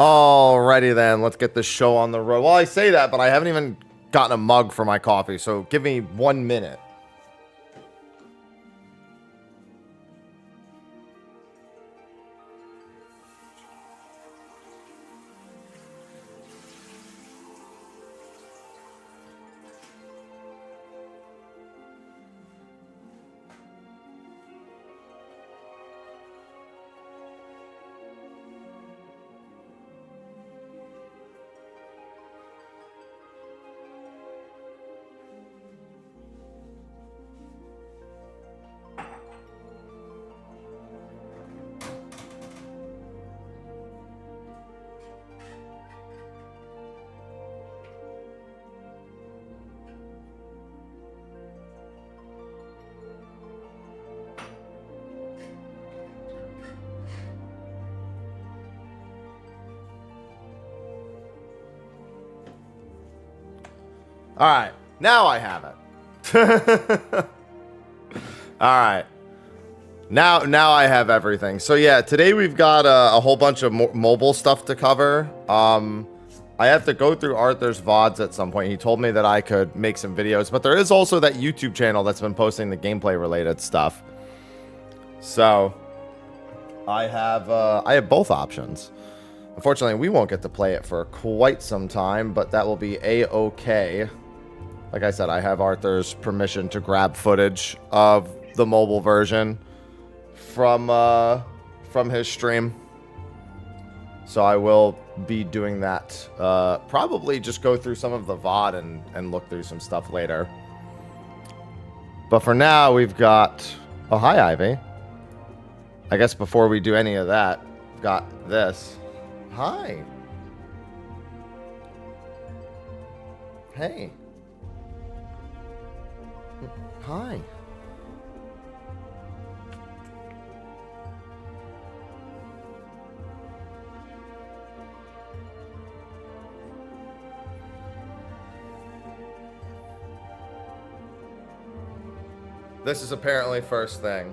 Alrighty then, let's get this show on the road. Well, I say that, but I haven't even gotten a mug for my coffee, so give me 1 minute. All right, now I have it. All right, now I have everything. So yeah, today we've got a whole bunch of mobile stuff to cover. I have to go through Arthur's VODs at some point. He told me that I could make some videos, but there is also that YouTube channel that's been posting the gameplay related stuff. So I have both options. Unfortunately, we won't get to play it for quite some time, but that will be a-okay. Like I said, I have Arthur's permission to grab footage of the mobile version from his stream. So I will be doing that. Probably just go through some of the VOD and look through some stuff later. But for now, we've got... Oh, hi, Ivy. I guess before we do any of that, we've got this. Hi. Hey. Hi. This is apparently first thing.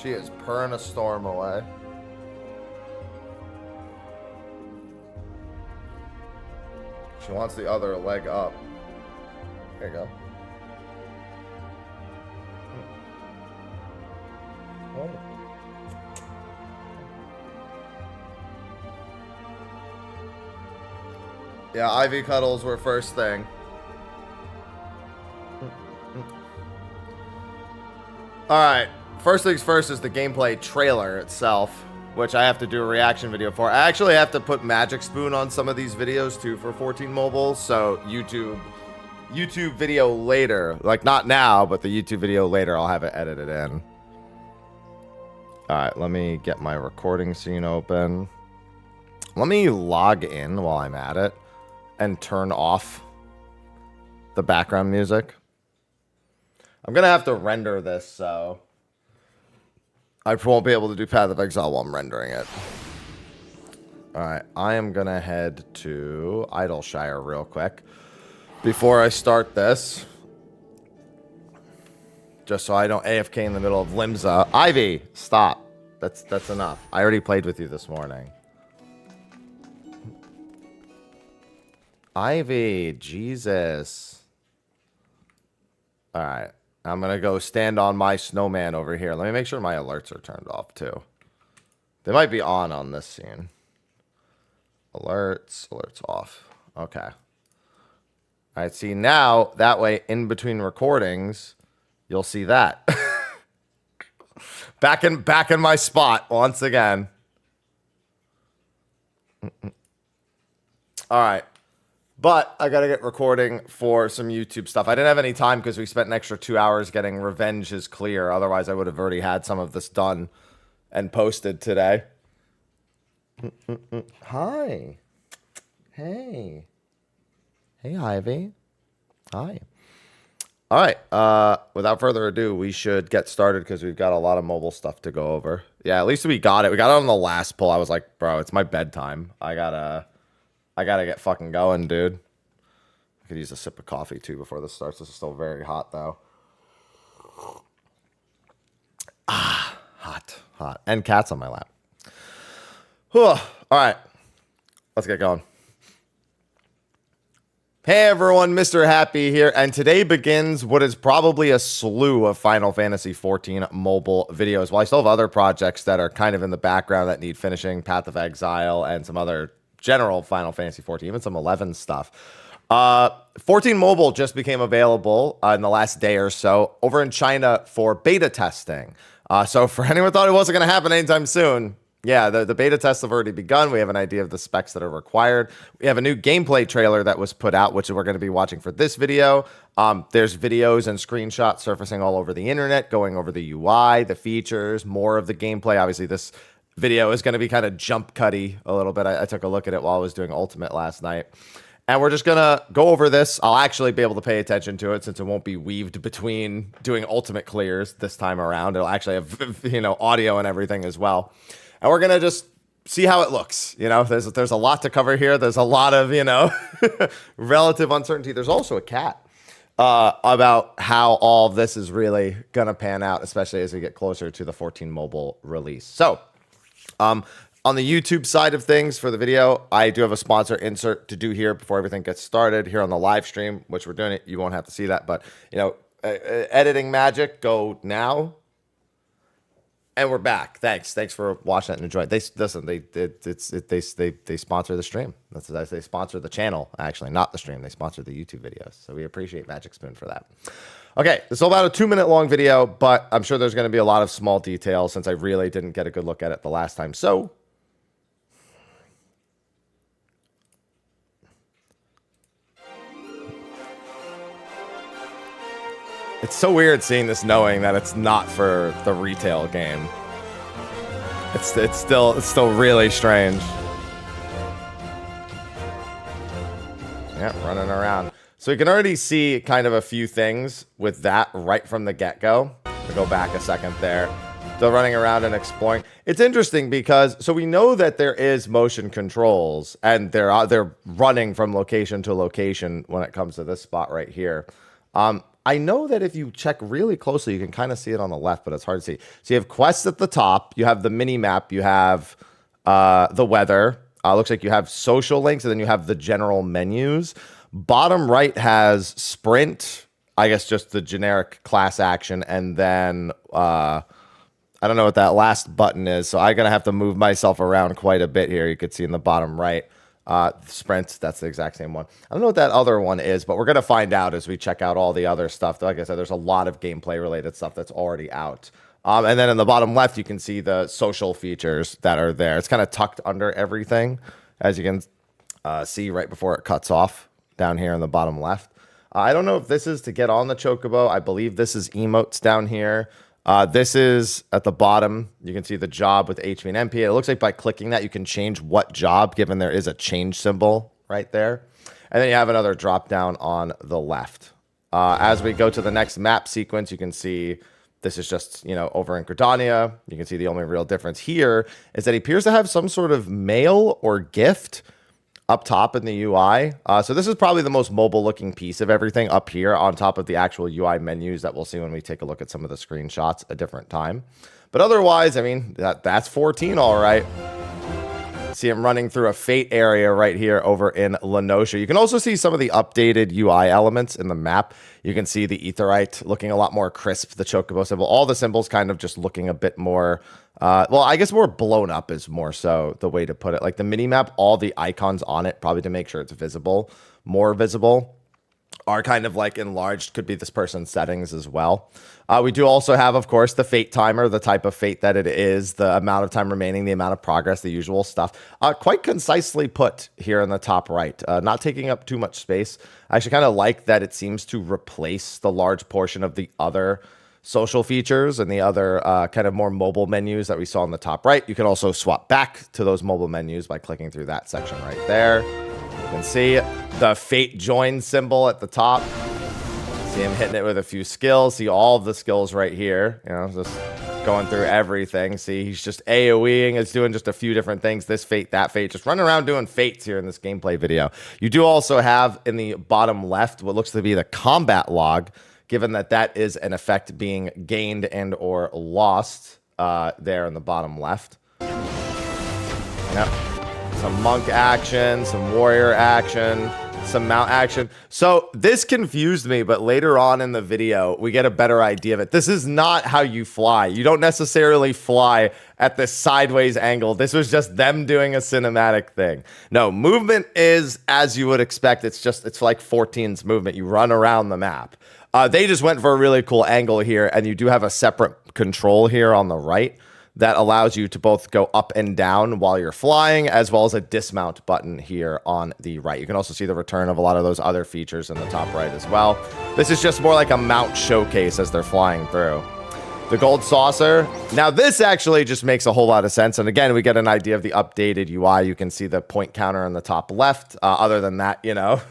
She is purring a storm away. She wants the other leg up. There you go. Oh. Yeah, Ivy cuddles were first thing. Alright, first things first is the gameplay trailer itself, which I have to do a reaction video for. I actually have to put Magic Spoon on some of these videos too for 14 Mobile, so YouTube video later, like not now, but the YouTube video later, I'll have it edited in. Alright, let me get my recording scene open. Let me log in while I'm at it and turn off the background music. I'm gonna have to render this, so I won't be able to do Path of Exile while I'm rendering it. Alright, I am gonna head to Idleshire real quick before I start this. Just so I don't AFK in the middle of Limsa. Ivy, stop. That's enough. I already played with you this morning. Ivy, Jesus. Alright. I'm going to go stand on my snowman over here. Let me make sure my alerts are turned off, too. They might be on this scene. Alerts off. Okay. All right, see, now, that way, in between recordings, you'll see that. back in my spot, once again. All right. But I got to get recording for some YouTube stuff. I didn't have any time because we spent an extra 2 hours getting Revenge is Clear. Otherwise, I would have already had some of this done and posted today. Hi. Hey. Hey, Ivy. Hi. All right. Without further ado, we should get started because we've got a lot of mobile stuff to go over. Yeah, at least we got it. We got it on the last pull. I was like, bro, it's my bedtime. I gotta get fucking going, dude. I could use a sip of coffee too before this starts. This is still very hot though. Ah, hot. And cats on my lap. Whew. All right, let's get going. Hey everyone, Mr. Happy here, and today begins what is probably a slew of Final Fantasy XIV mobile videos. While I still have other projects that are kind of in the background that need finishing, Path of Exile, and some other general Final Fantasy XIV, even some 11 stuff. 14 Mobile just became available in the last day or so over in China for beta testing. So for anyone who thought it wasn't going to happen anytime soon, yeah, the beta tests have already begun. We have an idea of the specs that are required. We have a new gameplay trailer that was put out, which we're going to be watching for this video. There's videos and screenshots surfacing all over the internet, going over the UI, the features, more of the gameplay. Obviously, this video is going to be kind of jump cutty a little bit. I took a look at it while I was doing Ultimate last night. And we're just going to go over this. I'll actually be able to pay attention to it since it won't be weaved between doing Ultimate clears this time around. It'll actually have, audio and everything as well. And we're going to just see how it looks. There's a lot to cover here. There's a lot of, relative uncertainty. There's also a cat about how all of this is really going to pan out, especially as we get closer to the 14 mobile release. So, on the YouTube side of things for the video, I do have a sponsor insert to do here before everything gets started here on the live stream, which we're doing it. You won't have to see that, but, editing magic, go now. And we're back. Thanks for watching it and enjoying it. They sponsor the stream. They sponsor the channel, actually, not the stream. They sponsor the YouTube videos. So we appreciate Magic Spoon for that. Okay, this is about a 2-minute long video, but I'm sure there's going to be a lot of small details since I really didn't get a good look at it the last time. So it's so weird seeing this knowing that it's not for the retail game. It's still really strange. Yeah, running around. So you can already see kind of a few things with that right from the get-go. I'll go back a second there. Still running around and exploring. It's interesting because, so we know that there is motion controls and they're running from location to location when it comes to this spot right here. I know that if you check really closely, you can kind of see it on the left, but it's hard to see. So you have quests at the top, you have the mini map, you have the weather. Looks like you have social links, and then you have the general menus. Bottom right has sprint, I guess just the generic class action, and then I don't know what that last button is, so I'm going to have to move myself around quite a bit here. You could see in the bottom right. Sprint, that's the exact same one. I don't know what that other one is, but we're going to find out as we check out all the other stuff. Like I said, there's a lot of gameplay related stuff that's already out. And then in the bottom left, you can see the social features that are there. It's kind of tucked under everything, as you can see right before it cuts off down here in the bottom left. I don't know if this is to get on the Chocobo. I believe this is emotes down here. This is at the bottom. You can see the job with HP and MP. It looks like by clicking that, you can change what job, given there is a change symbol right there. And then you have another drop down on the left. As we go to the next map sequence, you can see this is just, over in Gridania. You can see the only real difference here is that he appears to have some sort of mail or gift up top in the UI. So this is probably the most mobile looking piece of everything up here on top of the actual UI menus that we'll see when we take a look at some of the screenshots a different time. But otherwise, I mean, that's 14 all right. See him running through a Fate area right here over in Lenosha. You can also see some of the updated UI elements in the map. You can see the Aetheryte looking a lot more crisp, the Chocobo symbol. All the symbols kind of just looking a bit more, well, I guess more blown up is more so the way to put it. Like the mini-map, all the icons on it, probably to make sure it's visible, more visible, are kind of like enlarged. Could be this person's settings as well. We do also have, of course, the Fate timer, the type of Fate that it is, the amount of time remaining, the amount of progress, the usual stuff. Quite concisely put here in the top right, not taking up too much space. I actually kind of like that it seems to replace the large portion of the other social features and the other kind of more mobile menus that we saw in the top right. You can also swap back to those mobile menus by clicking through that section right there. You can see the Fate join symbol at the top. See him hitting it with a few skills. See all of the skills right here. Just going through everything. See, he's just AoEing. It's doing just a few different things. This fate, that fate, just running around doing fates here in this gameplay video. You do also have in the bottom left what looks to be the combat log, given that that is an effect being gained and or lost there in the bottom left. Yep. Some monk action, some warrior action, some mount action. So this confused me, but later on in the video, we get a better idea of it. This is not how you fly. You don't necessarily fly at this sideways angle. This was just them doing a cinematic thing. No, movement is as you would expect. It's like 14's movement. You run around the map. They just went for a really cool angle here, and you do have a separate control here on the right that allows you to both go up and down while you're flying, as well as a dismount button here on the right. You can also see the return of a lot of those other features in the top right as well. This is just more like a mount showcase as they're flying through. The gold saucer. Now this actually just makes a whole lot of sense. And again, we get an idea of the updated UI. You can see the point counter on the top left. Other than that, you know,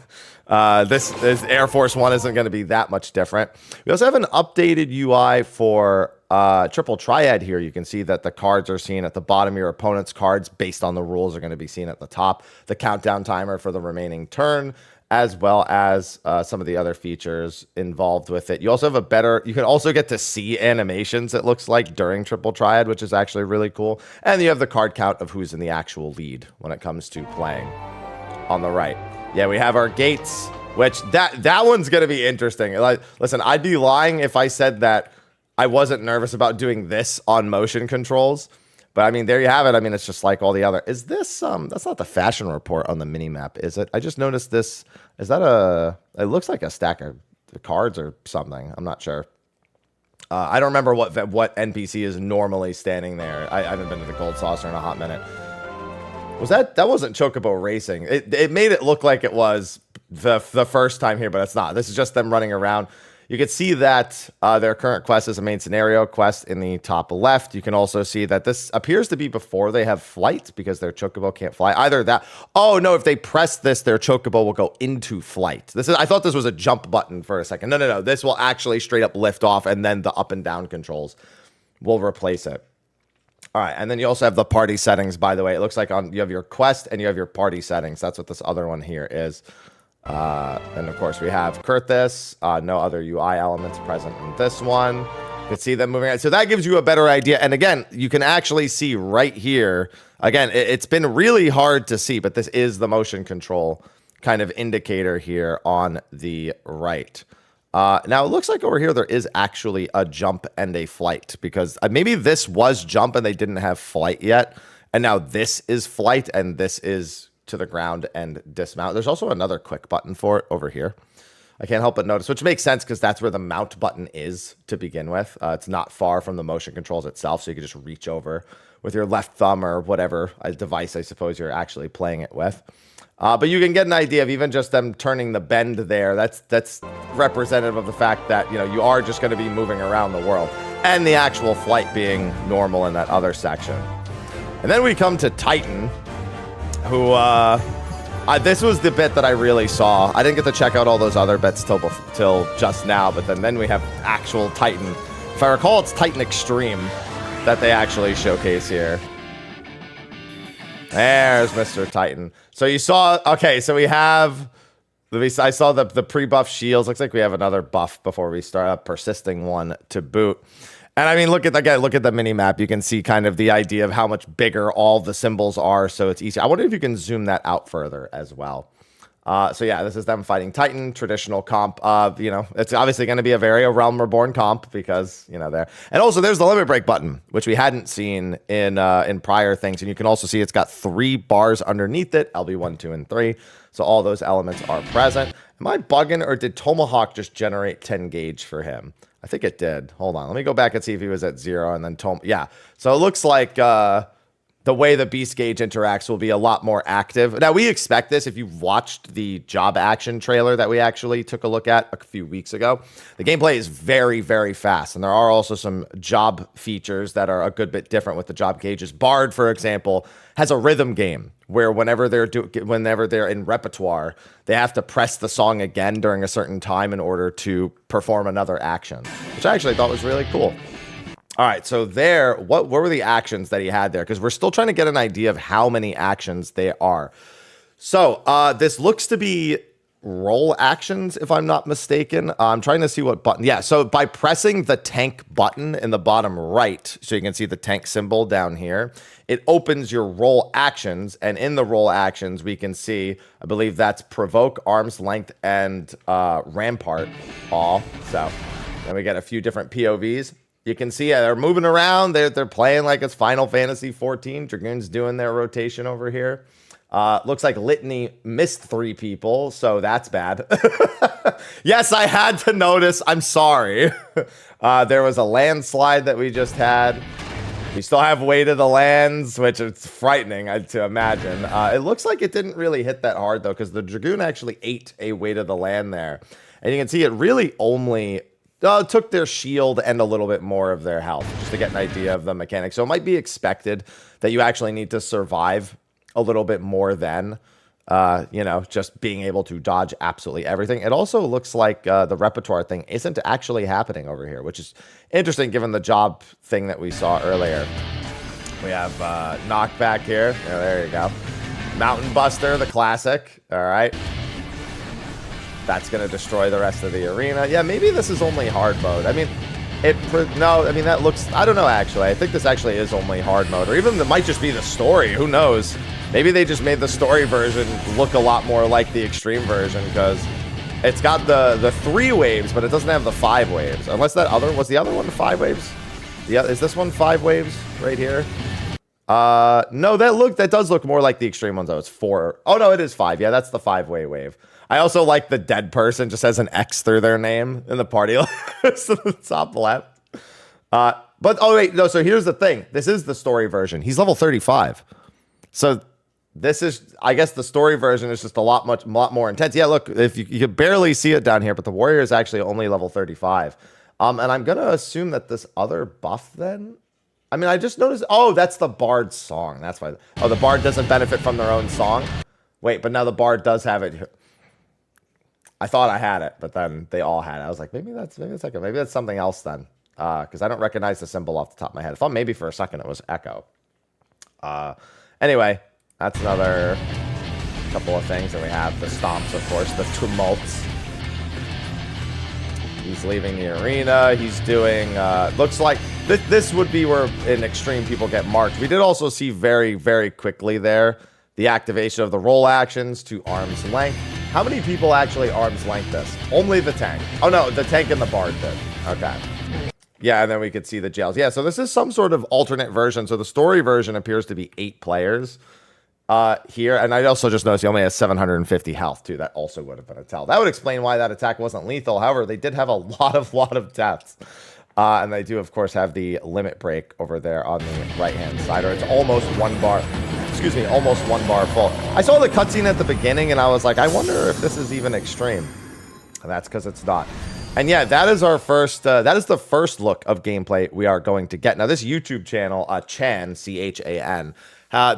this Air Force One isn't going to be that much different. We also have an updated UI for triple triad here. You can see that the cards are seen at the bottom. Your opponent's cards based on the rules are going to be seen at the top. The countdown timer for the remaining turn, as well as some of the other features involved with it. You also have you can also get to see animations, it looks like, during triple triad, which is actually really cool. And you have the card count of who's in the actual lead when it comes to playing on the right. Yeah, we have our gates, which that one's going to be interesting. Like, listen, I'd be lying if I said that I wasn't nervous about doing this on motion controls. But I mean, there you have it. I mean, it's just like all the other. Is this, that's not the fashion report on the mini map, is it? I just noticed this. Is that it looks like a stack of cards or something. I'm not sure. I don't remember what NPC is normally standing there. I haven't been to the gold saucer in a hot minute. Was that wasn't Chocobo Racing. It made it look like it was the first time here, but it's not. This is just them running around. You can see that their current quest is a main scenario quest in the top left. You can also see that this appears to be before they have flight because their Chocobo can't fly. Either that. Oh, no, if they press this, their Chocobo will go into flight. I thought this was a jump button for a second. No. This will actually straight up lift off, and then the up and down controls will replace it. All right, and then you also have the party settings, by the way. It looks like you have your quest and you have your party settings. That's what this other one here is. And of course we have Kurthus, no other UI elements present in this one. You can see them moving around. So that gives you a better idea. And again, you can actually see right here, again, it's been really hard to see, but this is the motion control kind of indicator here on the right. Now it looks like over here, there is actually a jump and a flight because maybe this was jump and they didn't have flight yet. And now this is flight and this is to the ground and dismount. There's also another quick button for it over here. I can't help but notice, which makes sense because that's where the mount button is to begin with. It's not far from the motion controls itself, so you can just reach over with your left thumb or whatever device I suppose you're actually playing it with. But you can get an idea of even just them turning the bend there. That's representative of the fact that, you know, you are just going to be moving around the world, and the actual flight being normal in that other section. And then we come to Titan, who, this was the bit that I really saw. I didn't get to check out all those other bits till just now, but then we have actual Titan. If I recall, it's Titan Extreme that they actually showcase here. There's Mr. Titan. So you saw, okay, so I saw the pre-buff shields. Looks like we have another buff before we start a persisting one to boot. And I mean, look at the mini map. You can see kind of the idea of how much bigger all the symbols are, so it's easy. I wonder if you can zoom that out further as well. So yeah, this is them fighting Titan, traditional comp. You know, it's obviously going to be a Realm Reborn comp because, you know, there. And also there's the limit break button, which we hadn't seen in prior things. And you can also see it's got 3 bars underneath it, LB 1, 2, and 3. So all those elements are present. Am I bugging, or did Tomahawk just generate 10 gauge for him? I think it did. Hold on. Let me go back and see if he was at 0 and then yeah. So it looks like the way the beast gauge interacts will be a lot more active. Now, we expect this. If you've watched the job action trailer that we actually took a look at a few weeks ago, the gameplay is very, very fast. And there are also some job features that are a good bit different with the job gauges. Bard, for example, has a rhythm game where whenever they're in repertoire, they have to press the song again during a certain time in order to perform another action, which I actually thought was really cool. All right, so there, what were the actions that he had there? Because we're still trying to get an idea of how many actions they are. So this looks to be roll actions, if I'm not mistaken. I'm trying to see what button. Yeah, so by pressing the tank button in the bottom right, so you can see the tank symbol down here, it opens your roll actions. And in the roll actions, we can see, I believe that's provoke, arm's length, and rampart all. So then we get a few different POVs. You can see they're moving around. They're playing like it's Final Fantasy 14. Dragoon's doing their rotation over here. Looks like Litany missed 3 people, so that's bad. Yes, I had to notice. I'm sorry. There was a landslide that we just had. We still have Weight of the Lands, which is frightening to imagine. It looks like it didn't really hit that hard, though, because the Dragoon actually ate a Weight of the Land there. And you can see it really only took their shield and a little bit more of their health, just to get an idea of the mechanics. So it might be expected that you actually need to survive a little bit more than, just being able to dodge absolutely everything. It also looks like the repertoire thing isn't actually happening over here, which is interesting given the job thing that we saw earlier. We have knockback here. Yeah, there you go. Mountain Buster, the classic. All right. That's going to destroy the rest of the arena. Yeah, maybe this is only hard mode. I mean, that looks, I don't know, actually. I think this actually is only hard mode, or even it might just be the story. Who knows? Maybe they just made the story version look a lot more like the extreme version, because it's got the 3 waves, but it doesn't have the 5 waves. Unless was the other one 5 waves? Yeah, is this one 5 waves right here? No, that does look more like the extreme ones, though. It's 4. Oh, no, it is 5. Yeah, that's the 5-way wave. I also like the dead person just has an X through their name in the party list at the top left. But, oh, wait, no, so here's the thing. This is the story version. He's level 35. So this is, I guess the story version is just a lot more intense. Yeah, look, if you can barely see it down here, but the warrior is actually only level 35. And I'm going to assume that this other buff then, I mean, I just noticed, oh, that's the bard's song. That's why, the bard doesn't benefit from their own song. Wait, but now the bard does have it. I thought I had it, but then they all had it. I was like, maybe that's something else then, because I don't recognize the symbol off the top of my head. I thought maybe for a second it was Echo. Anyway, that's another couple of things. And we have the stomps, of course, the tumults. He's leaving the arena. He's doing, looks like this would be where in extreme people get marked. We did also see very, very quickly there the activation of the roll actions to arm's length. How many people actually arm's length this? Only the tank. Oh, no, the tank and the bard did. Okay. Yeah, and then we could see the jails. Yeah, so this is some sort of alternate version. So the story version appears to be 8 players here. And I also just noticed he only has 750 health, too. That also would have been a tell. That would explain why that attack wasn't lethal. However, they did have a lot of deaths. And they do, of course, have the limit break over there on the right-hand side. Or it's almost 1 bar. Excuse me, almost 1 bar full. I saw the cutscene at the beginning, and I was like, I wonder if this is even extreme. And that's because it's not. And yeah, that is our first, that is the first look of gameplay we are going to get. Now, this YouTube channel, Chan, C-H-A-N,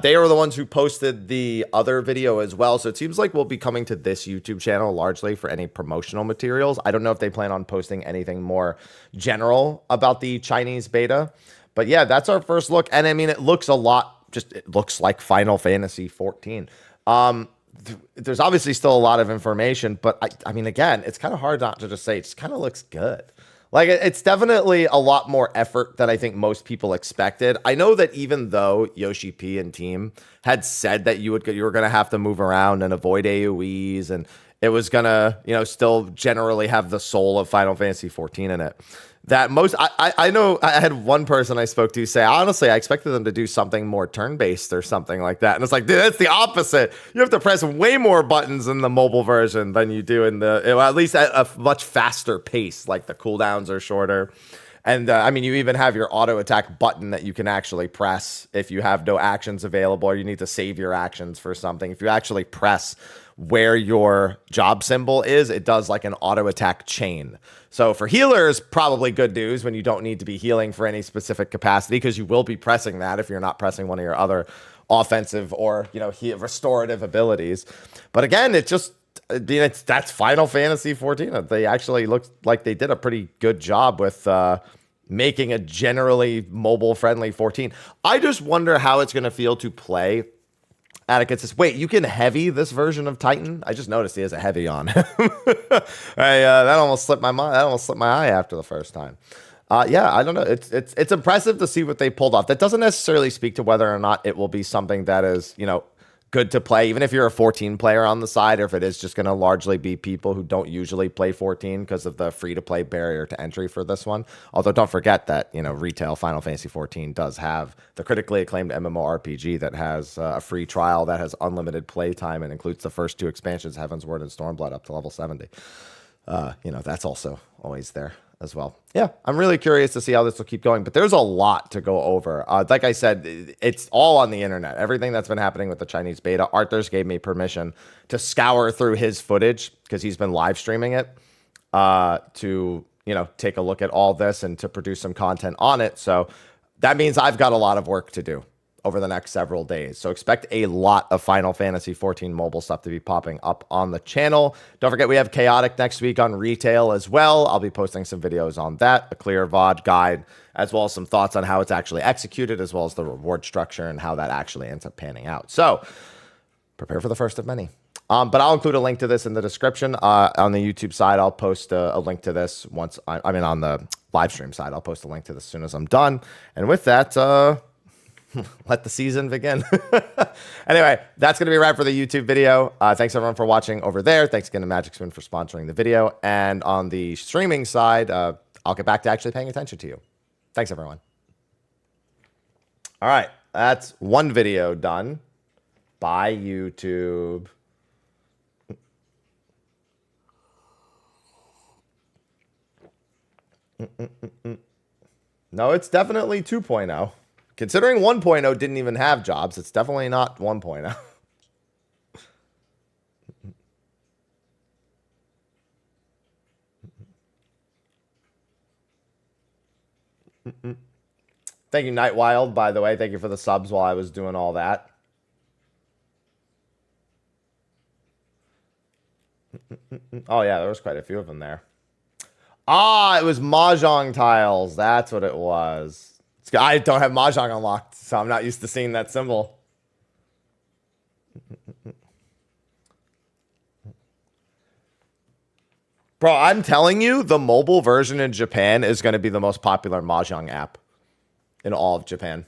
they are the ones who posted the other video as well. So it seems like we'll be coming to this YouTube channel largely for any promotional materials. I don't know if they plan on posting anything more general about the Chinese beta. But yeah, that's our first look. And I mean, it looks a lot, it looks like Final Fantasy 14. There's obviously still a lot of information, but I mean, again, it's kind of hard not to just say it just kind of looks good. Like, it's definitely a lot more effort than I think most people expected. I know that even though Yoshi P and team had said that you were going to have to move around and avoid AoEs, and it was going to, still generally have the soul of Final Fantasy 14 in it. That most, I know I had one person I spoke to say, honestly, I expected them to do something more turn-based or something like that. And it's like, dude, that's the opposite. You have to press way more buttons in the mobile version than you do in at least at a much faster pace. Like the cooldowns are shorter. And I mean, you even have your auto attack button that you can actually press if you have no actions available or you need to save your actions for something. If you actually press where your job symbol is, it does like an auto attack chain. So for healers, probably good news when you don't need to be healing for any specific capacity, because you will be pressing that if you're not pressing one of your other offensive or, restorative abilities. But again, that's Final Fantasy 14. They actually looked like they did a pretty good job with, making a generally mobile-friendly 14. I just wonder how it's going to feel to play. Atticus says, wait, you can heavy this version of Titan? I just noticed he has a heavy on him. That almost slipped my mind. That almost slipped my eye after the first time. Yeah, I don't know. It's impressive to see what they pulled off. That doesn't necessarily speak to whether or not it will be something that is, you know, good to play, even if you're a 14 player on the side, or if it is just going to largely be people who don't usually play 14 because of the free-to-play barrier to entry for this one. Although don't forget that, you know, retail Final Fantasy 14 does have the critically acclaimed MMORPG that has a free trial that has unlimited play time and includes the first 2 expansions, Heaven's Word and Stormblood, up to level 70. You know, that's also always there as well. Yeah, I'm really curious to see how this will keep going, but there's a lot to go over. Like I said, it's all on the internet. Everything that's been happening with the Chinese beta. Arthur's gave me permission to scour through his footage because he's been live streaming it to, you know, take a look at all this and to produce some content on it. So that means I've got a lot of work to do over the next several days. So expect a lot of Final Fantasy 14 mobile stuff to be popping up on the channel. Don't forget, we have Chaotic next week on retail as well. I'll be posting some videos on that, a clear VOD guide, as well as some thoughts on how it's actually executed, as well as the reward structure and how that actually ends up panning out. So prepare for the first of many. But I'll include a link to this in the description. On the YouTube side, I'll post a link to this once, I mean, on the live stream side, I'll post a link to this as soon as I'm done. And with that, let the season begin. Anyway, that's going to be right for the YouTube video. Thanks everyone for watching over there. Thanks again to Magic Spoon for sponsoring the video. And on the streaming side, I'll get back to actually paying attention to you. Thanks everyone. All right, that's one video done. Bye, YouTube. No, it's definitely 2.0. Considering 1.0 didn't even have jobs, it's definitely not 1.0. Thank you, Night Wild, by the way. Thank you for the subs while I was doing all that. Oh, yeah, there was quite a few of them there. Ah, it was Mahjong tiles. That's what it was. I don't have Mahjong unlocked, so I'm not used to seeing that symbol. Bro, I'm telling you, the mobile version in Japan is going to be the most popular Mahjong app in all of Japan.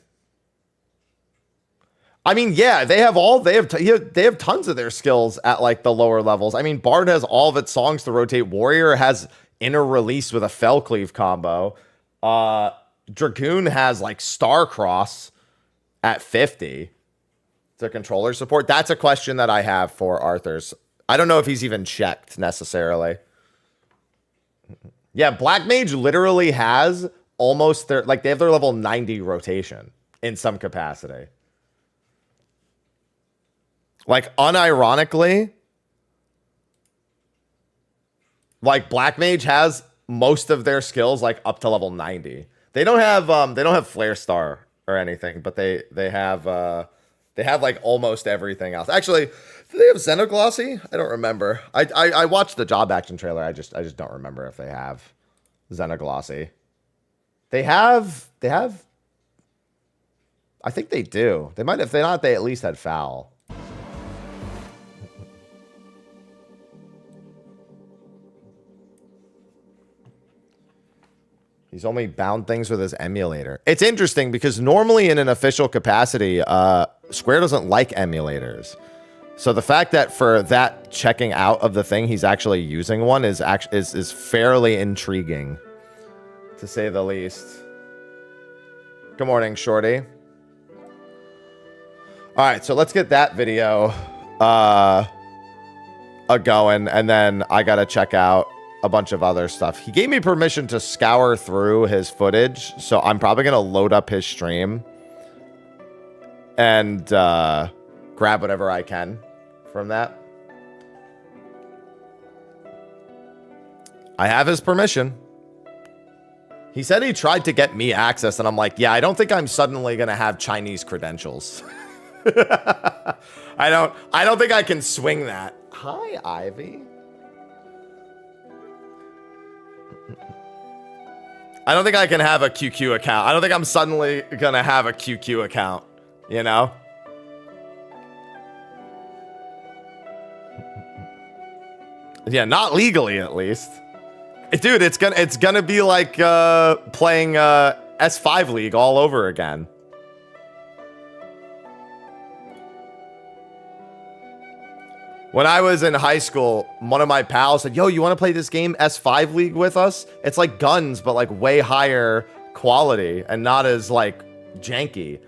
I mean, yeah, they have tons of their skills at like the lower levels. I mean, Bard has all of its songs to rotate. Warrior has inner release with a Fell Cleave combo. Dragoon has like Star Cross at 50 to controller support. That's a question that I have for Arthur's. I don't know if he's even checked necessarily. Yeah, Black Mage literally has almost their, like, they have their level 90 rotation in some capacity. Like, unironically, like, Black Mage has most of their skills like up to level 90. They don't have Flare Star or anything, but they have like almost everything else. Actually, do they have Xenoglossy? I don't remember. I watched the job action trailer. I just don't remember if they have Xenoglossy. They have I think they do. They might, if they not, they at least had Foul. He's only bound things with his emulator. It's interesting because normally in an official capacity, Square doesn't like emulators. So the fact that for that checking out of the thing, he's actually using one is fairly intriguing, to say the least. Good morning, Shorty. All right, so let's get that video going, and then I gotta check out a bunch of other stuff. He gave me permission to scour through his footage, so I'm probably gonna load up his stream and grab whatever I can from that. I have his permission. He said he tried to get me access, and I'm like, yeah, I don't think I'm suddenly gonna have Chinese credentials. I don't think I can swing that. Hi, Ivy. I don't think I can have a QQ account. I don't think I'm suddenly gonna have a QQ account, you know? Yeah, not legally at least. Dude, it's gonna be like playing S5 League all over again. When I was in high school, one of my pals said, yo, you want to play this game S5 League with us? It's like guns, but like way higher quality and not as like janky.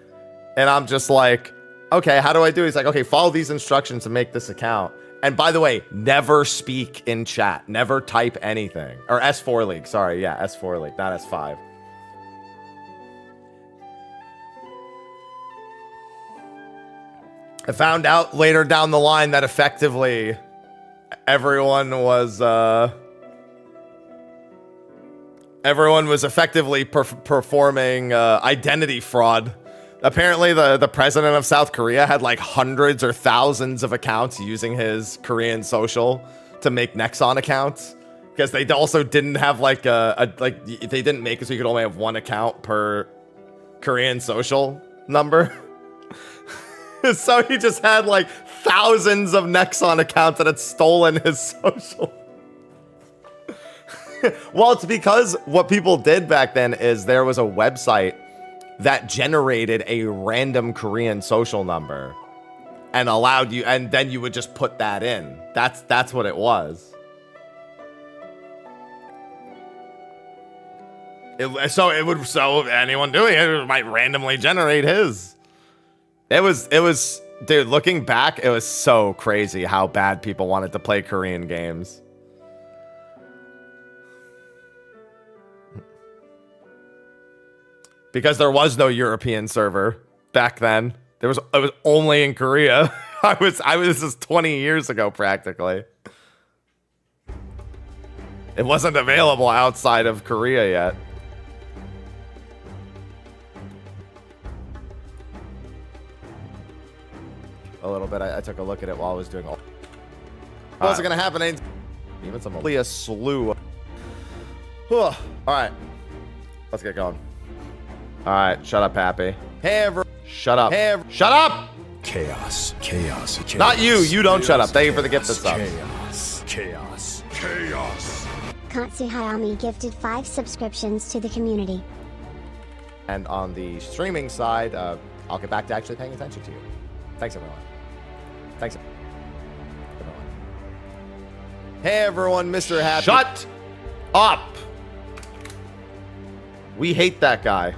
And I'm just like, okay, how do I do it? He's like, okay, follow these instructions to make this account. And by the way, never speak in chat. Never type anything. Or S4 League, sorry. Yeah, S4 League, not S5. I found out later down the line that effectively everyone was effectively performing identity fraud. Apparently the president of South Korea had like hundreds or thousands of accounts using his Korean social to make Nexon accounts, because they also didn't have like they didn't make it so you could only have one account per Korean social number. So he just had like thousands of Nexon accounts that had stolen his social. Well, it's because what people did back then is there was a website that generated a random Korean social number and allowed you, and then you would just put that in. That's what it was. So anyone doing it might randomly generate his. It was, dude, looking back, it was so crazy how bad people wanted to play Korean games. Because there was no European server back then. It was only in Korea. This is 20 years ago practically. It wasn't available outside of Korea yet. A little bit. I took a look at it while I was doing all. What was it gonna happen? Even some a slew. All right, let's get going. All right, shut up, Happy. Hey, shut up. Hey, shut up. Chaos. Not you. You don't shut up. Thank you for the gift of subs. Chaos. Katsu Hayami gifted 5 subscriptions to the community. And on the streaming side, I'll get back to actually paying attention to you. Thanks, everyone. Thanks, everyone. Hey, everyone, Mr. Happy. Shut up. We hate that guy.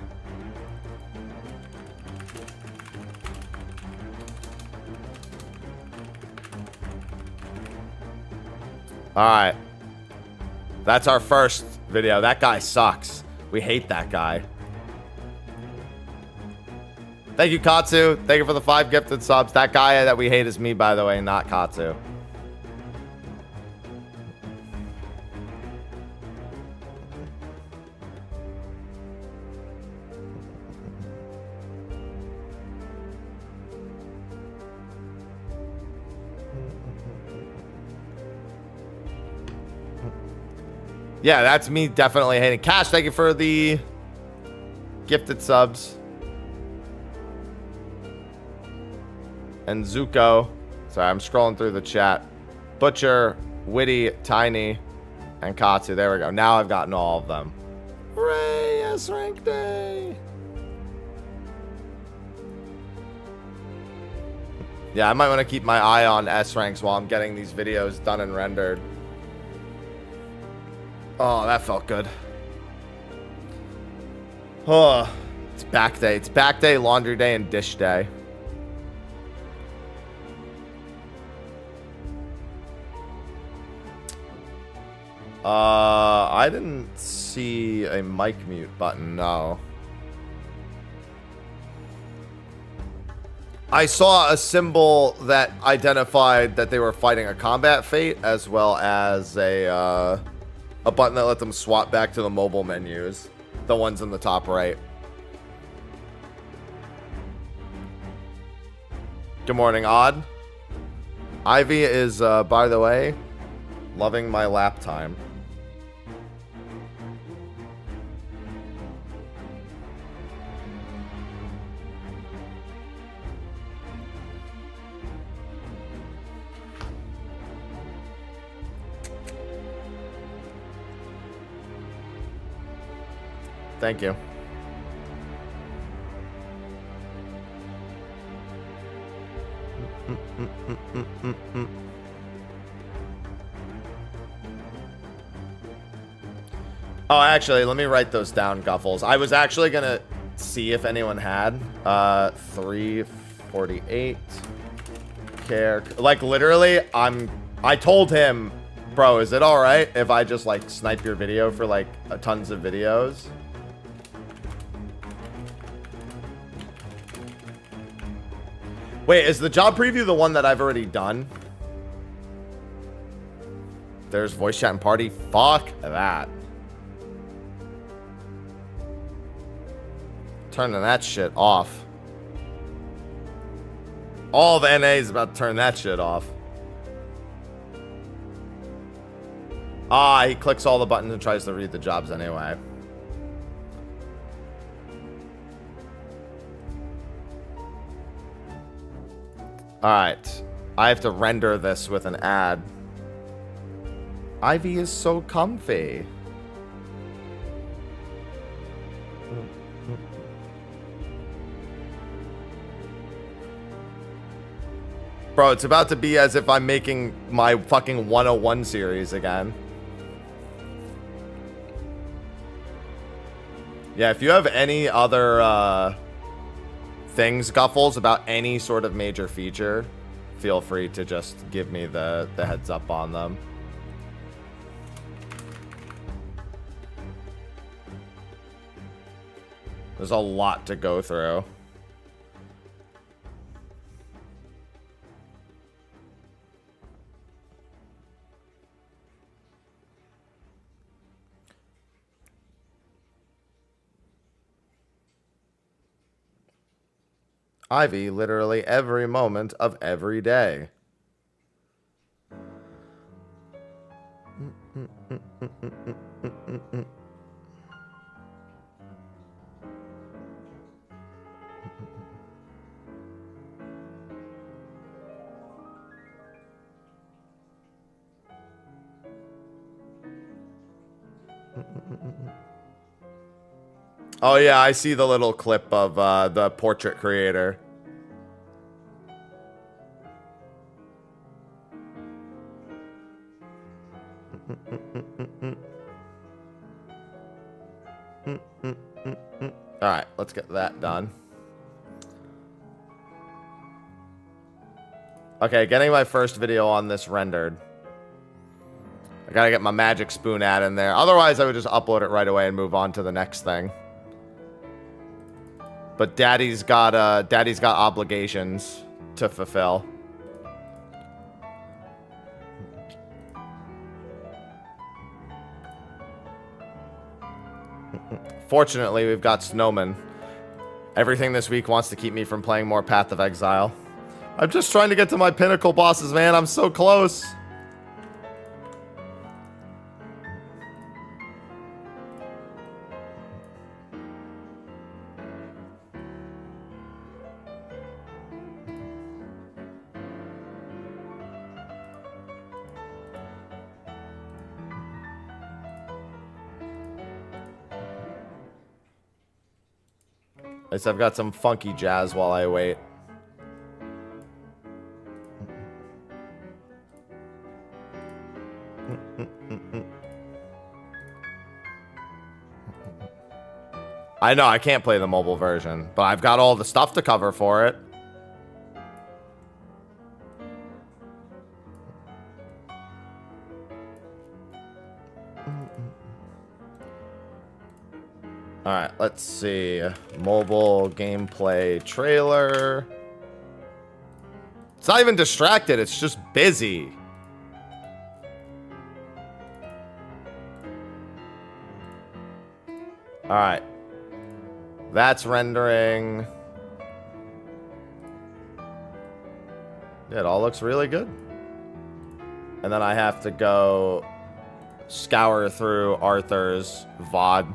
All right. That's our first video. That guy sucks. We hate that guy. Thank you, Katsu. Thank you for the 5 gifted subs. That guy that we hate is me, by the way, not Katsu. Yeah, that's me definitely hating. Cash, thank you for the gifted subs. And Zuko. Sorry, I'm scrolling through the chat. Butcher, Witty, Tiny, and Katsu. There we go. Now I've gotten all of them. Hooray! S-Rank Day! Yeah, I might want to keep my eye on S-Ranks while I'm getting these videos done and rendered. Oh, that felt good. Oh, it's back day. It's back day, laundry day, and dish day. I didn't see a mic mute button, no. I saw a symbol that identified that they were fighting a combat fate, as well as a button that let them swap back to the mobile menus. The ones in the top right. Good morning, Odd. Ivy is, by the way, loving my lap time. thank you. Oh, actually, let me write those down, Guffles. I was actually gonna see if anyone had 348 care. Like literally, I told him, bro, is it all right if I just like snipe your video for like tons of videos? Wait, is the job preview the one that I've already done? There's voice chat and party. Fuck that. Turning that shit off. All the NA is about to turn that shit off. Ah, he clicks all the buttons and tries to read the jobs anyway. Alright. I have to render this with an ad. Ivy is so comfy. Bro, it's about to be as if I'm making my fucking 101 series again. Yeah, if you have any other things, Guffles, about any sort of major feature, feel free to just give me the heads up on them. There's a lot to go through. Ivy literally every moment of every day. Oh yeah, I see the little clip of the portrait creator. Alright, let's get that done. Okay, getting my first video on this rendered. I gotta get my magic spoon ad in there. Otherwise, I would just upload it right away and move on to the next thing. But daddy's got obligations to fulfill. Fortunately, we've got Snowman. Everything this week wants to keep me from playing more Path of Exile. I'm just trying to get to my pinnacle bosses, man. I'm so close. At least I've got some funky jazz while I wait. I know I can't play the mobile version, but I've got all the stuff to cover for it. Alright, let's see. Mobile gameplay trailer. It's not even distracted, it's just busy. Alright. That's rendering. Yeah, it all looks really good. And then I have to go scour through Arthur's VOD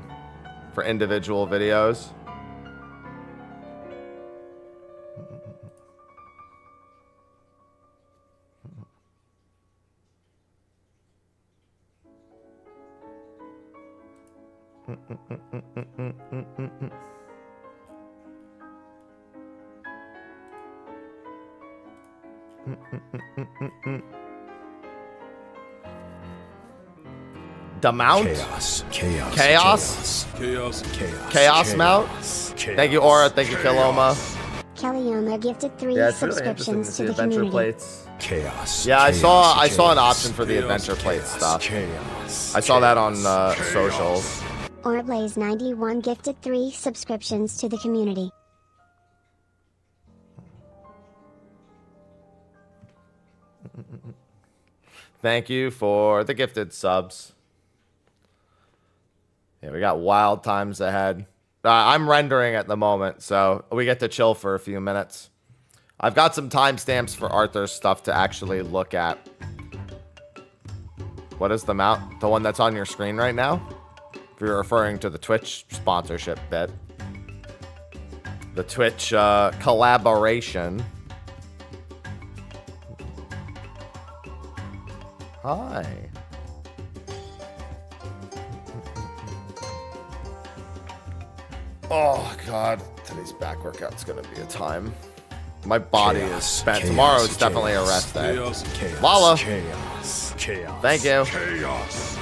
for individual videos. The mount? Chaos. Chaos? Chaos. Chaos. Chaos mount? Thank you, Aura. Thank you, Kiloma. Kellyomer gifted 3 Yeah, it's really interesting to subscriptions see to the adventure community. plates. Chaos. Yeah, I Chaos, saw an chaos, option for the chaos, adventure plate chaos, stuff. Chaos. I saw that on chaos, socials. Orblaze91 gifted 3 subscriptions to the community. Thank you for the gifted subs. Yeah, we got wild times ahead. I'm rendering at the moment, so we get to chill for a few minutes. I've got some timestamps for Arthur's stuff to actually look at. What is the mount? The one that's on your screen right now? If you're referring to the Twitch sponsorship bit. The Twitch collaboration. Hi. Oh, God. Today's back workout's going to be a time. My body is spent. Tomorrow is definitely a rest day. Chaos. Lala. Chaos. Chaos. Thank you. Chaos.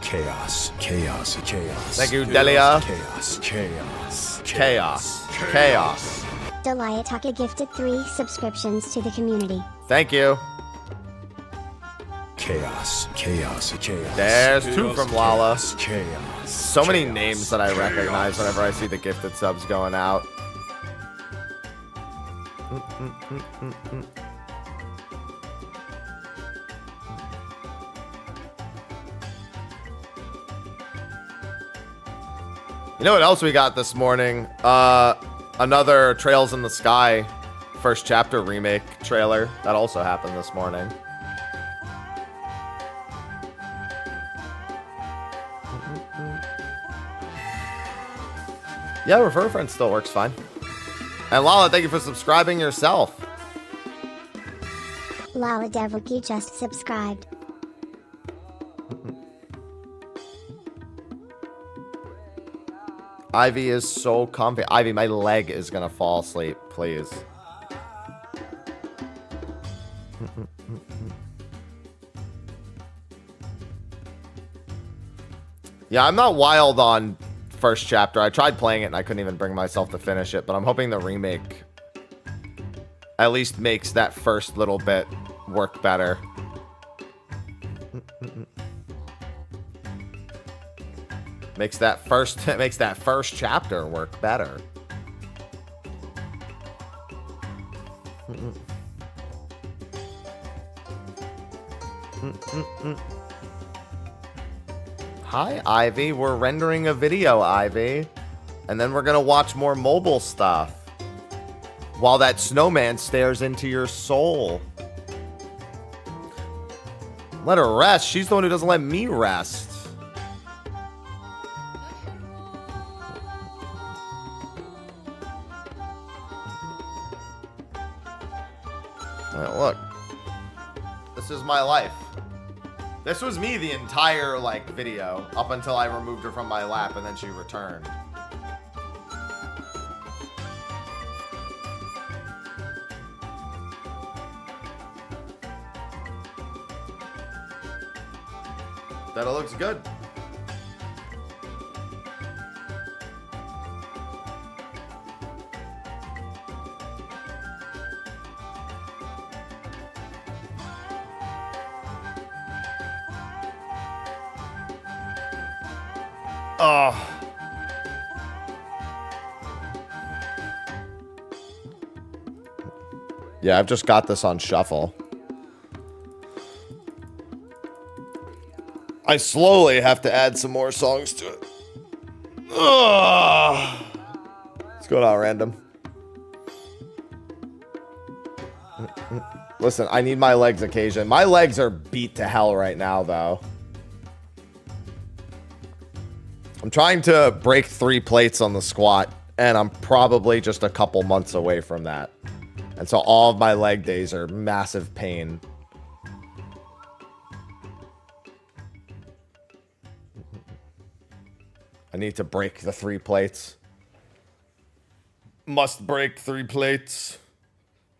Chaos. Chaos. Chaos. Thank you, Delia. Chaos. Chaos. Chaos. Chaos. Deliataka gifted 3 subscriptions to the community. Thank you. Chaos. Chaos. Chaos. There's 2 from Lala. Chaos. So many names that I recognize whenever I see the gifted subs going out. You know what else we got this morning? Another Trails in the Sky first chapter remake trailer. That also happened this morning. Yeah, refer a friend still works fine. And Lala, thank you for subscribing yourself. Lala Devuki just subscribed. Ivy is so comfy. Ivy, my leg is gonna fall asleep, please. Yeah, I'm not wild on first chapter. I tried playing it and I couldn't even bring myself to finish it, but I'm hoping the remake at least makes that first little bit work better. Makes that first chapter work better. Hi, Ivy. We're rendering a video, Ivy. And then we're gonna watch more mobile stuff. While that snowman stares into your soul. Let her rest. She's the one who doesn't let me rest. Look, this is my life. This was me the entire, like, video up until I removed her from my lap and then she returned. That it looks good. Oh. Yeah, I've just got this on shuffle. I slowly have to add some more songs to it. Ugh. Let's go down random. Listen, I need my legs occasion. My legs are beat to hell right now, though. I'm trying to break 3 plates on the squat, and I'm probably just a couple months away from that. And so all of my leg days are massive pain. I need to break the 3 plates. Must break 3 plates.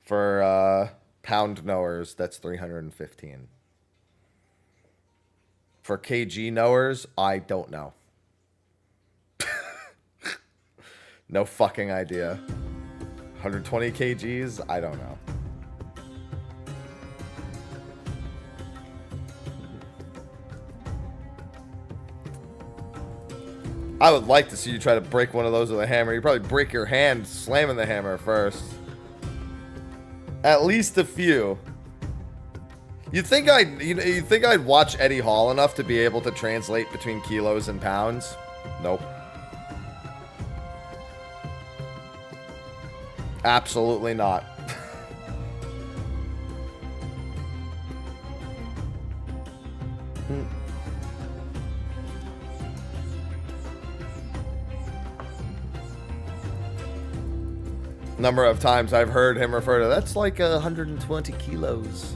For pound knowers, that's 315. For kg knowers, I don't know. No fucking idea. 120 kgs? I don't know. I would like to see you try to break one of those with a hammer. You probably break your hand slamming the hammer first. At least a few. You think I'd watch Eddie Hall enough to be able to translate between kilos and pounds? Nope. Absolutely not. Number of times I've heard him refer to that's like 120 kilos.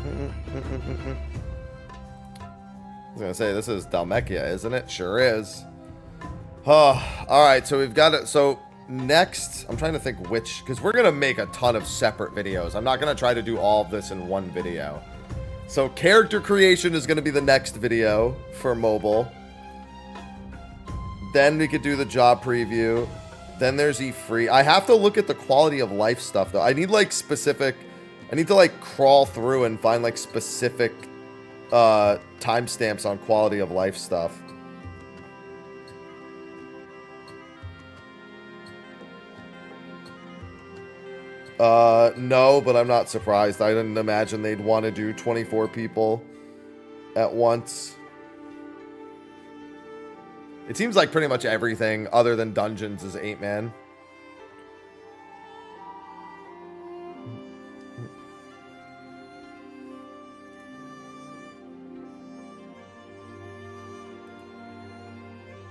I was gonna say this is Dalmekia, isn't it? Sure is. Oh, all right. So we've got it. So next, I'm trying to think which, because we're gonna make a ton of separate videos. I'm not gonna try to do all of this in one video. So character creation is gonna be the next video for mobile. Then we could do the job preview. Then there's E-Free. I have to look at the quality of life stuff, though. I need, like, specific... I need to, like, crawl through and find, like, specific timestamps on quality of life stuff. No, but I'm not surprised. I didn't imagine they'd want to do 24 people at once. It seems like pretty much everything other than dungeons is 8-man.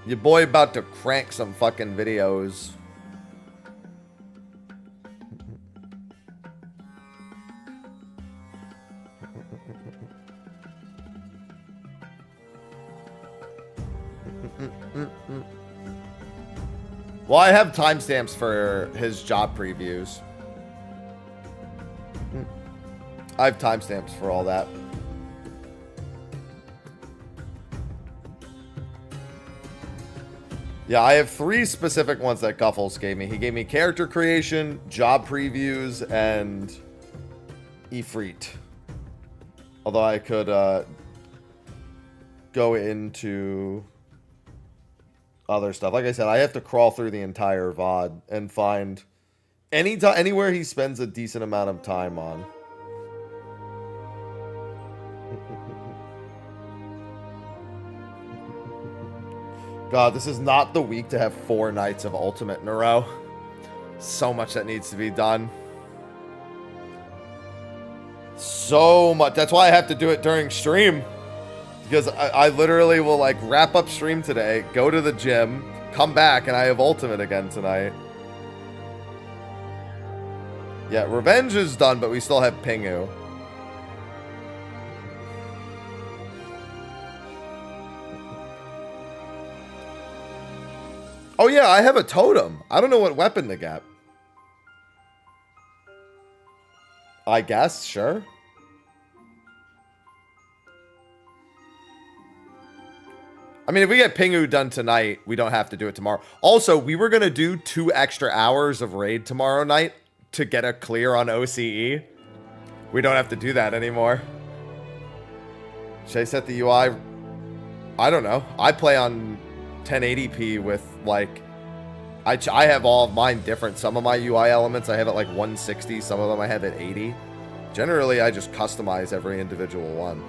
Your boy about to crank some fucking videos. Well, I have timestamps for his job previews. I have timestamps for all that. Yeah, I have 3 specific ones that Guffles gave me. He gave me character creation, job previews, and Ifrit. Although I could go into other stuff. Like I said, I have to crawl through the entire VOD and find anywhere he spends a decent amount of time on. God, this is not the week to have 4 nights of Ultimate in a row. So much that needs to be done. So much. That's why I have to do it during stream. Because I literally will, like, wrap up stream today, go to the gym, come back, and I have Ultimate again tonight. Yeah, Revenge is done, but we still have Pingu. Oh yeah, I have a totem. I don't know what weapon to get. I guess, sure. I mean, if we get Pingu done tonight, we don't have to do it tomorrow. Also, we were going to do 2 extra hours of raid tomorrow night to get a clear on OCE. We don't have to do that anymore. Should I set the UI? I don't know. I play on 1080p with, like... I have all of mine different. Some of my UI elements I have at like 160. Some of them I have at 80. Generally, I just customize every individual one.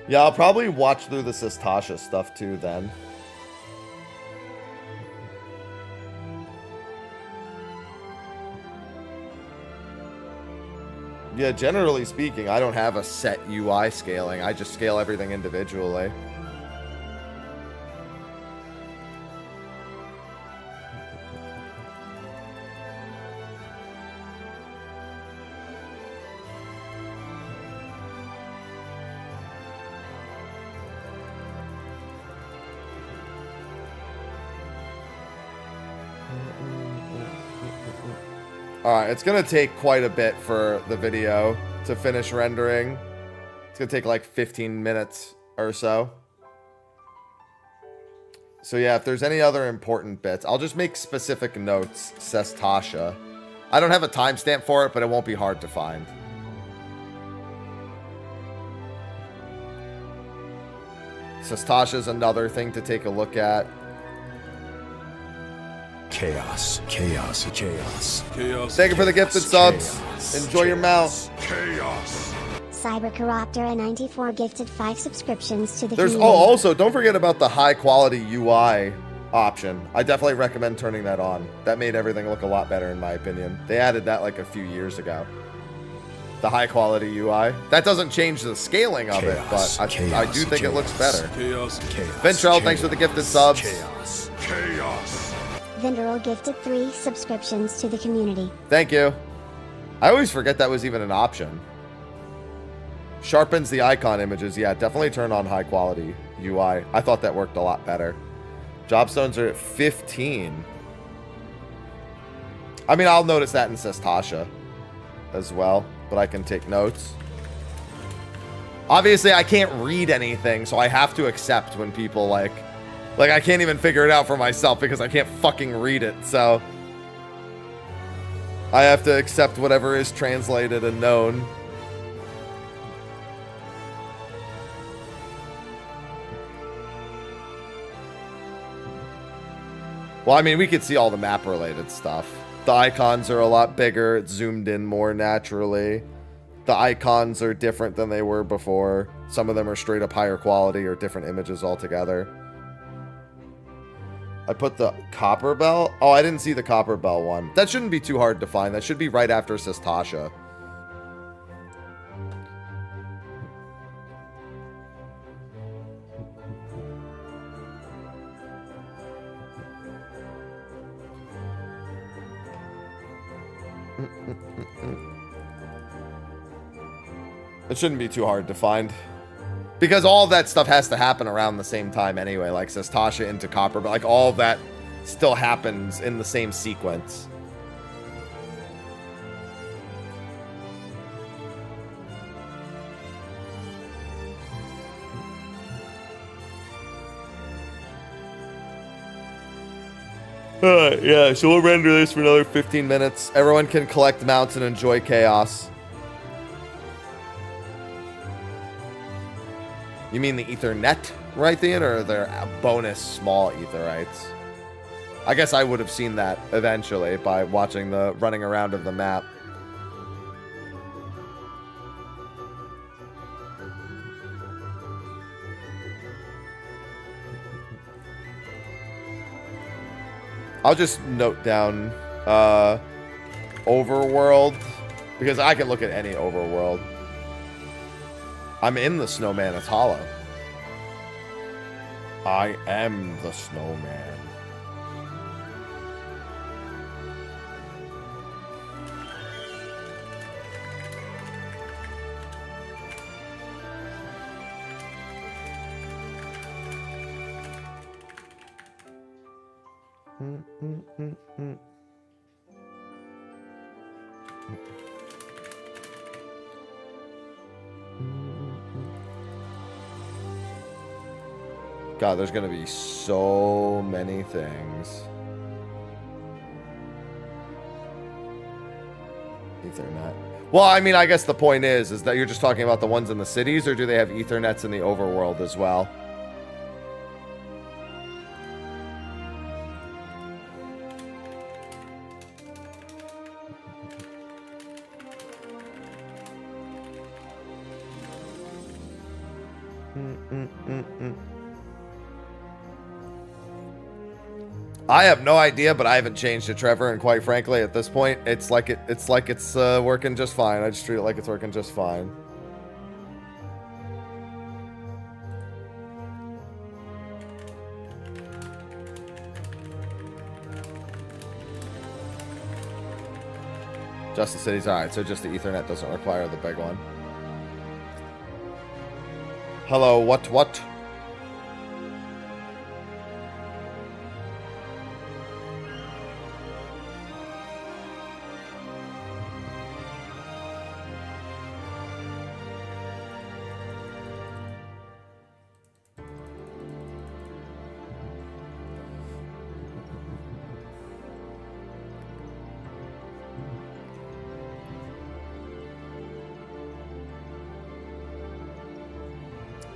Yeah, I'll probably watch through the Sistasha stuff too then. Yeah, generally speaking, I don't have a set UI scaling. I just scale everything individually. Alright, it's gonna take quite a bit for the video to finish rendering. It's gonna take like 15 minutes or so. So yeah, if there's any other important bits, I'll just make specific notes, says Tasha. I don't have a timestamp for it, but it won't be hard to find. Says Tasha's another thing to take a look at. Chaos. Chaos. Chaos. Chaos. Thank you for the gifted subs. Chaos. Enjoy your mount. Chaos. CyberCorruptor94 gifted 5 subscriptions to the There's community. also don't forget about the high quality UI option. I definitely recommend turning that on. That made everything look a lot better in my opinion. They added that like a few years ago. The high quality UI. That doesn't change the scaling of it, but I do think it looks better. Chaos. Ventrell, thanks for the gifted subs. Chaos. Chaos. Vinderal gifted 3 subscriptions to the community. Thank you. I always forget that was even an option. Sharpens the icon images. Yeah, definitely turn on high quality UI. I thought that worked a lot better. Jobstones are at 15. I mean, I'll notice that in says Tasha as well, but I can take notes. Obviously, I can't read anything, so I have to accept when people like I can't even figure it out for myself because I can't fucking read it, so I have to accept whatever is translated and known. Well, I mean, we could see all the map-related stuff. The icons are a lot bigger. It's zoomed in more naturally. The icons are different than they were before. Some of them are straight up higher quality or different images altogether. I put the Copper Bell. Oh, I didn't see the Copper Bell one. That shouldn't be too hard to find. That should be right after says Tasha. It shouldn't be too hard to find. Because all of that stuff has to happen around the same time anyway. Like says Tasha into Copper, but like all of that still happens in the same sequence. Yeah, so we'll render this for another 15 minutes. Everyone can collect mounts and enjoy chaos. You mean the Ethernet right then, or their bonus small Etherites? I guess I would have seen that eventually by watching the running around of the map. I'll just note down overworld, because I can look at any overworld. I'm in the snowman. It's hollow. I am the snowman. God, there's gonna be so many things. Ethernet. Well, I mean, I guess the point is that you're just talking about the ones in the cities, or do they have Ethernets in the overworld as well? I have no idea, but I haven't changed it, Trevor, and quite frankly, at this point, it's like it's working just fine. I just treat it like it's working just fine. Just the cities, alright, so just the Ethernet doesn't require the big one. Hello, what?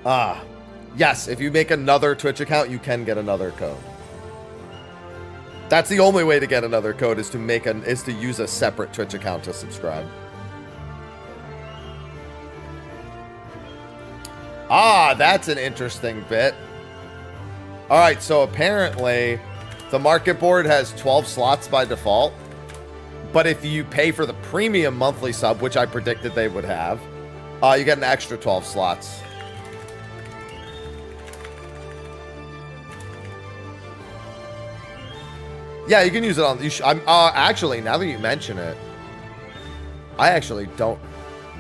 Yes, if you make another Twitch account, you can get another code. That's the only way to get another code is to use a separate Twitch account to subscribe. That's an interesting bit. All right, so apparently the market board has 12 slots by default, but if you pay for the premium monthly sub, which I predicted they would have, you get an extra 12 slots. Yeah, you can use it on. I'm actually, now that you mention it, I actually don't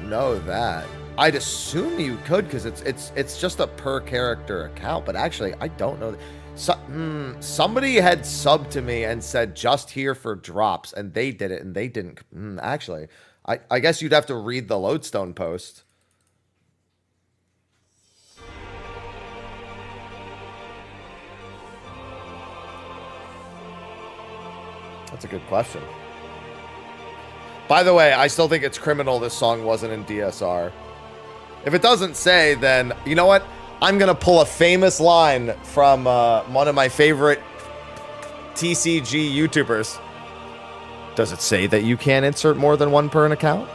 know that. I'd assume you could because it's just a per character account, but actually I don't know. Somebody had subbed to me and said just here for drops, and they did it, and they didn't. Actually, I guess you'd have to read the Lodestone post. That's a good question. By the way, I still think it's criminal this song wasn't in DSR. If it doesn't say, then you know what? I'm going to pull a famous line from one of my favorite TCG YouTubers. Does it say that you can't insert more than one per an account?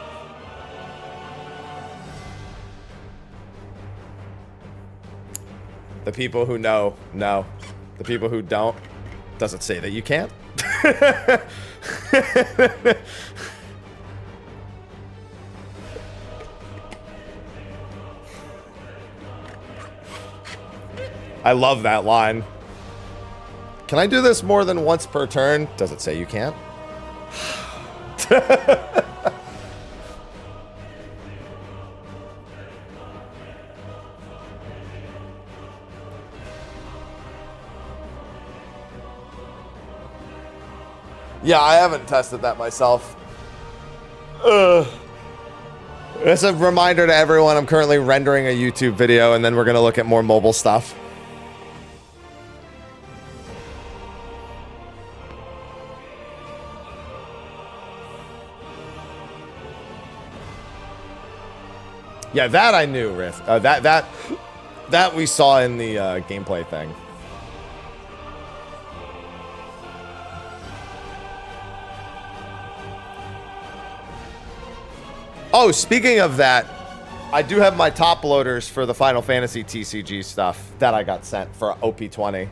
The people who know. The people who don't, does it say that you can't? I love that line. Can I do this more than once per turn? Does it say you can't? Yeah, I haven't tested that myself. It's a reminder to everyone, I'm currently rendering a YouTube video, and then we're going to look at more mobile stuff. Yeah, that I knew, Riff. That we saw in the gameplay thing. Oh, speaking of that, I do have my top loaders for the Final Fantasy TCG stuff that I got sent for OP20.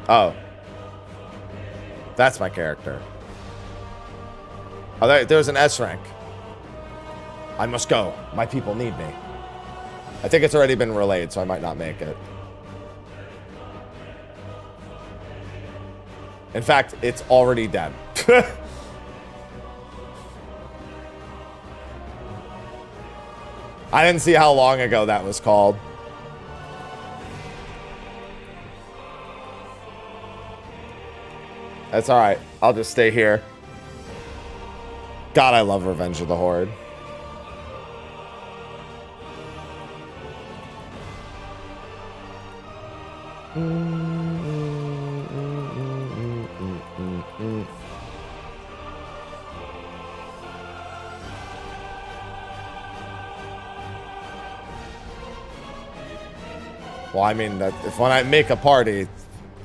Oh. That's my character. Oh, there's an S rank. I must go. My people need me. I think it's already been relayed, so I might not make it. In fact, it's already dead. I didn't see how long ago that was called. That's alright. I'll just stay here. God, I love Revenge of the Horde. Well, I mean, that if when I make a party,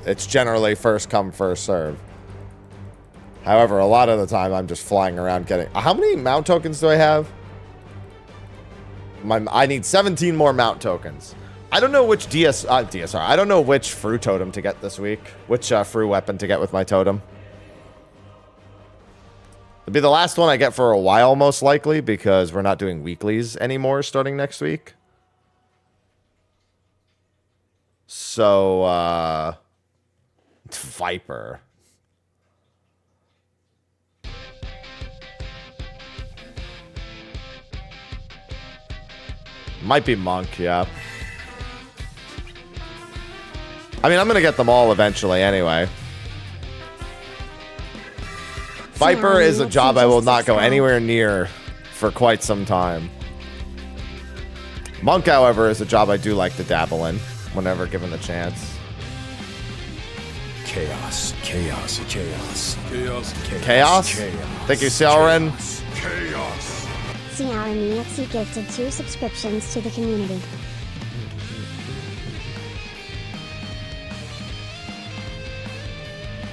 it's generally first come, first serve. However, a lot of the time, I'm just flying around getting... How many mount tokens do I have? I need 17 more mount tokens. I don't know which DSR. I don't know which Fru totem to get this week. Which Fru weapon to get with my totem. It'll be the last one I get for a while, most likely, because we're not doing weeklies anymore starting next week. So, Viper. Might be Monk, yeah. I mean, I'm gonna get them all eventually anyway. Viper is a job I will not go anywhere near for quite some time. Monk, however, is a job I do like to dabble in whenever given the chance. Chaos. Chaos. Chaos. Chaos. Chaos? Thank you, Selren. Chaos. CRMEXE gifted 2 subscriptions to the community.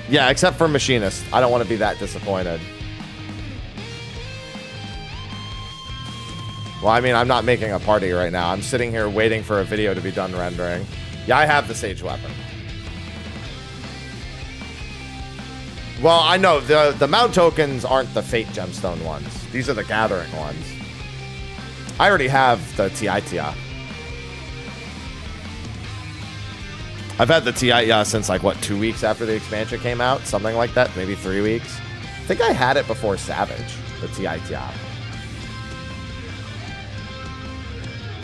Yeah, except for Machinist. I don't want to be that disappointed. Well, I mean, I'm not making a party right now. I'm sitting here waiting for a video to be done rendering. Yeah, I have the Sage Weapon. Well, I know the mount tokens aren't the Fate Gemstone ones. These are the Gathering ones. I already have the TITI. I've had the TITI since like, what, 2 weeks after the expansion came out? Something like that, maybe 3 weeks. I think I had it before Savage, the TITI.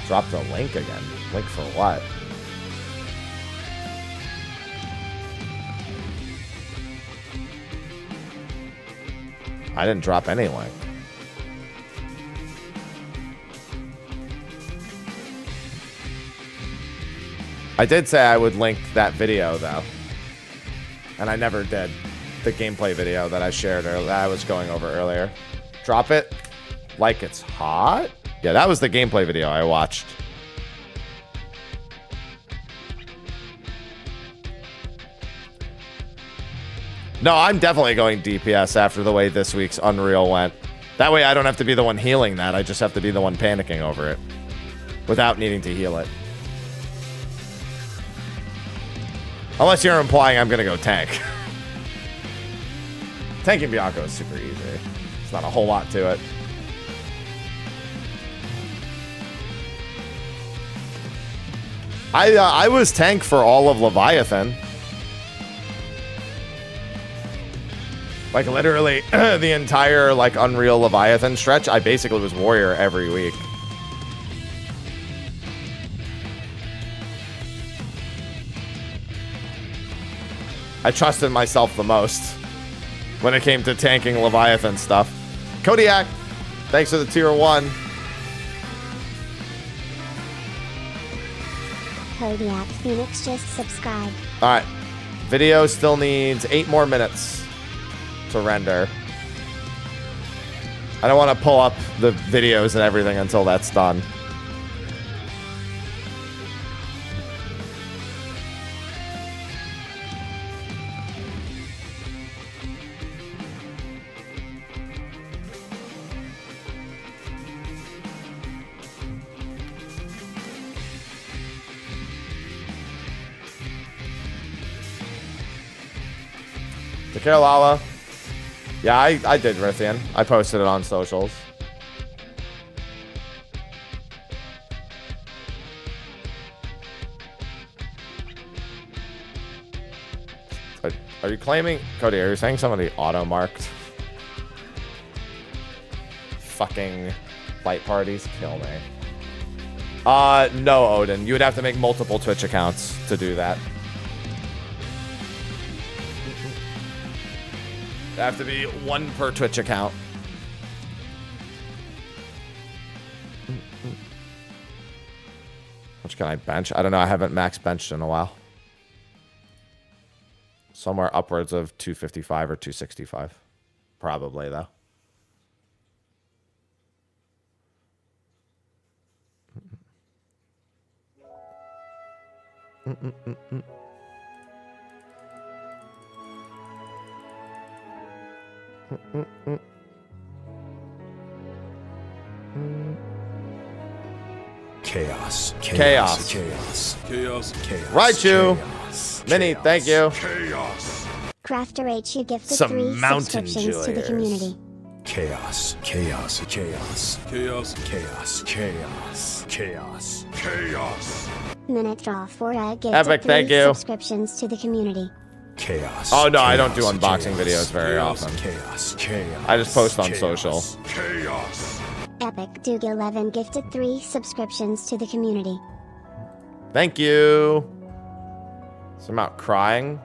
Drop the link again. Link for what? I didn't drop any link. I did say I would link that video, though. And I never did. The gameplay video that I shared earlier, that I was going over earlier. Drop it like it's hot? Yeah, that was the gameplay video I watched. No, I'm definitely going DPS after the way this week's Unreal went. That way I don't have to be the one healing that. I just have to be the one panicking over it. Without needing to heal it. Unless you're implying I'm going to go tank. Tanking Bianco is super easy. It's not a whole lot to it. I was tank for all of Leviathan. Like, literally, the entire, like, Unreal Leviathan stretch, I basically was warrior every week. I trusted myself the most when it came to tanking Leviathan stuff. Kodiak, thanks for the tier 1. Kodiak Phoenix just subscribed. Alright. Video still needs 8 more minutes to render. I don't want to pull up the videos and everything until that's done. Take care, Lala. Yeah, I did Rithian. I posted it on socials. Are you claiming... Cody, are you saying somebody auto-marked? Fucking fight parties kill me. No, Odin. You would have to make multiple Twitch accounts to do that. It'd have to be 1 per Twitch account. Which can I bench? I don't know. I haven't max benched in a while. Somewhere upwards of 255 or 265. Probably, though. Chaos. Chaos. Chaos. Chaos. Chaos. Raichu. Chaos. Minnie, thank you. Chaos. Crafter H, you gifted Some 3 mountain subscriptions to the enjoyers. community. Chaos. Chaos. Chaos. Chaos. Chaos. Chaos. Chaos. Chaos. Minute Draw 4, gifted Epic, 3 thank you. subscriptions to the community. Chaos. Oh, no, I don't do Chaos. unboxing Chaos. videos very Chaos. often. Chaos. Chaos. I just post on Chaos. social. Chaos. Epic Duke 11 gifted 3 subscriptions to the community. Thank you. So I'm out crying.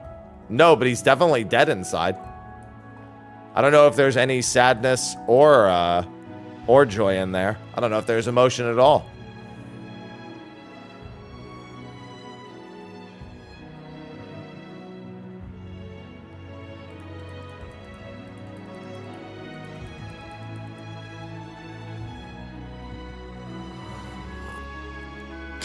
No, but he's definitely dead inside. I don't know if there's any sadness or joy in there. I don't know if there's emotion at all.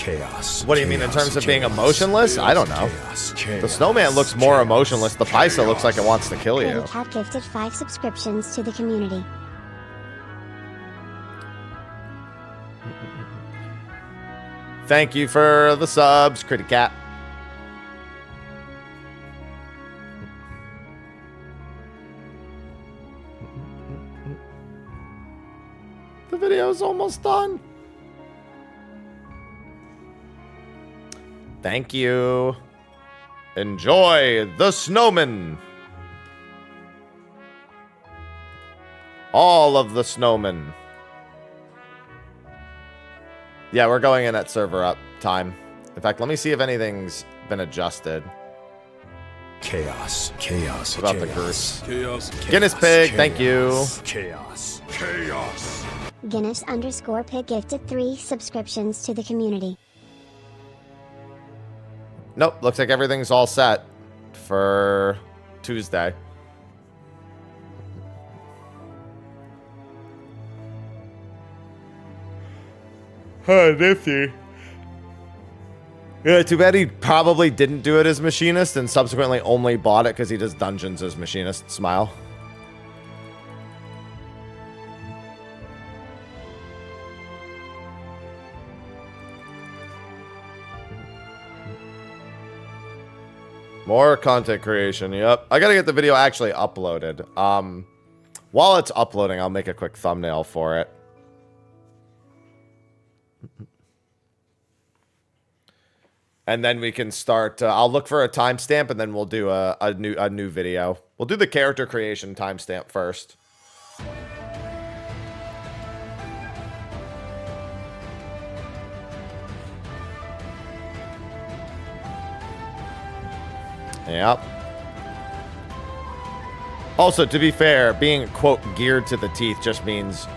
Chaos. What do you mean in terms of being emotionless? I don't know. Chaos. The snowman looks more emotionless. The Paisa looks like it wants to kill you. Kitty Cat gifted 5 subscriptions to the community. Thank you for the subs, Kitty Cat. The video's almost done. Thank you. Enjoy the snowman. All of the snowmen. Yeah, we're going in at server up time. In fact, let me see if anything's been adjusted. Chaos. Chaos. What about the Chaos. Goose? Chaos. Guinness Pig, thank you. Chaos. Chaos. Guinness_pig gifted 3 subscriptions to the community. Nope, looks like everything's all set for Tuesday. Huh, nifty. Yeah, too bad he probably didn't do it as machinist and subsequently only bought it because he does dungeons as machinist. Smile. More content creation, yep. I gotta get the video actually uploaded. While it's uploading, I'll make a quick thumbnail for it. And then we can start, I'll look for a timestamp and then we'll do a new video. We'll do the character creation timestamp first. Yep. Also, to be fair, being, quote, geared to the teeth just means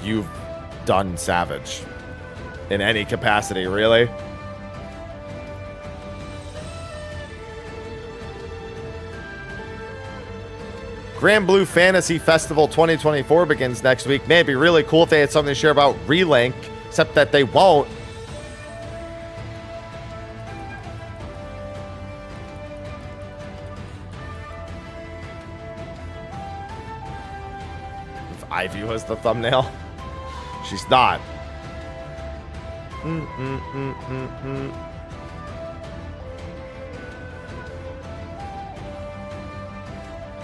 you've done Savage. In any capacity, really. Grand Blue Fantasy Festival 2024 begins next week. Man, it'd be really cool if they had something to share about Relink, except that they won't. If Ivy was the thumbnail. She's not.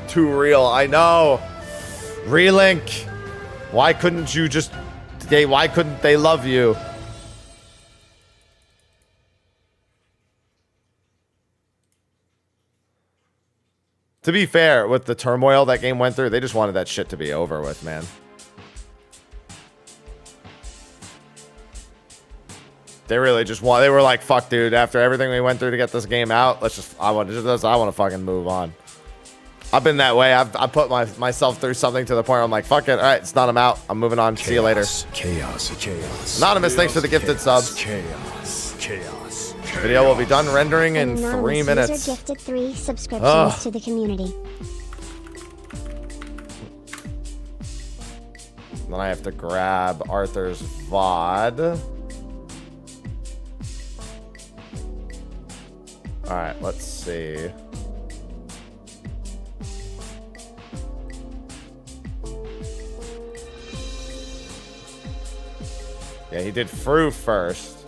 Too real, I know. Relink. Why couldn't you just... why couldn't they love you? To be fair, with the turmoil that game went through, they just wanted that shit to be over with, man. They really just want... They were like, fuck, dude, after everything we went through to get this game out, let's just... I want to fucking move on. I've been that way. I put myself through something to the point where I'm like, fuck it. All right, it's not. I'm out. I'm moving on. Chaos. See you later. Chaos. Chaos. Anonymous, thanks for the gifted subs. Chaos. Chaos. Video will be done rendering in An 3 anonymous minutes. user gifted 3 subscriptions to the community. Then I have to grab Arthur's VOD. All right, let's see. Yeah, he did Fru first.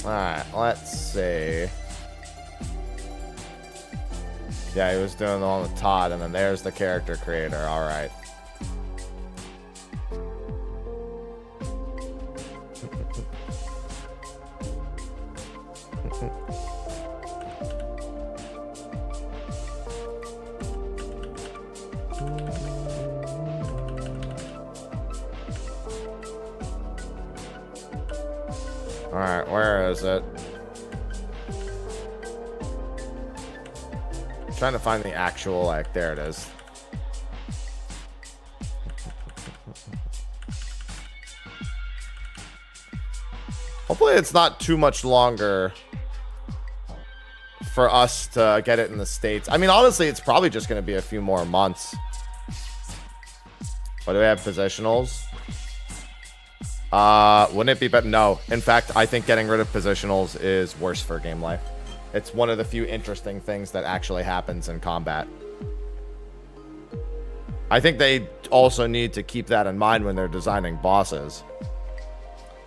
Alright, let's see. Yeah, he was doing the one with Todd, and then there's the character creator. Alright. Alright, where is it? I'm trying to find the actual, like, there it is. Hopefully it's not too much longer for us to get it in the States. I mean, honestly, it's probably just going to be a few more months. What do we have? Positionals? Wouldn't it be better? No. In fact, I think getting rid of positionals is worse for game life. It's one of the few interesting things that actually happens in combat. I think they also need to keep that in mind when they're designing bosses.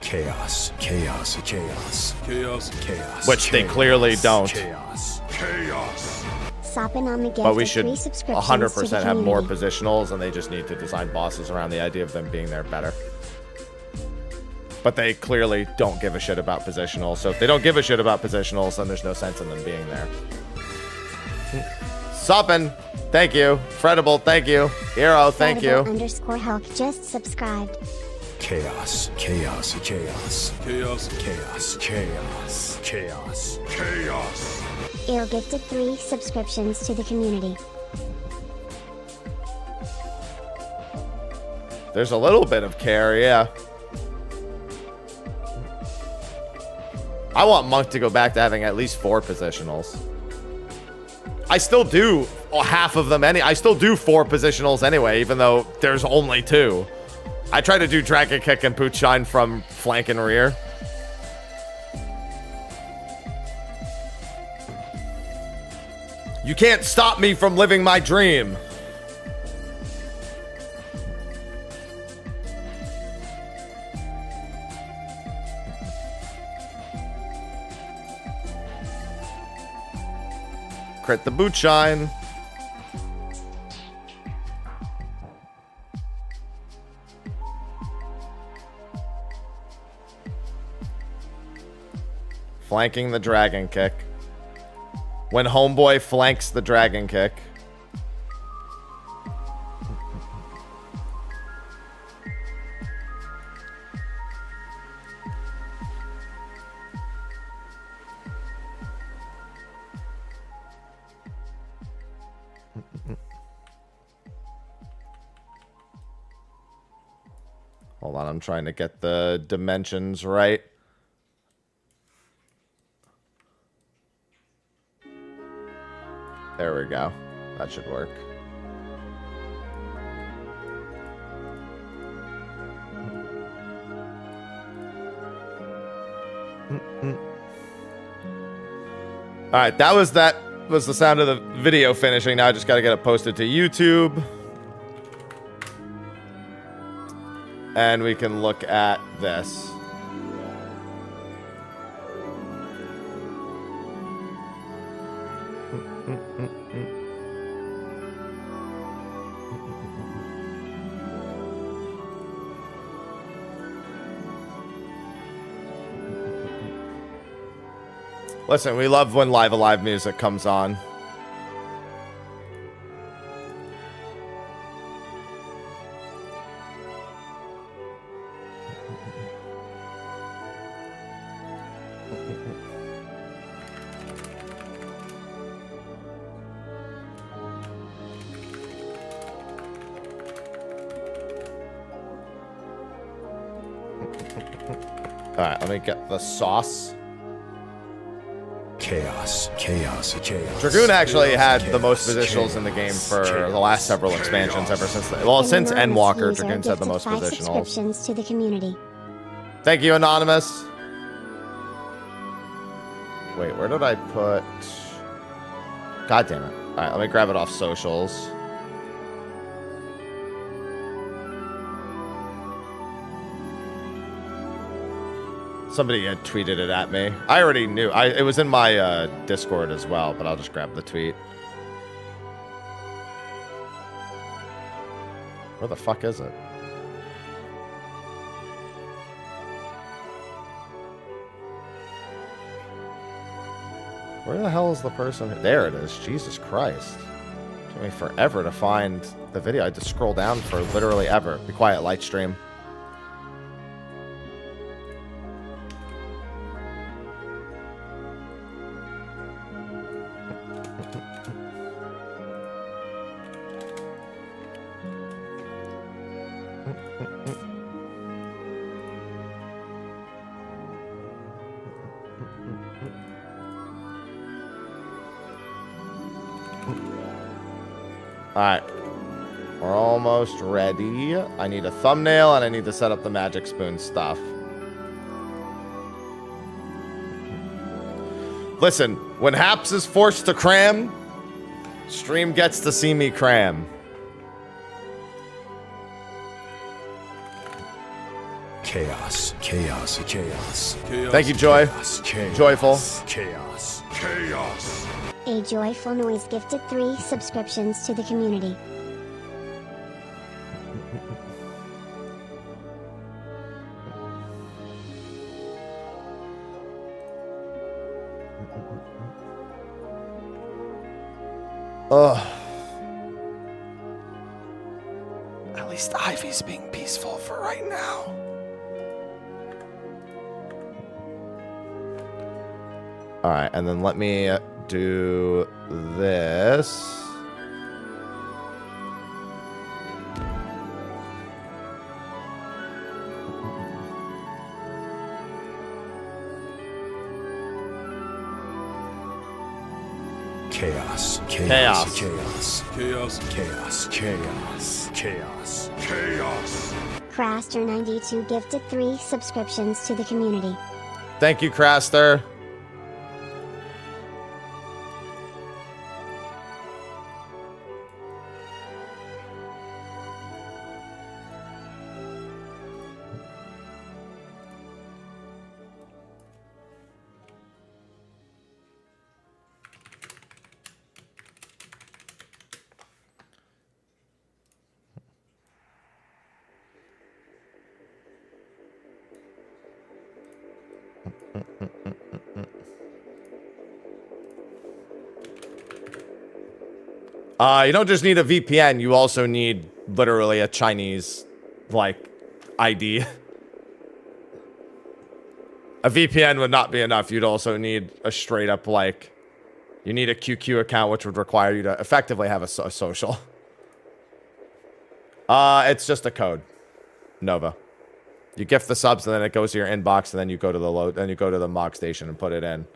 Chaos, chaos, chaos, chaos, chaos. Which they clearly don't. Chaos, Chaos. Sopanami But we gifted should 3 subscriptions to the 100% have more community. positionals, and they just need to design bosses around the idea of them being there better. But they clearly don't give a shit about positionals. So if they don't give a shit about positionals, then there's no sense in them being there. Soppin, thank you. Fredible, thank you. Hero, thank you. Underscore Hulk just subscribed. chaos, chaos, chaos, chaos, chaos, chaos, chaos. Chaos. Ear gifted 3 subscriptions to the community. There's a little bit of care, yeah. I want Monk to go back to having at least 4 positionals. I still do half of them I still do 4 positionals anyway, even though there's only 2. I try to do Dragon Kick and Boot Shine from flank and rear. You can't stop me from living my dream. Crit the Boot Shine. Flanking the Dragon Kick. When Homeboy flanks the Dragon Kick. Hold on, I'm trying to get the dimensions right. There we go. That should work. All right, that was the sound of the video finishing. Now I just got to get it posted to YouTube. And we can look at this. Listen, we love when Live Alive music comes on. Alright, let me get the sauce. Chaos, chaos, chaos. Dragoon actually chaos, had the most chaos, positionals in the game chaos, for chaos, the last several expansions ever since well, An since anonymous Endwalker, user Dragoon's had the gifted most 5 positionals. subscriptions to the community. Thank you, Anonymous. Wait, where did I put... God damn it. Alright, let me grab it off socials. Somebody had tweeted it at me. I already knew. It was in my Discord as well, but I'll just grab the tweet. Where the fuck is it? Where the hell is the person? There it is. Jesus Christ. It took me forever to find the video. I had to scroll down for literally ever. Be quiet, light stream. Alright. We're almost ready. I need a thumbnail and I need to set up the magic spoon stuff. Listen, when Haps is forced to cram, stream gets to see me cram. Chaos, chaos, chaos. Thank you, Joy. Chaos, Joyful. Chaos. Chaos. A Joyful Noise gifted 3 subscriptions to the community. Ugh. At least Ivy's being peaceful for right now. Alright, and then let me do this. Chaos, Chaos. chaos, chaos. Chaos, chaos, chaos, chaos. Chaos. Craster92 gifted 3 subscriptions to the community. Thank you, Craster. You don't just need a VPN, you also need literally a Chinese, like, ID. A VPN would not be enough. You'd also need a straight up, like, you need a QQ account, which would require you to effectively have a social. It's just a code. Nova. You gift the subs, and then it goes to your inbox, and then you go to the load, then you go to the MOG station and put it in.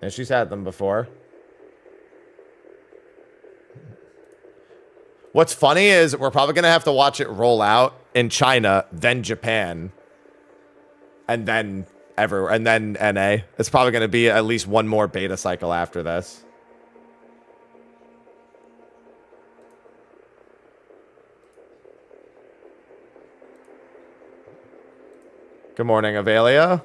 And she's had them before. What's funny is we're probably going to have to watch it roll out in China, then Japan, and then everywhere, and then NA. It's probably going to be at least one more beta cycle after this. Good morning, Avelia.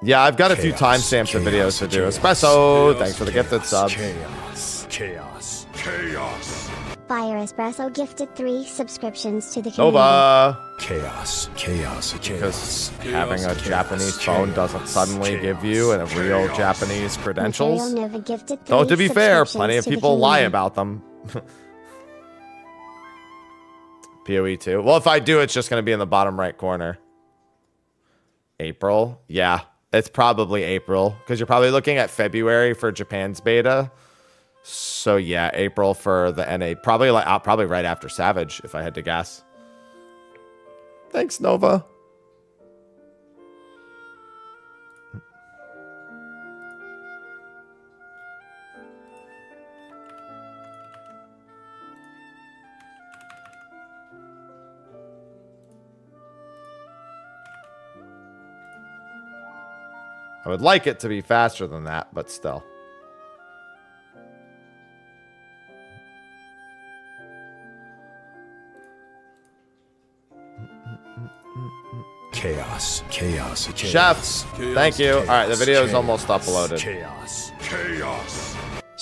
Yeah, I've got a few timestamps of videos to do. Espresso, thanks for the gifted sub. Chaos, chaos, Chaos. Fire Espresso gifted 3 subscriptions to the community. Nova. chaos, chaos, Because chaos. having a Japanese phone doesn't suddenly give you a real Japanese credentials. Material Nova gifted 3 Though, to be fair, subscriptions plenty of to the people lie community. about them. PoE 2. Well, if I do, it's just going to be in the bottom right corner. April? Yeah, it's probably April. Because you're probably looking at February for Japan's beta. So, yeah, April for the NA. Probably right after Savage, if I had to guess. Thanks, Nova. I would like it to be faster than that, but still. Chaos, chaos, Chefs, thank you. All right, the video is almost uploaded. Chaos. Chaos.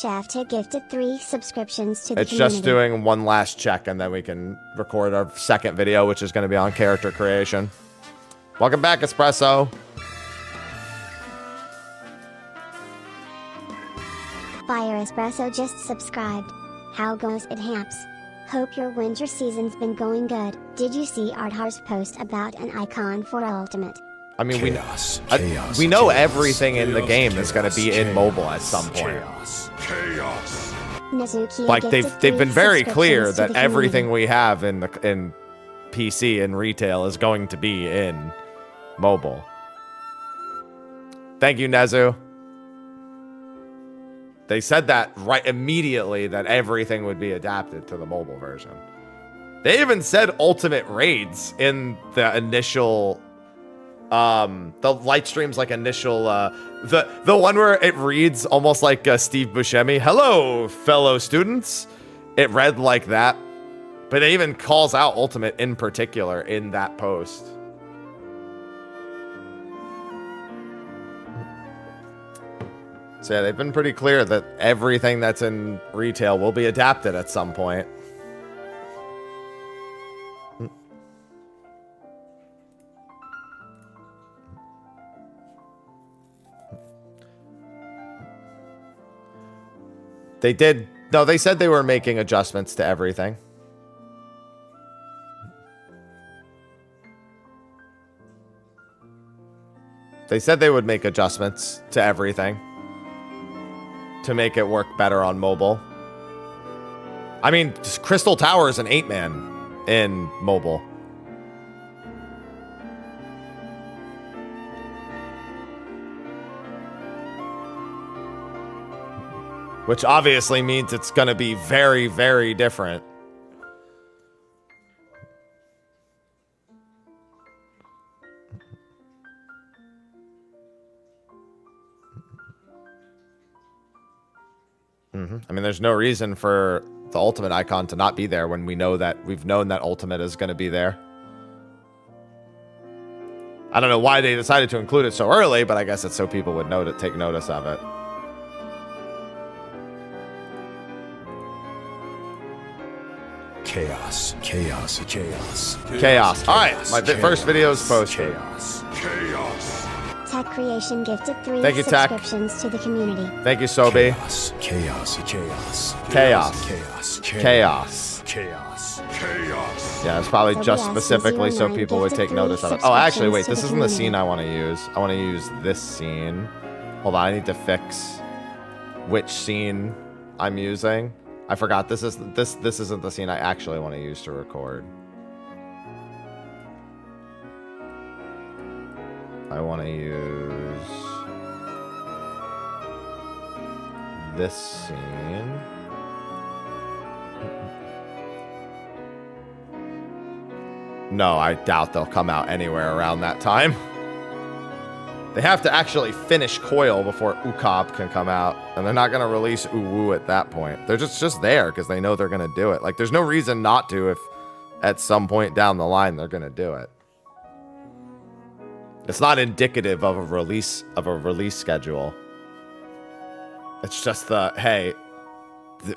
Shafta gifted 3 subscriptions to the It's community. just doing one last check, and then we can record our second video, which is going to be on character creation. Welcome back, Espresso. Fire Espresso just subscribed. How goes it, Hamps? Hope your winter season's been going good. Did you see Arthar's post about an icon for Ultimate? I mean, Chaos, we know chaos, everything in the chaos, game is going to be in chaos, mobile at some point. Chaos. Chaos. Nezuki Like gifted they've been 3 very clear subscriptions to that the community. everything we have in PC and retail is going to be in mobile. Thank you, Nezu. They said that right immediately, that everything would be adapted to the mobile version. They even said ultimate raids in the initial the light stream's like initial the one where it reads almost like Steve Buscemi. Hello, fellow students. It read like that, but it even calls out ultimate in particular in that post. So yeah, they've been pretty clear that everything that's in retail will be adapted at some point. They did. No, they said they were making adjustments to everything. They said they would make adjustments to everything to make it work better on mobile. I mean, Crystal Tower is an 8-man in mobile. Which obviously means it's going to be very, very different. I mean, there's no reason for the ultimate icon to not be there when we know that we've known that ultimate is going to be there. I don't know why they decided to include it so early, but I guess it's so people would take notice of it. Chaos, chaos, chaos. Chaos. All right, my first video is posted. Chaos. Chaos. Tech Creation gifted 3 Thank you, Tech. subscriptions to the community. Thank you, Sobi. Chaos, chaos, chaos. Chaos. Chaos, Chaos. chaos. Chaos. Yeah, it's probably Sobi just asked specifically so 09 people would gifted take notice 3 of it. Oh, actually, wait, subscriptions this to isn't the the scene community. I want to use. I want to use this scene. Hold on, I need to fix which scene I'm using. I forgot this isn't the scene I actually want to use to record. I want to use this scene. No, I doubt they'll come out anywhere around that time. They have to actually finish Coil before Ukop can come out, and they're not going to release Uwu at that point. They're just there because they know they're going to do it. Like, there's no reason not to if at some point down the line they're going to do it. It's not indicative of a release schedule. It's just hey,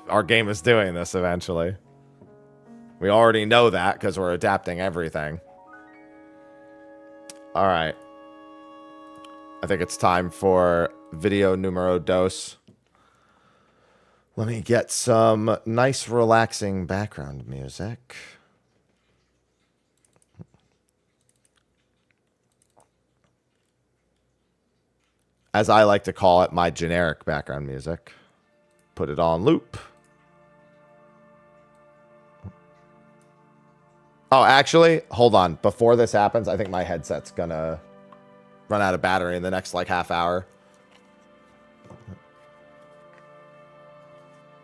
our game is doing this eventually. We already know that because we're adapting everything. All right. I think it's time for video numero dos. Let me get some nice, relaxing background music. As I like to call it, my generic background music. Put it on loop. Oh, actually, hold on. Before this happens, I think my headset's gonna run out of battery in the next, like, half hour.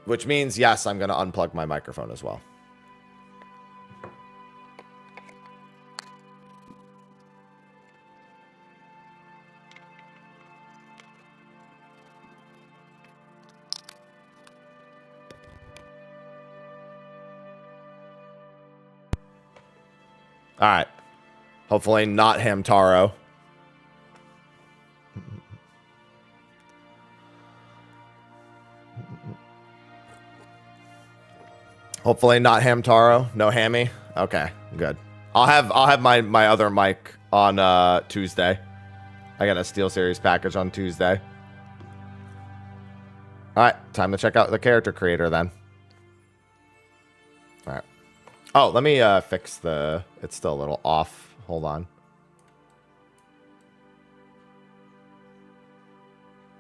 Which means, yes, I'm gonna unplug my microphone as well. All right. Hopefully not Hamtaro. Hopefully not Hamtaro. No Hammy. Okay, good. I'll have my other mic on Tuesday. I got a Steel Series package on Tuesday. All right, time to check out the character creator then. All right. Oh, let me fix the... It's still a little off. Hold on.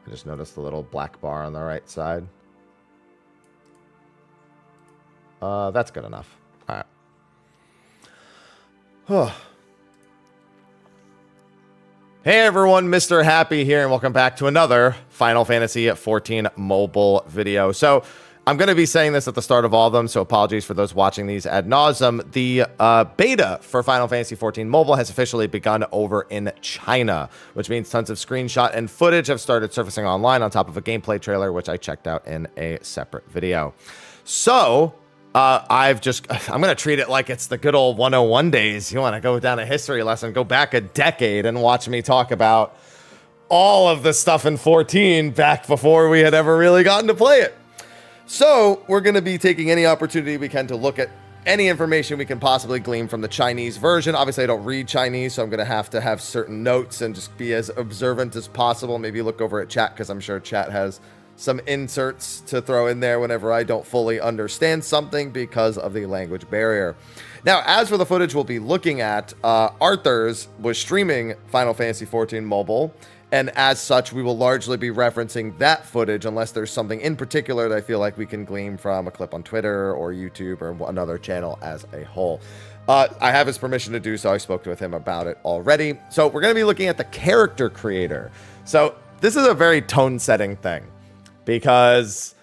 I just noticed the little black bar on the right side. That's good enough. All right. Hey everyone, Mr. Happy here, and welcome back to another Final Fantasy XIV mobile video. So, I'm going to be saying this at the start of all of them, so apologies for those watching these ad nauseum. The beta for Final Fantasy XIV Mobile has officially begun over in China, which means tons of screenshot and footage have started surfacing online on top of a gameplay trailer, which I checked out in a separate video. So, I'm going to treat it like it's the good old 101 days. You want to go down a history lesson, go back a decade and watch me talk about all of the stuff in 14 back before we had ever really gotten to play it. So, we're going to be taking any opportunity we can to look at any information we can possibly glean from the Chinese version. Obviously, I don't read Chinese, so I'm going to have certain notes and just be as observant as possible. Maybe look over at chat, because I'm sure chat has some inserts to throw in there whenever I don't fully understand something because of the language barrier. Now, as for the footage we'll be looking at, Arthur's was streaming Final Fantasy XIV Mobile, and as such, we will largely be referencing that footage unless there's something in particular that I feel like we can glean from a clip on Twitter or YouTube or another channel as a whole. I have his permission to do so. I spoke with him about it already. So we're going to be looking at the character creator. So this is a very tone-setting thing because,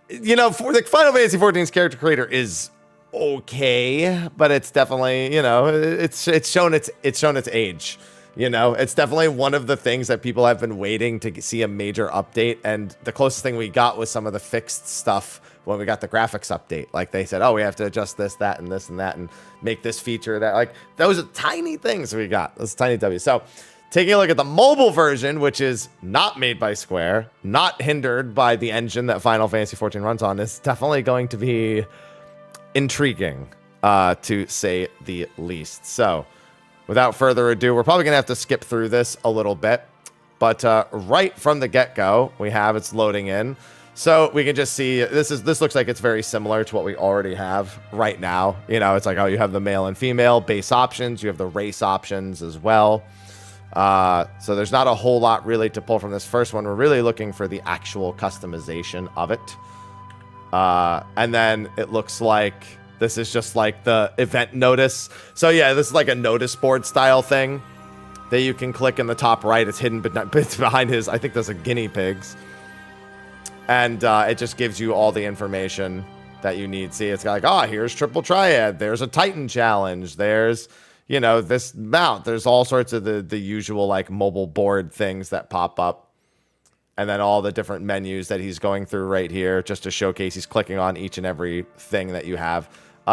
you know, for the Final Fantasy XIV's character creator is okay, but it's definitely, you know, it's shown its age. You know, it's definitely one of the things that people have been waiting to see a major update. And the closest thing we got was some of the fixed stuff when we got the graphics update. Like they said, oh, we have to adjust this, that, and this and that, and make this feature that. Like those are tiny things we got. Those tiny W's. So taking a look at the mobile version, which is not made by Square, not hindered by the engine that Final Fantasy XIV runs on, is definitely going to be intriguing, to say the least. So, without further ado, we're probably going to have to skip through this a little bit. But right from the get-go, it's loading in. So we can just see, this looks like it's very similar to what we already have right now. You know, it's like, oh, you have the male and female base options. You have the race options as well. So there's not a whole lot really to pull from this first one. We're really looking for the actual customization of it. And then it looks like this is just like the event notice. So yeah, this is like a notice board style thing that you can click in the top right. It's hidden, but it's behind his, I think those are guinea pigs. And it just gives you all the information that you need. See, it's got like, oh, here's Triple Triad. There's a Titan challenge. There's, you know, this mount. There's all sorts of the usual like mobile board things that pop up. And then all the different menus that he's going through right here just to showcase he's clicking on each and every thing that you have.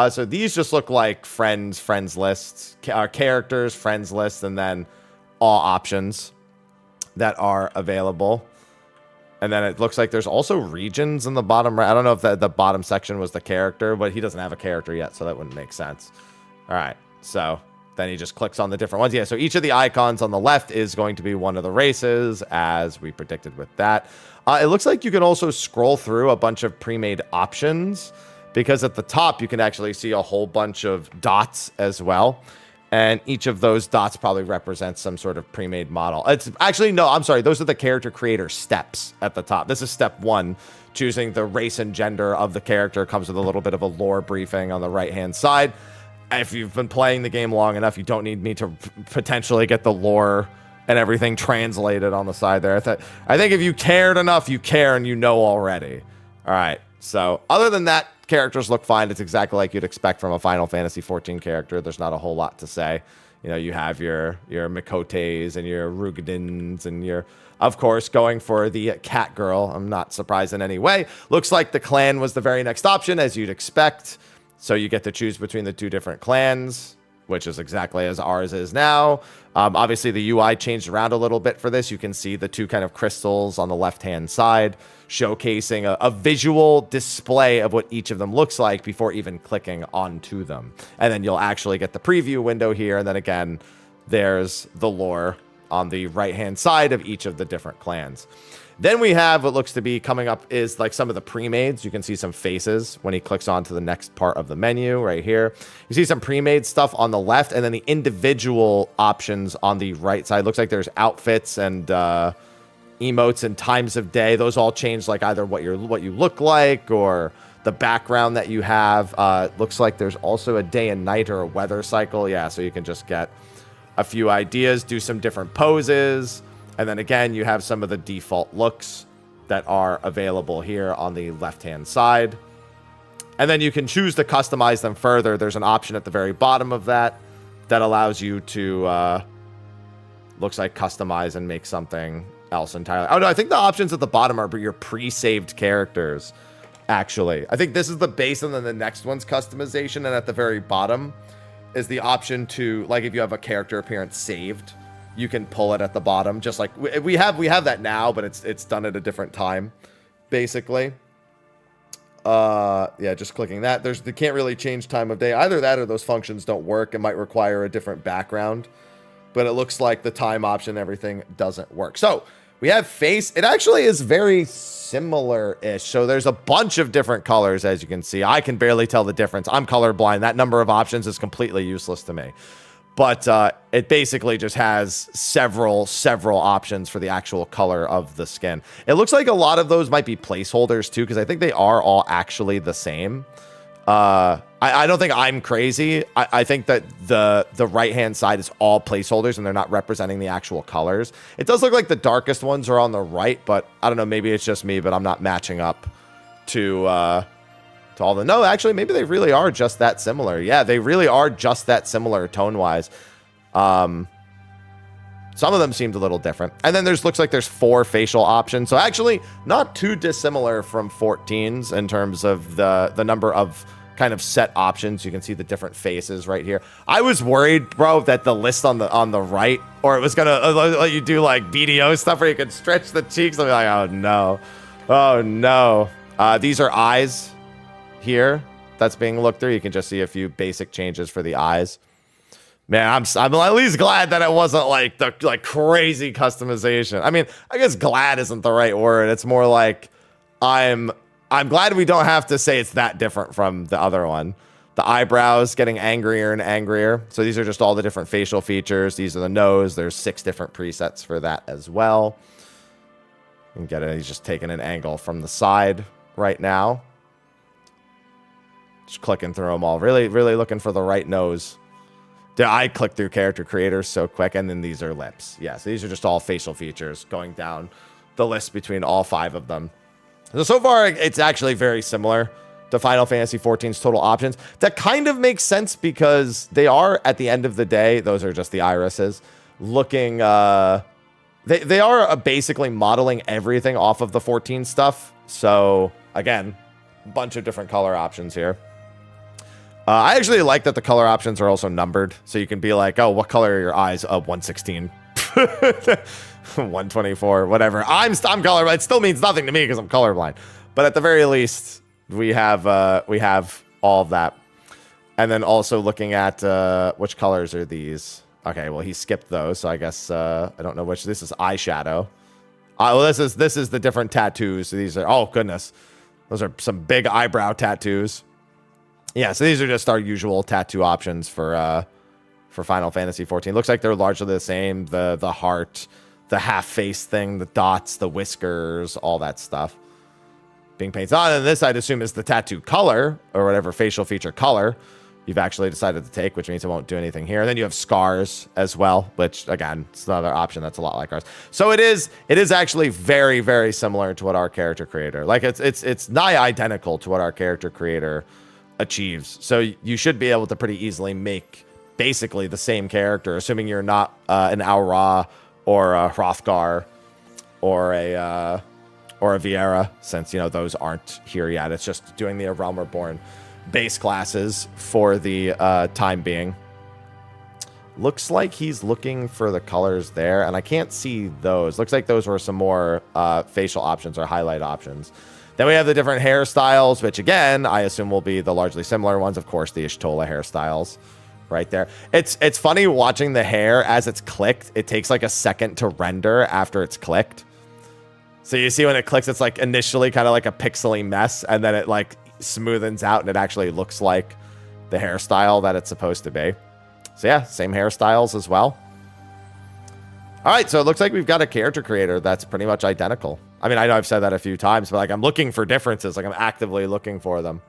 So these just look like friends lists, characters, friends lists, and then all options that are available. And then it looks like there's also regions in the bottom right. I don't know if the bottom section was the character, but he doesn't have a character yet, so that wouldn't make sense. All right, so then he just clicks on the different ones. Yeah, so each of the icons on the left is going to be one of the races, as we predicted with that. It looks like you can also scroll through a bunch of pre-made options, because at the top you can actually see a whole bunch of dots as well. And each of those dots probably represents some sort of pre-made model. It's actually, no, I'm sorry. Those are the character creator steps at the top. This is step 1. Choosing the race and gender of the character comes with a little bit of a lore briefing on the right-hand side. If you've been playing the game long enough, you don't need me to potentially get the lore and everything translated on the side there. I think if you cared enough, you care and you know already. All right. So other than that, characters look fine. It's exactly like you'd expect from a Final Fantasy XIV character. There's not a whole lot to say. You know, you have your Mikotes and your Rugadins and your, of course, going for the cat girl. I'm not surprised in any way. Looks like the clan was the very next option, as you'd expect. So you get to choose between the two different clans. which is exactly as ours is now. Obviously, the UI changed around a little bit for this. You can see the two kind of crystals on the left-hand side showcasing a visual display of what each of them looks like before even clicking onto them. And then you'll actually get the preview window here. And then again, there's the lore on the right-hand side of each of the different clans. Then we have what looks to be coming up is like some of the pre-mades. You can see some faces when he clicks on to the next part of the menu right here. You see some pre-made stuff on the left, and then the individual options on the right side. Looks like there's outfits and emotes and times of day. Those all change like either what you look like or the background that you have. Looks like there's also a day and night or a weather cycle. Yeah, so you can just get a few ideas, do some different poses. And then again, you have some of the default looks that are available here on the left-hand side. And then you can choose to customize them further. There's an option at the very bottom of that allows you to, looks like customize and make something else entirely. Oh, no, I think the options at the bottom are your pre-saved characters, actually. I think this is the base, and then the next one's customization. And at the very bottom is the option to, like, if you have a character appearance saved, you can pull it at the bottom, just like we have that now, but it's done at a different time, basically. Yeah, just clicking that. They can't really change time of day. Either that or those functions don't work. It might require a different background, but it looks like the time option, everything doesn't work. So we have face. It actually is very similar-ish. So there's a bunch of different colors, as you can see. I can barely tell the difference. I'm colorblind. That number of options is completely useless to me. But it basically just has several options for the actual color of the skin. It looks like a lot of those might be placeholders too, because I think they are all actually the same. I don't think I'm crazy. I think that the right-hand side is all placeholders and they're not representing the actual colors. It does look like the darkest ones are on the right, but I don't know. Maybe it's just me, but I'm not matching up to all the... No, actually, maybe they really are just that similar. Yeah, they really are just that similar tone-wise. Some of them seemed a little different. And then looks like there's 4 facial options. So actually, not too dissimilar from 14's in terms of the number of kind of set options. You can see the different faces right here. I was worried, bro, that the list on the right, or it was gonna let you do like BDO stuff where you could stretch the cheeks. I'm like, oh no, oh no. These are eyes here that's being looked through. You can just see a few basic changes for the eyes. Man, I'm at least glad that it wasn't like the crazy customization. I mean, I guess glad isn't the right word. It's more like I'm glad we don't have to say it's that different from the other one. The eyebrows getting angrier and angrier. So these are just all the different facial features. These are the nose. There's 6 different presets for that as well. You can get it. He's just taking an angle from the side right now. Just clicking through them all. Really, really looking for the right nose. Dude, I click through character creators so quick, and then these are lips. Yeah, so these are just all facial features going down the list between all 5 of them. So far, it's actually very similar to Final Fantasy XIV's total options. That kind of makes sense because they are, at the end of the day, those are just the irises, looking... They are basically modeling everything off of the 14 stuff. So, again, a bunch of different color options here. I actually like that the color options are also numbered. So you can be like, oh, what color are your eyes? 116. 124, whatever. I'm colorblind. It still means nothing to me because I'm colorblind. But at the very least, we have all of that. And then also looking at which colors are these. Okay, well, he skipped those. So I guess I don't know which. This is eyeshadow. Well, this is the different tattoos. So these are, oh, goodness. Those are some big eyebrow tattoos. Yeah, so these are just our usual tattoo options for Final Fantasy XIV. Looks like they're largely the same. The heart, the half face thing, the dots, the whiskers, all that stuff being painted on. And this, I'd assume, is the tattoo color or whatever facial feature color you've actually decided to take, which means it won't do anything here. And then you have scars as well, which again, it's another option that's a lot like ours. So it is actually very, very similar to what our character creator, like it's nigh identical to what our character creator achieves. So you should be able to pretty easily make basically the same character, assuming you're not an Aura or a Hrothgar or a Viera, since, you know, those aren't here yet. It's just doing the Realm Reborn base classes for the time being. Looks like he's looking for the colors there, and I can't see those. Looks like those were some more facial options or highlight options. Then we have the different hairstyles, which again, I assume will be the largely similar ones. Of course, the Ishtola hairstyles right there. It's funny watching the hair as it's clicked. It takes like a second to render after it's clicked. So you see when it clicks, it's like initially kind of like a pixely mess, and then it like smoothens out and it actually looks like the hairstyle that it's supposed to be. So yeah, same hairstyles as well. All right, so it looks like we've got a character creator that's pretty much identical. I mean, I know I've said that a few times, but like I'm looking for differences. Like I'm actively looking for them.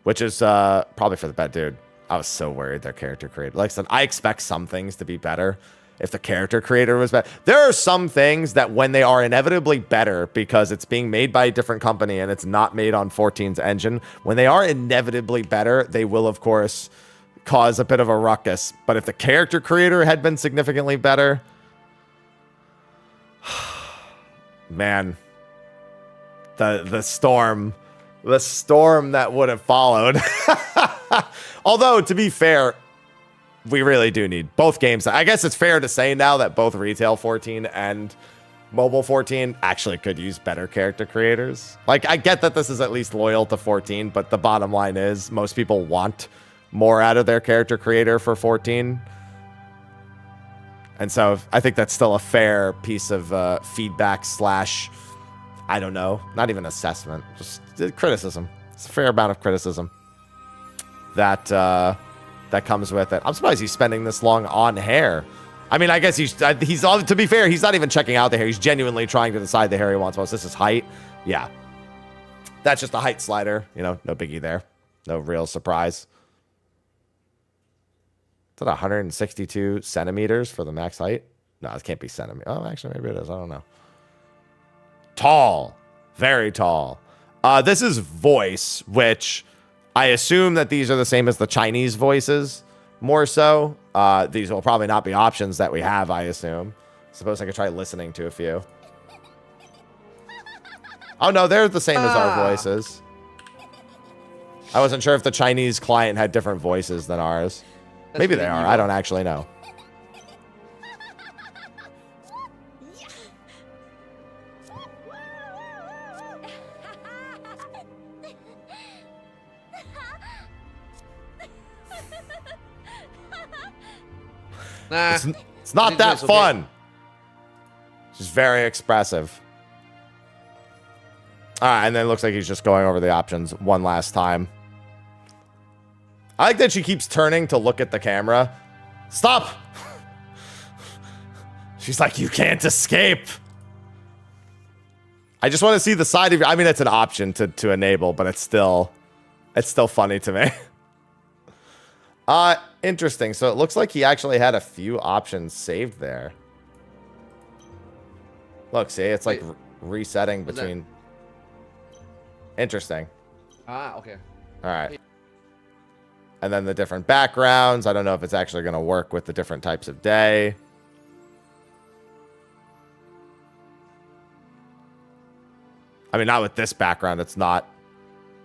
Which is probably for the bet, dude. I was so worried their character creator. Like I said, I expect some things to be better if the character creator was better. There are some things that when they are inevitably better because it's being made by a different company and it's not made on 14's engine, when they are inevitably better, they will, of course, cause a bit of a ruckus. But if the character creator had been significantly better, man, the storm that would have followed. Although, to be fair, we really do need both games. I guess it's fair to say now that both retail 14 and mobile 14 actually could use better character creators. Like, I get that this is at least loyal to 14, but the bottom line is most people want more out of their character creator for 14. And so I think that's still a fair piece of feedback slash, I don't know, not even assessment, just criticism. It's a fair amount of criticism that comes with it. I'm surprised he's spending this long on hair. I mean, I guess he's to be fair, he's not even checking out the hair. He's genuinely trying to decide the hair he wants most. This is height. Yeah. That's just a height slider. You know, no biggie there. No real surprise. Is that 162 centimeters for the max height? No, it can't be centimeters. Oh, actually, maybe it is. I don't know. Tall. Very tall. This is voice, which I assume that these are the same as the Chinese voices, more so. These will probably not be options that we have, I assume. Suppose I could try listening to a few. Oh, no, they're the same as our voices. I wasn't sure if the Chinese client had different voices than ours. Maybe they are. I don't actually know. Nah, it's not that fun. Okay. Just very expressive. All right, and then it looks like he's just going over the options one last time. I like that she keeps turning to look at the camera. Stop! She's like, you can't escape. I just want to see the side of your... I mean, it's an option to enable, but it's still funny to me. Interesting. So it looks like he actually had a few options saved there. Look, see, it's like resetting between. Interesting. Okay. All right. And then the different backgrounds. I don't know if it's actually going to work with the different types of day. I mean, not with this background. It's not.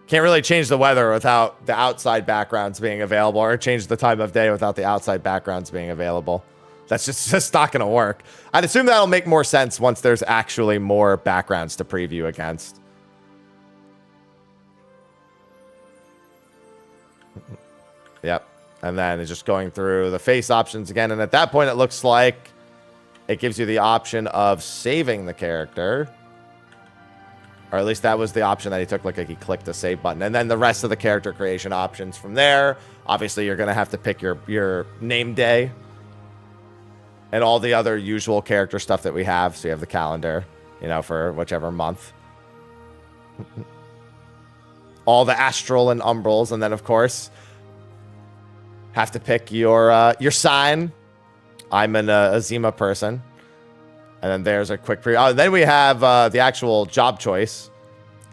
Can't really change the weather without the outside backgrounds being available, or change the time of day without the outside backgrounds being available. That's just not going to work. I'd assume that'll make more sense once there's actually more backgrounds to preview against. Yep. And then it's just going through the face options again. And at that point, it looks like it gives you the option of saving the character. Or at least that was the option that he took. Like he clicked the save button. And then the rest of the character creation options from there. Obviously, you're going to have to pick your name day. And all the other usual character stuff that we have. So you have the calendar, you know, for whichever month. All the astral and umbrals. And then, of course, have to pick your sign. I'm an Azima person. And then there's a quick preview. Oh, then we have the actual job choice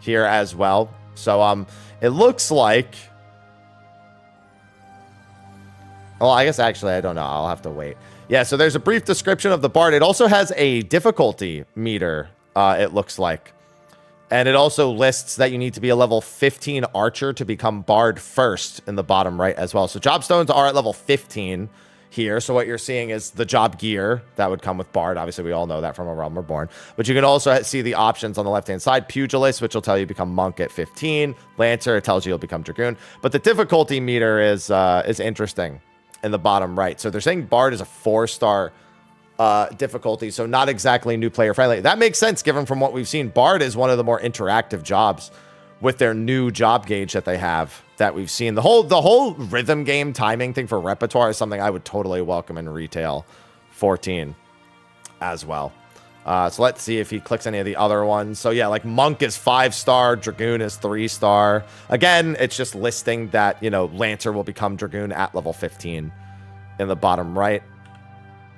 here as well. So it looks like... Well, I guess actually I don't know. I'll have to wait. Yeah, so there's a brief description of the bard. It also has a difficulty meter, it looks like. And it also lists that you need to be a level 15 archer to become bard first in the bottom right as well. So job stones are at level 15 here. So what you're seeing is the job gear that would come with bard. Obviously, we all know that from A Realm Reborn. But you can also see the options on the left-hand side. Pugilist, which will tell you become monk at 15. Lancer, it tells you you'll become dragoon. But the difficulty meter is interesting in the bottom right. So they're saying bard is a 4-star difficulty, so not exactly new player friendly. That makes sense given from what we've seen. Bard is one of the more interactive jobs with their new job gauge that they have that we've seen. The whole rhythm game timing thing for repertoire is something I would totally welcome in retail 14 as well. So let's see if he clicks any of the other ones. So yeah, like monk is 5-star, dragoon is 3-star. Again, it's just listing that, you know, lancer will become dragoon at level 15 in the bottom right,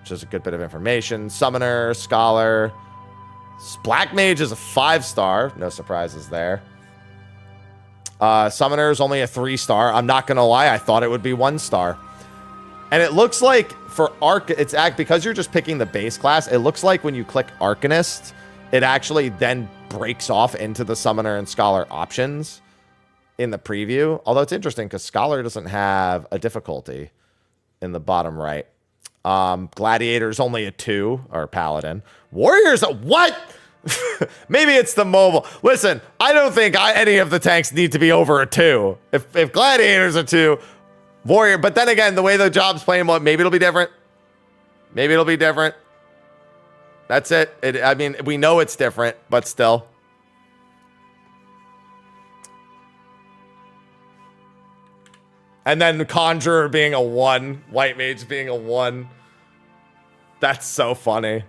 which is a good bit of information. Summoner, scholar, black mage is a 5-star. No surprises there. Summoner is only a 3-star. I'm not gonna lie, I thought it would be 1-star. And it looks like for because you're just picking the base class, it looks like when you click Arcanist, it actually then breaks off into the Summoner and Scholar options in the preview. Although it's interesting because Scholar doesn't have a difficulty in the bottom right. Gladiator's only a 2, or Paladin. Warrior's a what? Maybe it's the mobile. Listen, I don't think any of the tanks need to be over a 2. If Gladiator's a 2, Warrior, but then again, the way the job's playing, maybe it'll be different. Maybe it'll be different. That's it. I mean, we know it's different, but still. And then the Conjurer being a 1, White Mage being a 1. That's so funny.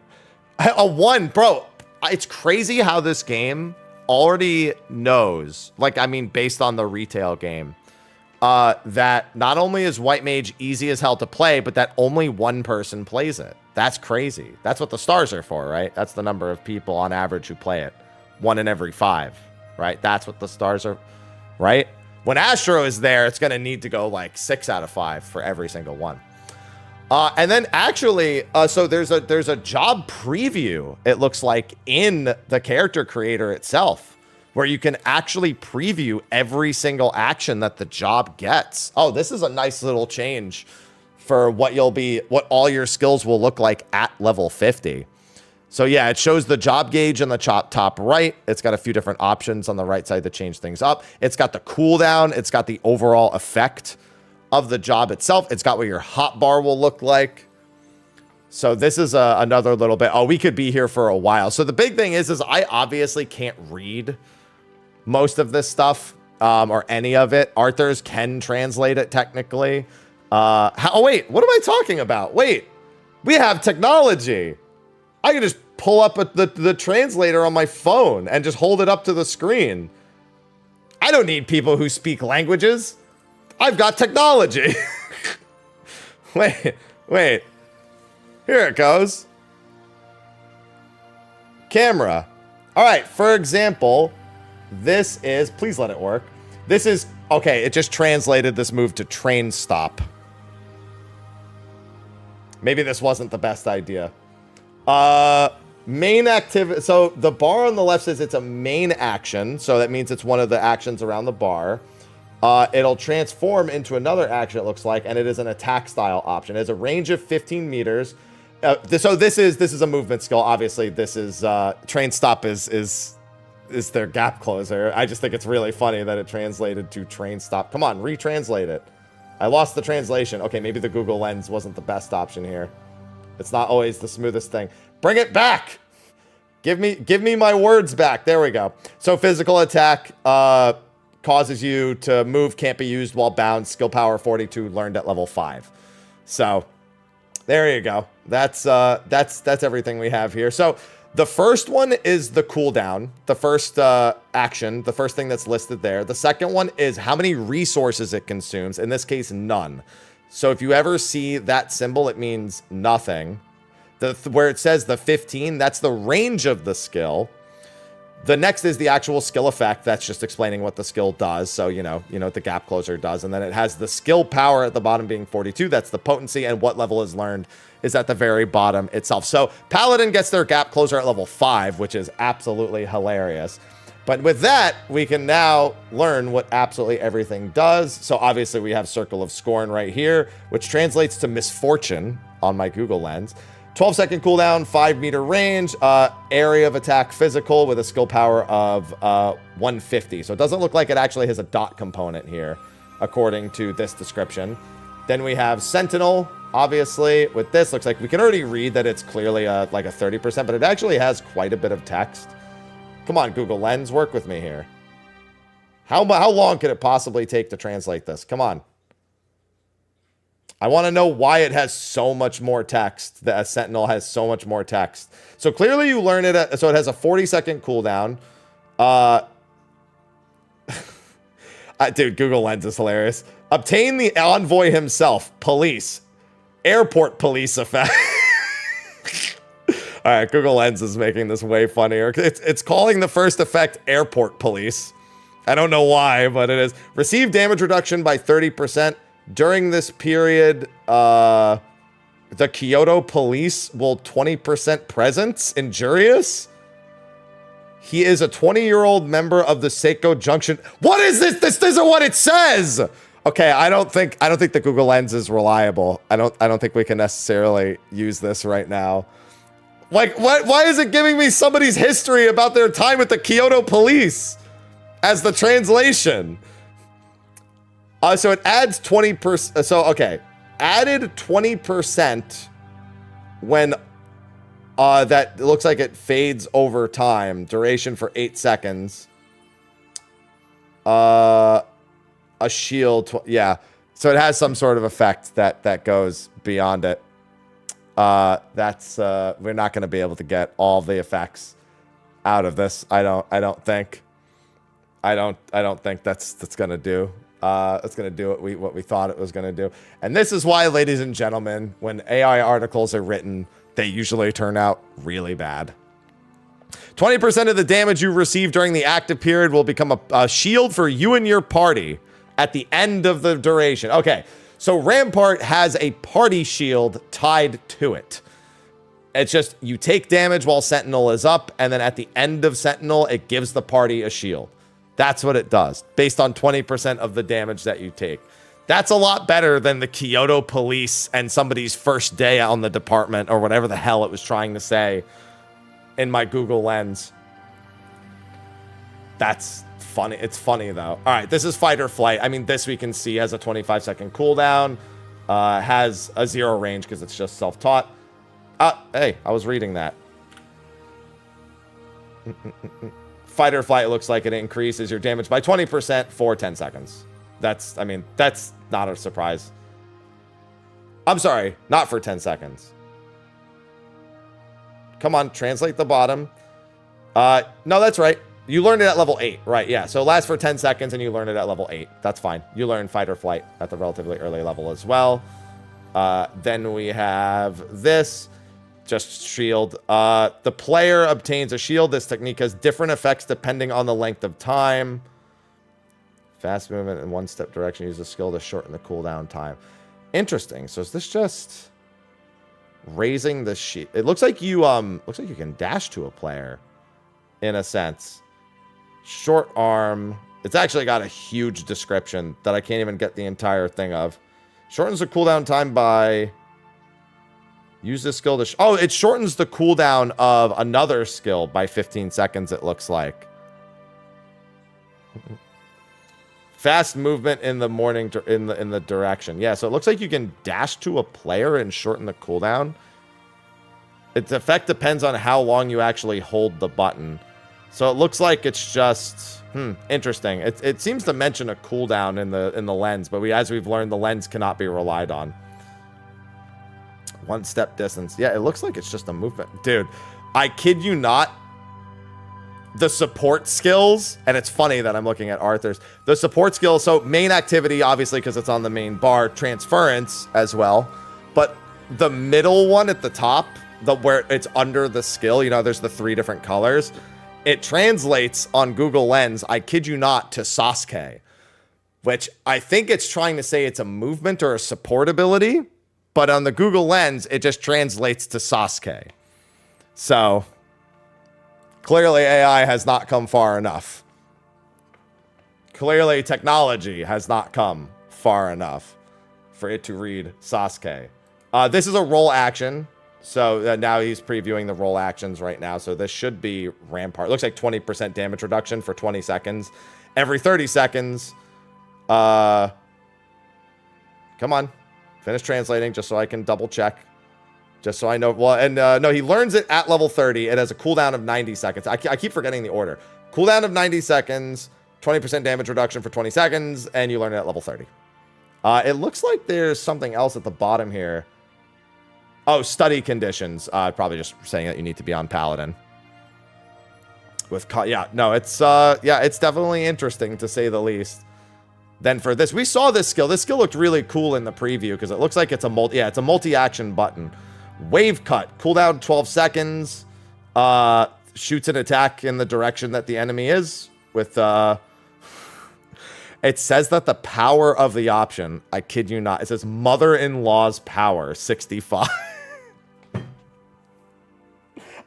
A 1, bro. It's crazy how this game already knows, like, I mean, based on the retail game, that not only is White Mage easy as hell to play, but that only one person plays it. That's crazy. That's what the stars are for, right? That's the number of people on average who play it. 1 in every 5, right? That's what the stars are, right? When Astro is there, it's going to need to go like 6 out of 5 for every single one. And then actually, so there's a job preview, it looks like, in the character creator itself, where you can actually preview every single action that the job gets. Oh, this is a nice little change for what all your skills will look like at level 50. So yeah, it shows the job gauge in the top right. It's got a few different options on the right side to change things up. It's got the cooldown. It's got the overall effect of the job itself. It's got what your hotbar will look like. So this is another little bit. Oh, we could be here for a while. So the big thing is I obviously can't read most of this stuff, or any of it. Arthurs can translate it technically. Oh wait, what am I talking about? Wait, we have technology. I can just pull up the translator on my phone and just hold it up to the screen. I don't need people who speak languages. I've got technology. Wait. Here it goes. Camera. All right, for example, this is, please let it work. This is, okay, it just translated this move to train stop. Maybe this wasn't the best idea. Main activity. So the bar on the left says it's a main action. So that means it's one of the actions around the bar. It'll transform into another action, it looks like, and it is an attack style option. It has a range of 15 meters. So this is a movement skill. Obviously, this is train stop is their gap closer. I just think it's really funny that it translated to train stop. Come on, retranslate it. I lost the translation. Okay, maybe the Google Lens wasn't the best option here. It's not always the smoothest thing. Bring it back. Give me my words back. There we go. So physical attack causes you to move, can't be used while bound. Skill power 42, learned at level 5. So there you go. That's everything we have here. So the first one is the cooldown, the first action, the first thing that's listed there. The second one is how many resources it consumes. In this case, none. So if you ever see that symbol, it means nothing. Where it says the 15, that's the range of the skill. The next is the actual skill effect. That's just explaining what the skill does. So, you know what the gap closer does. And then it has the skill power at the bottom being 42. That's the potency, and what level is learned is at the very bottom itself. So Paladin gets their gap closer at level 5, which is absolutely hilarious. But with that, we can now learn what absolutely everything does. So obviously we have Circle of Scorn right here, which translates to misfortune on my Google Lens. 12-second cooldown, 5-meter range, area of attack physical with a skill power of 150. So it doesn't look like it actually has a dot component here, according to this description. Then we have Sentinel, obviously. With this, looks like we can already read that it's clearly like a 30%, but it actually has quite a bit of text. Come on, Google Lens, work with me here. How long could it possibly take to translate this? Come on. I want to know why it has so much more text. The Sentinel has so much more text. So clearly you learn it. So it has a 40-second cooldown. Dude, Google Lens is hilarious. Obtain the envoy himself. Police. Airport police effect. All right, Google Lens is making this way funnier. It's calling the first effect airport police. I don't know why, but it is. Receive damage reduction by 30%. During this period, the Kyoto police will 20% presence. Injurious. He is a 20-year-old member of the Seiko Junction. What is this? This isn't what it says. Okay, I don't think the Google Lens is reliable. I don't think we can necessarily use this right now. Like, why is it giving me somebody's history about their time with the Kyoto police as the translation? So it adds 20%. So, okay. Added 20% when that looks like it fades over time. Duration for 8 seconds. A shield. Yeah. So it has some sort of effect that goes beyond it. We're not going to be able to get all the effects out of this. I don't think that's going to do. It's going to do what we thought it was going to do. And this is why, ladies and gentlemen, when AI articles are written, they usually turn out really bad. 20% of the damage you receive during the active period will become a shield for you and your party at the end of the duration. Okay, so Rampart has a party shield tied to it. It's just you take damage while Sentinel is up, and then at the end of Sentinel, it gives the party a shield. That's what it does, based on 20% of the damage that you take. That's a lot better than the Kyoto police and somebody's first day on the department, or whatever the hell it was trying to say in my Google Lens. That's funny. It's funny, though. All right, this is Fight or Flight. I mean, this we can see has a 25-second cooldown, has a 0 range because it's just self-taught. Hey, I was reading that. Fight or Flight looks like it increases your damage by 20% for 10 seconds. That's not a surprise. I'm sorry, not for 10 seconds. Come on, translate the bottom. No, that's right. You learned it at level 8, right? Yeah, so it lasts for 10 seconds and you learn it at level 8. That's fine. You learn Fight or Flight at the relatively early level as well. Then we have this. Just shield. The player obtains a shield. This technique has different effects depending on the length of time. Fast movement in one-step direction. Use a skill to shorten the cooldown time. Interesting. So is this just raising the shield? It looks like you can dash to a player, in a sense. Short arm. It's actually got a huge description that I can't even get the entire thing of. Shortens the cooldown time by... Use this skill to... Oh, it shortens the cooldown of another skill by 15 seconds, it looks like. Fast movement in the morning... In the direction. Yeah, so it looks like you can dash to a player and shorten the cooldown. Its effect depends on how long you actually hold the button. So it looks like it's just... interesting. It seems to mention a cooldown in the lens, but as we've learned, the lens cannot be relied on. One step distance. Yeah, it looks like it's just a movement. Dude, I kid you not. The support skills, and it's funny that I'm looking at Arthur's. The support skills, so main activity, obviously, because it's on the main bar. Transference as well. But the middle one at the top, where it's under the skill, you know, there's the 3 different colors. It translates on Google Lens, I kid you not, to Sasuke. Which I think it's trying to say it's a movement or a support ability. But on the Google Lens, it just translates to Sasuke. So, Clearly, AI has not come far enough. Clearly, technology has not come far enough for it to read Sasuke. This is a roll action. So now he's previewing the roll actions right now. So this should be Rampart. Looks like 20% damage reduction for 20 seconds. Every 30 seconds. Come on. Finish translating just so I can double check. Just so I know. Well, and no, he learns it at level 30. It has a cooldown of 90 seconds. I keep forgetting the order. Cooldown of 90 seconds, 20% damage reduction for 20 seconds, and you learn it at level 30. It looks like there's something else at the bottom here. Oh, study conditions. Probably just saying that you need to be on Paladin. Yeah, no, it's definitely interesting to say the least. Then for this, we saw this skill. This skill looked really cool in the preview because it looks like it's a multi-action button. Wave cut, cooldown 12 seconds. Shoots an attack in the direction that the enemy is with it says that the power of the option, I kid you not, it says mother-in-law's power 65.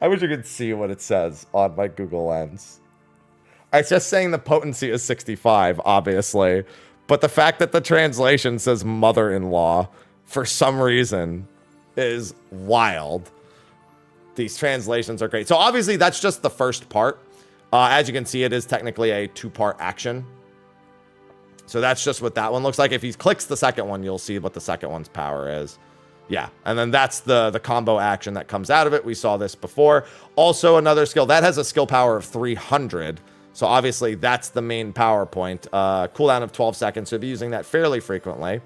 I wish you could see what it says on my Google Lens. It's just saying the potency is 65, obviously. But the fact that the translation says mother-in-law, for some reason, is wild. These translations are great. So obviously, that's just the first part. As you can see, it is technically a 2-part action. So that's just what that one looks like. If he clicks the second one, you'll see what the second one's power is. Yeah, and then that's the combo action that comes out of it. We saw this before. Also, another skill. That has a skill power of 300. So obviously, that's the main power point. Cooldown of 12 seconds. So you'll be using that fairly frequently.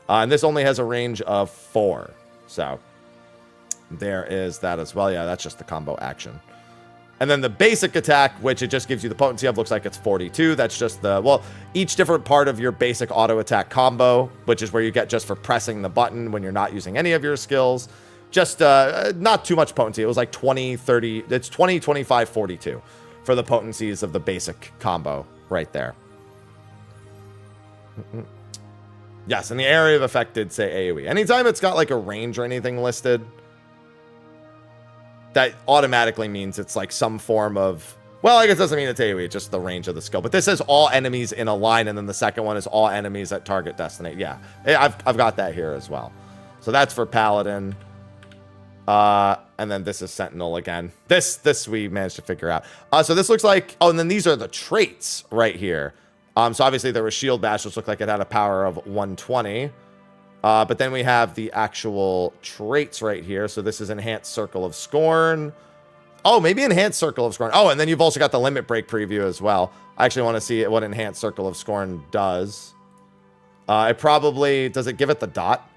And this only has a range of 4. So there is that as well. Yeah, that's just the combo action. And then the basic attack, which it just gives you the potency of, looks like it's 42. That's just each different part of your basic auto attack combo, which is where you get just for pressing the button when you're not using any of your skills. Just not too much potency. It was like 20, 30, it's 20, 25, 42 for the potencies of the basic combo right there. Yes, and the area of effect did say AoE. Anytime it's got like a range or anything listed, that automatically means it's like some form of, well, I guess it doesn't mean it's AoE, it's just the range of the skill. But this says all enemies in a line, and then the second one is all enemies at target destination. Yeah, I've got that here as well. So that's for Paladin. And then this is Sentinel again. This we managed to figure out. So this looks like, oh, and then these are the traits right here. So obviously there was Shield Bash, which looked like it had a power of 120. But then we have the actual traits right here. So this is Enhanced Circle of Scorn. Oh, maybe Enhanced Circle of Scorn. Oh, and then you've also got the Limit Break preview as well. I actually want to see what Enhanced Circle of Scorn does. It probably, does it give it the dot?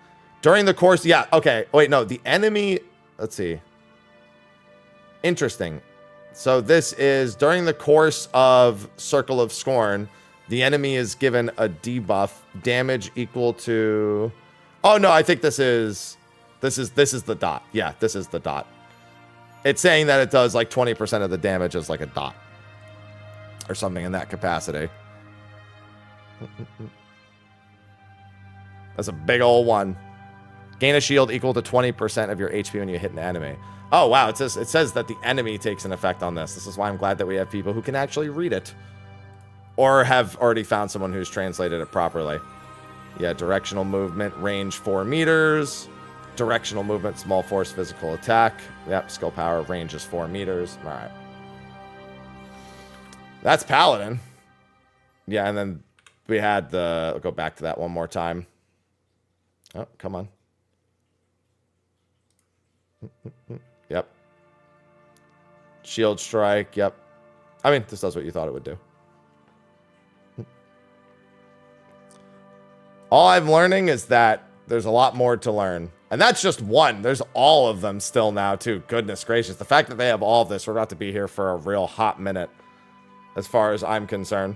During the course, yeah, okay. Wait, no, the enemy, let's see. Interesting. So this is, during the course of Circle of Scorn, the enemy is given a debuff, damage equal to... Oh, no, I think this is the dot. Yeah, this is the dot. It's saying that it does like 20% of the damage as like a dot. Or something in that capacity. That's a big old one. Gain a shield equal to 20% of your HP when you hit an enemy. Oh, wow, it says that the enemy takes an effect on this. This is why I'm glad that we have people who can actually read it. Or have already found someone who's translated it properly. Yeah, directional movement, range 4 meters. Directional movement, small force, physical attack. Yep, skill power, range is 4 meters. All right. That's Paladin. Yeah, and then we had the... I'll go back to that one more time. Oh, come on. Yep. Shield strike, yep. I mean, this does what you thought it would do. All I'm learning is that there's a lot more to learn. And that's just one. There's all of them still now, too. Goodness gracious. The fact that they have all of this, we're about to be here for a real hot minute, as far as I'm concerned.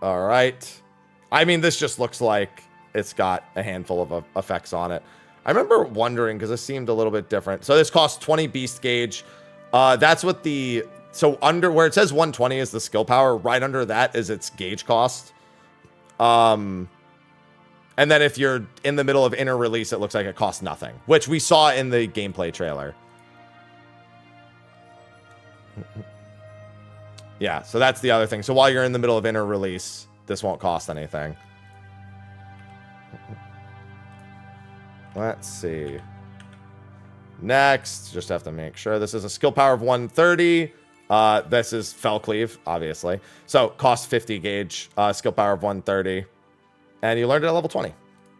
All right. I mean, this just looks like it's got a handful of effects on it. I remember wondering, because this seemed a little bit different. So this costs 20 beast gauge. That's what the... So under where it says 120 is the skill power, right under that is its gauge cost. And then if you're in the middle of inner release, it looks like it costs nothing, which we saw in the gameplay trailer. Yeah, so that's the other thing. So while you're in the middle of inner release, this won't cost anything. Let's see. Next, just have to make sure. This is a skill power of 130. This is Fell Cleave, obviously. So cost 50 gauge, skill power of 130. And you learned it at level 20.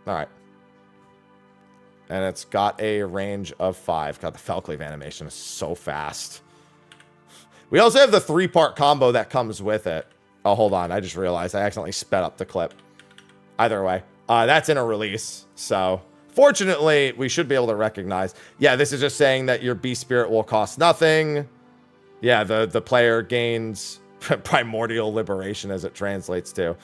All right. And it's got a range of 5. God, the Fell Cleave animation is so fast. We also have the 3-part combo that comes with it. Oh, hold on. I just realized I accidentally sped up the clip. Either way, that's in a release. So fortunately, we should be able to recognize. Yeah, this is just saying that your Beast Spirit will cost nothing. Yeah, the player gains primordial liberation as it translates to.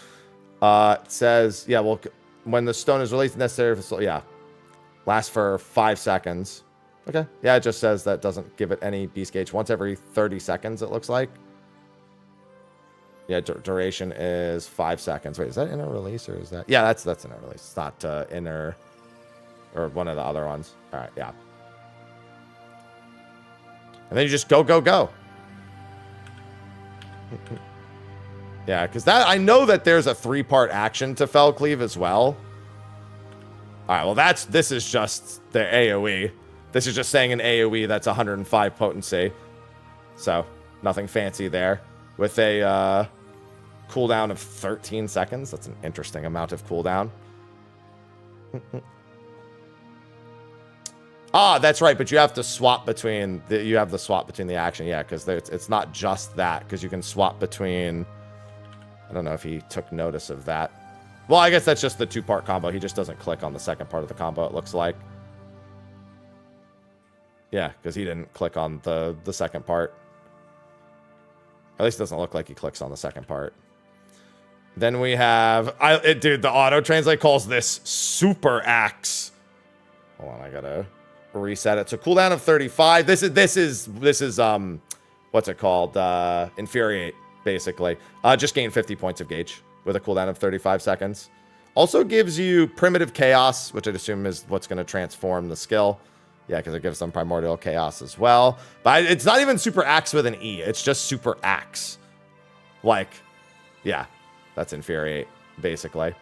It says, yeah, well, when the stone is released, necessary for, yeah, lasts for 5 seconds. Okay. Yeah, it just says that doesn't give it any beast gauge. Once every 30 seconds, it looks like. Yeah, duration is 5 seconds. Wait, is that inner release or is that? Yeah, that's inner release. It's not inner or one of the other ones. All right, yeah. And then you just go, go, go. Yeah, because that I know that there's a 3-part action to Fell Cleave as well. All right, well, this is just the AoE. This is just saying an AoE that's 105 potency. So, nothing fancy there. With a cooldown of 13 seconds. That's an interesting amount of cooldown. Ah, that's right, but you have to swap between... you have the swap between the action, yeah, because it's not just that, because you can swap between... I don't know if he took notice of that. Well, I guess that's just the 2-part combo. He just doesn't click on the second part of the combo, it looks like. Yeah, because he didn't click on the second part. At least it doesn't look like he clicks on the second part. Then we have... dude, the auto-translate calls this Super Axe. Hold on, I gotta reset it. So cooldown of 35. This is what's it called? Infuriate, basically. Just gain 50 points of gauge with a cooldown of 35 seconds. Also gives you Primitive Chaos, which I'd assume is what's going to transform the skill. Yeah, because it gives them Primordial Chaos as well. But it's not even Super Axe with an E. It's just Super Axe. Like, yeah, that's Infuriate, basically.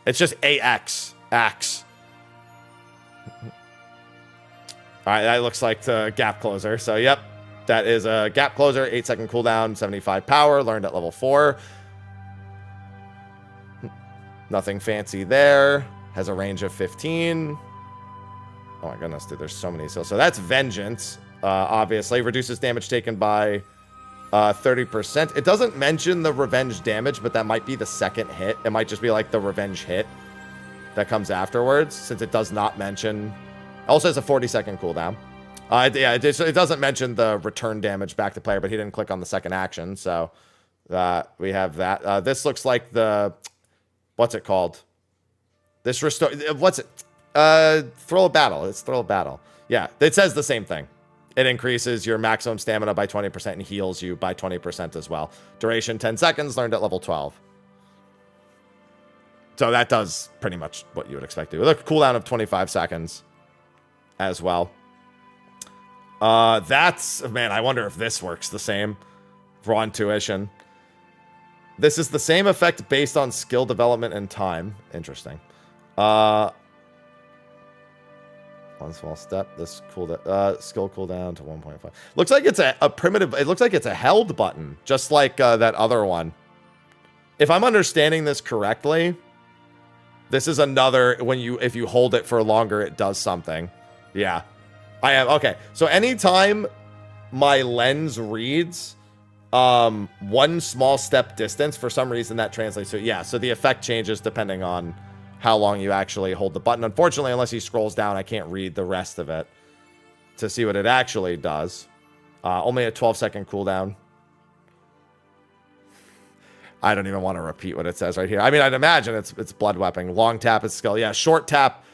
It's just AX. Axe. Alright, that looks like the Gap Closer. So, yep. That is a Gap Closer. 8-second cooldown, 75 power. Learned at level 4. Nothing fancy there. Has a range of 15. Oh my goodness, dude. There's so many. So that's Vengeance. Obviously. Reduces damage taken by 30%. It doesn't mention the revenge damage, but that might be the second hit. It might just be like the revenge hit that comes afterwards, since it does not mention... Also has a 40-second cooldown. Yeah, it doesn't mention the return damage back to player, but he didn't click on the second action, so we have that. This looks like the... What's it called? This restore... What's it? Thrill of Battle. It's Thrill of Battle. Yeah, it says the same thing. It increases your maximum stamina by 20% and heals you by 20% as well. Duration 10 seconds, learned at level 12. So that does pretty much what you would expect to do. With a cooldown of 25 seconds as well. That's... Man, I wonder if this works the same. Raw Intuition. This is the same effect based on skill development and time. Interesting. One small step. This skill cooldown to 1.5. Looks like it's a primitive... It looks like it's a held button. Just like that other one. If I'm understanding this correctly... This is another, if you hold it for longer, it does something. Yeah. I am, okay. So anytime my lens reads one small step distance, for some reason that translates to, yeah, so the effect changes depending on how long you actually hold the button. Unfortunately, unless he scrolls down, I can't read the rest of it to see what it actually does. Only a 12-second cooldown. I don't even want to repeat what it says right here. I mean, I'd imagine it's blood weapon. Long tap is skill. Yeah, short tap.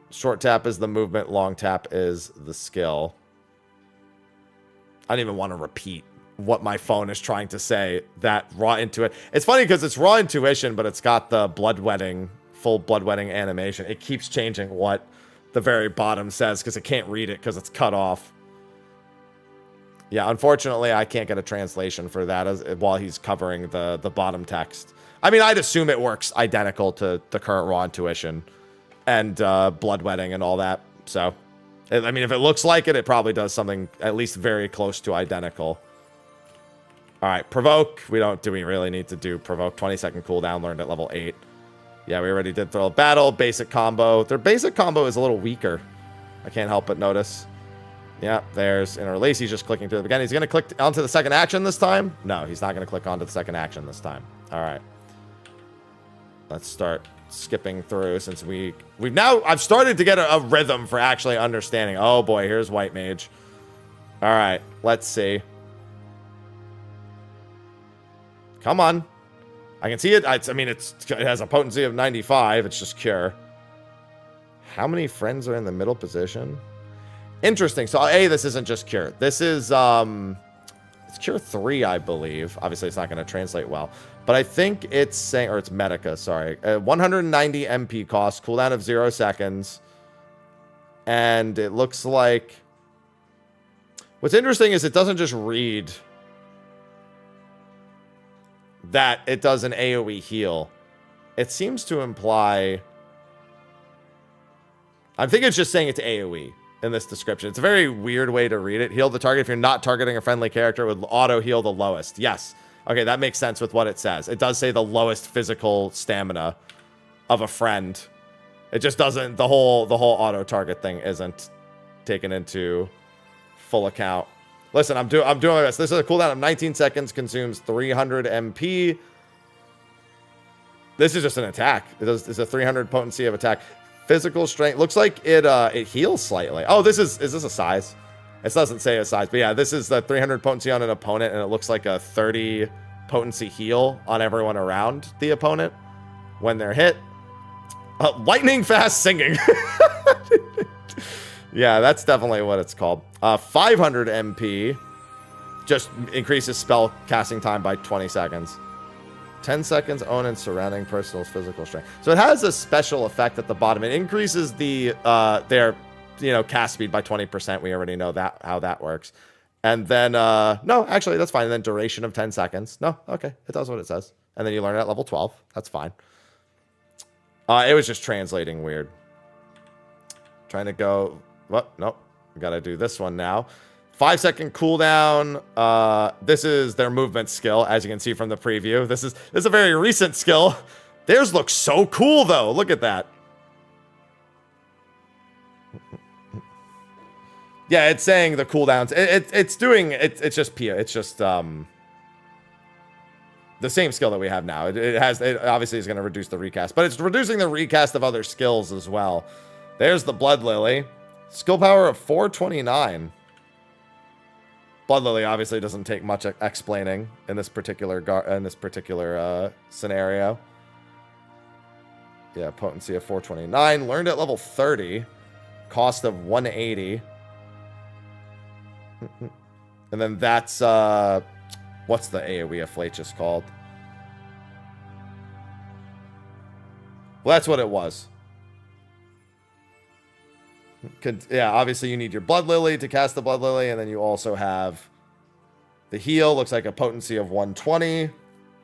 Short tap is the movement. Long tap is the skill. I don't even want to repeat what my phone is trying to say. That raw intuition. It's funny because it's raw intuition, but it's got the bloodwetting, full bloodwetting animation. It keeps changing what the very bottom says, because it can't read it because it's cut off. Yeah, unfortunately, I can't get a translation for that while he's covering the bottom text. I mean, I'd assume it works identical to the current raw intuition and bloodwetting and all that. So, I mean, if it looks like it, it probably does something at least very close to identical. All right, provoke. Do we really need to do provoke? 20-second cooldown, learned at level 8. Yeah, we already did throw battle, basic combo. Their basic combo is a little weaker. I can't help but notice. Yeah, there's interlace. He's just clicking to the beginning. He's going to click onto the second action this time? No, he's not going to click onto the second action this time. All right. Let's start skipping through since I've started to get a rhythm for actually understanding. Oh boy, here's White Mage. All right, let's see. Come on. I can see it. I mean, it has a potency of 95. It's just cure. How many friends are in the middle position? Interesting. So, this isn't just cure. This is, it's cure 3, I believe. Obviously, it's not going to translate well. But I think it's saying, or it's Medica, sorry. 190 MP cost, cooldown of 0 seconds. And it looks like... What's interesting is it doesn't just read that it does an AoE heal. It seems to imply... I think it's just saying it's AoE in this description. It's a very weird way to read it. Heal the target if you're not targeting a friendly character with auto heal the lowest. Yes. Okay, that makes sense with what it says. It does say the lowest physical stamina of a friend. It just doesn't, the whole auto target thing isn't taken into full account. Listen, I'm doing my best. This is a cooldown of 19 seconds, consumes 300 MP. This is just an attack. It's a 300 potency of attack. Physical strength. Looks like it heals slightly. Oh, is this a size? It doesn't say a size, but yeah, this is the 300 potency on an opponent, and it looks like a 30 potency heal on everyone around the opponent when they're hit. Lightning fast singing. Yeah, that's definitely what it's called. 500 MP just increases spell casting time by 20 seconds. 10 seconds, own and surrounding personal's physical strength. So it has a special effect at the bottom. It increases their cast speed by 20%. We already know how that works. And then, no, actually, that's fine. And then duration of 10 seconds. No, okay, it does what it says. And then you learn it at level 12. That's fine. It was just translating weird. Trying to go... What? Nope. We gotta do this one now. 5-second cooldown. This is their movement skill, as you can see from the preview. This is a very recent skill. Theirs looks so cool, though. Look at that. Yeah, it's saying the cooldowns. It's just Pia. It's just the same skill that we have now. It obviously is going to reduce the recast, but it's reducing the recast of other skills as well. There's the Blood Lily. Skill power of 429. Blood Lily obviously doesn't take much explaining in this particular scenario. Yeah, potency of 429. Learned at level 30. Cost of 180. And then that's what's the AoE of Flatus called? Well, that's what it was. Yeah, obviously you need your Blood Lily to cast the Blood Lily, and then you also have the heal. Looks like a potency of 120.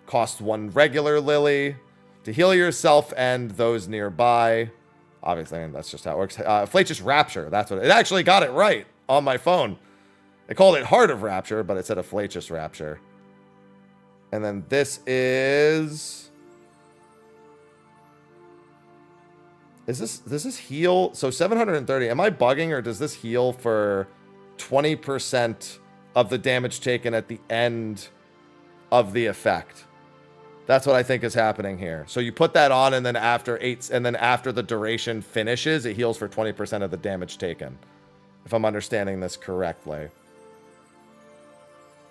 Cost 1 regular Lily to heal yourself and those nearby. Obviously, that's just how it works. Flatus Rapture, that's what it actually got it right on my phone. They called it Heart of Rapture, but it said a Flatus Rapture. And then this is... Does this heal? So 730. Am I bugging, or does this heal for 20% of the damage taken at the end of the effect? That's what I think is happening here. So you put that on, and then after the duration finishes, it heals for 20% of the damage taken. If I'm understanding this correctly.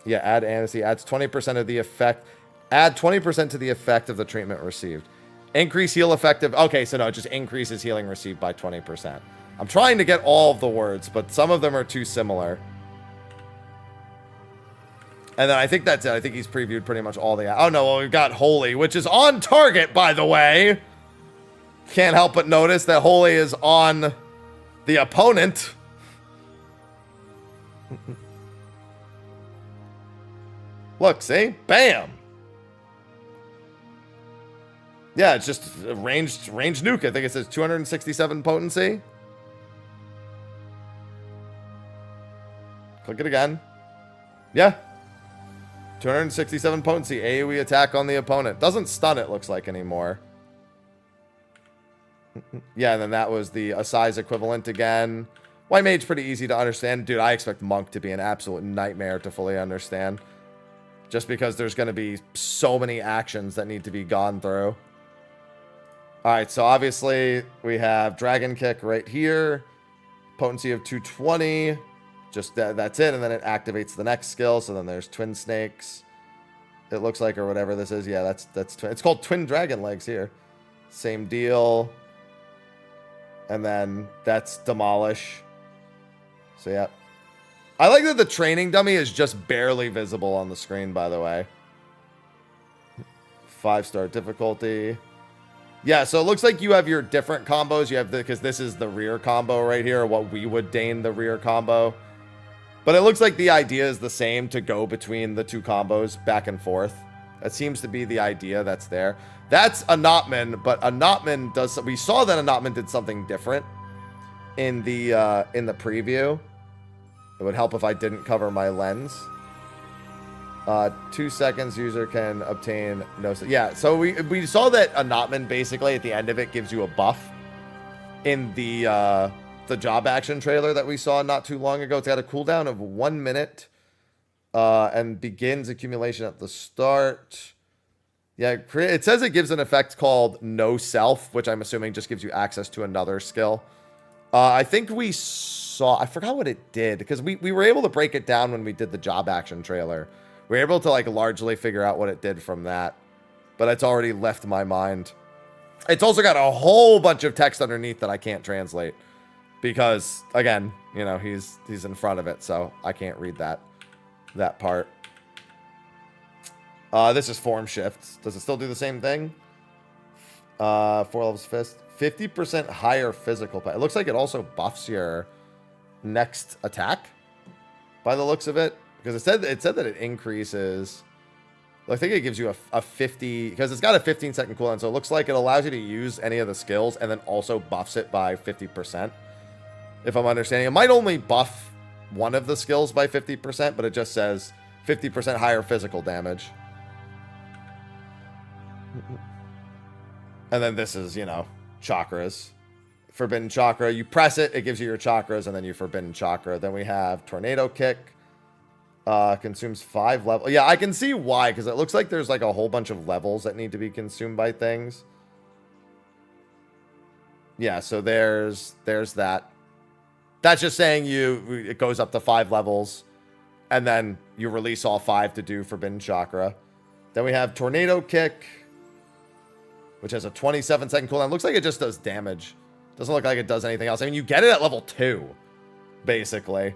Yeah, add Annecy. Adds 20% of the effect. Add 20% to the effect of the treatment received. Increase heal effective. Okay, so no, it just increases healing received by 20%. I'm trying to get all of the words, but some of them are too similar. And then I think that's it. I think he's previewed pretty much all the... Oh, no, well, we've got Holy, which is on target, by the way. Can't help but notice that Holy is on the opponent. Look, see? Bam! Yeah, it's just a ranged nuke. I think it says 267 potency. Click it again. Yeah. 267 potency. AoE attack on the opponent. Doesn't stun it, looks like, anymore. Yeah, and then that was the size equivalent again. White Mage, pretty easy to understand. Dude, I expect Monk to be an absolute nightmare to fully understand. Just because there's going to be so many actions that need to be gone through. Alright, so obviously we have Dragon Kick right here. Potency of 220. Just that's it, and then it activates the next skill. So then there's Twin Snakes. It looks like, or whatever this is. Yeah, that's it's called Twin Dragon Legs here. Same deal. And then that's Demolish. So yeah. I like that the training dummy is just barely visible on the screen, by the way. 5-star difficulty. Yeah, so it looks like you have your different combos. You have the, because this is the rear combo right here, or what we would deign the rear combo. But it looks like the idea is the same, to go between the two combos back and forth. That seems to be the idea that's there. That's Anatman, but Anatman does, we saw that Anatman did something different in the preview. It would help if I didn't cover my lens. 2 seconds, user can obtain no... Yeah, so we saw that Anatman basically at the end of it gives you a buff in the job action trailer that we saw not too long ago. It's got a cooldown of 1 minute and begins accumulation at the start. Yeah, it says it gives an effect called No Self, which I'm assuming just gives you access to another skill. I think we saw... I forgot what it did, because we were able to break it down when we did the job action trailer. We were able to, like, largely figure out what it did from that. But it's already left my mind. It's also got a whole bunch of text underneath that I can't translate. Because, again, you know, he's in front of it, so I can't read that part. This is form shifts. Does it still do the same thing? 4 levels fist. 50% higher physical. It looks like it also buffs your next attack, by the looks of it. Because it said that it increases. I think it gives you a 50, because it's got a 15-second cooldown, so it looks like it allows you to use any of the skills and then also buffs it by 50%. If I'm understanding, it might only buff one of the skills by 50%, but it just says 50% higher physical damage. And then this is, you know, chakras. Forbidden chakra. You press it, it gives you your chakras, and then you forbidden chakra. Then we have tornado kick. Consumes 5 levels. Yeah, I can see why, because it looks like there's like a whole bunch of levels that need to be consumed by things. Yeah, so there's that. That's just saying it goes up to 5 levels, and then you release all 5 to do Forbidden Chakra. Then we have Tornado Kick, which has a 27-second cooldown. Looks like it just does damage. Doesn't look like it does anything else. I mean, you get it at level 2, basically.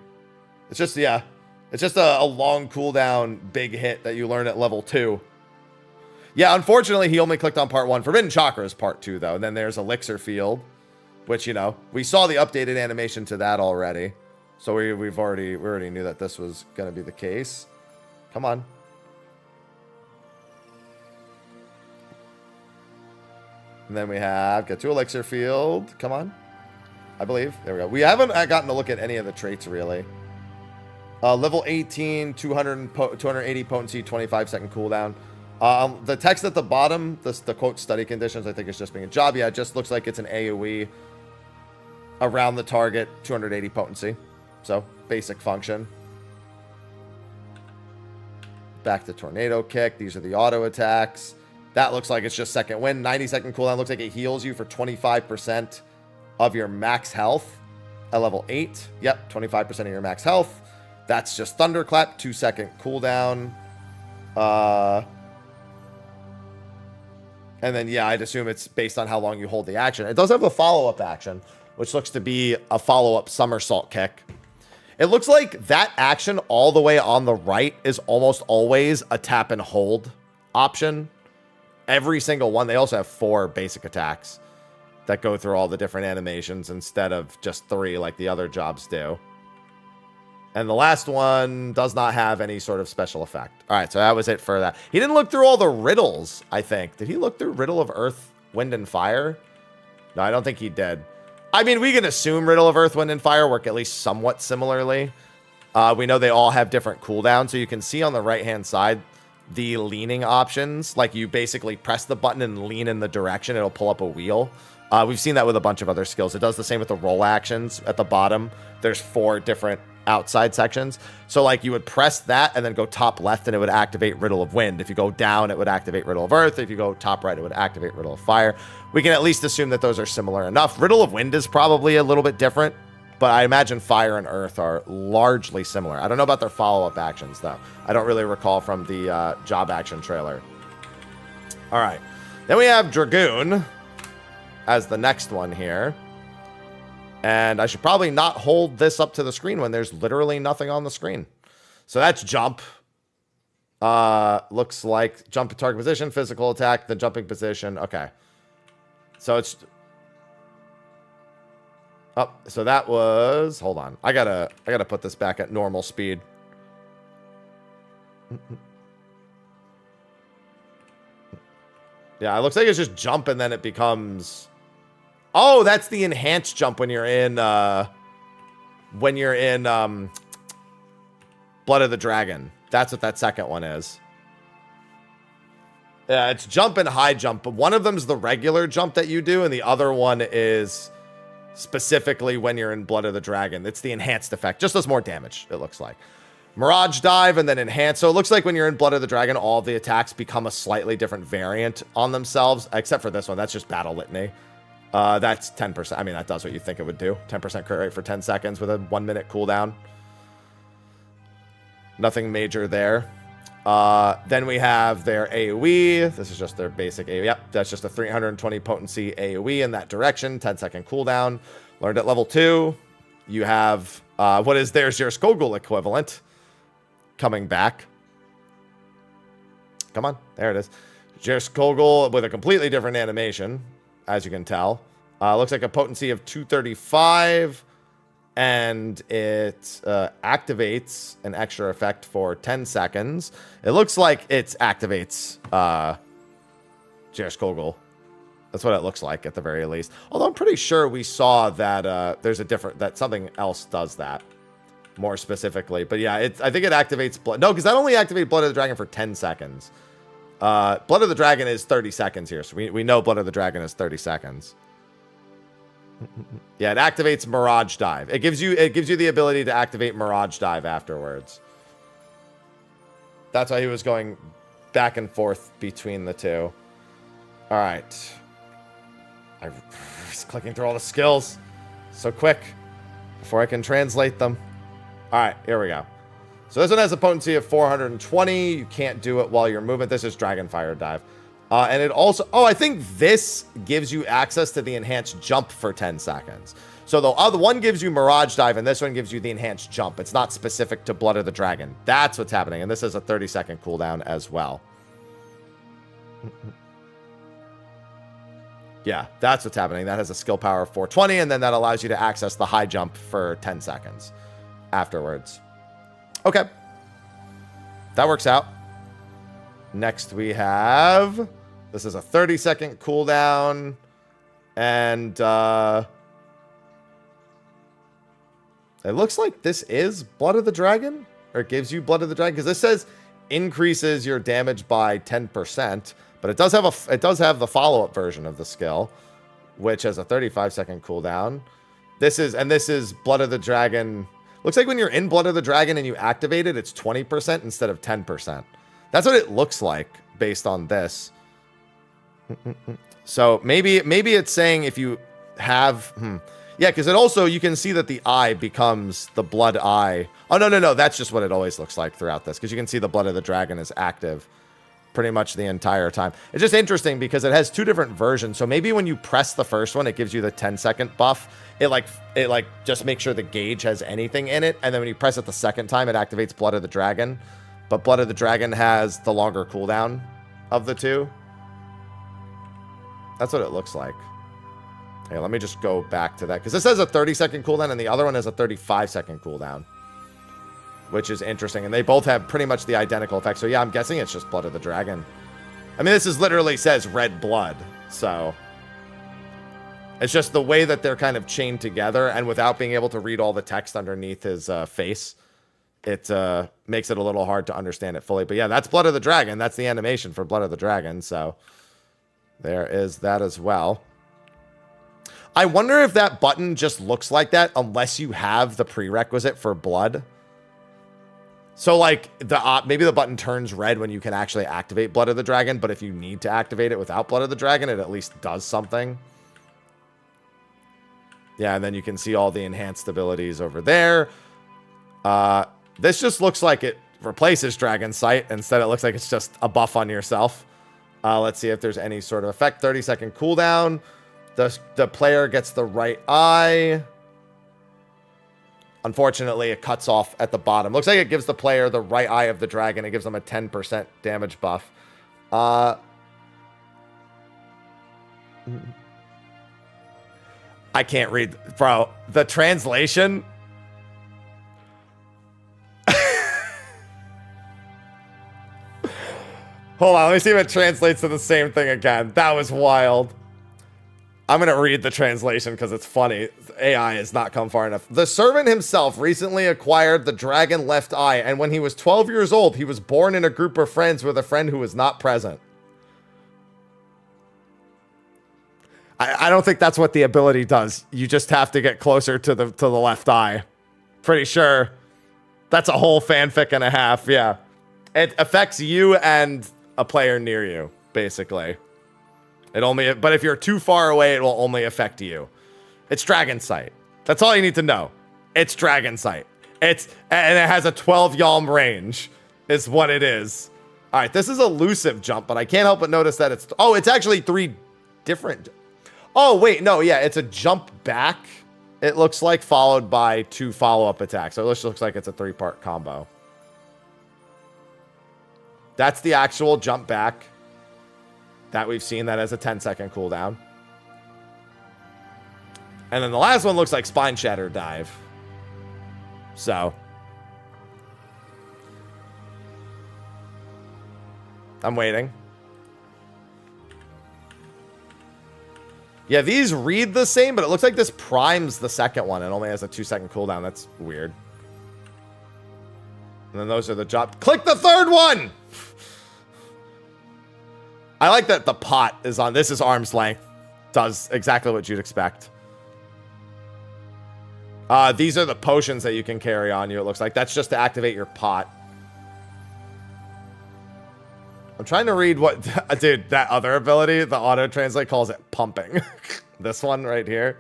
It's just, yeah. It's just a long cooldown big hit that you learn at level 2. Yeah, unfortunately, he only clicked on part 1. Forbidden Chakra is part 2, though. And then there's Elixir Field, which, you know, we saw the updated animation to that already. So we already knew that this was going to be the case. Come on. And then we have, get to Elixir Field. Come on. I believe. There we go. We haven't gotten to look at any of the traits, really. Level 18, 280 potency, 25-second cooldown. The text at the bottom, the quote study conditions, I think it's just being a job. Yeah, it just looks like it's an AoE around the target, 280 potency. So, basic function. Back to Tornado Kick. These are the auto attacks. That looks like it's just second wind. 90-second cooldown. Looks like it heals you for 25% of your max health at level 8. Yep, 25% of your max health. That's just Thunderclap, 2-second cooldown. And then, yeah, I'd assume it's based on how long you hold the action. It does have a follow-up action, which looks to be a follow-up somersault kick. It looks like that action all the way on the right is almost always a tap and hold option. Every single one. They also have 4 basic attacks that go through all the different animations instead of just 3 like the other jobs do. And the last one does not have any sort of special effect. All right, so that was it for that. He didn't look through all the riddles, I think. Did he look through Riddle of Earth, Wind, and Fire? No, I don't think he did. I mean, we can assume Riddle of Earth, Wind, and Fire work at least somewhat similarly. We know they all have different cooldowns, so you can see on the right-hand side the leaning options. Like, you basically press the button and lean in the direction. It'll pull up a wheel. We've seen that with a bunch of other skills. It does the same with the roll actions at the bottom. There's 4 different outside sections. So, like, you would press that and then go top left, and it would activate Riddle of Wind. If you go down, it would activate Riddle of Earth. If you go top right, it would activate Riddle of Fire. We can at least assume that those are similar enough. Riddle of Wind is probably a little bit different, but I imagine Fire and Earth are largely similar. I don't know about their follow-up actions, though. I don't really recall from the job action trailer. All right. Then we have Dragoon as the next one here. And I should probably not hold this up to the screen when there's literally nothing on the screen. So that's jump. Looks like jump to target position, physical attack, the jumping position. Okay. So it's... Oh, so that was... Hold on. I gotta put this back at normal speed. Yeah, it looks like it's just jump and then it becomes... Oh, that's the enhanced jump when you're in Blood of the Dragon. That's what that second one is. Yeah, it's jump and high jump, but one of them's the regular jump that you do, and the other one is specifically when you're in Blood of the Dragon. It's the enhanced effect. Just does more damage, it looks like. Mirage Dive and then enhance. So it looks like when you're in Blood of the Dragon, all of the attacks become a slightly different variant on themselves, except for this one. That's just Battle Litany. That's 10%. I mean, that does what you think it would do. 10% crit rate for 10 seconds with a 1-minute cooldown. Nothing major there. Then we have their AoE. This is just their basic AoE. Yep, that's just a 320 potency AoE in that direction. 10-second cooldown. Learned at level 2. You have, what is their Skogul equivalent coming back. Come on, there it is. Skogul with a completely different animation, as you can tell. Looks like a potency of 235, and it activates an extra effect for 10 seconds. It looks like it activates Skogul. That's what it looks like at the very least. Although I'm pretty sure we saw that there's a different, that something else does that more specifically. But yeah, I think it activates blood. No, because that only activated Blood of the Dragon for 10 seconds. Blood of the Dragon is 30 seconds here, so we know Blood of the Dragon is 30 seconds. Yeah, it activates Mirage Dive. It gives you the ability to activate Mirage Dive afterwards. That's why he was going back and forth between the two. All right. I'm just clicking through all the skills so quick before I can translate them. All right, here we go. So this one has a potency of 420. You can't do it while you're moving. This is Dragonfire Dive. And it also... Oh, I think this gives you access to the enhanced jump for 10 seconds. So the other one gives you Mirage Dive, and this one gives you the enhanced jump. It's not specific to Blood of the Dragon. That's what's happening. And this is a 30-second cooldown as well. Yeah, that's what's happening. That has a skill power of 420, and then that allows you to access the high jump for 10 seconds afterwards. Okay. That works out. Next we have... This is a 30-second cooldown. And it looks like this is Blood of the Dragon. Or it gives you Blood of the Dragon. Because this says increases your damage by 10%. But it does have the follow-up version of the skill, which has a 35-second cooldown. This is Blood of the Dragon. Looks like when you're in Blood of the Dragon and you activate it, it's 20% instead of 10%. That's what it looks like based on this. So maybe it's saying if you have... Yeah, because it also, you can see that the eye becomes the blood eye. Oh, no. That's just what it always looks like throughout this, because you can see the Blood of the Dragon is active pretty much the entire time. It's just interesting because it has two different versions. So maybe when you press the first one, it gives you the 10-second buff. It just makes sure the gauge has anything in it. And then when you press it the second time, it activates Blood of the Dragon. But Blood of the Dragon has the longer cooldown of the two. That's what it looks like. Okay, let me just go back to that. Because this has a 30-second cooldown, and the other one has a 35-second cooldown. Which is interesting. And they both have pretty much the identical effect. So yeah, I'm guessing it's just Blood of the Dragon. I mean, this is literally says red blood. So it's just the way that they're kind of chained together. And without being able to read all the text underneath his face, it makes it a little hard to understand it fully. But yeah, that's Blood of the Dragon. That's the animation for Blood of the Dragon. So there is that as well. I wonder if that button just looks like that unless you have the prerequisite for blood. So like maybe the button turns red when you can actually activate Blood of the Dragon, but if you need to activate it without Blood of the Dragon, it at least does something. Yeah, and then you can see all the enhanced abilities over there. This just looks like it replaces Dragon Sight. Instead, it looks like it's just a buff on yourself. Let's see if there's any sort of effect. 30-second cooldown. The player gets the right eye. Unfortunately, it cuts off at the bottom. Looks like it gives the player the right eye of the dragon. It gives them a 10% damage buff. I can't read. Bro, the translation... Hold on, let me see if it translates to the same thing again. That was wild. I'm going to read the translation because it's funny. AI has not come far enough. The servant himself recently acquired the dragon left eye, and when he was 12 years old, he was born in a group of friends with a friend who was not present. I don't think that's what the ability does. You just have to get closer to the left eye. Pretty sure. That's a whole fanfic and a half, yeah. It affects you and a player near you, basically. But if you're too far away, it will only affect you. It's Dragon Sight. That's all you need to know. It's Dragon Sight. And it has a 12 yalm range, is what it is. All right, this is elusive jump, but I can't help but notice that it's actually 3 different. Oh, wait, no, yeah, it's a jump back. It looks like followed by 2 follow-up attacks. So it just looks like it's a 3-part combo. That's the actual jump back that we've seen that has a 10-second cooldown. And then the last one looks like Spine Shatter Dive. So I'm waiting. Yeah, these read the same, but it looks like this primes the second one and only has a 2-second cooldown. That's weird. And then those are the jump. Click the third one! I like that the pot is on. This is arm's length. Does exactly what you'd expect. These are the potions that you can carry on you, it looks like. That's just to activate your pot. I'm trying to read what... Dude, that other ability, the auto-translate, calls it pumping. This one right here.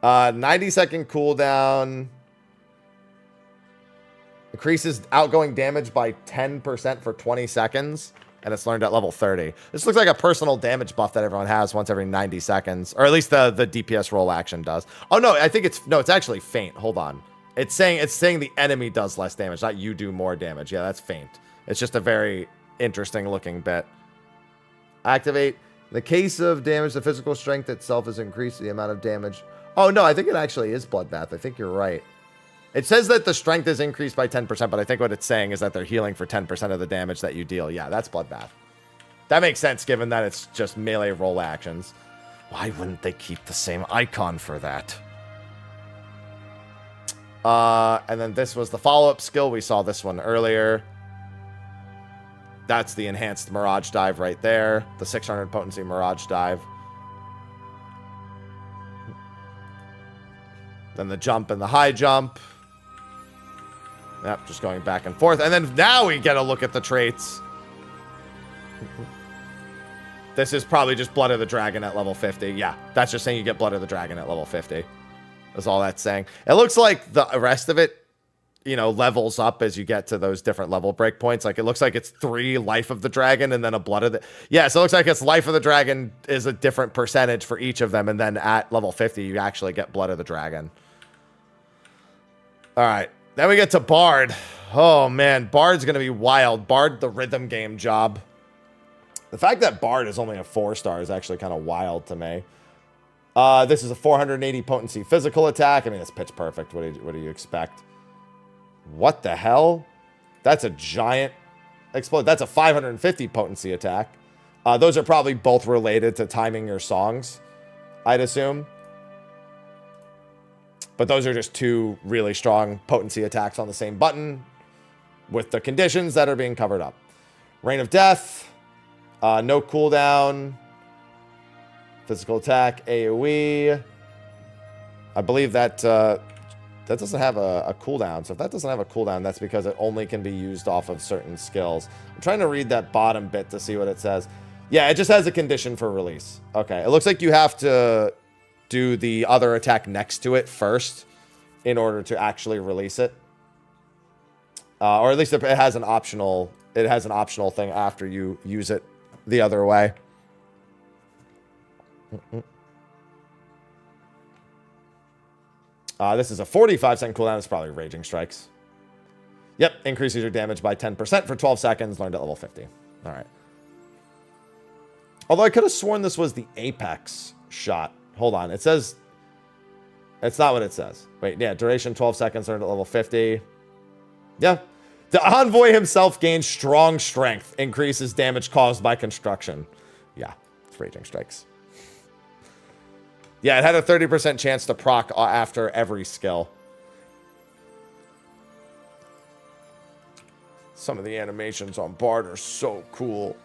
90-second cooldown. Increases outgoing damage by 10% for 20 seconds. And it's learned at level 30. This looks like a personal damage buff that everyone has once every 90 seconds. Or at least the DPS roll action does. Oh, no, I think it's actually faint. Hold on. It's saying the enemy does less damage, not you do more damage. Yeah, that's faint. It's just a very interesting looking bit. Activate. In the case of damage, the physical strength itself is increased the amount of damage. Oh, no, I think it actually is Bloodbath. I think you're right. It says that the strength is increased by 10%, but I think what it's saying is that they're healing for 10% of the damage that you deal. Yeah, that's Bloodbath. That makes sense given that it's just melee roll actions. Why wouldn't they keep the same icon for that? And then this was the follow-up skill. We saw this one earlier. That's the enhanced Mirage Dive right there. The 600 potency Mirage Dive. Then the jump and the high jump. Yep, just going back and forth. And then now we get a look at the traits. This is probably just Blood of the Dragon at level 50. Yeah, that's just saying you get Blood of the Dragon at level 50. That's all that's saying. It looks like the rest of it, you know, levels up as you get to those different level breakpoints. Like, it looks like it's 3 Life of the Dragon and then a Blood of the... Yeah, so it looks like it's Life of the Dragon is a different percentage for each of them. And then at level 50, you actually get Blood of the Dragon. All right. Then we get to Bard. Oh, man. Bard's going to be wild. Bard, the rhythm game job. The fact that Bard is only a 4-star is actually kind of wild to me. This is a 480 potency physical attack. I mean, it's pitch perfect. What do you expect? What the hell? That's a giant explode. That's a 550 potency attack. Those are probably both related to timing your songs, I'd assume. But those are just two really strong potency attacks on the same button with the conditions that are being covered up. Rain of Death, no cooldown, physical attack, AoE. I believe that that doesn't have a cooldown. So if that doesn't have a cooldown, that's because it only can be used off of certain skills. I'm trying to read that bottom bit to see what it says. Yeah, it just has a condition for release. Okay, it looks like you have to do the other attack next to it first in order to actually release it. Or at least it has an optional thing after you use it the other way. This is a 45-second cooldown. It's probably Raging Strikes. Yep, increases your damage by 10% for 12 seconds. Learned at level 50. All right. Although I could have sworn this was the Apex shot. Hold on. It says... It's not what it says. Wait, yeah. Duration 12 seconds. Learned at level 50. Yeah. The Envoy himself gains strong strength. Increases damage caused by construction. Yeah. It's Raging Strikes. Yeah, it had a 30% chance to proc after every skill. Some of the animations on Bard are so cool.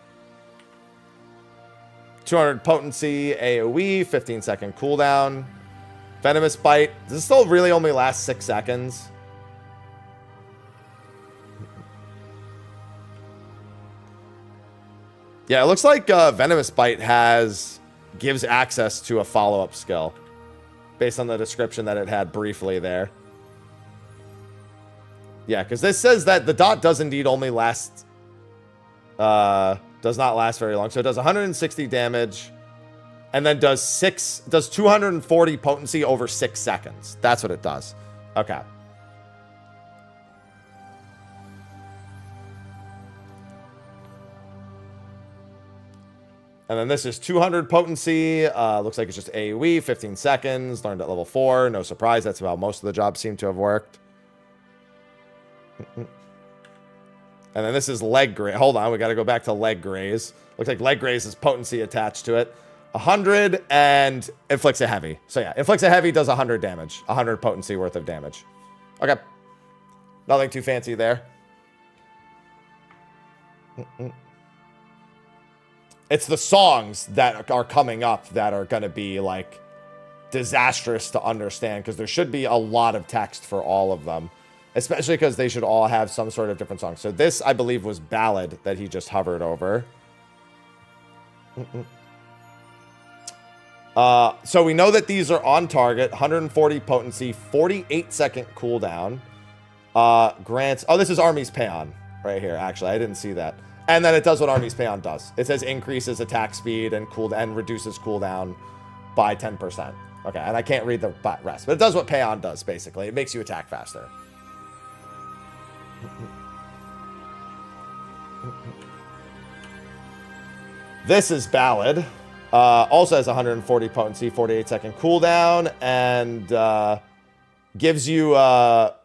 200 potency, AoE, 15-second cooldown. Venomous Bite. Does this still really only last 6 seconds? Yeah, it looks like Venomous Bite gives access to a follow-up skill based on the description that it had briefly there. Yeah, because this says that the dot does indeed only last... does not last very long. So it does 160 damage and then does 240 potency over 6 seconds. That's what it does. Okay. And then this is 200 potency. Looks like it's just AoE, 15 seconds. Learned at level 4. No surprise. That's how most of the jobs seem to have worked. And then this is Leg Graze. Hold on. We got to go back to Leg Graze. Looks like Leg Graze has potency attached to it. 100 and inflicts a heavy. So yeah, inflicts a heavy does 100 damage. 100 potency worth of damage. Okay. Nothing too fancy there. It's the songs that are coming up that are going to be, like, disastrous to understand, because there should be a lot of text for all of them, especially because they should all have some sort of different song. So this, I believe, was Ballad that he just hovered over. So we know that these are on target. 140 potency, 48-second cooldown. Grants... Oh, this is Army's Paeon right here, actually. I didn't see that. And then it does what Army's Paeon does. It says increases attack speed and reduces cooldown by 10%. Okay, and I can't read the rest. But it does what Paeon does, basically. It makes you attack faster. This is Ballad. Also has 140 potency, 48-second cooldown, and gives you a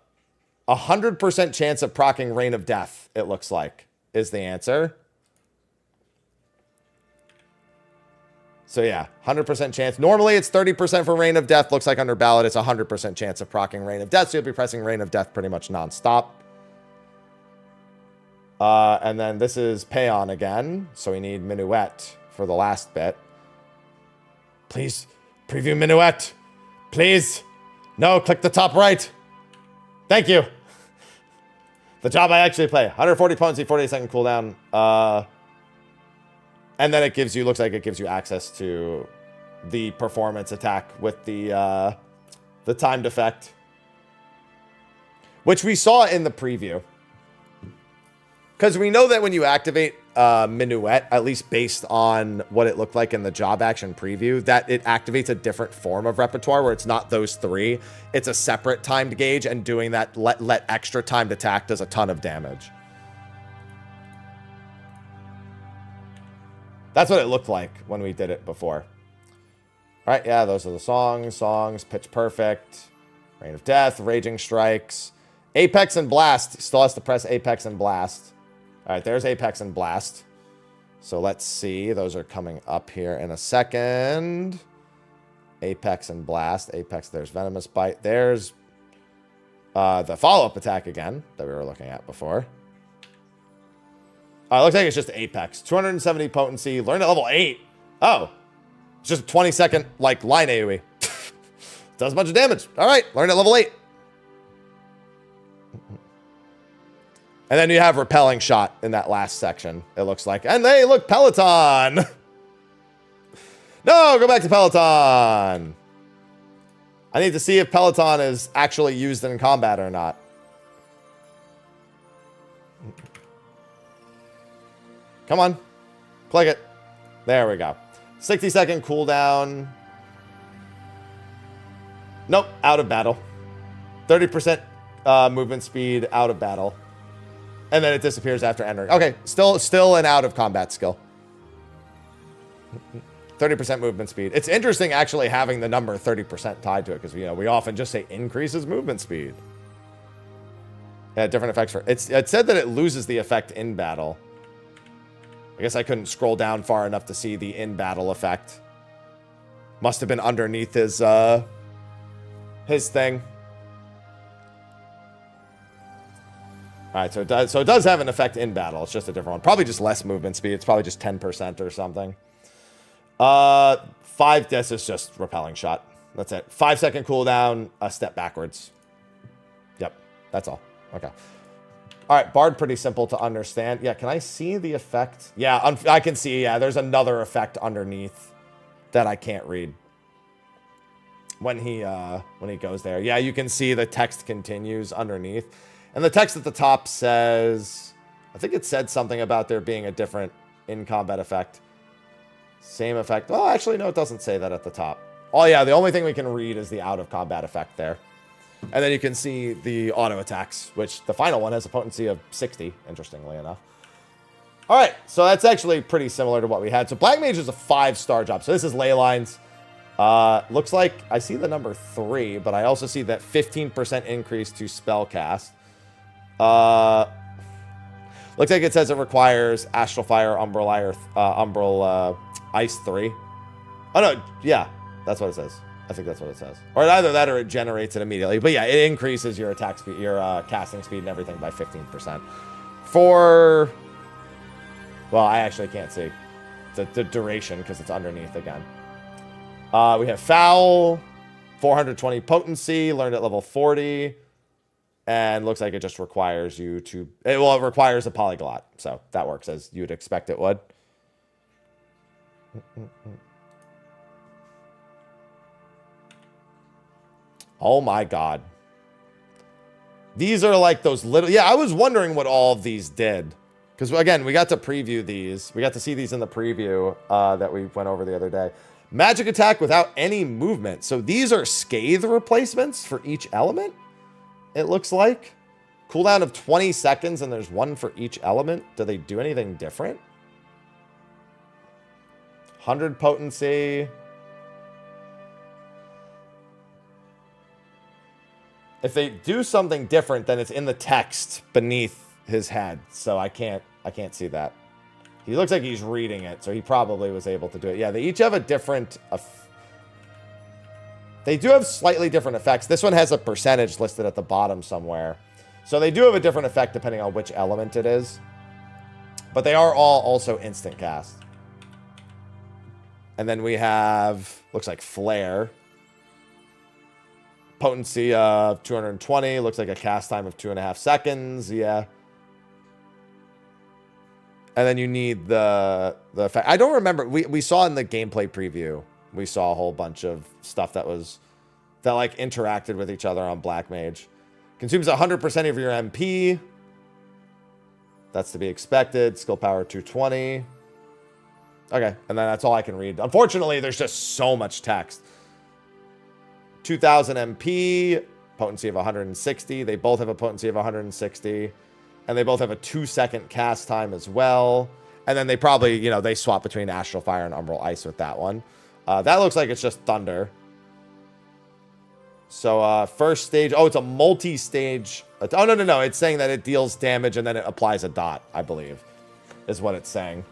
100% chance of proccing Rain of Death, it looks like, is the answer. So yeah, 100% chance. Normally it's 30% for Rain of Death. Looks like under Ballad it's 100% chance of proccing Rain of Death, so you'll be pressing Rain of Death pretty much non-stop. And then this is Paeon again, so we need Minuet for the last bit. Please, preview Minuet. Please. No, click the top right. Thank you. The job I actually play. 140 potency, 48-second cooldown. And then it gives you, looks like it gives you access to the performance attack with the timed effect, which we saw in the preview. Because we know that when you activate Minuet, at least based on what it looked like in the job action preview, that it activates a different form of repertoire where it's not those three. It's a separate timed gauge, and doing that let extra timed attack does a ton of damage. That's what it looked like when we did it before. All right, yeah, those are the songs. Pitch Perfect, Rain of Death, Raging Strikes, Apex and Blast. Still has to press Apex and Blast. All right, there's Apex and Blast. So let's see. Those are coming up here in a second. Apex and Blast. Apex, there's Venomous Bite. There's the follow-up attack again that we were looking at before. It looks like it's just Apex. 270 potency. Learn at level 8. Oh. It's just a 20-second, like, line AoE. Does a bunch of damage. All right. Learn at level 8. And then you have Repelling Shot in that last section, it looks like. And hey, look, Peloton. No, go back to Peloton. I need to see if Peloton is actually used in combat or not. Come on. Click it. There we go. 60-second cooldown. Nope, out of battle. 30% movement speed out of battle. And then it disappears after entering. Okay, still an out of combat skill. 30% movement speed. It's interesting actually having the number 30% tied to it because we often just say increases movement speed. Yeah, different effects for it said that it loses the effect in battle. I guess I couldn't scroll down far enough to see the in battle effect. Must have been underneath his thing. All right, so it does have an effect in battle. It's just a different one. Probably just less movement speed. It's probably just 10% or something. 5, this is just Repelling Shot. That's it. 5-second cooldown, a step backwards. Yep, that's all. Okay. All right, Bard, pretty simple to understand. Yeah, can I see the effect? Yeah, I can see, yeah, there's another effect underneath that I can't read. When he goes there. Yeah, you can see the text continues underneath. And the text at the top says, I think it said something about there being a different in-combat effect. Same effect. Oh, actually, no, it doesn't say that at the top. Oh, yeah, the only thing we can read is the out-of-combat effect there. And then you can see the auto attacks, which the final one has a potency of 60, interestingly enough. All right, so that's actually pretty similar to what we had. So Black Mage is a 5-star job. So this is ley lines. Looks like I see the number 3, but I also see that 15% increase to spell cast. Looks like it says it requires Astral Fire, Umbral Ice 3. Oh, no, yeah, that's what it says. I think that's what it says. Or either that or it generates it immediately. But yeah, it increases your attack speed, your casting speed and everything by 15%. For, well, I actually can't see the duration because it's underneath again. We have Foul, 420 potency, learned at level 40. And looks like it just requires you to, it requires a polyglot. So that works as you'd expect it would. Oh my God. These are like those little, yeah, I was wondering what all of these did. Because again, we got to preview these. We got to see these in the preview that we went over the other day. Magic attack without any movement. So these are scathe replacements for each element. It looks like. Cooldown of 20 seconds and there's one for each element. Do they do anything different? 100 potency. If they do something different, then it's in the text beneath his head. So I can't see that. He looks like he's reading it, so he probably was able to do it. Yeah, they each have a different... They do have slightly different effects. This one has a percentage listed at the bottom somewhere. So they do have a different effect depending on which element it is. But they are all also instant cast. And then we have, looks like Flare. Potency of 220. Looks like a cast time of 2.5 seconds. Yeah. And then you need the effect. I don't remember. We saw in the gameplay preview, we saw a whole bunch of stuff that like interacted with each other on Black Mage. Consumes 100% of your MP. That's to be expected. Skill power 220. Okay, and then that's all I can read. Unfortunately, there's just so much text. 2000 MP, potency of 160. They both have a potency of 160. And they both have a 2-second cast time as well. And then they probably, they swap between Astral Fire and Umbral Ice with that one. That looks like it's just thunder. So, first stage. Oh, it's a multi-stage. Oh, no. It's saying that it deals damage and then it applies a dot, I believe, is what it's saying.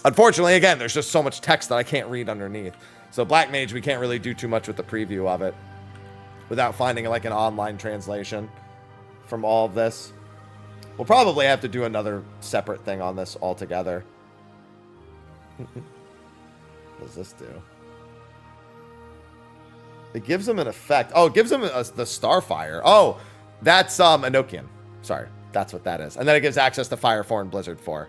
Unfortunately, again, there's just so much text that I can't read underneath. So, Black Mage, we can't really do too much with the preview of it without finding, like, an online translation from all of this. We'll probably have to do another separate thing on this altogether. What does this do? It gives him an effect. Oh, it gives him the Starfire. Oh, that's Enochian. Sorry, that's what that is. And then it gives access to Fire 4 and Blizzard 4.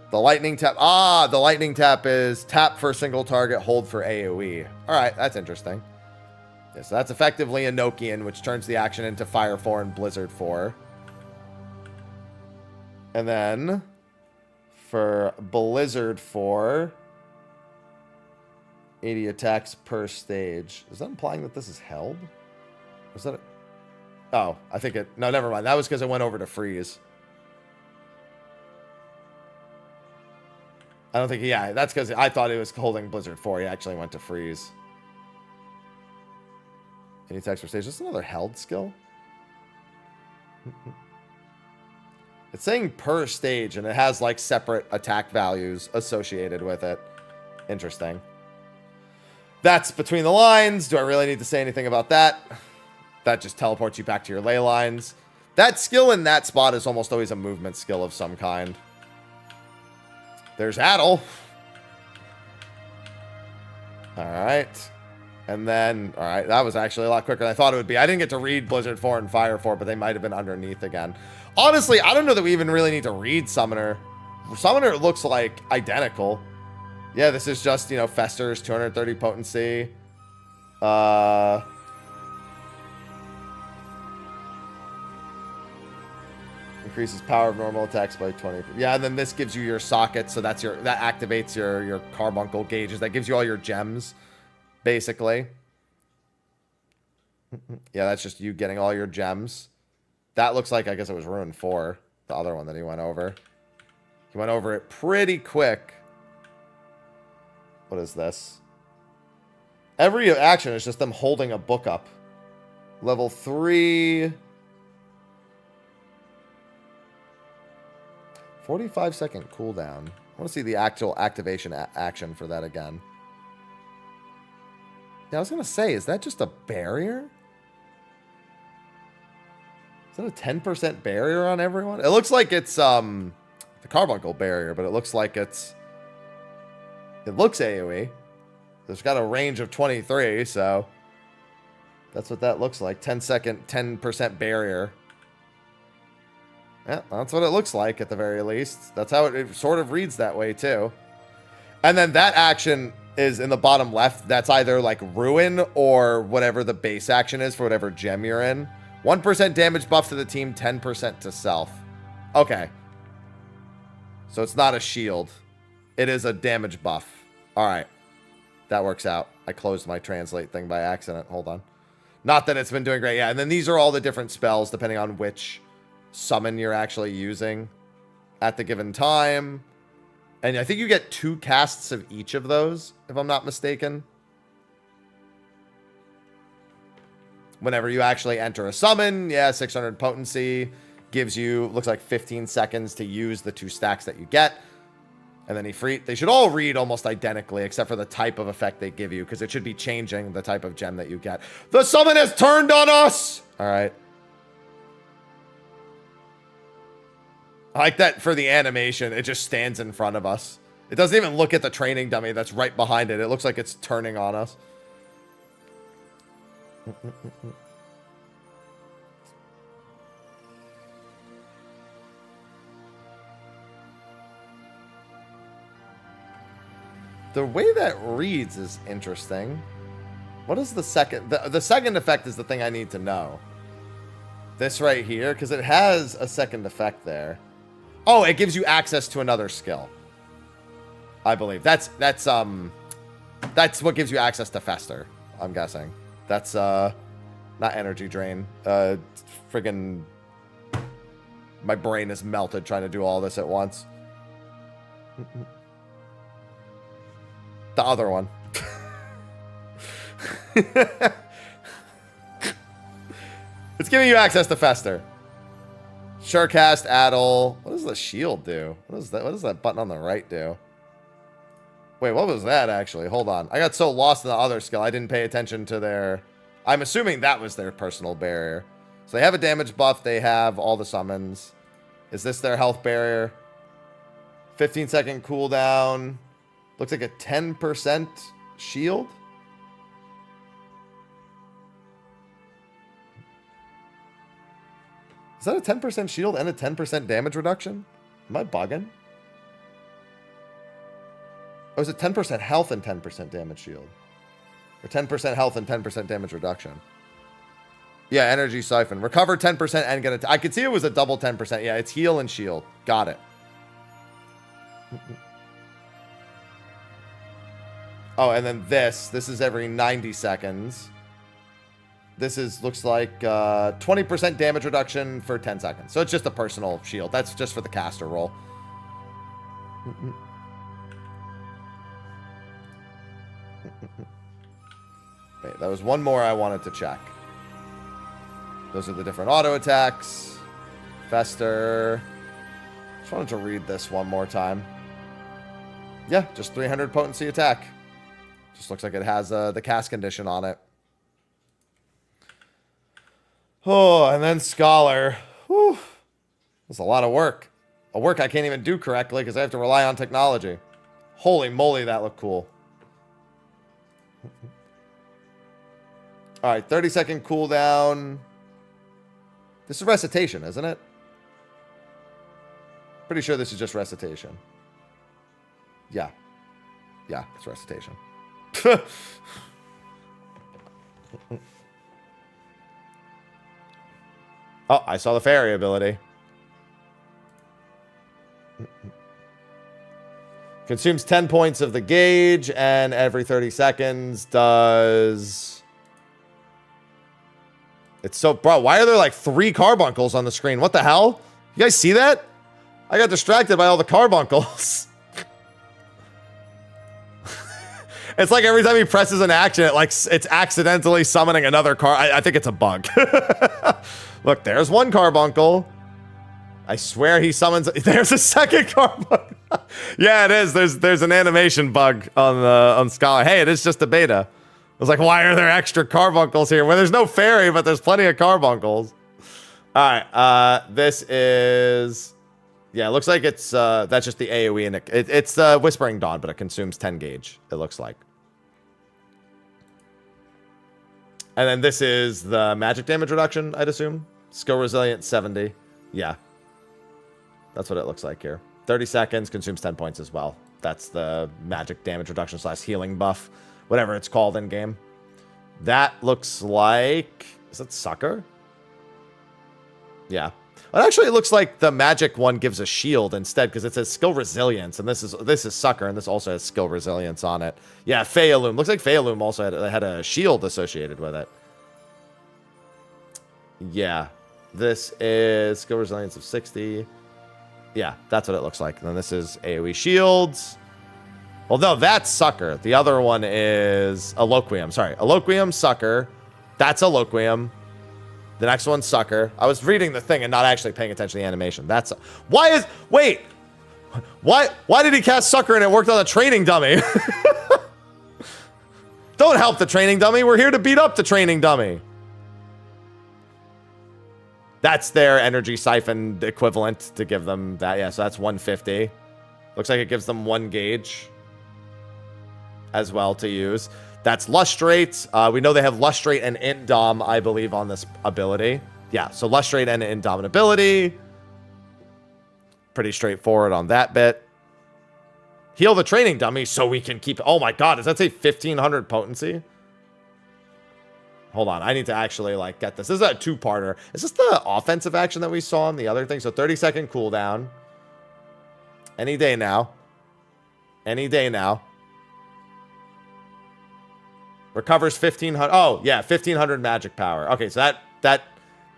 The lightning tap. Ah, the lightning tap is tap for single target, hold for AoE. All right, that's interesting. Yeah, so that's effectively Enochian, which turns the action into Fire 4 and Blizzard 4. And then for Blizzard 4, 80 attacks per stage. Is that implying that this is held? Was that oh, I think it... No, never mind. That was because it went over to freeze. I don't think... Yeah, that's because I thought it was holding Blizzard 4. He actually went to freeze. 80 attacks per stage. Is this another held skill? It's saying per stage, and it has, like, separate attack values associated with it. Interesting. That's between the lines. Do I really need to say anything about that? That just teleports you back to your ley lines. That skill in that spot is almost always a movement skill of some kind. There's Addle. Alright. And then, alright, that was actually a lot quicker than I thought it would be. I didn't get to read Blizzard 4 and Fire 4, but they might have been underneath again. Honestly, I don't know that we even really need to read Summoner. Summoner looks like identical. Yeah, this is just, you know, Festers, 230 potency. Increases power of normal attacks by 20. Yeah, and then this gives you your socket, so that's that activates your carbuncle gauges. That gives you all your gems, basically. Yeah, that's just you getting all your gems. That looks like, I guess it was Ruin 4, the other one that he went over. He went over it pretty quick. What is this? Every action is just them holding a book up. Level 3. 45-second cooldown. I want to see the actual activation action for that again. Yeah, I was going to say, is that just a barrier? Is that a 10% barrier on everyone? It looks like it's the carbuncle barrier, but it looks like it's... It looks AoE. It's got a range of 23, so... That's what that looks like. 10% barrier. Yeah, that's what it looks like at the very least. That's how it sort of reads that way too. And then that action is in the bottom left. That's either like Ruin or whatever the base action is for whatever gem you're in. 1% damage buff to the team, 10% to self. Okay. So it's not a shield. It is a damage buff. All right. That works out. I closed my translate thing by accident. Hold on. Not that it's been doing great. Yeah, and then these are all the different spells depending on which summon you're actually using at the given time. And I think you get 2 casts of each of those, if I'm not mistaken. Whenever you actually enter a summon, yeah, 600 potency gives you, looks like 15 seconds to use the 2 stacks that you get. And then they should all read almost identically, except for the type of effect they give you, because it should be changing the type of gem that you get. The summon has turned on us! All right. I like that for the animation, it just stands in front of us. It doesn't even look at the training dummy that's right behind it. It looks like it's turning on us. The way that reads is interesting. What is the second? The second effect is the thing I need to know. This right here, because it has a second effect there. Oh, it gives you access to another skill. I believe that's what gives you access to Fester, I'm guessing. That's not energy drain. Friggin' my brain is melted trying to do all this at once. The other one. It's giving you access to Fester. Surecast, Addle. What does the shield do? What does that button on the right do? Wait, what was that actually? Hold on. I got so lost in the other skill, I didn't pay attention to their... I'm assuming that was their personal barrier. So they have a damage buff. They have all the summons. Is this their health barrier? 15-second cooldown. Looks like a 10% shield. Is that a 10% shield and a 10% damage reduction? Am I bugging? Or is it 10% health and 10% damage shield? Or 10% health and 10% damage reduction? Yeah, energy siphon. Recover 10% and get a... I could see it was a double 10%. Yeah, it's heal and shield. Got it. Oh, and then this. This is every 90 seconds. This is, looks like 20% damage reduction for 10 seconds. So it's just a personal shield. That's just for the caster roll. Wait, that was one more I wanted to check. Those are the different auto attacks. Fester. Just wanted to read this one more time. Yeah, just 300 potency attack. Just looks like it has the cast condition on it. Oh, and then Scholar. Whew. That's a lot of work. A work I can't even do correctly because I have to rely on technology. Holy moly, that looked cool. Alright, 30-second cooldown. This is recitation, isn't it? Pretty sure this is just recitation. Yeah. Yeah, it's recitation. Oh, I saw the fairy ability. Consumes 10 points of the gauge, and every 30 seconds does... It's so... Bro, why are there like 3 carbuncles on the screen? What the hell? You guys see that? I got distracted by all the carbuncles. It's like every time he presses an action, it's accidentally summoning another car. I think it's a bug. Look, there's one carbuncle. I swear he summons... There's a second carbuncle. Yeah, it is. There's an animation bug on Scholar. Hey, it is just a beta. I was like, why are there extra carbuncles here? Well, there's no fairy, but there's plenty of carbuncles. All right, this is... Yeah, it looks like it's... that's just the AoE, and it's Whispering Dawn, but it consumes 10 gauge, it looks like. And then this is the magic damage reduction, I'd assume. Skill Resilient 70. Yeah. That's what it looks like here. 30 seconds, consumes 10 points as well. That's the magic damage reduction / healing buff. Whatever it's called in game. That looks like... Is that Sucker? Yeah. It actually looks like the magic one gives a shield instead because it says skill resilience, and this is Sucker, and this also has skill resilience on it. Yeah, Fealoom. Looks like Fealoom also had a shield associated with it. Yeah. This is skill resilience of 60. Yeah, that's what it looks like. And then this is AoE shields. Well, no, that's Sucker. The other one is Eloquium. Sorry, Eloquium, Sucker. That's Eloquium. The next one's Sucker. I was reading the thing and not actually paying attention to the animation. That's... Wait! Why did he cast Sucker and it worked on the training dummy? Don't help the training dummy. We're here to beat up the training dummy. That's their energy siphon equivalent to give them that. Yeah, so that's 150. Looks like it gives them 1 gauge as well to use. That's Lustrate. We know they have Lustrate and Indom, I believe, on this ability. Yeah, so Lustrate and Indomitability. Pretty straightforward on that bit. Heal the training dummy so we can keep... Oh my god, does that say 1500 potency? Hold on, I need to actually, like, get this. This is a 2-parter. Is this the offensive action that we saw on the other thing? So 30-second cooldown. Any day now. Any day now. Recovers 1500. Oh, yeah, 1500 magic power. Okay, so that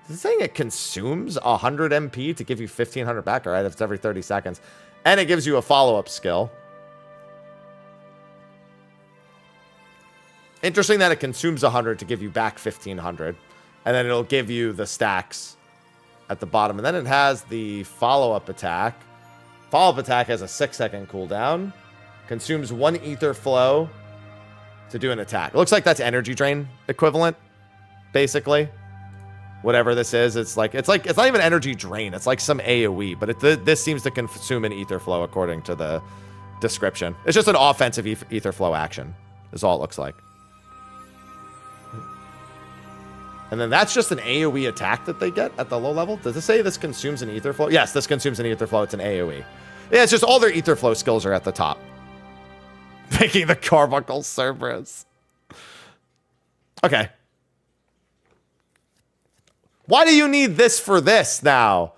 is it saying it consumes 100 MP to give you 1500 back. All right, if it's every 30 seconds. And it gives you a follow-up skill. Interesting that it consumes 100 to give you back 1500. And then it'll give you the stacks at the bottom. And then it has the follow-up attack. Follow-up attack has a 6-second cooldown. Consumes 1 ether flow to do an attack. It looks like that's energy drain equivalent, basically. Whatever this is, it's not even energy drain. It's like some AoE, but this seems to consume an ether flow according to the description. It's just an offensive ether flow action, is all it looks like. And then that's just an AoE attack that they get at the low level. Does it say this consumes an ether flow? Yes, this consumes an ether flow. It's an AoE. Yeah, it's just all their ether flow skills are at the top. Making the Carbuncle Cerberus. Okay. Why do you need this for this now?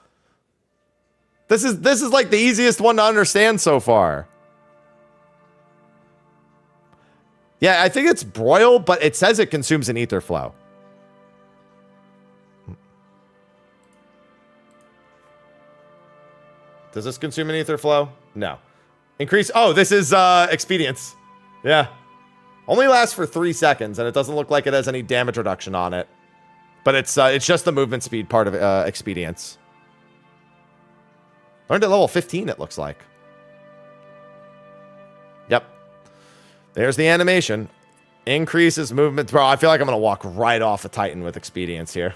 This is like the easiest one to understand so far. Yeah, I think it's broil, but it says it consumes an ether flow. Does this consume an ether flow? No. Increase. Oh, this is expedience. Yeah. Only lasts for 3 seconds, and it doesn't look like it has any damage reduction on it. But it's just the movement speed part of expedience. Learned at level 15, it looks like. Yep. There's the animation. Increases movement. Bro, I feel like I'm going to walk right off a Titan with expedience here.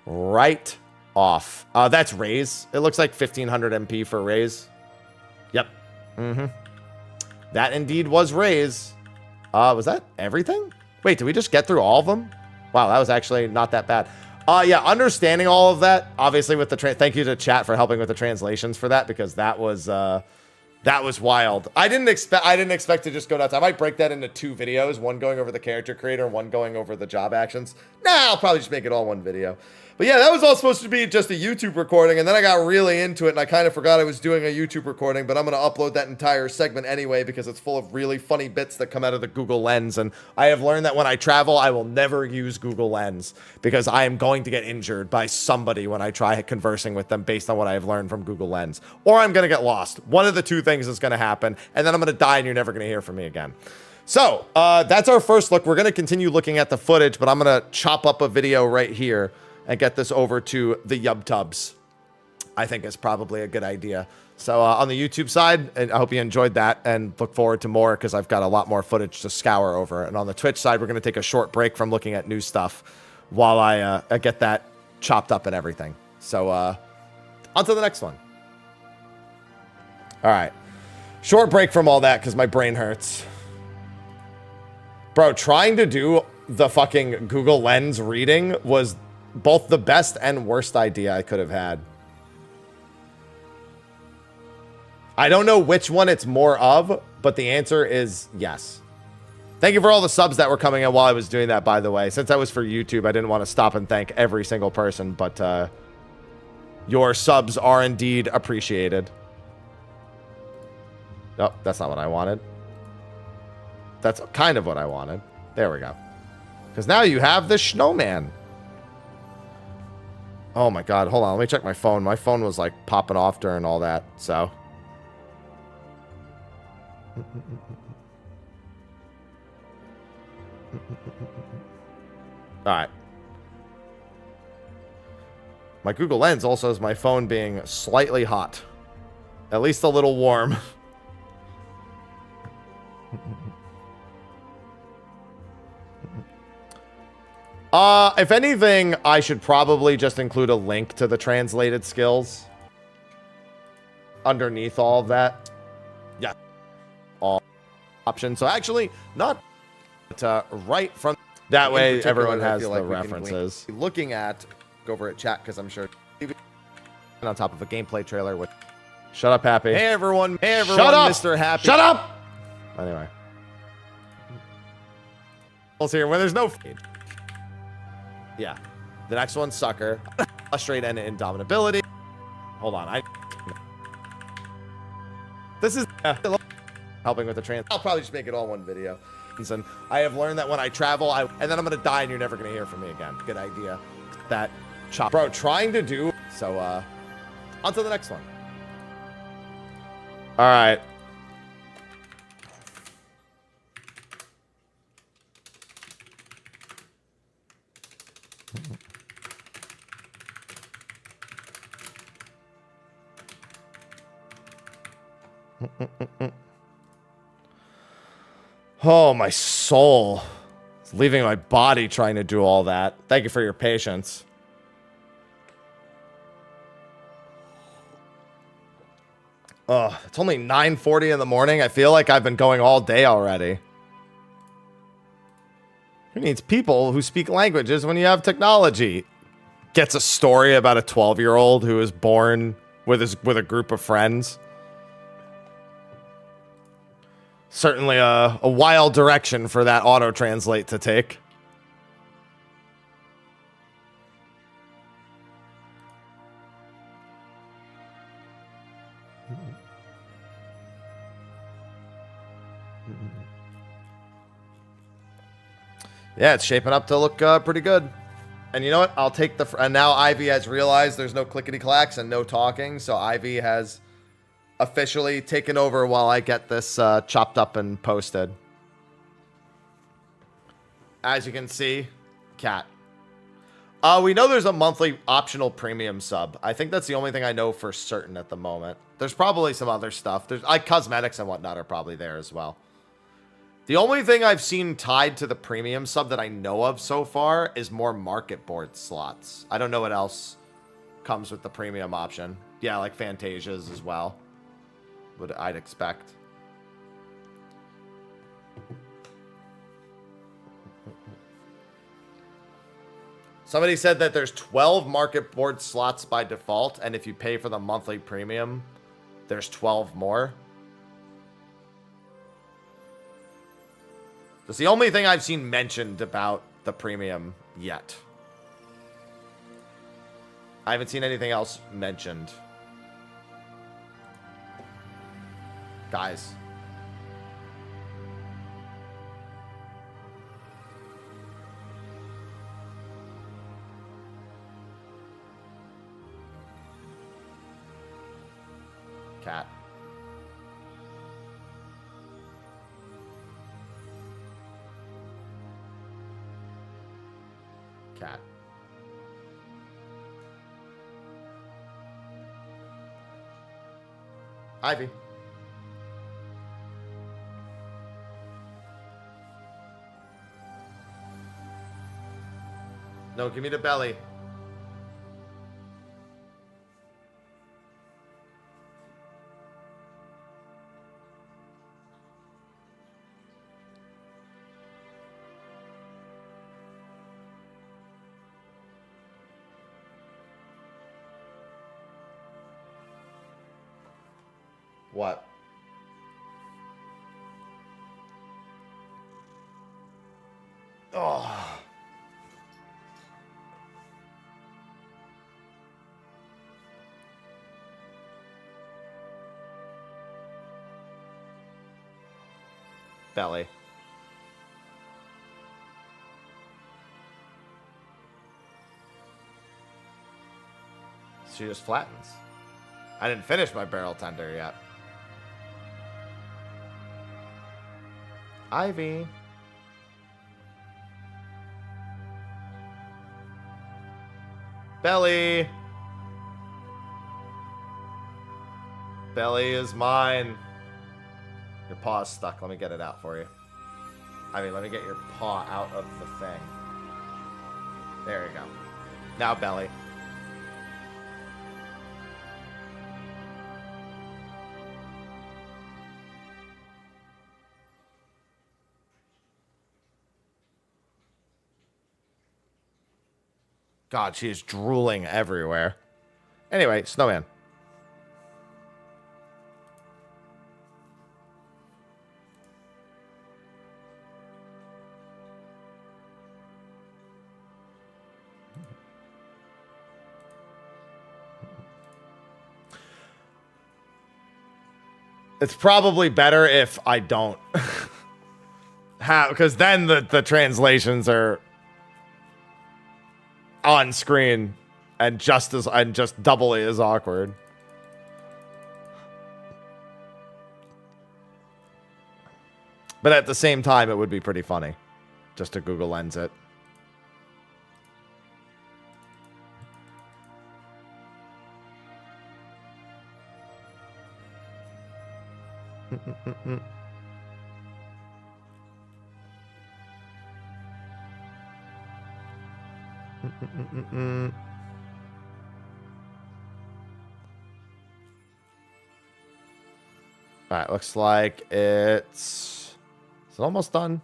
Right off. That's raise. It looks like 1500 MP for raise. Yep. Mm-hmm. That indeed was raise. Was that everything? Wait, did we just get through all of them? Wow, that was actually not that bad. Yeah, understanding all of that, obviously with the thank you to chat for helping with the translations for that, because that was wild. I didn't expect to just go nuts. I might break that into 2 videos, one going over the character creator and one going over the job actions. Nah, I'll probably just make it all one video. But yeah, that was all supposed to be just a YouTube recording, and then I got really into it, and I kind of forgot I was doing a YouTube recording, but I'm going to upload that entire segment anyway, because it's full of really funny bits that come out of the Google Lens, and I have learned that when I travel, I will never use Google Lens, because I am going to get injured by somebody when I try conversing with them based on what I have learned from Google Lens, or I'm going to get lost. One of the 2 things is going to happen, and then I'm going to die, and you're never going to hear from me again. So, that's our first look. We're going to continue looking at the footage, but I'm going to chop up a video right here and get this over to the YubTubs. I think is probably a good idea. So on the YouTube side, and I hope you enjoyed that and look forward to more, because I've got a lot more footage to scour over. And on the Twitch side, we're going to take a short break from looking at new stuff while I get that chopped up and everything. So on to the next one. All right. Short break from all that because my brain hurts. Bro, trying to do the fucking Google Lens reading was both the best and worst idea I could have had. I don't know which one it's more of, but the answer is yes. Thank you for all the subs that were coming in while I was doing that, by the way. Since that was for YouTube, I didn't want to stop and thank every single person, but your subs are indeed appreciated. Oh, that's not what I wanted. That's kind of what I wanted. There we go. Because now you have the snowman. Oh my god, hold on, let me check my phone. My phone was like popping off during all that, so. Alright. My Google Lens also has my phone being slightly hot. At least a little warm. If anything, I should probably just include a link to the translated skills underneath all of that. Yeah. All options. So actually, not right from that way everyone has the references. Looking at, go over at chat because I'm sure on top of a gameplay trailer with Shut Up Happy. Hey everyone. Hey everyone. Shut up, Mr. Happy. Shut up. Anyway. We'll see here when there's no feed. Yeah. The next one's Sucker. Frustrate and Indomitability. Hold on. This is helping with the trans. I'll probably just make it all one video. And I have learned that when I travel, and then I'm going to die and you're never going to hear from me again. Good idea. That chop. Bro, trying to do. So, on to the next one. All right. Oh, my soul. It's leaving my body trying to do all that. Thank you for your patience. Oh, it's only 9:40 in the morning. I feel like I've been going all day already. Who needs people who speak languages when you have technology? Gets a story about a 12-year-old who was born with a group of friends. Certainly a wild direction for that auto-translate to take. Yeah, it's shaping up to look pretty good. And you know what? I'll take the... And now Ivy has realized there's no clickety-clacks and no talking. So Ivy has officially taken over while I get this chopped up and posted. As you can see, cat. We know there's a monthly optional premium sub. I think that's the only thing I know for certain at the moment. There's probably some other stuff. There's like cosmetics and whatnot are probably there as well. The only thing I've seen tied to the premium sub that I know of so far is more market board slots. I don't know what else comes with the premium option. Yeah, like Fantasias as well. What I'd expect. Somebody said that there's 12 market board slots by default, and if you pay for the monthly premium, there's 12 more. That's the only thing I've seen mentioned about the premium yet. I haven't seen anything else mentioned. Guys. Cat. Cat. Ivy. No, give me the belly. What? Oh. Belly. She just flattens. I didn't finish my barrel tender yet. Ivy. Belly. Belly is mine. Your paw's stuck. Let me get it out for you. Let me get your paw out of the thing. There you go. Now, Belly. God, she is drooling everywhere. Anyway, Snowman. It's probably better if I don't. Because then the translations are on screen and just doubly as awkward. But at the same time, it would be pretty funny just to Google Lens it. All right, looks like it's... Is it almost done?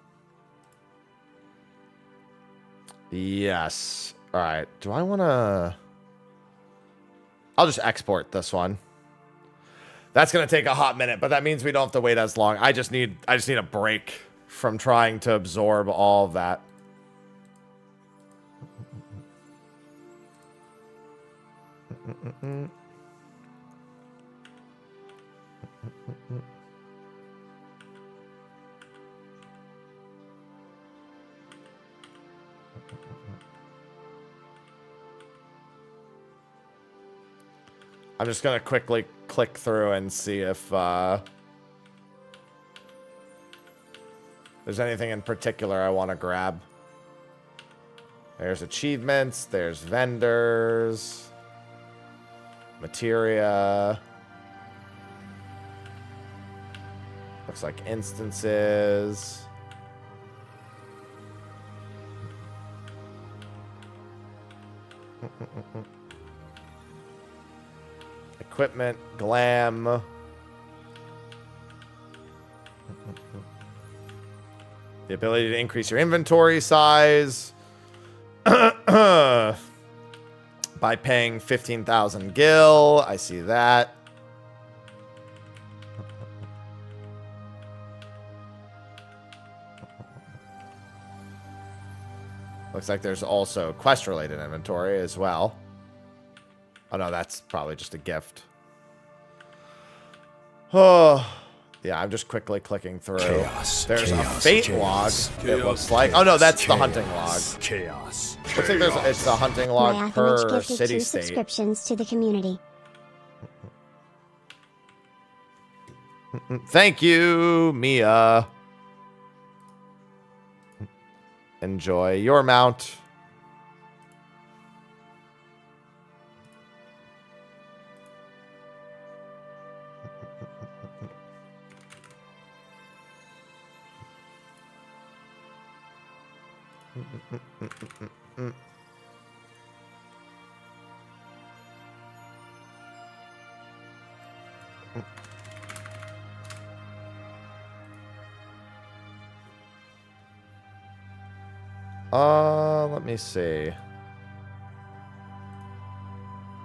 Yes. All right. Do I want to... I'll just export this one. That's going to take a hot minute, but that means we don't have to wait as long. I just need a break from trying to absorb all of that. I'm just going to quickly click through and see if there's anything in particular I want to grab. There's achievements, there's vendors, materia. Looks like instances. Equipment, glam. The ability to increase your inventory size by paying 15,000 gil. I see that. Looks like there's also quest-related inventory as well. Oh, no, that's probably just a gift. Oh, yeah, I'm just quickly clicking through. Chaos. There's Chaos, a fate chaos. log, it looks like. Oh, no, that's the Chaos. hunting log. Chaos. Looks like it's a hunting My log Athens per gifted 2 city-state. subscriptions to the community. Thank you, Mia. Enjoy your mount. Let me see.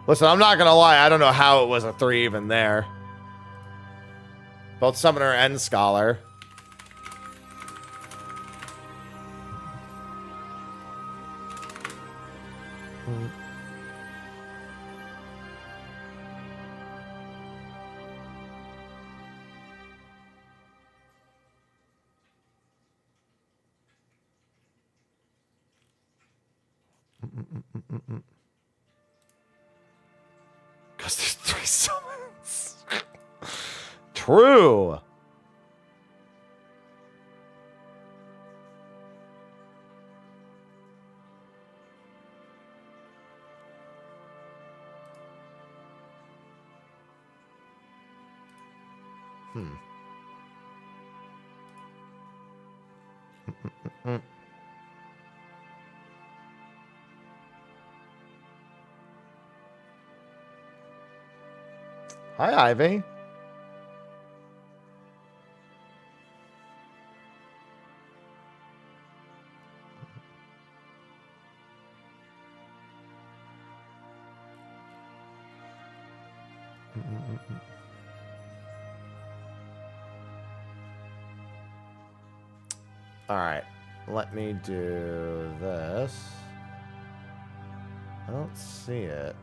Listen, I'm not gonna lie, I don't know how it was a 3 even there. Both Summoner and Scholar. Because there's 3 summons. True. Hi, Ivy. All right, let me do this. I don't see it.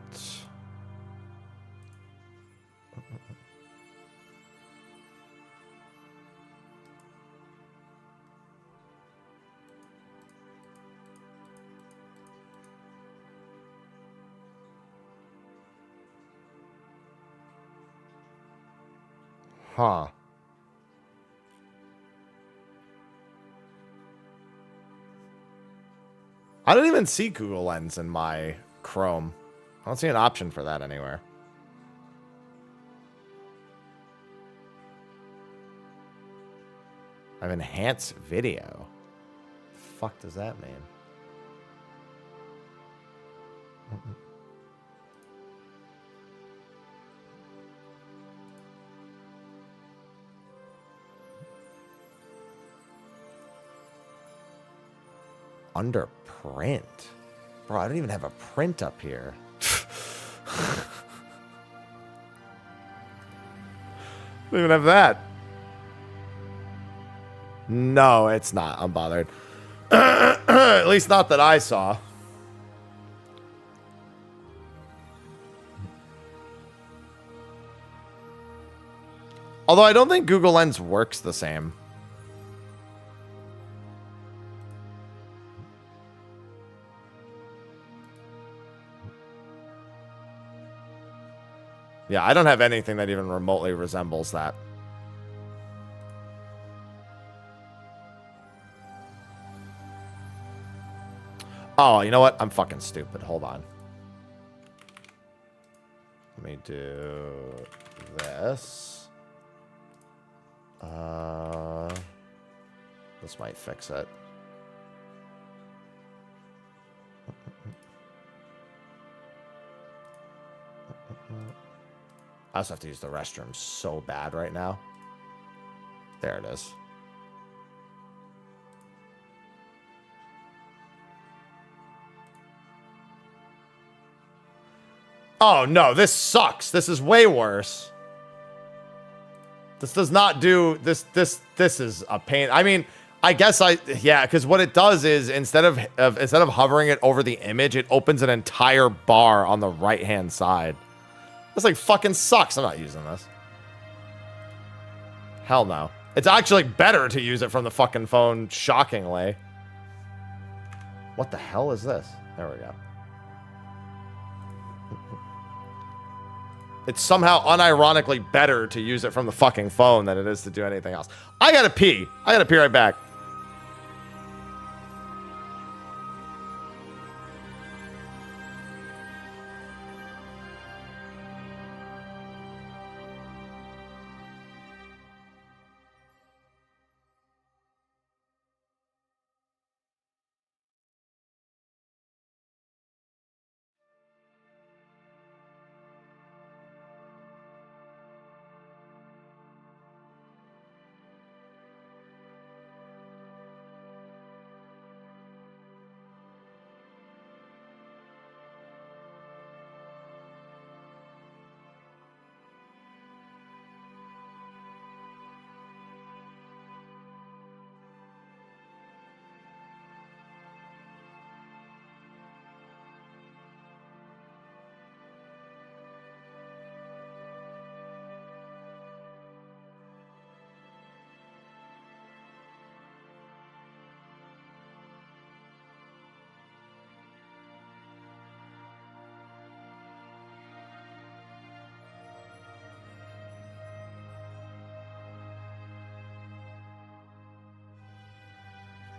Huh. I don't even see Google Lens in my Chrome. I don't see an option for that anywhere. I have enhanced video. The fuck does that mean? Under print. Bro, I don't even have a print up here. I don't even have that. No, it's not. I'm bothered. At least not that I saw. Although I don't think Google Lens works the same. Yeah, I don't have anything that even remotely resembles that. Oh, you know what? I'm fucking stupid. Hold on. Let me do this. This might fix it. I also have to use the restroom so bad right now. There it is. Oh no, this sucks. This is way worse. This does not do this is a pain. I mean, I guess yeah, because what it does is instead of hovering it over the image, it opens an entire bar on the right-hand side. This like fucking sucks. I'm not using this. Hell no. It's actually better to use it from the fucking phone, shockingly. What the hell is this? There we go. It's somehow unironically better to use it from the fucking phone than it is to do anything else. I gotta pee. I gotta pee right back.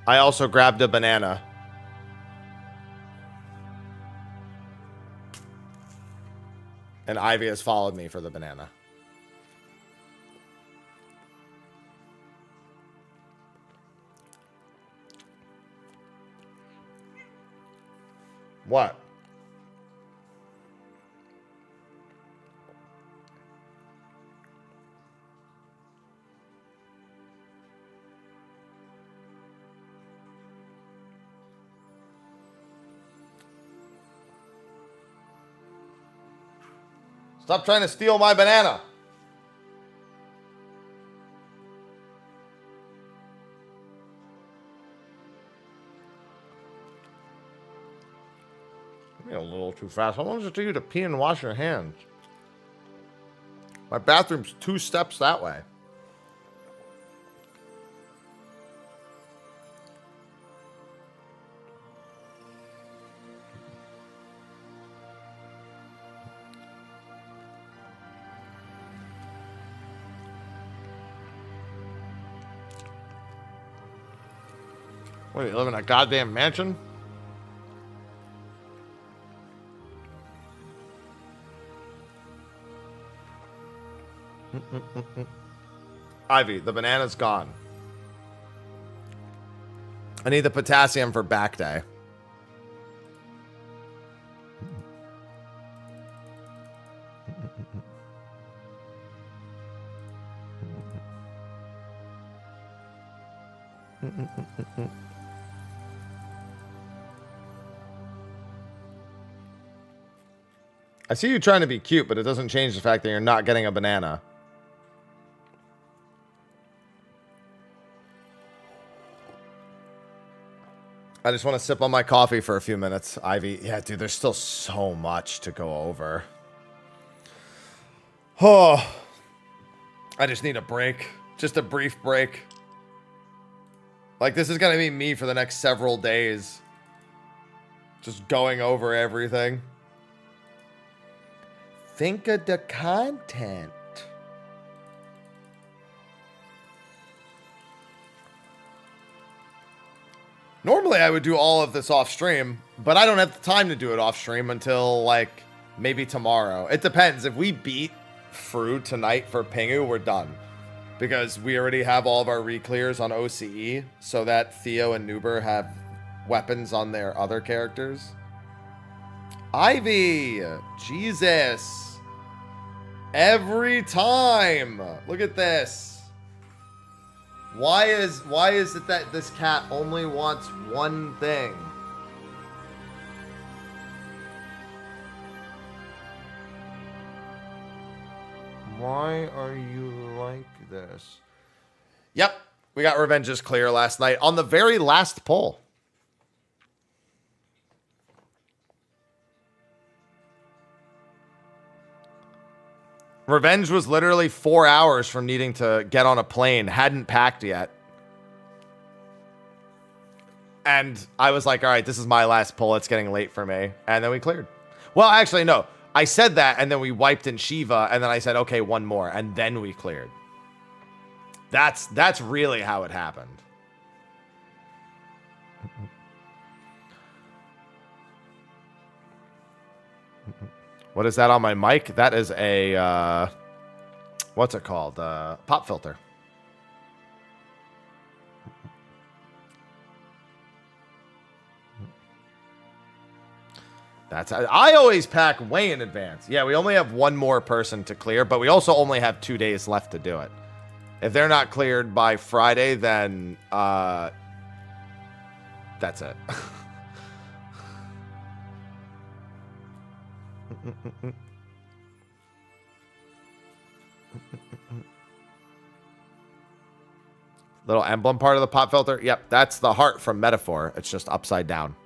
I also grabbed a banana. And Ivy has followed me for the banana. What? Stop trying to steal my banana. You're a little too fast. How long does it take you to pee and wash your hands? My bathroom's 2 steps that way. What, you live in a goddamn mansion? Ivy, the banana's gone. I need the potassium for back day. I see you trying to be cute, but it doesn't change the fact that you're not getting a banana. I just want to sip on my coffee for a few minutes, Ivy. Yeah, dude, there's still so much to go over. Oh, I just need a break. Just a brief break. Like, this is going to be me for the next several days. Just going over everything. Think of the content. Normally, I would do all of this off stream, but I don't have the time to do it off stream until, like, maybe tomorrow. It depends. If we beat Fru tonight for Pingu, we're done. Because we already have all of our re-clears on OCE, so that Theo and Nuber have weapons on their other characters. Ivy! Jesus! Every time! Look at this. Why is it that this cat only wants one thing? Why are you like this? Yep, we got Revenge's clear last night on the very last pull. Revenge was literally 4 hours from needing to get on a plane. Hadn't packed yet. And I was like, all right, this is my last pull. It's getting late for me. And then we cleared. Well, actually, no. I said that, and then we wiped in Shiva, and then I said, okay, one more. And then we cleared. That's really how it happened. What is that on my mic? That is a, what's it called? Pop filter. I always pack way in advance. Yeah, we only have one more person to clear, but we also only have 2 days left to do it. If they're not cleared by Friday, then, that's it. Little emblem part of the pop filter. Yep, that's the heart from Metaphor. It's just upside down.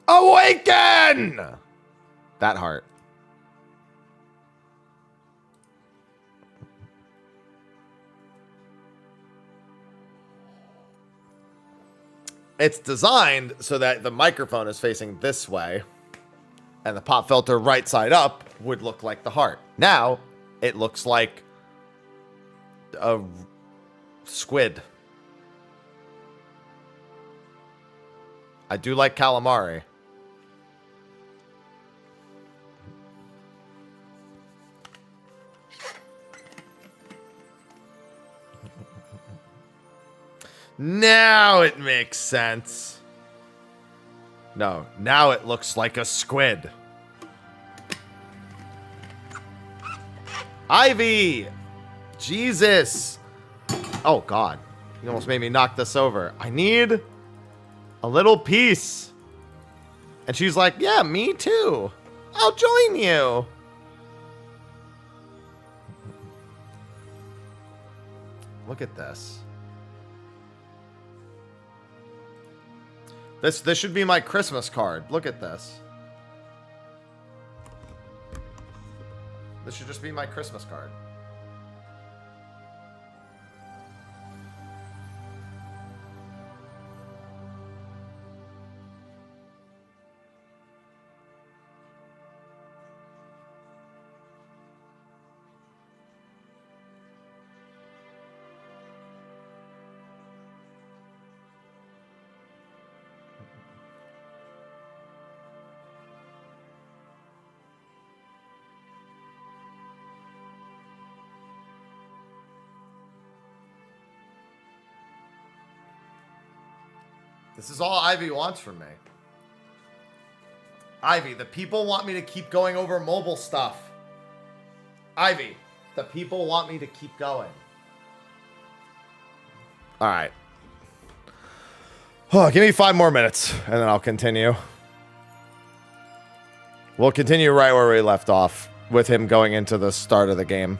Awaken! That heart. It's designed so that the microphone is facing this way, and the pop filter right side up would look like the heart. Now, it looks like a squid. I do like calamari. Now it makes sense. No, now it looks like a squid. Ivy! Jesus! Oh, God. You almost made me knock this over. I need a little piece. And she's like, yeah, me too. I'll join you. Look at this. This should be my Christmas card. Look at this. This should just be my Christmas card. This is all Ivy wants from me. Ivy, the people want me to keep going over mobile stuff. Ivy, the people want me to keep going. All right. Oh, give me 5 more minutes, and then I'll continue. We'll continue right where we left off, with him going into the start of the game.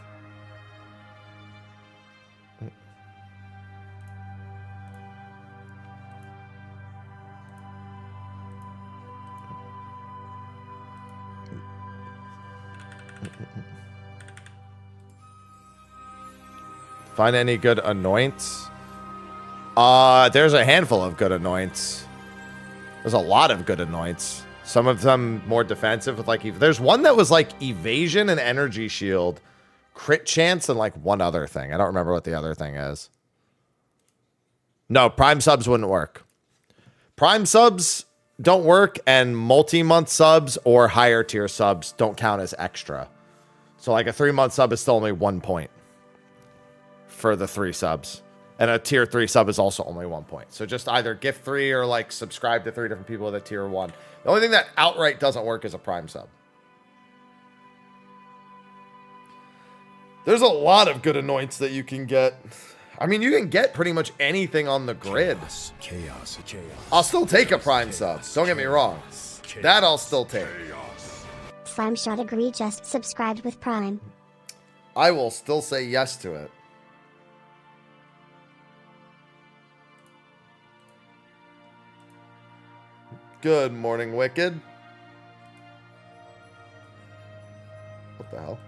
Find any good anoints? There's a handful of good anoints. There's a lot of good anoints. Some of them more defensive with like, there's one that was like evasion and energy shield, crit chance, and like one other thing. I don't remember what the other thing is. No, prime subs wouldn't work. Prime subs don't work, and multi-month subs or higher tier subs don't count as extra. So like a 3-month sub is still only 1 point for the 3 subs. And a tier 3 sub is also only 1 point. So just either gift 3 or like subscribe to 3 different people with a tier 1. The only thing that outright doesn't work is a prime sub. There's a lot of good anoints that you can get. I mean, you can get pretty much anything on the grid. Chaos. I'll still take a prime sub. Don't get me wrong. That I'll still take. Slime Shot Agree just subscribed with Prime. I will still say yes to it. Good morning, Wicked. What the hell?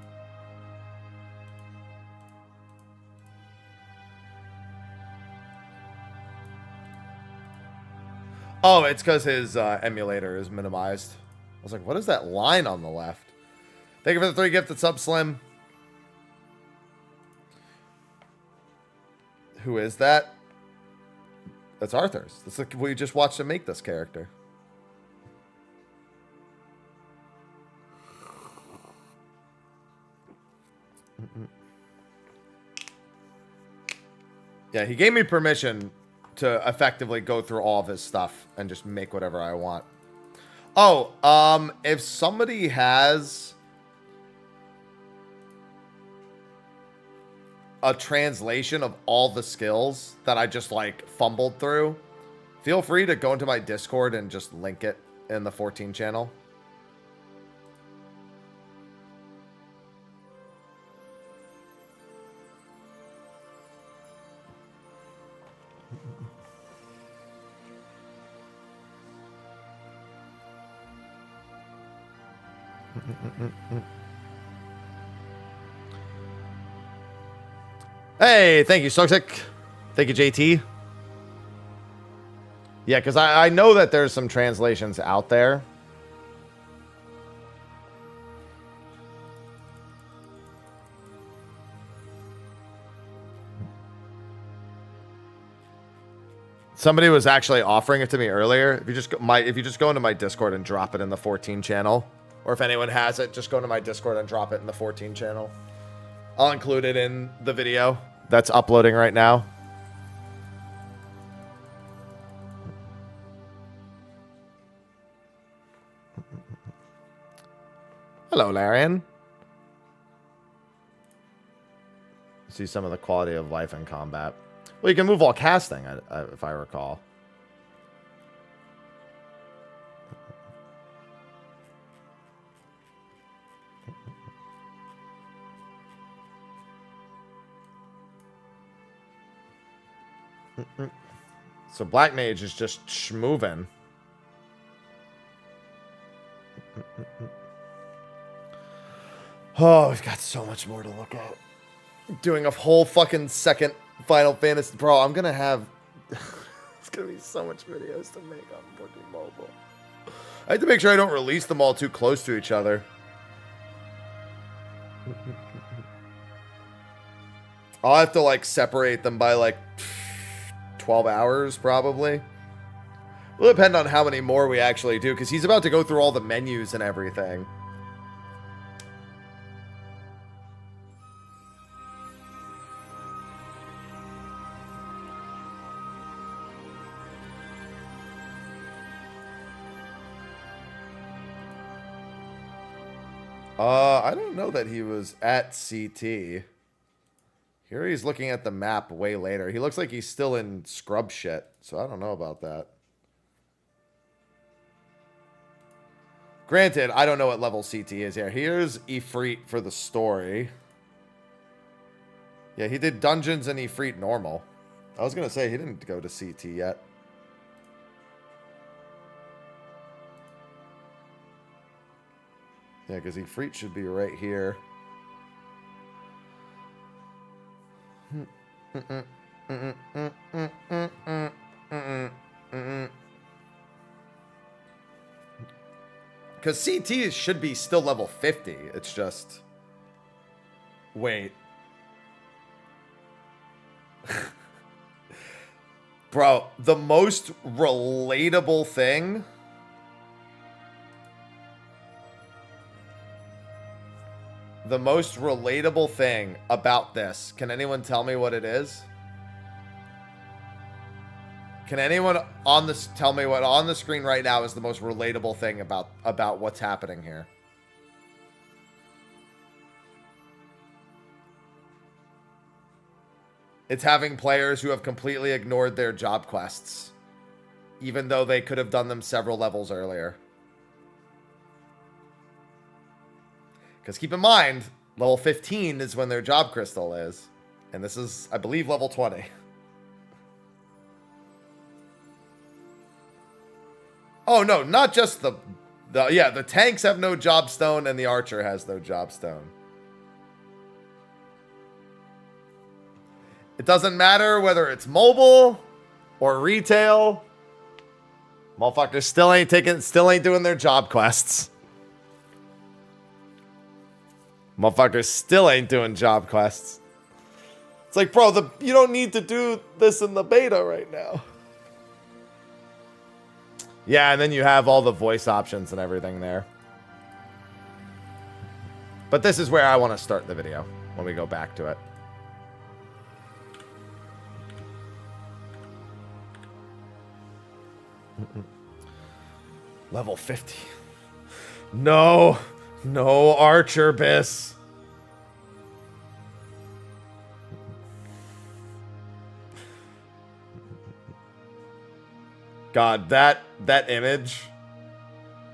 Oh, it's because his emulator is minimized. I was like, what is that line on the left? Thank you for the 3 gifted sub, Slim. Who is that? That's Arthur's. That's like, we just watched him make this character. Yeah, he gave me permission to effectively go through all of his stuff and just make whatever I want. Oh, if somebody has a translation of all the skills that I just like fumbled through, feel free to go into my Discord and just link it in the 14 channel. Hey, thank you, Soxic. Thank you, JT. Yeah, because I know that there's some translations out there. Somebody was actually offering it to me earlier. If you just go into my Discord and drop it in the 14 channel, or if anyone has it, just go to my Discord and drop it in the 14 channel. I'll include it in the video that's uploading right now. Hello, Larian. See some of the quality of life in combat. Well, you can move while casting, if I recall. So Black Mage is just schmoving. Oh, we've got so much more to look at. Doing a whole fucking second Final Fantasy. Bro, I'm gonna have... It's gonna be so much videos to make on 14 Mobile. I have to make sure I don't release them all too close to each other. I'll have to, like, separate them by, like, 12 hours, probably. Will depend on how many more we actually do, because he's about to go through all the menus and everything. I don't know that he was at CT. Here he's looking at the map way later. He looks like he's still in scrub shit, so I don't know about that. Granted, I don't know what level CT is here. Here's Ifrit for the story. Yeah, he did Dungeons and Ifrit normal. I was going to say he didn't go to CT yet. Yeah, because Ifrit should be right here. Because CT should be still level 50. It's just... Wait. Bro, the most relatable thing... The most relatable thing about this. Can anyone tell me what it is? Can anyone on this tell me what on the screen right now is the most relatable thing about what's happening here? It's having players who have completely ignored their job quests, even though they could have done them several levels earlier. Because keep in mind, level 15 is when their job crystal is. And this is, I believe, level 20. Oh, no, not just the tanks have no job stone and the archer has no job stone. It doesn't matter whether it's mobile or retail. Motherfuckers still ain't doing their job quests. Motherfuckers still ain't doing job quests. It's like, bro, you don't need to do this in the beta right now. Yeah, and then you have all the voice options and everything there. But this is where I want to start the video when we go back to it. Level 50. No. No archer bis. God, that image.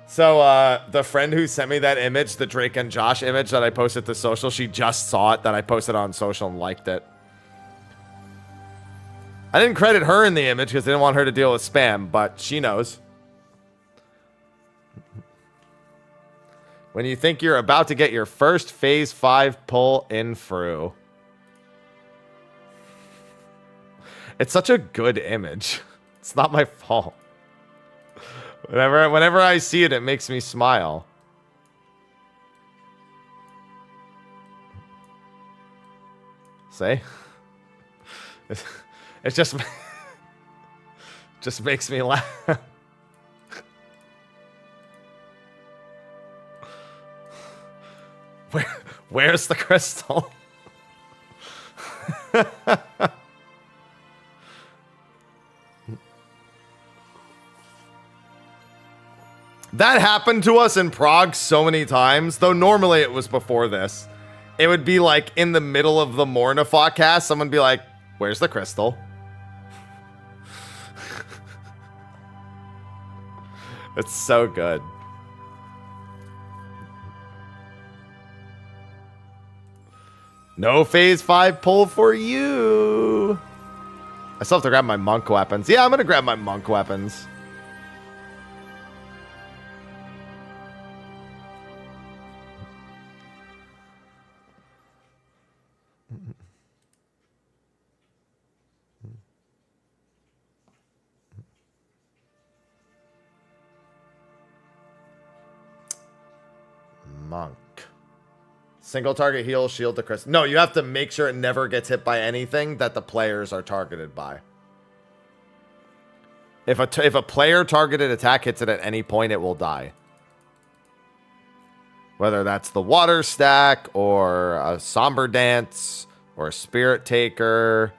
So the friend who sent me that image, the Drake and Josh image that I posted to social, she just saw it that I posted on social and liked it. I didn't credit her in the image because I didn't want her to deal with spam, but she knows. When you think you're about to get your first phase 5 pull in through. It's such a good image. It's not my fault. Whenever I see it, it makes me smile. See? It just makes me laugh. Where's the crystal? That happened to us in Prague so many times, though normally it was before this. It would be like in the middle of the Mornifot cast, someone would be like, where's the crystal? It's so good. No phase 5 pull for you. I still have to grab my monk weapons. Yeah, I'm going to grab my monk weapons. Monk. Single target heal, shield to crystal. No, you have to make sure it never gets hit by anything that the players are targeted by. If a player targeted attack hits it at any point, it will die. Whether that's the water stack or a somber dance or a spirit taker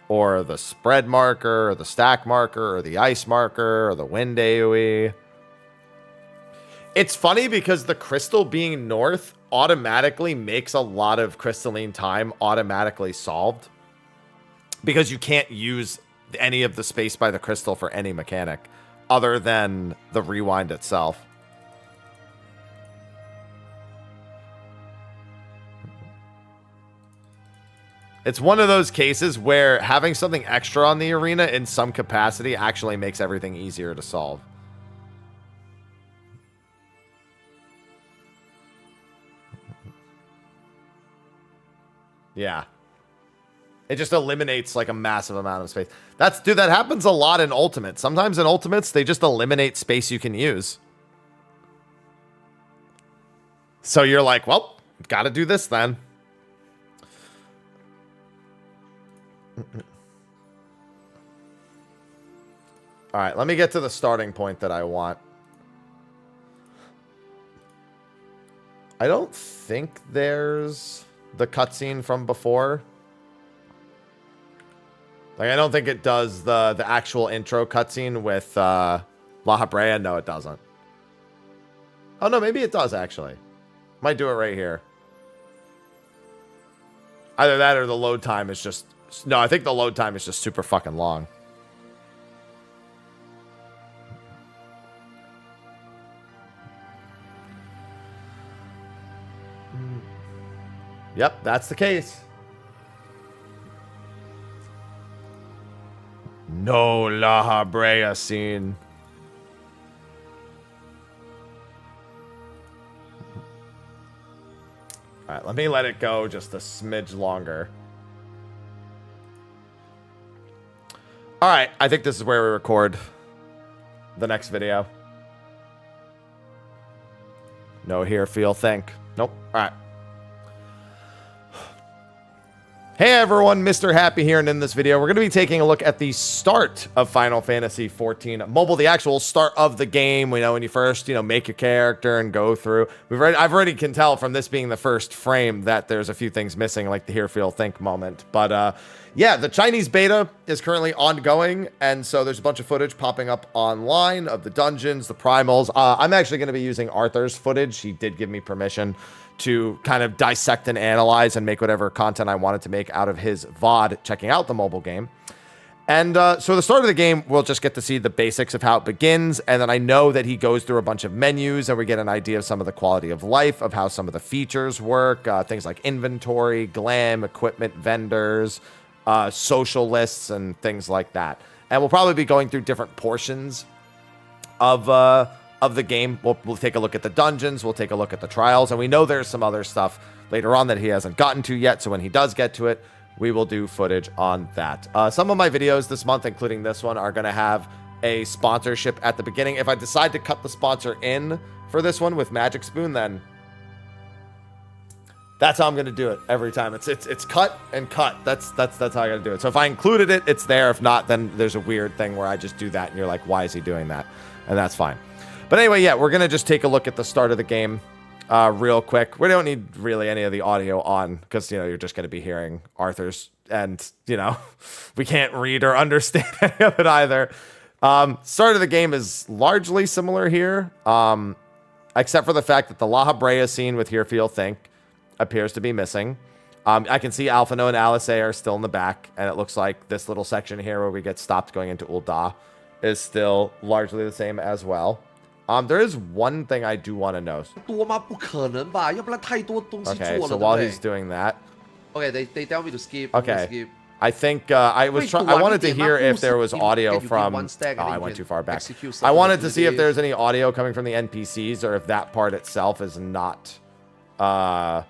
or the spread marker or the stack marker or the ice marker or the wind AoE. It's funny because the crystal being north automatically makes a lot of crystalline time automatically solved. Because you can't use any of the space by the crystal for any mechanic other than the rewind itself. It's one of those cases where having something extra on the arena in some capacity actually makes everything easier to solve. Yeah. It just eliminates like a massive amount of space. Dude, that happens a lot in Ultimate. Sometimes in Ultimates, they just eliminate space you can use. So you're like, well, gotta do this then. All right, let me get to the starting point that I want. I don't think there's the cutscene from before. Like, I don't think it does the actual intro cutscene with La Habrea. No, it doesn't. Oh, no, maybe it does, actually. Might do it right here. Either that or the load time is just... No, I think the load time is just super fucking long. Yep, that's the case. No La Habrea scene. All right, let me let it go just a smidge longer. All right, I think this is where we record the next video. No hear, feel, think. Nope. All right. Hey everyone, Mr. Happy here, and in this video, we're going to be taking a look at the start of Final Fantasy XIV Mobile, the actual start of the game. We know when you first, make your character and go through. I've already can tell from this being the first frame that there's a few things missing, like the hear, feel, think moment. But yeah, the Chinese beta is currently ongoing, and so there's a bunch of footage popping up online of the dungeons, the primals. I'm actually going to be using Arthur's footage. He did give me permission to kind of dissect and analyze and make whatever content I wanted to make out of his VOD checking out the mobile game. And so the start of the game, we'll just get to see the basics of how it begins. And then I know that he goes through a bunch of menus and we get an idea of some of the quality of life, of how some of the features work, things like inventory, glam, equipment, vendors, social lists, and things like that. And we'll probably be going through different portions of the game. We'll take a look at the dungeons, we'll take a look at the trials, and we know there's some other stuff later on that he hasn't gotten to yet, so when he does get to it, we will do footage on that. Some of my videos this month, including this one, are going to have a sponsorship at the beginning. If I decide to cut the sponsor in for this one with Magic Spoon, then that's how I'm going to do it every time. It's cut and cut. That's how I got to do it. So if I included it, it's there. If not, then there's a weird thing where I just do that and you're like, why is he doing that? And that's fine. But anyway, yeah, we're going to just take a look at the start of the game real quick. We don't need really any of the audio on because, you're just going to be hearing Arthur's and, we can't read or understand any of it either. Start of the game is largely similar here, except for the fact that the La Habrea scene with Hear, Feel, Think appears to be missing. I can see Alphino and Alice are still in the back, and it looks like this little section here where we get stopped going into Ul'dah is still largely the same as well. There is one thing I do want to know. Okay, so while he's doing that. Okay, they tell me to skip. Okay. Skip. I think I wanted to hear if there was audio from... Oh, I went too far back. I wanted to see if there's any audio coming from the NPCs or if that part itself is not... Okay,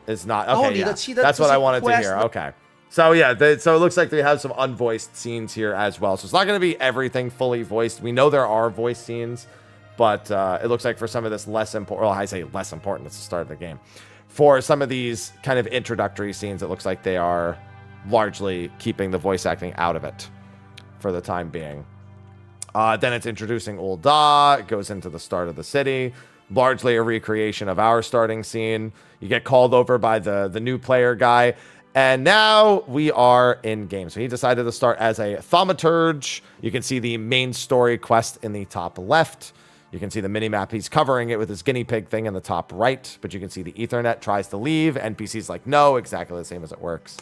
yeah. That's what I wanted to hear. Okay. So yeah, so it looks like they have some unvoiced scenes here as well. So it's not going to be everything fully voiced. We know there are voice scenes, but it looks like for some of this less important, well, I say less important, it's the start of the game. For some of these kind of introductory scenes, it looks like they are largely keeping the voice acting out of it for the time being. Then it's introducing Ul'dah. It goes into the start of the city. Largely a recreation of our starting scene. You get called over by the new player guy. And now we are in game. So he decided to start as a thaumaturge. You can see the main story quest in the top left. You can see the mini-map. He's covering it with his guinea pig thing in the top right, but you can see the Ethernet tries to leave. NPC's like, no, exactly the same as it works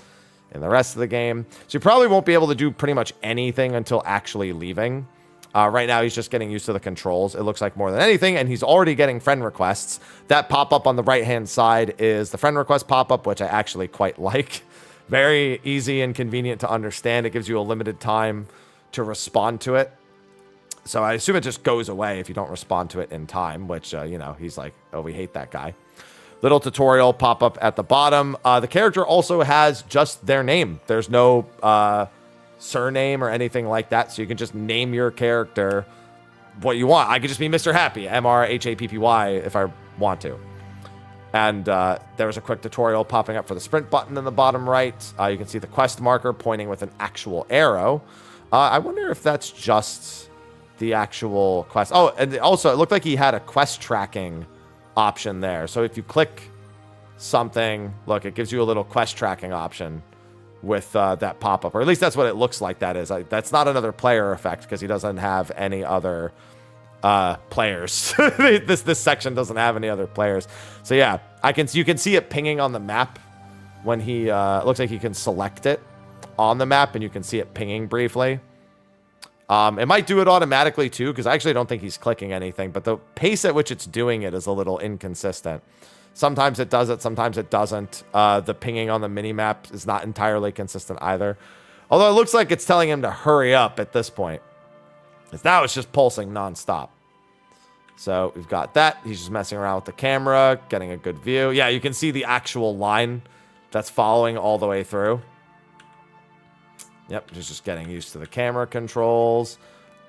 in the rest of the game. So you probably won't be able to do pretty much anything until actually leaving. Right now, he's just getting used to the controls, it looks like, more than anything, and he's already getting friend requests. That pop-up on the right-hand side is the friend request pop-up, which I actually quite like. Very easy and convenient to understand. It gives you a limited time to respond to it. So I assume it just goes away if you don't respond to it in time, which, you know, he's like, oh, we hate that guy. Little tutorial pop-up at the bottom. The character also has just their name. There's no surname or anything like that, so you can just name your character what you want. I could just be Mr. Happy, MRHAPPY, if I want to. And there was a quick tutorial popping up for the sprint button in the bottom right. You can see the quest marker pointing with an actual arrow. I wonder if that's just the actual quest. Oh, and also it looked like he had a quest tracking option there. So if you click something, look, it gives you a little quest tracking option with that pop-up, or at least that's what it looks like. That is, that's not another player effect because he doesn't have any other players. This section doesn't have any other players. So yeah, you can see it pinging on the map when he it looks like he can select it on the map, and you can see it pinging briefly. It might do it automatically too, because I actually don't think he's clicking anything, but the pace at which it's doing it is a little inconsistent. Sometimes it does it, sometimes it doesn't. The pinging on the mini-map is not entirely consistent either. Although it looks like it's telling him to hurry up at this point. Because now it's just pulsing nonstop. So we've got that. He's just messing around with the camera, getting a good view. Yeah, you can see the actual line that's following all the way through. Yep, just getting used to the camera controls.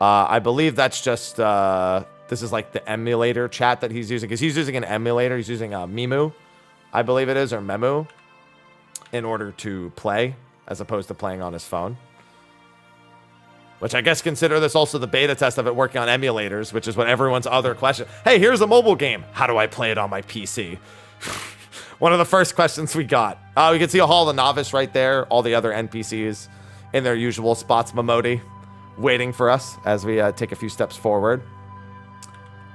I believe that's just... this is like the emulator chat that he's using. Because he's using an emulator. He's using Mimu, I believe it is, or Memu, in order to play, as opposed to playing on his phone. Which I guess consider this also the beta test of it working on emulators, which is what everyone's other question. Hey, here's a mobile game. How do I play it on my PC? One of the first questions we got. We can see a Hall of the Novice right there. All the other NPCs in their usual spots, Momodi, waiting for us as we take a few steps forward.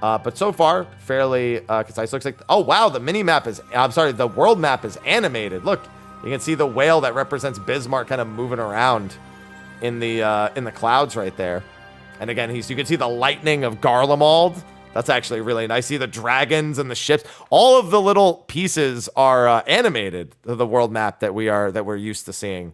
But so far, fairly concise. Looks like, oh wow, the mini map is, I'm sorry, the world map is animated. Look, you can see the whale that represents Bismarck kind of moving around in the clouds right there. And again, you can see the lightning of Garlemald. That's actually really nice. See the dragons and the ships. All of the little pieces are animated to the world map that we're used to seeing.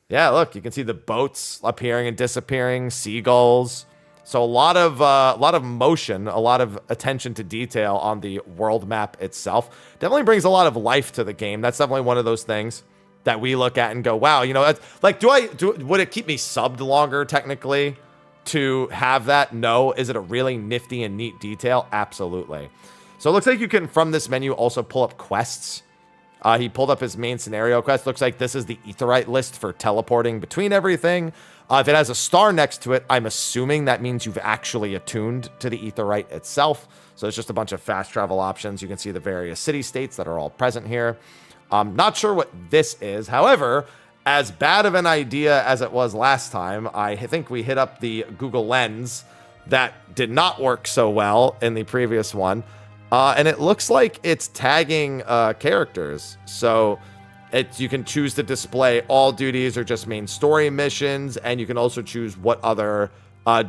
Yeah, look, you can see the boats appearing and disappearing, seagulls. So a lot of motion, a lot of attention to detail on the world map itself. Definitely brings a lot of life to the game. That's definitely one of those things that we look at and go, wow, you know, that's like, would it keep me subbed longer technically to have that? No. Is it a really nifty and neat detail? Absolutely. So it looks like you can, from this menu, also pull up quests. He pulled up his main scenario quest. Looks like this is the Aetheryte list for teleporting between everything. If it has a star next to it, I'm assuming that means you've actually attuned to the Aetheryte itself. So it's just a bunch of fast travel options. You can see the various city-states that are all present here. Not sure what this is. However, as bad of an idea as it was last time, I think we hit up the Google Lens that did not work so well in the previous one. And it looks like it's tagging characters. So you can choose to display all duties or just main story missions. And you can also choose what other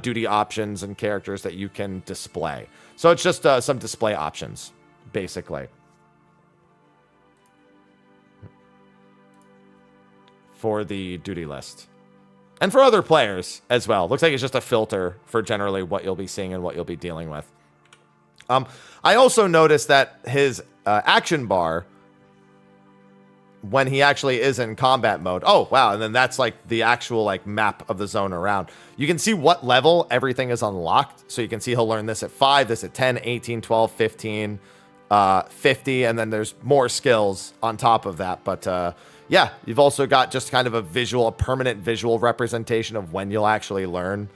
duty options and characters that you can display. So it's just some display options, basically, for the duty list. And for other players as well. Looks like it's just a filter for generally what you'll be seeing and what you'll be dealing with. I also noticed that his action bar, when he actually is in combat mode, oh wow, and then that's like the actual like map of the zone around. You can see what level everything is unlocked. So you can see he'll learn this at 5, this at 10, 18, 12, 15, 50, and then there's more skills on top of that. But yeah, you've also got just kind of a permanent visual representation of when you'll actually learn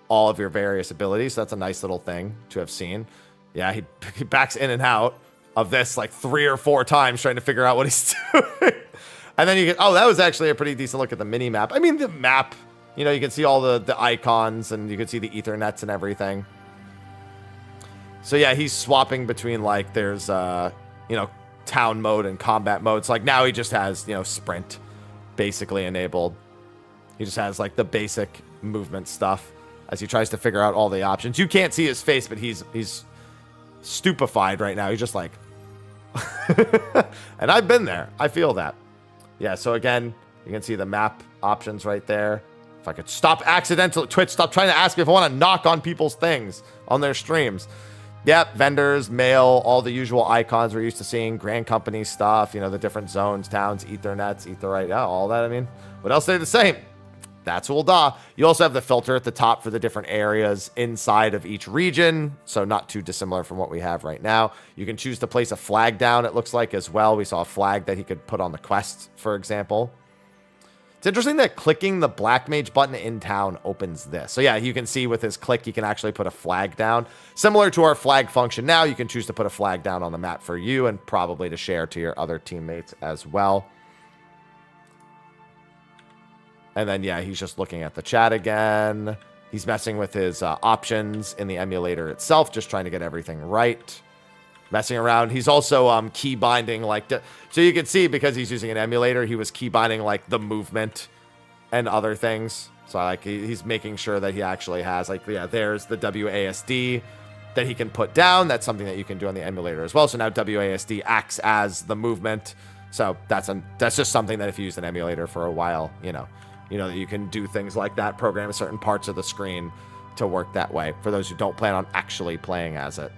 all of your various abilities. So that's a nice little thing to have seen. Yeah, he backs in and out of this like 3 or 4 times trying to figure out what he's doing. And then you get, oh, that was actually a pretty decent look at the mini map. I mean, the map, you know, you can see all the icons and you can see the Ethernets and everything. So yeah, he's swapping between like there's you know, town mode and combat mode. So like now he just has, you know, sprint basically enabled. He just has like the basic movement stuff as he tries to figure out all the options. You can't see his face, but he's stupefied right now. He's just like and I've been there. I feel that. Yeah, so again, you can see the map options right there. If I could stop accidentally, Twitch, stop trying to ask me if I want to knock on people's things on their streams. Yep, vendors, mail, all the usual icons we're used to seeing, grand company stuff, you know, the different zones, towns, ethernets, etherite, yeah, all that. I mean, what else are they the same? That's Ul'dah. You also have the filter at the top for the different areas inside of each region, so not too dissimilar from what we have right now. You can choose to place a flag down, it looks like, as well. We saw a flag that he could put on the quest, for example. It's interesting that clicking the Black Mage button in town opens this. So yeah, you can see with his click, he can actually put a flag down. Similar to our flag function now, you can choose to put a flag down on the map for you and probably to share to your other teammates as well. And then, yeah, he's just looking at the chat again. He's messing with his options in the emulator itself, just trying to get everything right. Messing around. He's also key binding, like, so you can see because he's using an emulator, he was key binding like the movement and other things. So like he's making sure that he actually has like, yeah, there's the WASD that he can put down. That's something that you can do on the emulator as well. So now WASD acts as the movement. So that's just something that if you use an emulator for a while, you know that you can do things like that, program certain parts of the screen to work that way. For those who don't plan on actually playing as it.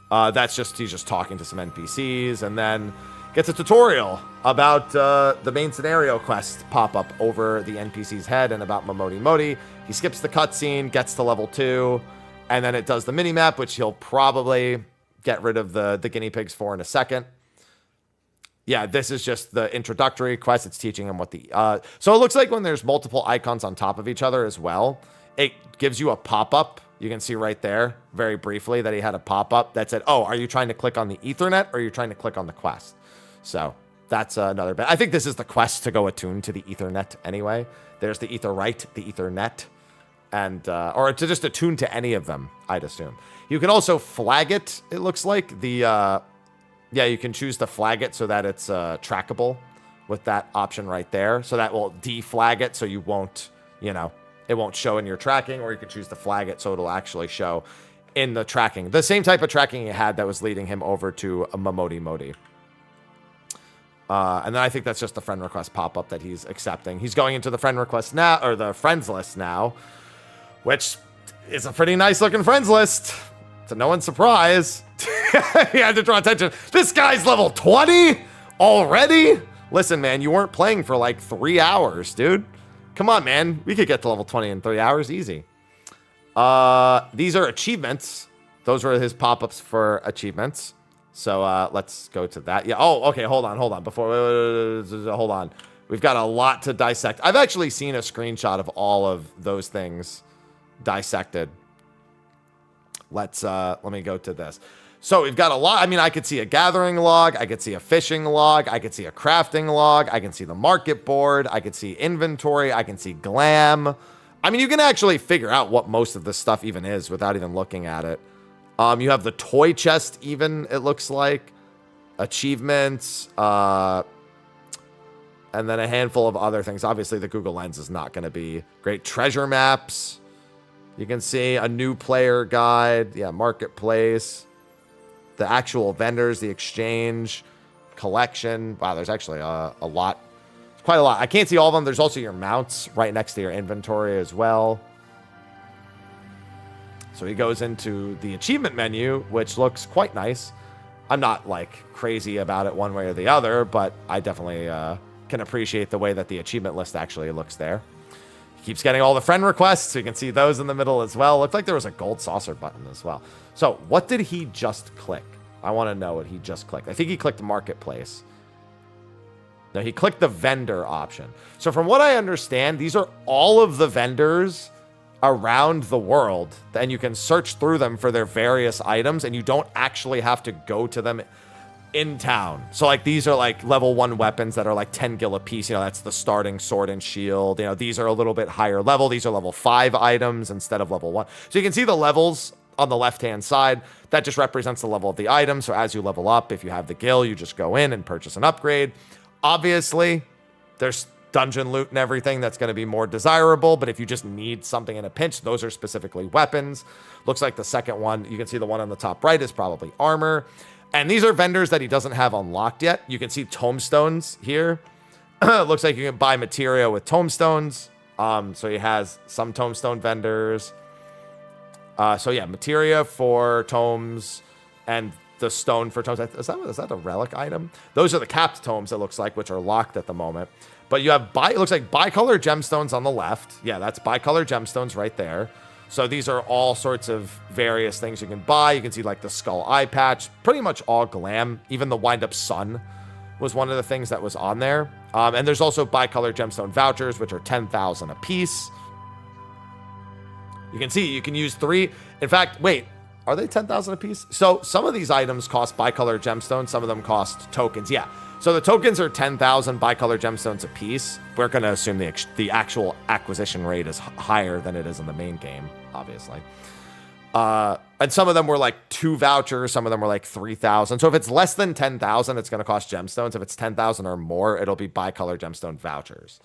He's just talking to some NPCs and then gets a tutorial about the main scenario quest pop up over the NPC's head and about Momodi Modi. He skips the cutscene, gets to level 2, and then it does the mini-map, which he'll probably get rid of the guinea pigs for in a second. Yeah, this is just the introductory quest. It's teaching him what the... So it looks like when there's multiple icons on top of each other as well, it gives you a pop-up. You can see right there, very briefly, that he had a pop-up that said, oh, are you trying to click on the Ethernet or are you trying to click on the quest? So that's another bit. I think this is the quest to go attune to the Ethernet anyway. There's the Etherite, the Ethernet, and or to just attune to any of them, I'd assume. You can also flag it, it looks like. Yeah, you can choose to flag it so that it's trackable with that option right there. So that will deflag it so you won't, it won't show in your tracking, or you can choose to flag it so it'll actually show in the tracking. The same type of tracking he had that was leading him over to a Momodi Modi. And then I think that's just the friend request pop-up that he's accepting. He's going into the friend request now, or the friends list now, which is a pretty nice looking friends list. To no one's surprise. He had to draw attention. This guy's level 20 already? Listen, man, you weren't playing for like 3 hours, dude. Come on, man. We could get to level 20 in 3 hours easy. These are achievements. Those were his pop-ups for achievements. So let's go to that. Yeah. Oh, okay. Hold on. Hold on. We've got a lot to dissect. I've actually seen a screenshot of all of those things dissected. Let me go to this. So we've got a lot. I mean, I could see a gathering log. I could see a fishing log. I could see a crafting log. I can see the market board. I could see inventory. I can see glam. I mean, you can actually figure out what most of this stuff even is without even looking at it. You have the toy chest even, it looks like. Achievements. And then a handful of other things. Obviously, the Google Lens is not going to be great. Treasure maps. You can see a new player guide. Yeah, marketplace. The actual vendors, the exchange, collection. Wow, there's actually a lot. It's quite a lot. I can't see all of them. There's also your mounts right next to your inventory as well. So he goes into the achievement menu, which looks quite nice. I'm not like crazy about it one way or the other, but I definitely can appreciate the way that the achievement list actually looks there. Keeps getting all the friend requests, so you can see those in the middle as well. Looked like there was a gold saucer button as well. So what did he just click? I want to know what he just clicked. I think he clicked marketplace. No, he clicked the vendor option. So from what I understand, these are all of the vendors around the world, and you can search through them for their various items, and you don't actually have to go to them in town. So like these are like level 1 weapons that are like 10 gil a piece. That's the starting sword and shield. These are a little bit higher level. These are level 5 items instead of level 1. So you can see the levels on the left-hand side, that just represents the level of the item. So as you level up, if you have the gil, you just go in and purchase an upgrade. Obviously, there's dungeon loot and everything that's going to be more desirable, but if you just need something in a pinch, those are specifically weapons. Looks like the second one, you can see the one on the top right is probably armor. And these are vendors that he doesn't have unlocked yet. You can see tomestones here. Looks like you can buy materia with tomestones. So he has some tomestone vendors. So yeah, materia for tomes and the stone for tomes. Is that a relic item? Those are the capped tomes, it looks like, which are locked at the moment. But you have, it looks like bicolor gemstones on the left. Yeah, that's bicolor gemstones right there. So these are all sorts of various things you can buy. You can see like the skull eye patch, pretty much all glam. Even the wind up sun was one of the things that was on there. And there's also bicolor gemstone vouchers, which are 10,000 a piece. You can see you can use 3. In fact, wait, are they 10,000 a piece? So some of these items cost bicolor gemstones. Some of them cost tokens. Yeah. So the tokens are 10,000 bicolor gemstones a piece. We're going to assume the actual acquisition rate is higher than it is in the main game, obviously. And some of them were like 2 vouchers. Some of them were like 3,000. So if it's less than 10,000, it's going to cost gemstones. If it's 10,000 or more, it'll be bicolor gemstone vouchers.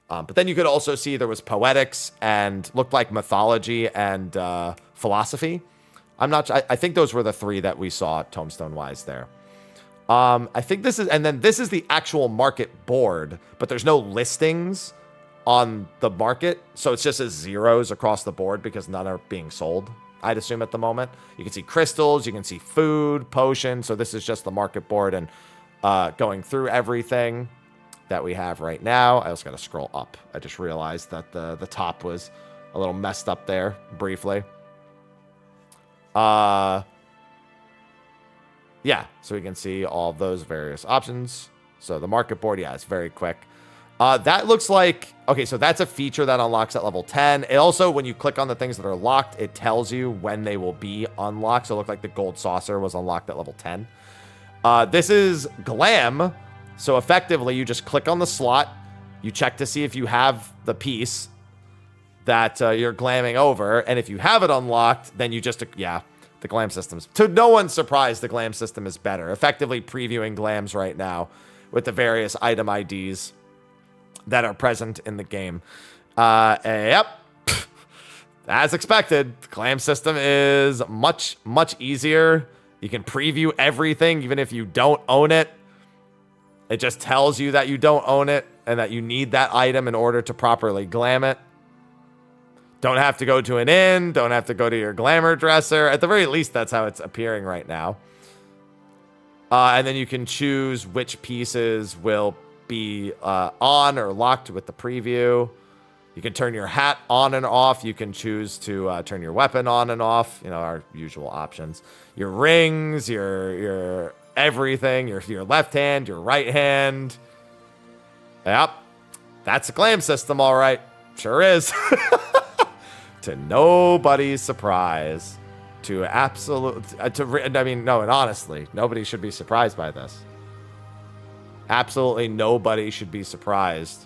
But then you could also see there was poetics and looked like mythology and philosophy. I think those were the 3 that we saw tombstone wise there. I think this is the actual market board, but there's no listings on the market. So it's just as zeros across the board because none are being sold, I'd assume at the moment. You can see crystals, you can see food, potions. So this is just the market board and going through everything that we have right now. I also got to scroll up. I just realized that the top was a little messed up there briefly. Yeah, so we can see all those various options. So the market board, yeah, it's very quick. That looks like, okay, so that's a feature that unlocks at level 10. It also, when you click on the things that are locked, it tells you when they will be unlocked. So it looked like the gold saucer was unlocked at level 10. This is glam. So effectively, you just click on the slot. You check to see if you have the piece that you're glamming over. And if you have it unlocked, then you just, yeah. The glam systems. To no one's surprise, the glam system is better. Effectively previewing glams right now with the various item IDs that are present in the game. Yep. As expected, the glam system is much, much easier. You can preview everything, even if you don't own it. It just tells you that you don't own it and that you need that item in order to properly glam it. Don't have to go to an inn. Don't have to go to your glamour dresser. At the very least, that's how it's appearing right now. And then you can choose which pieces will be on or locked with the preview. You can turn your hat on and off. You can choose to turn your weapon on and off. You know, our usual options. Your rings, your everything, your left hand, your right hand. Yep. That's a glam system, all right. Sure is. To nobody's surprise, and honestly, nobody should be surprised by this. Absolutely nobody should be surprised.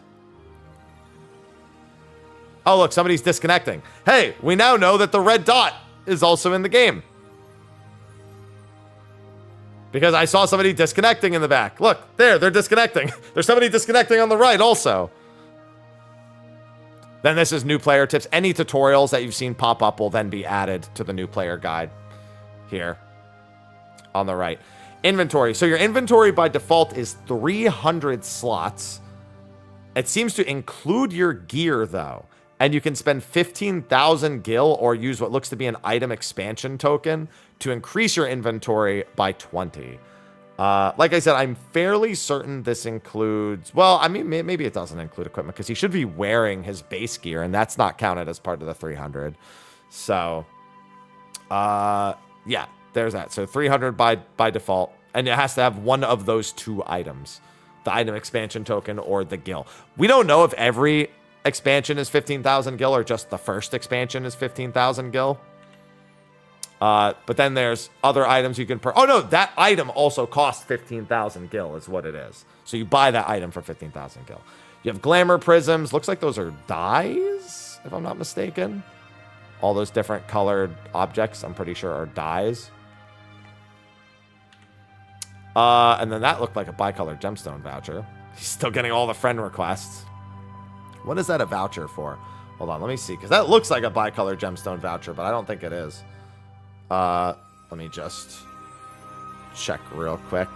Oh, look, somebody's disconnecting. Hey, we now know that the red dot is also in the game. Because I saw somebody disconnecting in the back. Look, they're disconnecting. There's somebody disconnecting on the right also. Then this is new player tips. Any tutorials that you've seen pop up will then be added to the new player guide here on the right. Inventory. So your inventory by default is 300 slots. It seems to include your gear though. And you can spend 15,000 gil or use what looks to be an item expansion token to increase your inventory by 20. Like I said, I'm fairly certain this includes, well, I mean, maybe it doesn't include equipment because he should be wearing his base gear and that's not counted as part of the 300. So, yeah, there's that. So 300 by default, and it has to have one of those 2 items, the item expansion token or the gil. We don't know if every expansion is 15,000 gil or just the first expansion is 15,000 gil. But then there's other items you can oh no, that item also costs 15,000 gil is what it is. So you buy that item for 15,000 gil. You have glamour prisms. Looks like those are dyes, if I'm not mistaken. All those different colored objects, I'm pretty sure, are dyes. And then that looked like a bicolored gemstone voucher. He's still getting all the friend requests. What is that a voucher for? Hold on, let me see. Because that looks like a bicolored gemstone voucher, but I don't think it is. Let me just check real quick.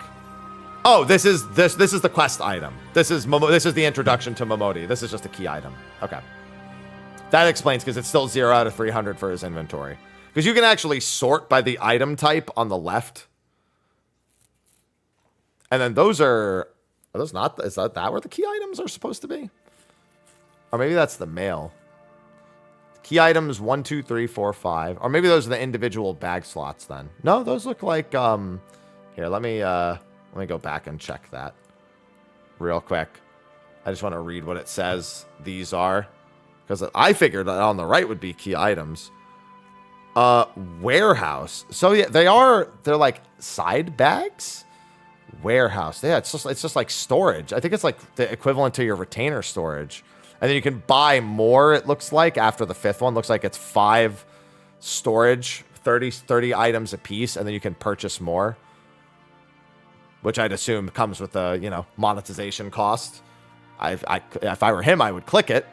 Oh, this is the quest item. This is the introduction to Momodi. This is just a key item. Okay. That explains because it's still 0 out of 300 for his inventory. Because you can actually sort by the item type on the left. And then those are those not, is that where the key items are supposed to be? Or maybe that's the mail. Key items 1, 2, 3, 4, 5. Or maybe those are the individual bag slots then. No, those look like, here, let me go back and check that real quick. I just want to read what it says these are. Because I figured that on the right would be key items. Warehouse. So yeah, they're like side bags? Warehouse. Yeah, it's just like storage. I think it's like the equivalent to your retainer storage. And then you can buy more, it looks like, after the 5th one. Looks like it's 5 storage, 30 items a piece, and then you can purchase more. Which I'd assume comes with a, monetization cost. If I were him, I would click it.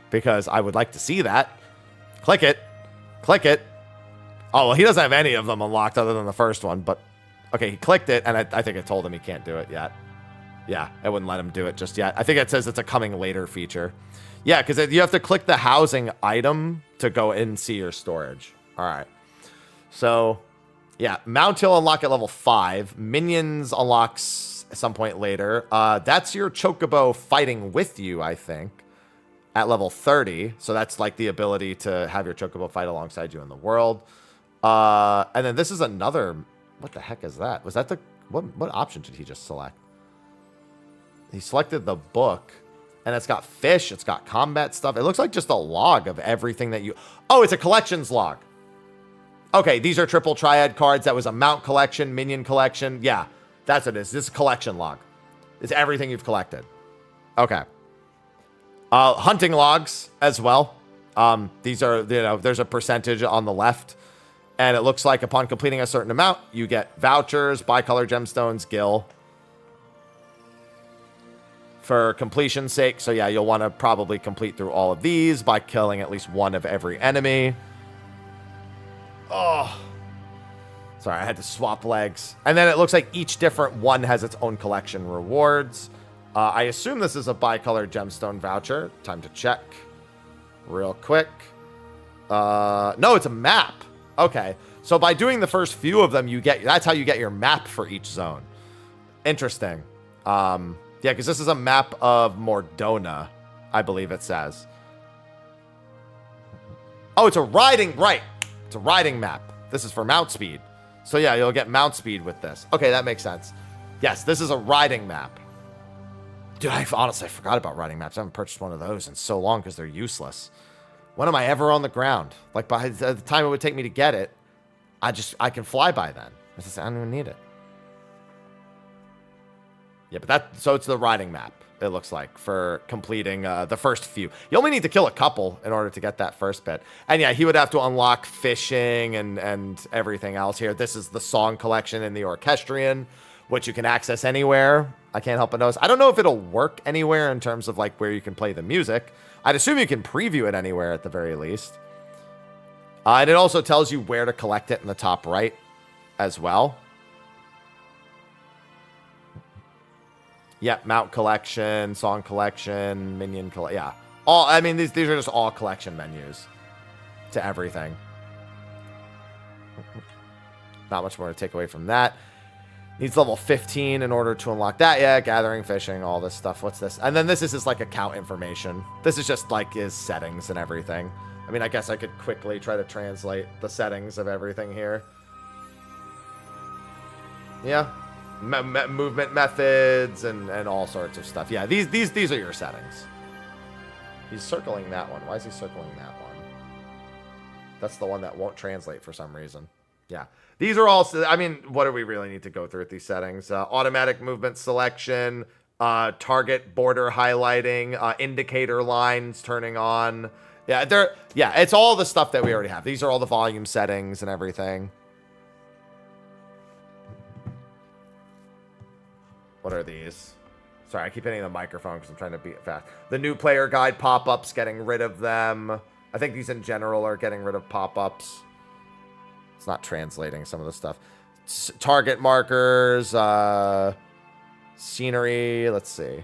Because I would like to see that. Click it. Click it. Oh, well, he doesn't have any of them unlocked other than the first one. But, okay, he clicked it, and I think it told him he can't do it yet. Yeah, it wouldn't let him do it just yet. I think it says it's a coming later feature. Yeah, because you have to click the housing item to go and see your storage. All right. So, yeah, Mount Hill unlock at level 5. Minions unlocks at some point later. That's your Chocobo fighting with you, I think. At level 30, so that's like the ability to have your Chocobo fight alongside you in the world. And then this is another... What the heck is that? Was that the... What option did he just select? He selected the book, and it's got fish, it's got combat stuff. It looks like just a log of everything that you... Oh, it's a collections log. Okay, these are triple triad cards. That was a mount collection, minion collection. Yeah, that's what it is. This is a collection log. It's everything you've collected. Okay. Hunting logs as well. These are, there's a percentage on the left. And it looks like upon completing a certain amount, you get vouchers, bicolor gemstones, gil. For completion's sake. So yeah, you'll want to probably complete through all of these by killing at least one of every enemy. Oh. Sorry, I had to swap legs. And then it looks like each different one has its own collection rewards. I assume this is a bicolor gemstone voucher. Time to check real quick. No, it's a map. Okay. So by doing the first few of them, that's how you get your map for each zone. Interesting. Yeah, because this is a map of Mordona, I believe it says. Oh, it's a riding, right. It's a riding map. This is for mount speed. So yeah, you'll get mount speed with this. Okay, that makes sense. Yes, this is a riding map. Dude, I honestly forgot about riding maps. I haven't purchased one of those in so long because they're useless. When am I ever on the ground? Like, by the time it would take me to get it, I can fly by then. I don't even need it. Yeah, but so it's the riding map, it looks like, for completing the first few. You only need to kill a couple in order to get that first bit. And yeah, he would have to unlock fishing and everything else here. This is the song collection in the Orchestrion, which you can access anywhere. I can't help but notice. I don't know if it'll work anywhere in terms of like where you can play the music. I'd assume you can preview it anywhere at the very least. And it also tells you where to collect it in the top right as well. Yep, mount collection, song collection, minion collection. Yeah. I mean, these are just all collection menus to everything. Not much more to take away from that. Needs level 15 in order to unlock that. Yeah, gathering, fishing, all this stuff. What's this? And then this is his like account information. This is just like his settings and everything. I mean, I guess I could quickly try to translate the settings of everything here. Yeah. Movement methods and all sorts of stuff. Yeah, these are your settings. He's circling that one. Why is he circling that one? That's the one that won't translate for some reason. Yeah. These are all, I mean, what do we really need to go through with these settings? Automatic movement selection, target border highlighting, indicator lines turning on, Yeah, it's all the stuff that we already have. These are all the volume settings and everything. What are these? Sorry, I keep hitting the microphone because I'm trying to be fast. The new player guide pop-ups, getting rid of them. I think these in general are getting rid of pop-ups. It's not translating some of the stuff. Target markers, scenery, let's see.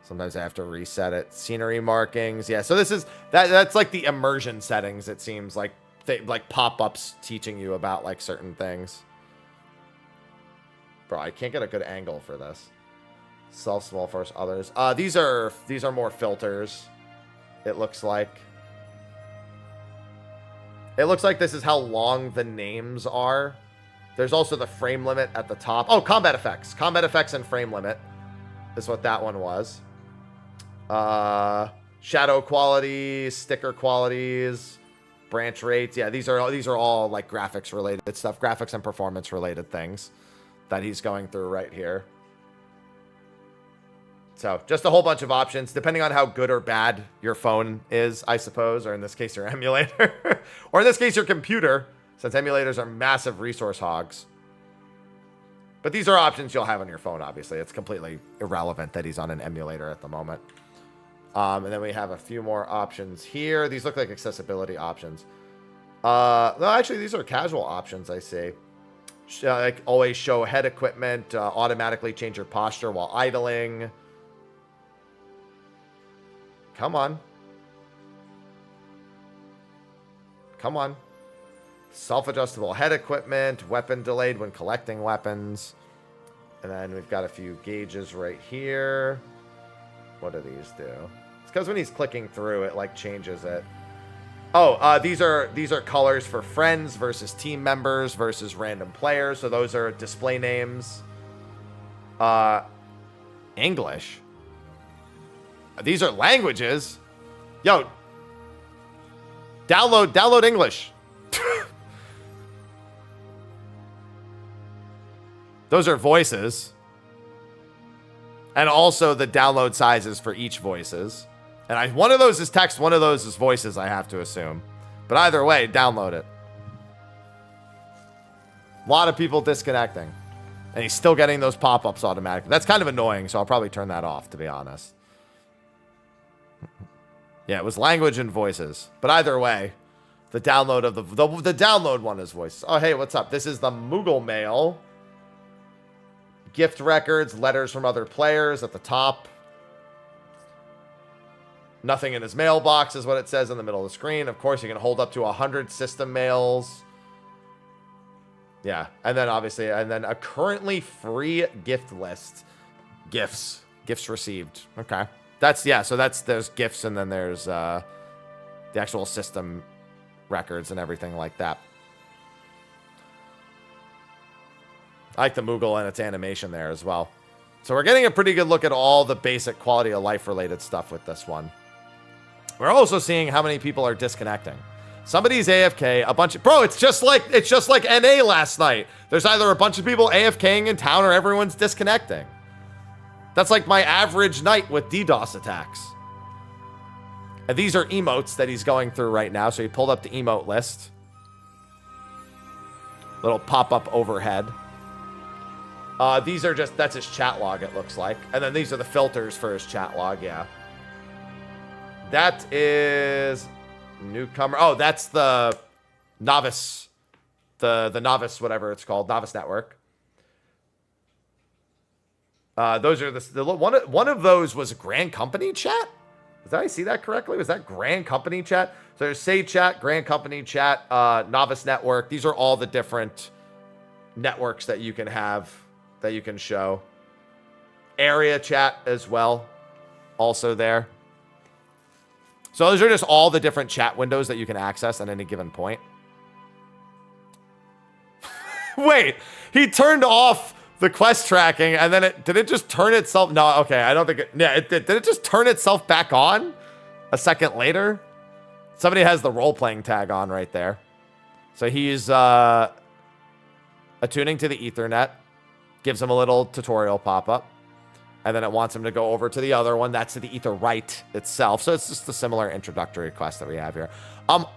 Sometimes I have to reset it. Scenery markings. Yeah, so this is that's like the immersion settings, it seems like like pop-ups teaching you about like certain things. Bro, I can't get a good angle for this. Self small first others. These are more filters. It looks like. It looks like this is how long the names are. There's also the frame limit at the top. Oh, combat effects. Combat effects and frame limit is what that one was. Shadow qualities, sticker qualities, branch rates. Yeah, these are all like graphics related stuff, graphics and performance related things that he's going through right here. So just a whole bunch of options, depending on how good or bad your phone is, I suppose, or in this case, your emulator, or in this case, your computer, since emulators are massive resource hogs. But these are options you'll have on your phone, obviously. It's completely irrelevant that he's on an emulator at the moment. And then we have a few more options here. These look like accessibility options. No, actually, these are casual options, I see. Like always show head equipment, automatically change your posture while idling. Come on. Come on. Self-adjustable head equipment, weapon delayed when collecting weapons. And then we've got a few gauges right here. What do these do? It's because when he's clicking through, it like changes it. Oh, these are colors for friends versus team members versus random players. So those are display names. English. These are languages. Yo, download English. Those are voices. And also the download sizes for each voices. And one of those is text, one of those is voices, I have to assume. But either way, download it. A lot of people disconnecting. And he's still getting those pop-ups automatically. That's kind of annoying, so I'll probably turn that off, to be honest. Yeah, it was language and voices. But either way, the download of the download one is voices. Oh, hey, what's up? This is the Moogle Mail. Gift records, letters from other players at the top. Nothing in his mailbox is what it says in the middle of the screen. Of course, you can hold up to 100 system mails. Yeah, and then obviously, and then a currently free gift list. Gifts received. Okay. So there's gifts, and then there's the actual system records and everything like that. I like the Moogle and its animation there as well. So we're getting a pretty good look at all the basic quality of life related stuff with this one. We're also seeing how many people are disconnecting. Somebody's AFK, a bunch of... Bro, it's just like NA last night. There's either a bunch of people AFKing in town or everyone's disconnecting. That's like my average night with DDoS attacks. And these are emotes that he's going through right now. So he pulled up the emote list. Little pop-up overhead. These are just... That's his chat log, it looks like. And then these are the filters for his chat log, yeah. That is... Newcomer. Oh, that's the novice. The novice, whatever it's called. Novice network. Those are the one of those was Grand Company chat. Did I see that correctly? Was that Grand Company chat? So there's Say Chat, Grand Company chat, Novice Network. These are all the different networks that you can have, that you can show. Area chat as well. Also there. So those are just all the different chat windows that you can access at any given point. Wait, he turned off the quest tracking and then did it just turn itself? No, okay, I don't think it, yeah, it did. Did it just turn itself back on a second later? Somebody has the role-playing tag on right there. So he's attuning to the Ethernet. Gives him a little tutorial pop-up. and then it wants him to go over to the other one. That's to the ether right itself. So it's just a similar introductory quest that we have here.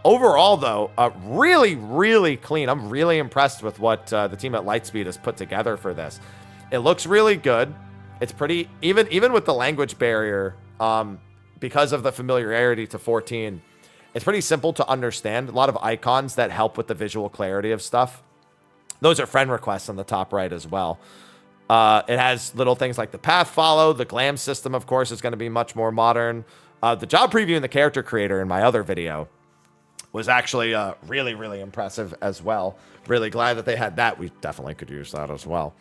Overall, though, really, really clean. I'm really impressed with what the team at Lightspeed has put together for this. It looks really good. It's pretty, even with the language barrier, because of the familiarity to 14, it's pretty simple to understand. A lot of icons that help with the visual clarity of stuff. Those are friend requests on the top right as well. It has little things like the path follow. The glam system, of course, is going to be much more modern. The job preview and the character creator in my other video was actually really, really impressive as well. Really glad that they had that. We definitely could use that as well.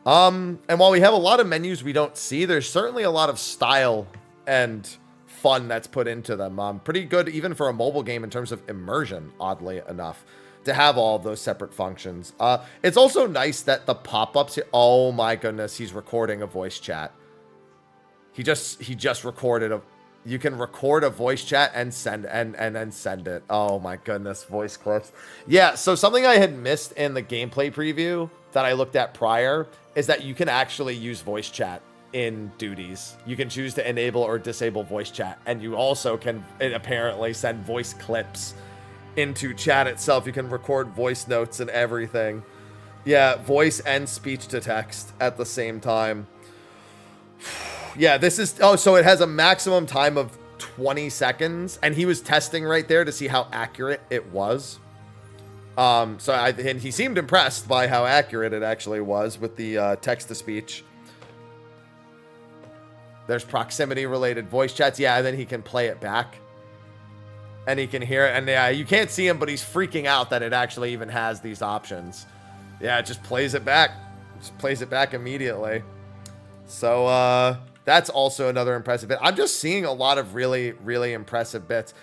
And while we have a lot of menus we don't see, there's certainly a lot of style and fun that's put into them. Pretty good even for a mobile game in terms of immersion, oddly enough, to have all of those separate functions. It's also nice that the pop-ups here, oh my goodness, he's recording a voice chat. He just recorded a, you can record a voice chat and send and then send it. Oh my goodness, voice clips. Yeah, so something I had missed in the gameplay preview that I looked at prior is that you can actually use voice chat in duties. You can choose to enable or disable voice chat, and you also can apparently send voice clips into chat itself. You can record voice notes and everything. Yeah, voice and speech to text at the same time. Yeah, this is, oh, so it has a maximum time of 20 seconds, and he was testing right there to see how accurate it was. And he seemed impressed by how accurate it actually was with the text-to-speech. There's proximity-related voice chats. Yeah, and then he can play it back. And he can hear it. And yeah, you can't see him, but he's freaking out that it actually even has these options. Yeah, it just plays it back. Just plays it back immediately. So, that's also another impressive bit. I'm just seeing a lot of really, really impressive bits.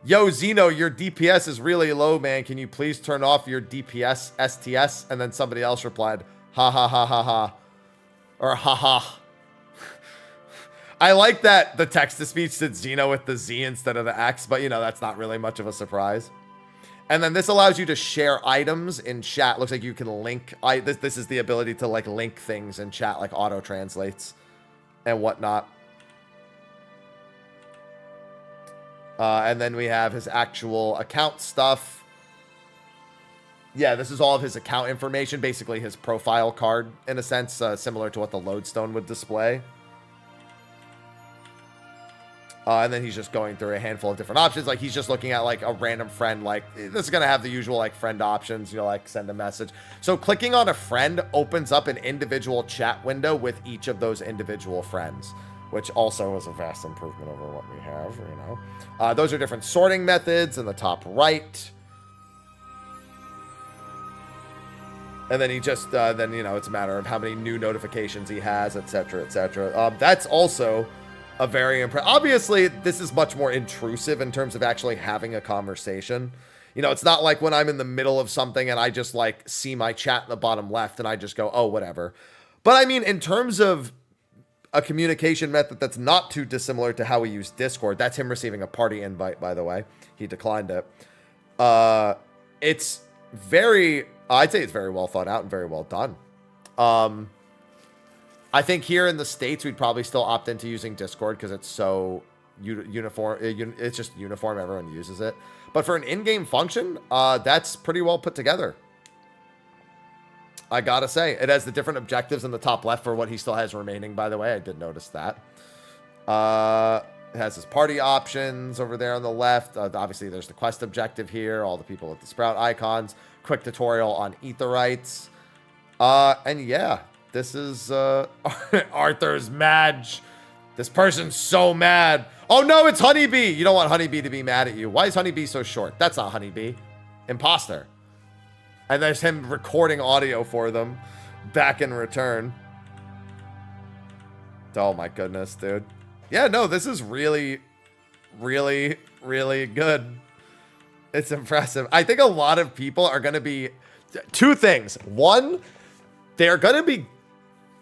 Yo, Zeno, your DPS is really low, man. Can you please turn off your DPS STS? And then somebody else replied, ha ha ha ha ha. Or ha ha. I like that the text-to-speech said Zeno with the Z instead of the X, but, you know, that's not really much of a surprise. And then this allows you to share items in chat. Looks like you can link. This is the ability to, like, link things in chat, like auto-translates and whatnot. And then we have his actual account stuff. Yeah, this is all of his account information, basically his profile card, in a sense, similar to what the lodestone would display. And then he's just going through a handful of different options. Like, he's just looking at, like, a random friend. Like, this is going to have the usual, like, friend options. You know, like, send a message. So clicking on a friend opens up an individual chat window with each of those individual friends, which also is a vast improvement over what we have, you know. Those are different sorting methods in the top right. And then he just, then, you know, it's a matter of how many new notifications he has, etc., etc. That's also a very impressive. Obviously, this is much more intrusive in terms of actually having a conversation. You know, it's not like when I'm in the middle of something and I just, like, see my chat in the bottom left and I just go, oh, whatever. But I mean, in terms of a communication method that's not too dissimilar to how we use Discord, that's him receiving a party invite, by the way. He declined it. It's very, I'd say it's very well thought out and very well done. I think here in the States, we'd probably still opt into using Discord because it's so uniform. It's just uniform. Everyone uses it. But for an in-game function, that's pretty well put together. I gotta say, it has the different objectives in the top left for what he still has remaining, by the way. I did notice that. It has his party options over there on the left. Obviously, there's the quest objective here. All the people with the sprout icons. Quick tutorial on Aetherites. And yeah, this is Arthur's Madge. This person's so mad. Oh no, it's Honeybee. You don't want Honeybee to be mad at you. Why is Honeybee so short? That's not Honeybee. Imposter. And there's him recording audio for them back in return. Oh my goodness, dude. Yeah, no, this is really, really, really good. It's impressive. I think a lot of people are going to be... Two things. One, they're going to be...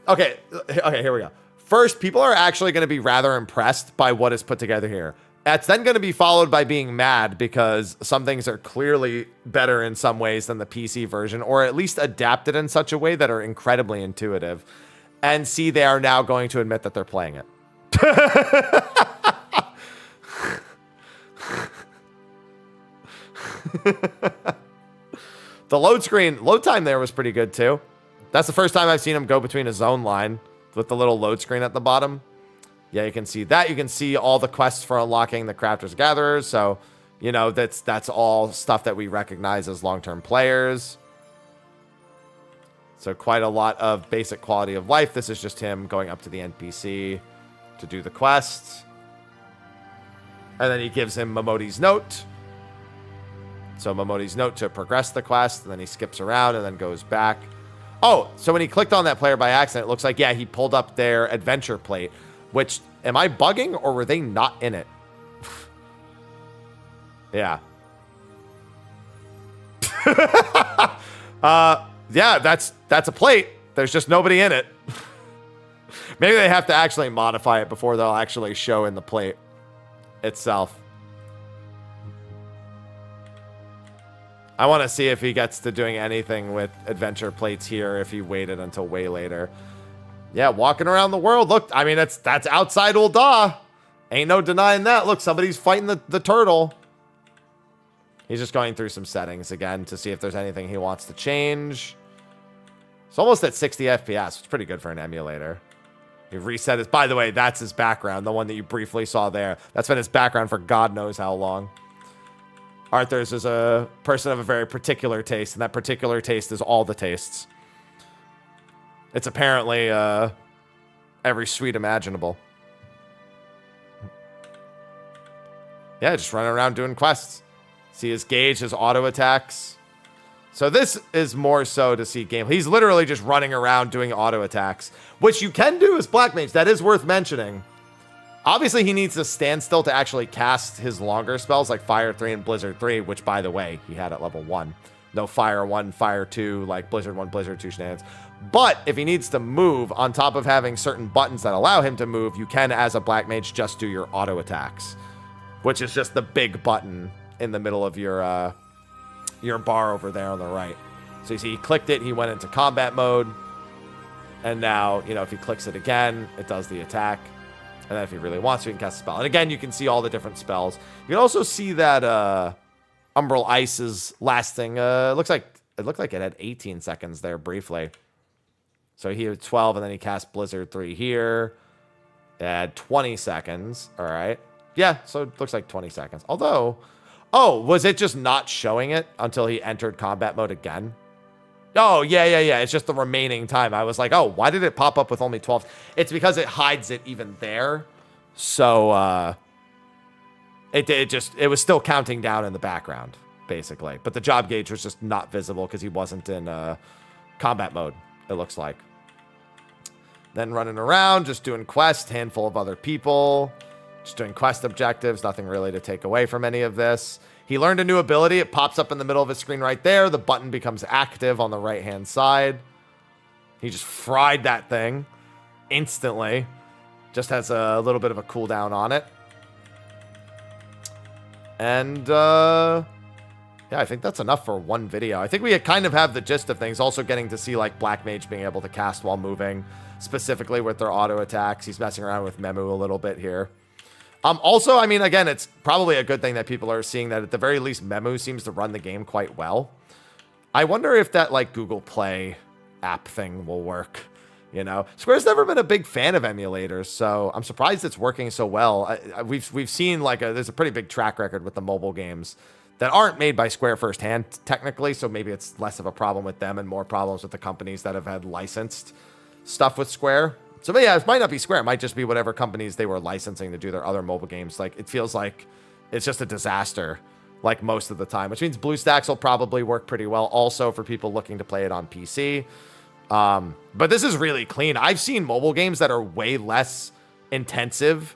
Okay, here we go. First, people are actually going to be rather impressed by what is put together here. That's then going to be followed by being mad because some things are clearly better in some ways than the PC version, or at least adapted in such a way that are incredibly intuitive. and see they are now going to admit that they're playing it. The load time there was pretty good too. That's the first time I've seen him go between a zone line with the little load screen at the bottom. Yeah, you can see that. You can see all the quests for unlocking the Crafters Gatherers. So, you know, that's all stuff that we recognize as long-term players. So quite a lot of basic quality of life. This is just him going up to the NPC to do the quests. And then he gives him Momodi's note. So Momodi's note to progress the quest. And then he skips around and then goes back. Oh, so when he clicked on that player by accident, it looks like, yeah, he pulled up their adventure plate. Which, am I bugging or were they not in it? Yeah. Yeah, that's a plate. There's just nobody in it. Maybe they have to actually modify it before they'll actually show in the plate itself. I want to see if he gets to doing anything with adventure plates here if he waited until way later. Yeah, walking around the world. Look, I mean, that's outside Ul'dah. Ain't no denying that. Look, somebody's fighting the turtle. He's just going through some settings again to see if there's anything he wants to change. It's almost at 60 FPS. It's pretty good for an emulator. He reset his... By the way, that's his background. The one that you briefly saw there. That's been his background for God knows how long. Arthur's is a person of a very particular taste, and that particular taste is all the tastes. It's apparently every sweet imaginable. Yeah, just running around doing quests. See his gauge, his auto attacks. So this is more so to see game. He's literally just running around doing auto attacks, which you can do as Black Mage. That is worth mentioning. Obviously, he needs to stand still to actually cast his longer spells like Fire 3 and Blizzard 3, which, by the way, he had at level 1. No Fire 1, Fire 2, like Blizzard 1, Blizzard 2 shenanigans. But if he needs to move, on top of having certain buttons that allow him to move, you can, as a Black Mage, just do your auto attacks, which is just the big button in the middle of your bar over there on the right. So you see, he clicked it, he went into combat mode, and now, you know, if he clicks it again, it does the attack. And then if he really wants to, he can cast a spell. And again, you can see all the different spells. You can also see that Umbral Ice is lasting. It looked like it had 18 seconds there briefly. So he had 12, and then he cast Blizzard 3 here. It had 20 seconds. All right. Yeah, so it looks like 20 seconds. Although, oh, was it just not showing it until he entered combat mode again? Oh, yeah. It's just the remaining time. I was like, oh, why did it pop up with only 12? It's because it hides it even there. So, it was still counting down in the background, basically. But the job gauge was just not visible because he wasn't in combat mode, it looks like. Then running around, just doing quests, handful of other people. Just doing quest objectives, nothing really to take away from any of this. He learned a new ability. It pops up in the middle of his screen right there. The button becomes active on the right-hand side. He just fried that thing instantly. Just has a little bit of a cooldown on it. And, yeah, I think that's enough for one video. I think we kind of have the gist of things. Also getting to see, like, Black Mage being able to cast while moving, specifically with their auto attacks. He's messing around with Memu a little bit here. Also, I mean, again, it's probably a good thing that people are seeing that at the very least Memu seems to run the game quite well. I wonder if that, like, Google Play app thing will work, you know? Square's never been a big fan of emulators, so I'm surprised it's working so well. We've seen, like, there's a pretty big track record with the mobile games that aren't made by Square firsthand, technically, so maybe it's less of a problem with them and more problems with the companies that have had licensed stuff with Square. So, yeah, it might not be Square. It might just be whatever companies they were licensing to do their other mobile games. Like, it feels like it's just a disaster, like, most of the time. Which means BlueStacks will probably work pretty well also for people looking to play it on PC. But this is really clean. I've seen mobile games that are way less intensive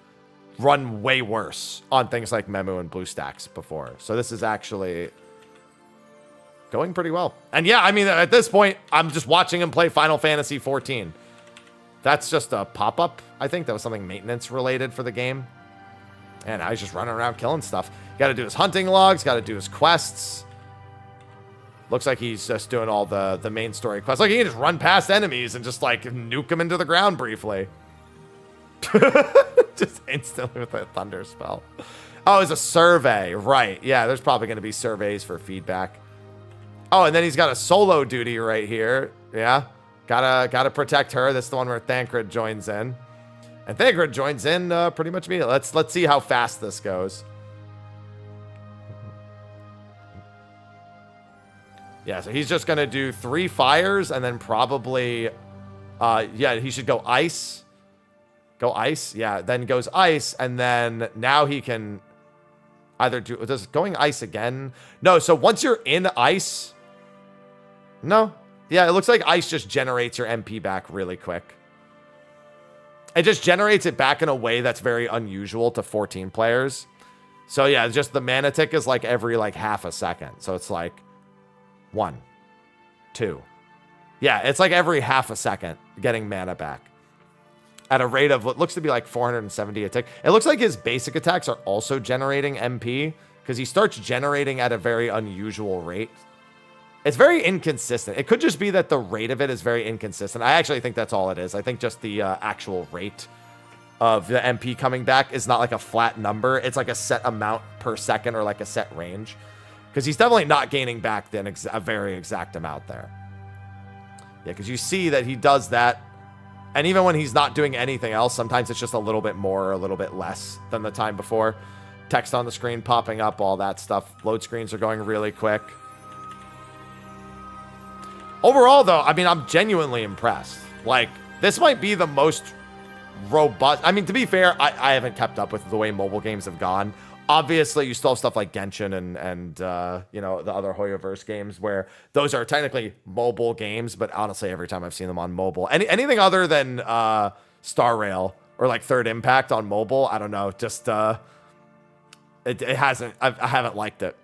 run way worse on things like Memu and BlueStacks before. So this is actually going pretty well. And, yeah, I mean, at this point, I'm just watching him play Final Fantasy XIV. That's just a pop-up. I think that was something maintenance-related for the game. And I was just running around killing stuff. Got to do his hunting logs. Got to do his quests. Looks like he's just doing all the main story quests. Like, he can just run past enemies and just, like, nuke them into the ground briefly. Just instantly with a thunder spell. Oh, it's a survey. Right. Yeah, there's probably going to be surveys for feedback. Oh, and then he's got a solo duty right here. Yeah. Gotta protect her. That's the one where Thancred joins in. And Thancred joins in pretty much immediately. Let's see how fast this goes. Yeah, so he's just going to do 3 fires and then probably, yeah, he should go ice. Go ice. Yeah, then goes ice. And then now he can either do, does going ice again? No, so once you're in ice, no. Yeah, it looks like ice just generates your MP back really quick. It just generates it back in a way that's very unusual to 14 players. So yeah, just the mana tick is like every like half a second. So it's like 1, 2. Yeah, it's like every half a second getting mana back at a rate of what looks to be like 470 a tick. It looks like his basic attacks are also generating MP because he starts generating at a very unusual rate. It's very inconsistent. It could just be that the rate of it is very inconsistent. I actually think that's all it is. I think just the actual rate of the MP coming back is not like a flat number. It's like a set amount per second or like a set range. Because he's definitely not gaining back then a very exact amount there. Yeah, because you see that he does that. And even when he's not doing anything else, sometimes it's just a little bit more or a little bit less than the time before. Text on the screen popping up, all that stuff. Load screens are going really quick. Overall, though, I mean, I'm genuinely impressed. Like, this might be the most robust. I mean, to be fair, I haven't kept up with the way mobile games have gone. Obviously, you still have stuff like Genshin and you know, the other Hoyoverse games where those are technically mobile games, but honestly, every time I've seen them on mobile, anything other than Star Rail or like Third Impact on mobile, I don't know, just it hasn't. I haven't liked it.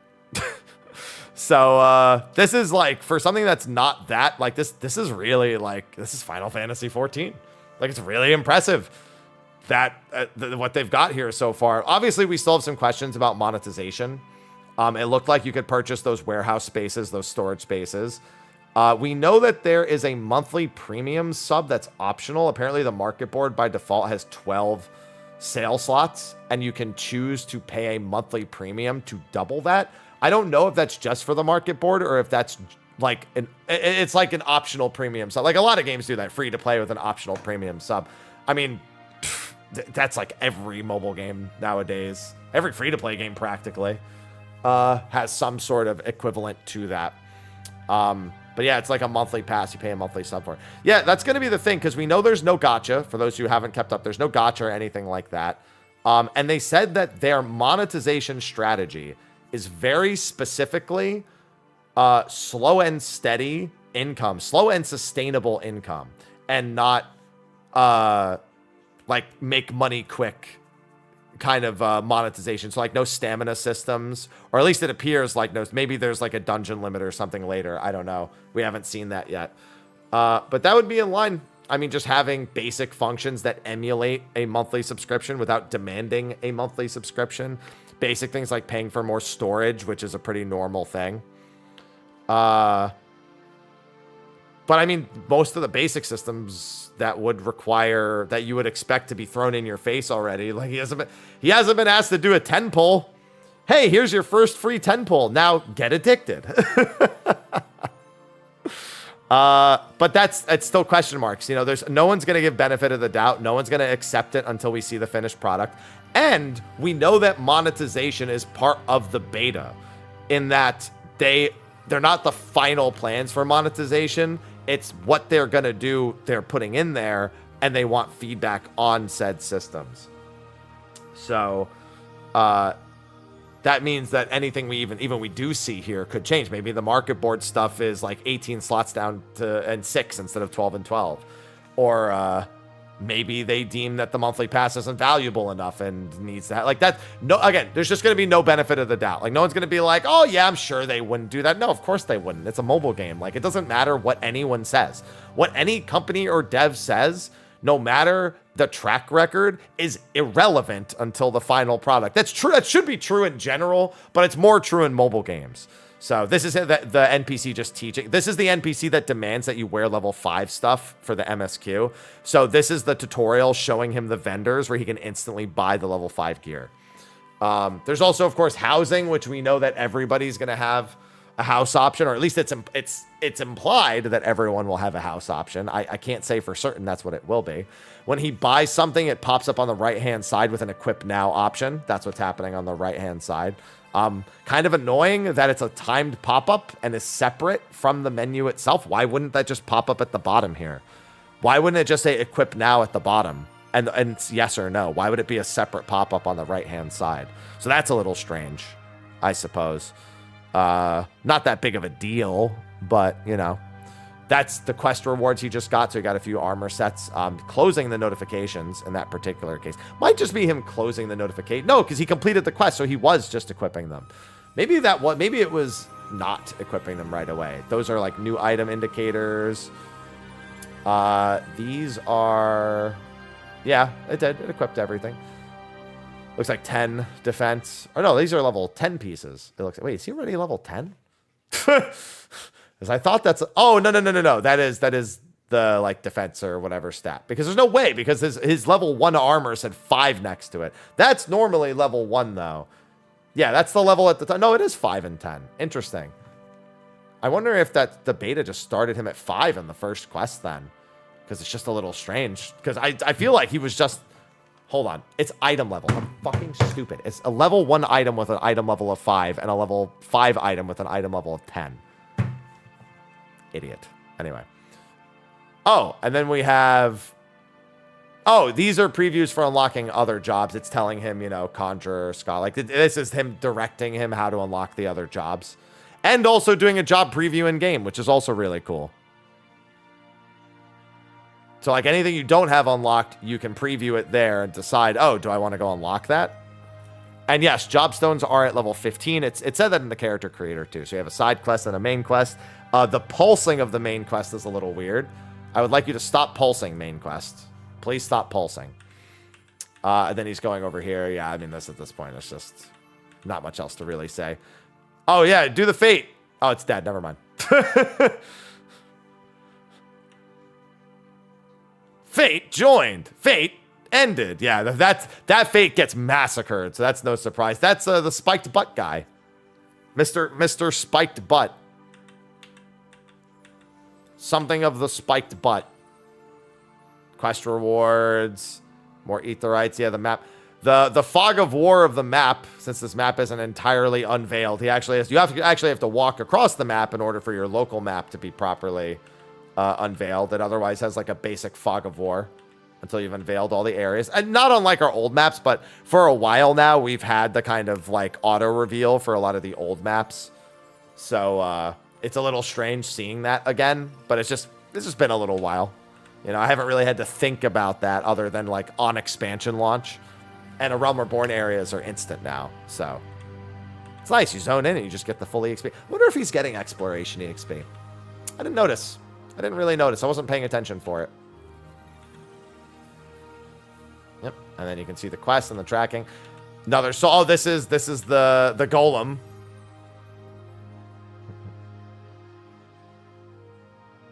So this is like for something that's not that like this is really like this is Final Fantasy 14. Like it's really impressive that what they've got here so far. Obviously, we still have some questions about monetization. It looked like you could purchase those warehouse spaces, those storage spaces. We know that there is a monthly premium sub that's optional. Apparently, the market board by default has 12 sale slots, and you can choose to pay a monthly premium to double that. I don't know if that's just for the market board or if that's like it's like an optional premium sub. Like a lot of games do that, free to play with an optional premium sub. I mean, that's like every mobile game nowadays. Every free to play game practically has some sort of equivalent to that. But yeah, it's like a monthly pass. You pay a monthly sub for. Yeah, that's going to be the thing because we know there's no gacha. For those who haven't kept up, there's no gacha or anything like that. And they said that their monetization strategy is very specifically slow and steady income, slow and sustainable income, and not like make money quick kind of monetization. So like no stamina systems, or at least it appears like no, maybe there's like a dungeon limit or something later. I don't know. We haven't seen that yet. But that would be in line. I mean, just having basic functions that emulate a monthly subscription without demanding a monthly subscription. Basic things like paying for more storage, which is a pretty normal thing. But I mean, most of the basic systems that would require that you would expect to be thrown in your face already. Like he hasn't been asked to do a 10 pull. Hey, here's your first free 10 pull. Now get addicted. But it's still question marks. You know, there's no one's going to give benefit of the doubt. No one's going to accept it until we see the finished product. And we know that monetization is part of the beta in that they're not the final plans for monetization. It's what they're going to do. They're putting in there and they want feedback on said systems. So, that means that anything we even we do see here could change. Maybe the market board stuff is like 18 slots down to and 6 instead of 12 and 12. Or maybe they deem that the monthly pass isn't valuable enough and needs that. Like that. No, again, there's just going to be no benefit of the doubt. Like no one's going to be like, oh yeah, I'm sure they wouldn't do that. No, of course they wouldn't. It's a mobile game. Like it doesn't matter what anyone says. What any company or dev says, no matter the track record, is irrelevant until the final product. That's true. That should be true in general, but it's more true in mobile games. So this is the NPC just teaching. This is the NPC that demands that you wear level 5 stuff for the MSQ. So this is the tutorial showing him the vendors where he can instantly buy the level 5 gear. There's also, of course, housing, which we know that everybody's going to have a house option, or at least it's implied that everyone will have a house option. I can't say for certain that's what it will be. When he buys something, it pops up on the right-hand side with an equip now option. That's what's happening on the right-hand side. Kind of annoying that it's a timed pop-up and is separate from the menu itself. Why wouldn't that just pop up at the bottom here? Why wouldn't it just say equip now at the bottom? And it's yes or no. Why would it be a separate pop-up on the right-hand side? So that's a little strange, I suppose. Not that big of a deal, but, you know, that's the quest rewards he just got. So he got a few armor sets. Closing the notifications in that particular case. Might just be him closing the notification. No, because he completed the quest, so he was just equipping them. Maybe it was not equipping them right away. Those are like new item indicators. These are... Yeah, it did. It equipped everything. Looks like 10 defense. Or no, these are level 10 pieces. It looks like, wait, is he already level 10? Because I thought that's... Oh, no. That is the, like, defense or whatever stat. Because there's no way, because his level 1 armor said 5 next to it. That's normally level 1, though. Yeah, that's the level at the time. No, it is 5 and 10. Interesting. I wonder if the beta just started him at 5 in the first quest, then. Because it's just a little strange. Because I feel like he was just... Hold on. It's item level. I'm fucking stupid. It's a level 1 item with an item level of 5 and a level 5 item with an item level of 10. Idiot. Anyway. Oh, and then we have... Oh, these are previews for unlocking other jobs. It's telling him, you know, Conjurer, Scott. Like, this is him directing him how to unlock the other jobs. And also doing a job preview in-game, which is also really cool. So, like, anything you don't have unlocked, you can preview it there and decide, oh, do I want to go unlock that? And yes, job stones are at level 15. It said that in the character creator, too. So you have a side quest and a main quest. The pulsing of the main quest is a little weird. I would like you to stop pulsing, main quest. Please stop pulsing. And then he's going over here. Yeah, I mean, at this point, it's just not much else to really say. Oh, yeah, do the fate. Oh, it's dead. Never mind. Fate joined. Fate ended. Yeah, that Fate gets massacred, so that's no surprise. That's the spiked butt guy. Mr. Spiked Butt. Something of the spiked butt. Quest rewards. More Aetherites. Yeah, the map. The fog of war of the map, since this map isn't entirely unveiled, you actually have to walk across the map in order for your local map to be properly unveiled. It otherwise has like a basic fog of war until you've unveiled all the areas. And not unlike our old maps, but for a while now, we've had the kind of like auto reveal for a lot of the old maps. So it's a little strange seeing that again, but it's just been a little while. You know, I haven't really had to think about that other than like on expansion launch. And a Realm Reborn areas are instant now, so it's nice. You zone in and you just get the full EXP. I wonder if he's getting exploration EXP. I didn't notice. I didn't really notice. I wasn't paying attention for it. Yep. And then you can see the quest and the tracking. Another. So, oh, this is the golem.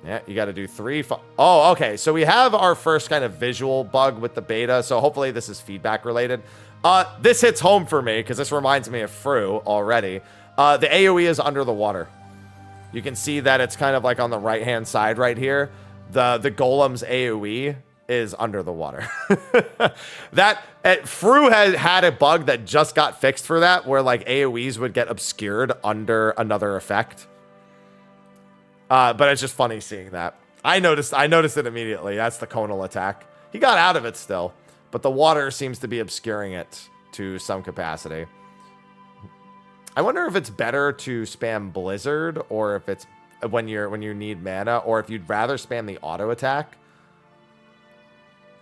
Yeah, you got to do 3. Oh, okay. So we have our first kind of visual bug with the beta. So hopefully this is feedback related. This hits home for me because this reminds me of Fru already. The AoE is under the water. You can see that it's kind of like on the right-hand side right here. The golem's AoE is under the water. Fru had a bug that just got fixed for that, where like AoEs would get obscured under another effect. But it's just funny seeing that. I noticed it immediately. That's the conal attack. He got out of it still, but the water seems to be obscuring it to some capacity. I wonder if it's better to spam Blizzard, or if it's when you need mana, or if you'd rather spam the auto attack,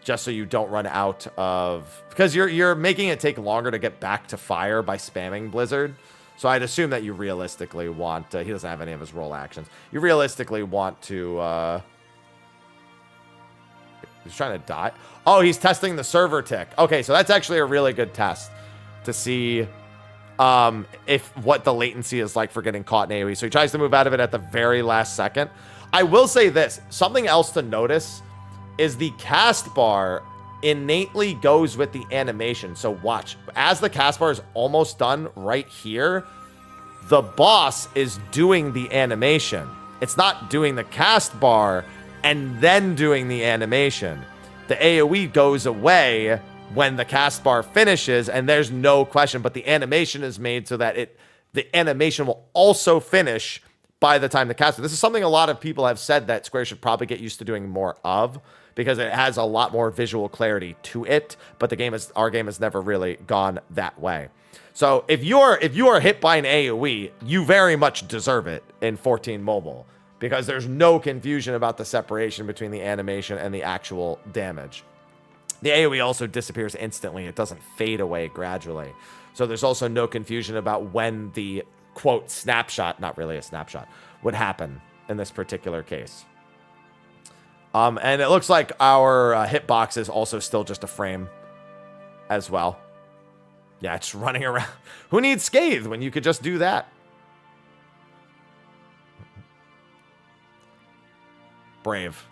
just so you don't run out of, because you're making it take longer to get back to fire by spamming Blizzard. So I'd assume that you realistically want he doesn't have any of his roll actions. You realistically want to he's trying to die. Oh, he's testing the server tick. Okay, so that's actually a really good test to see if what the latency is like for getting caught in AoE. So he tries to move out of it at the very last second. I will say this. Something else to notice is the cast bar innately goes with the animation. So watch. As the cast bar is almost done right here, the boss is doing the animation. It's not doing the cast bar and then doing the animation. The AoE goes away when the cast bar finishes, and there's no question, but the animation is made so that the animation will also finish by the time the cast. This is something a lot of people have said that Square should probably get used to doing more of, because it has a lot more visual clarity to it, but our game has never really gone that way. So if you are hit by an AoE, you very much deserve it in 14 mobile, because there's no confusion about the separation between the animation and the actual damage. The AoE also disappears instantly. It doesn't fade away gradually. So there's also no confusion about when the, quote, snapshot, not really a snapshot, would happen in this particular case. And it looks like our hitbox is also still just a frame as well. Yeah, it's running around. Who needs Scathe when you could just do that? Brave.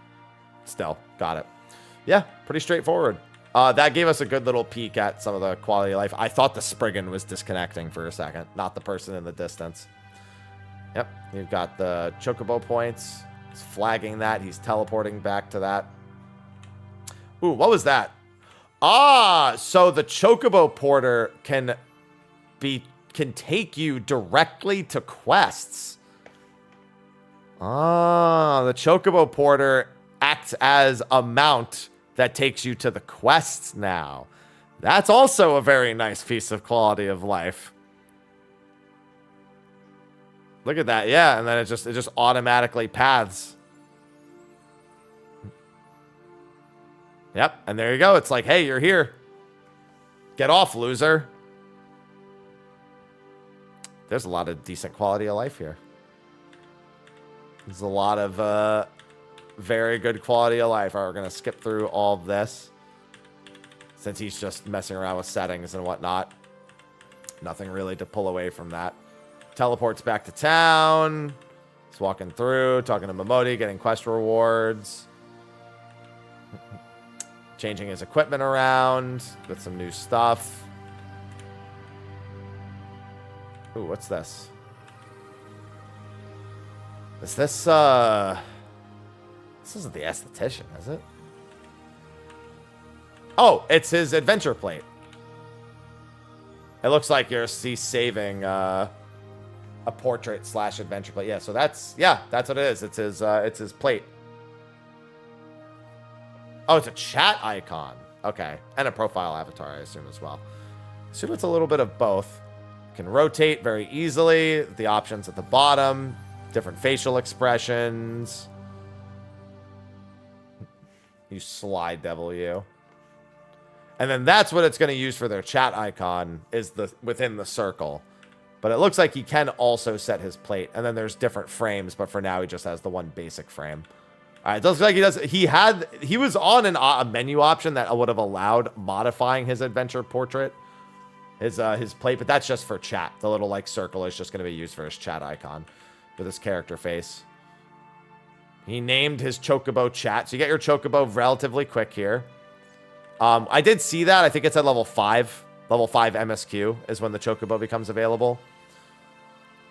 Still, got it. Yeah, pretty straightforward. That gave us a good little peek at some of the quality of life. I thought the Spriggan was disconnecting for a second, not the person in the distance. Yep, you've got the Chocobo points. He's flagging that. He's teleporting back to that. Ooh, what was that? Ah, so the Chocobo Porter can take you directly to quests. Ah, the Chocobo Porter acts as a mount that takes you to the quests now. That's also a very nice piece of quality of life. Look at that. Yeah, and then it just automatically paths. Yep, and there you go. It's like, hey, you're here. Get off, loser. There's a lot of decent quality of life here. There's a lot of very good quality of life. All right, we're going to skip through all of this, since he's just messing around with settings and whatnot. Nothing really to pull away from that. Teleports back to town. He's walking through, talking to Momodi, getting quest rewards. Changing his equipment around with some new stuff. Ooh, what's this? Is this, this isn't the esthetician, is it? Oh, it's his adventure plate. It looks like he's saving, a portrait / adventure plate. Yeah, so that's what it is. It's his plate. Oh, it's a chat icon. Okay. And a profile avatar, I assume, as well. Assume it's a little bit of both. Can rotate very easily. The options at the bottom. Different facial expressions. You slide devil, you. And then that's what it's going to use for their chat icon, is within the circle. But it looks like he can also set his plate. And then there's different frames, but for now he just has the one basic frame. All right, it looks like he does. He was on a menu option that would have allowed modifying his adventure portrait, his plate, but that's just for chat. The little like circle is just going to be used for his chat icon with his character face. He named his Chocobo Chat, so you get your Chocobo relatively quick here. I did see that. I think it's at level 5. Level 5 MSQ is when the Chocobo becomes available.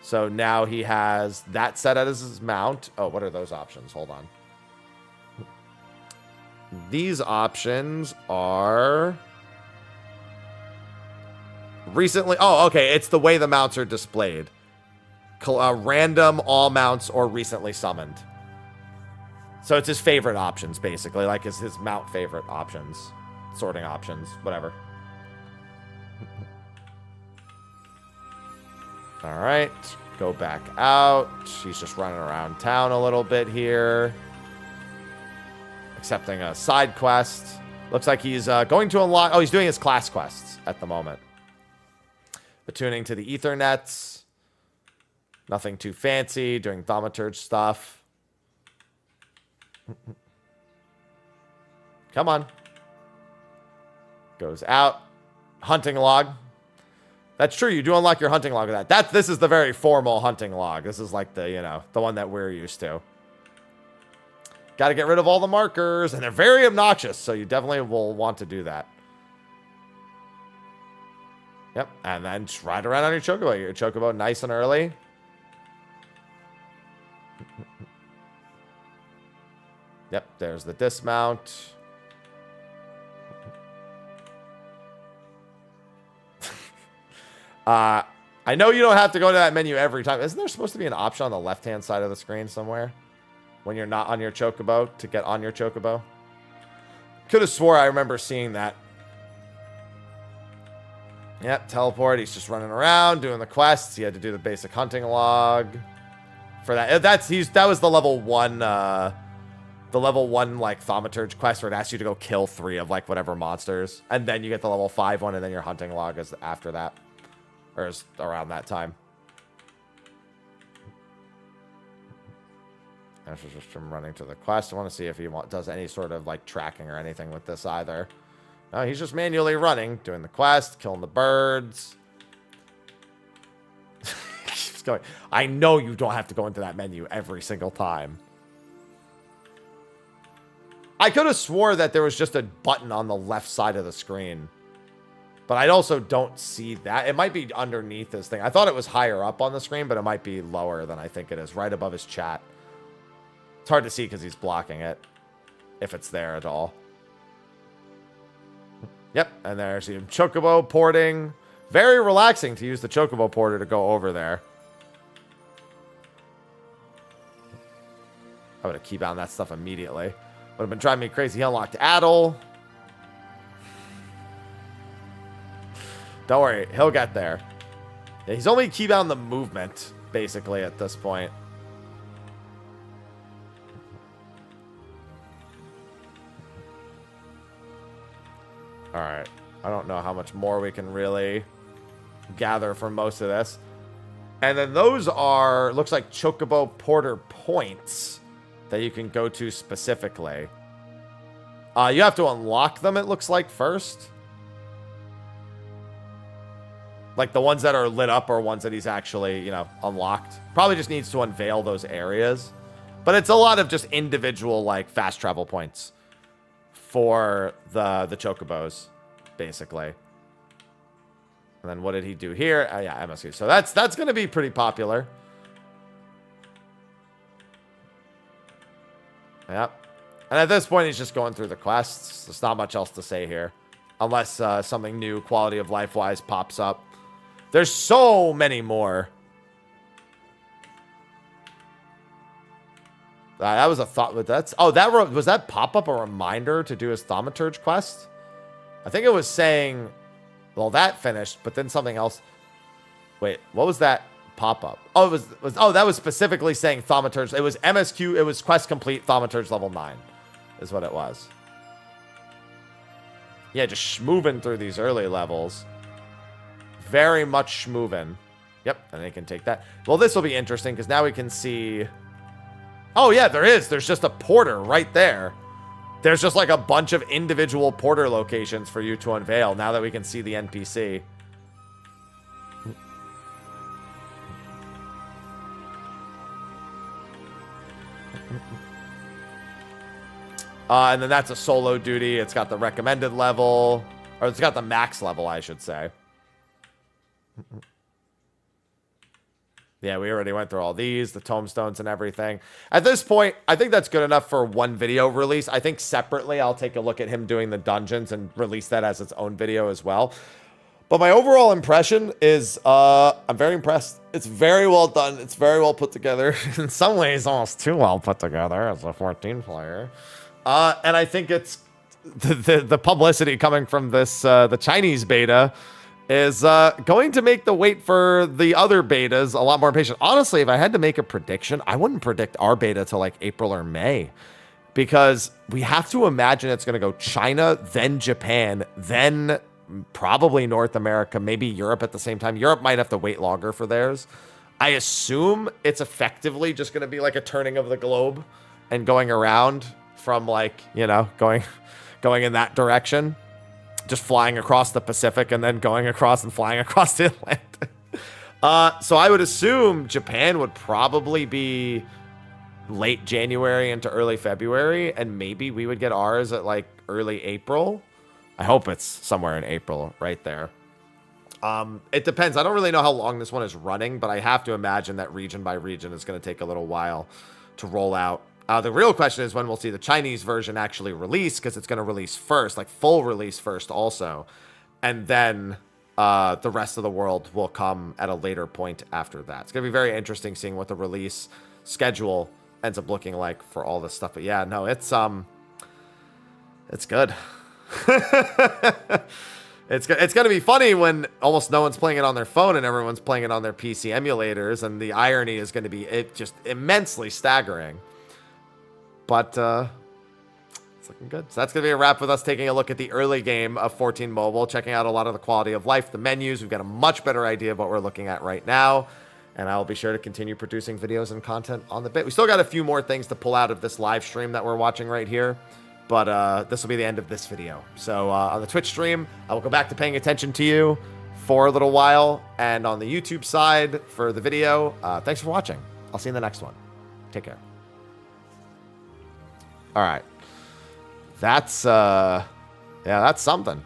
So now he has that set as his mount. Oh, what are those options? Hold on. These options are recently. Oh, okay. It's the way the mounts are displayed. Random, all mounts, or recently summoned. So it's his favorite options, basically. Like his mount favorite options. Sorting options. Whatever. All right. Go back out. He's just running around town a little bit here. Accepting a side quest. Looks like he's going to unlock... Oh, he's doing his class quests at the moment. Attuning to the Ethernets. Nothing too fancy. Doing thaumaturge stuff. Come on. Goes out. Hunting log. That's true. You do unlock your hunting log with that. This is the very formal hunting log. This is like the, you know, the one that we're used to. Got to get rid of all the markers, and they're very obnoxious, so you definitely will want to do that. Yep, and then just ride around on your chocobo. Your chocobo nice and early. Yep, there's the dismount. I know you don't have to go to that menu every time. Isn't there supposed to be an option on the left-hand side of the screen somewhere when you're not on your chocobo to get on your chocobo? Could have swore I remember seeing that. Yep, teleport. He's just running around doing the quests. He had to do the basic hunting log for that. That was the level 1 like thaumaturge quest where it asks you to go kill 3 of like whatever monsters, and then you get the level 5 one, and then your hunting log is after that, or is around that time. This is just him running to the quest. I want to see if he does any sort of like tracking or anything with this either. No, he's just manually running, doing the quest, killing the birds. Keeps going. I know you don't have to go into that menu every single time. I could have swore that there was just a button on the left side of the screen. But I also don't see that. It might be underneath this thing. I thought it was higher up on the screen, but it might be lower than I think it is. Right above his chat. It's hard to see because he's blocking it. If it's there at all. Yep, and there's the chocobo porting. Very relaxing to use the chocobo porter to go over there. I'm going to keep on that stuff immediately. Would have been driving me crazy. He unlocked Addle. Don't worry, he'll get there. Yeah, he's only keybound the movement, basically, at this point. Alright. I don't know how much more we can really gather from most of this. And then those are, looks like Chocobo Porter points that you can go to specifically. You have to unlock them, it looks like, first. Like the ones that are lit up are ones that he's actually, you know, unlocked. Probably just needs to unveil those areas. But it's a lot of just individual, like, fast travel points for the chocobos, basically. And then what did he do here? Yeah, MSQ. So that's going to be pretty popular. Yep. And at this point, he's just going through the quests. There's not much else to say here. Unless something new, quality of life-wise, pops up. There's so many more. That was a thought with that. Oh, was that pop-up a reminder to do his thaumaturge quest? I think it was saying, well, that finished, but then something else. Wait, what was that pop-up? Oh, that was specifically saying thaumaturge. It was MSQ. It was quest complete thaumaturge level 9 is what it was. Yeah, just schmoovin' through these early levels. Very much schmoovin'. Yep, and they can take that. Well, this will be interesting because now we can see... Oh, yeah, there is. There's just a porter right there. There's just like a bunch of individual porter locations for you to unveil now that we can see the NPC. And then that's a solo duty. It's got the recommended level. Or it's got the max level, I should say. Yeah, we already went through all these, the tombstones and everything. At this point, I think that's good enough for one video release. I think separately, I'll take a look at him doing the dungeons and release that as its own video as well. But my overall impression is, I'm very impressed. It's very well done. It's very well put together. In some ways, almost too well put together as a 14 player. And I think it's the publicity coming from this, the Chinese beta is going to make the wait for the other betas a lot more impatient. Honestly, if I had to make a prediction, I wouldn't predict our beta till like April or May. Because we have to imagine it's going to go China, then Japan, then probably North America, maybe Europe at the same time. Europe might have to wait longer for theirs. I assume it's effectively just going to be like a turning of the globe and going around from like, you know, going in that direction. just flying across the Pacific and then going across and flying across the Atlantic. So I would assume Japan would probably be late January into early February, and maybe we would get ours at like early April. I hope it's somewhere in April, right there. It depends. I don't really know how long this one is running, but I have to imagine that region by region is going to take a little while to roll out. The real question is when we'll see the Chinese version actually release, because it's going to release first, like full release first also. And then the rest of the world will come at a later point after that. It's going to be very interesting seeing what the release schedule ends up looking like for all this stuff. But yeah, no, it's good. It's going to be funny when almost no one's playing it on their phone and everyone's playing it on their PC emulators, and the irony is going to be just immensely staggering. But it's looking good. So that's going to be a wrap with us taking a look at the early game of 14 Mobile, checking out a lot of the quality of life, the menus. We've got a much better idea of what we're looking at right now, and I'll be sure to continue producing videos and content on the bit. We still got a few more things to pull out of this live stream that we're watching right here. But this will be the end of this video. So on the Twitch stream, I will go back to paying attention to you for a little while. And on the YouTube side for the video, thanks for watching. I'll see you in the next one. Take care. All right. That's, yeah, that's something.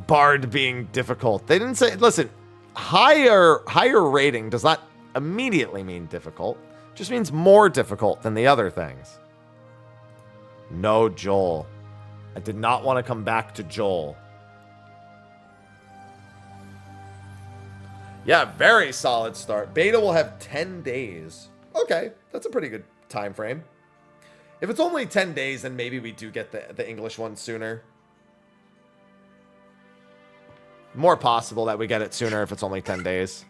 Bard being difficult. They didn't say, listen, higher rating does not immediately mean difficult. Just means more difficult than the other things. No, Joel. I did not want to come back to Joel. Yeah, very solid start. Beta will have 10 days. Okay, that's a pretty good time frame. If it's only 10 days, then maybe we do get the English one sooner. More possible that we get it sooner if it's only 10 days.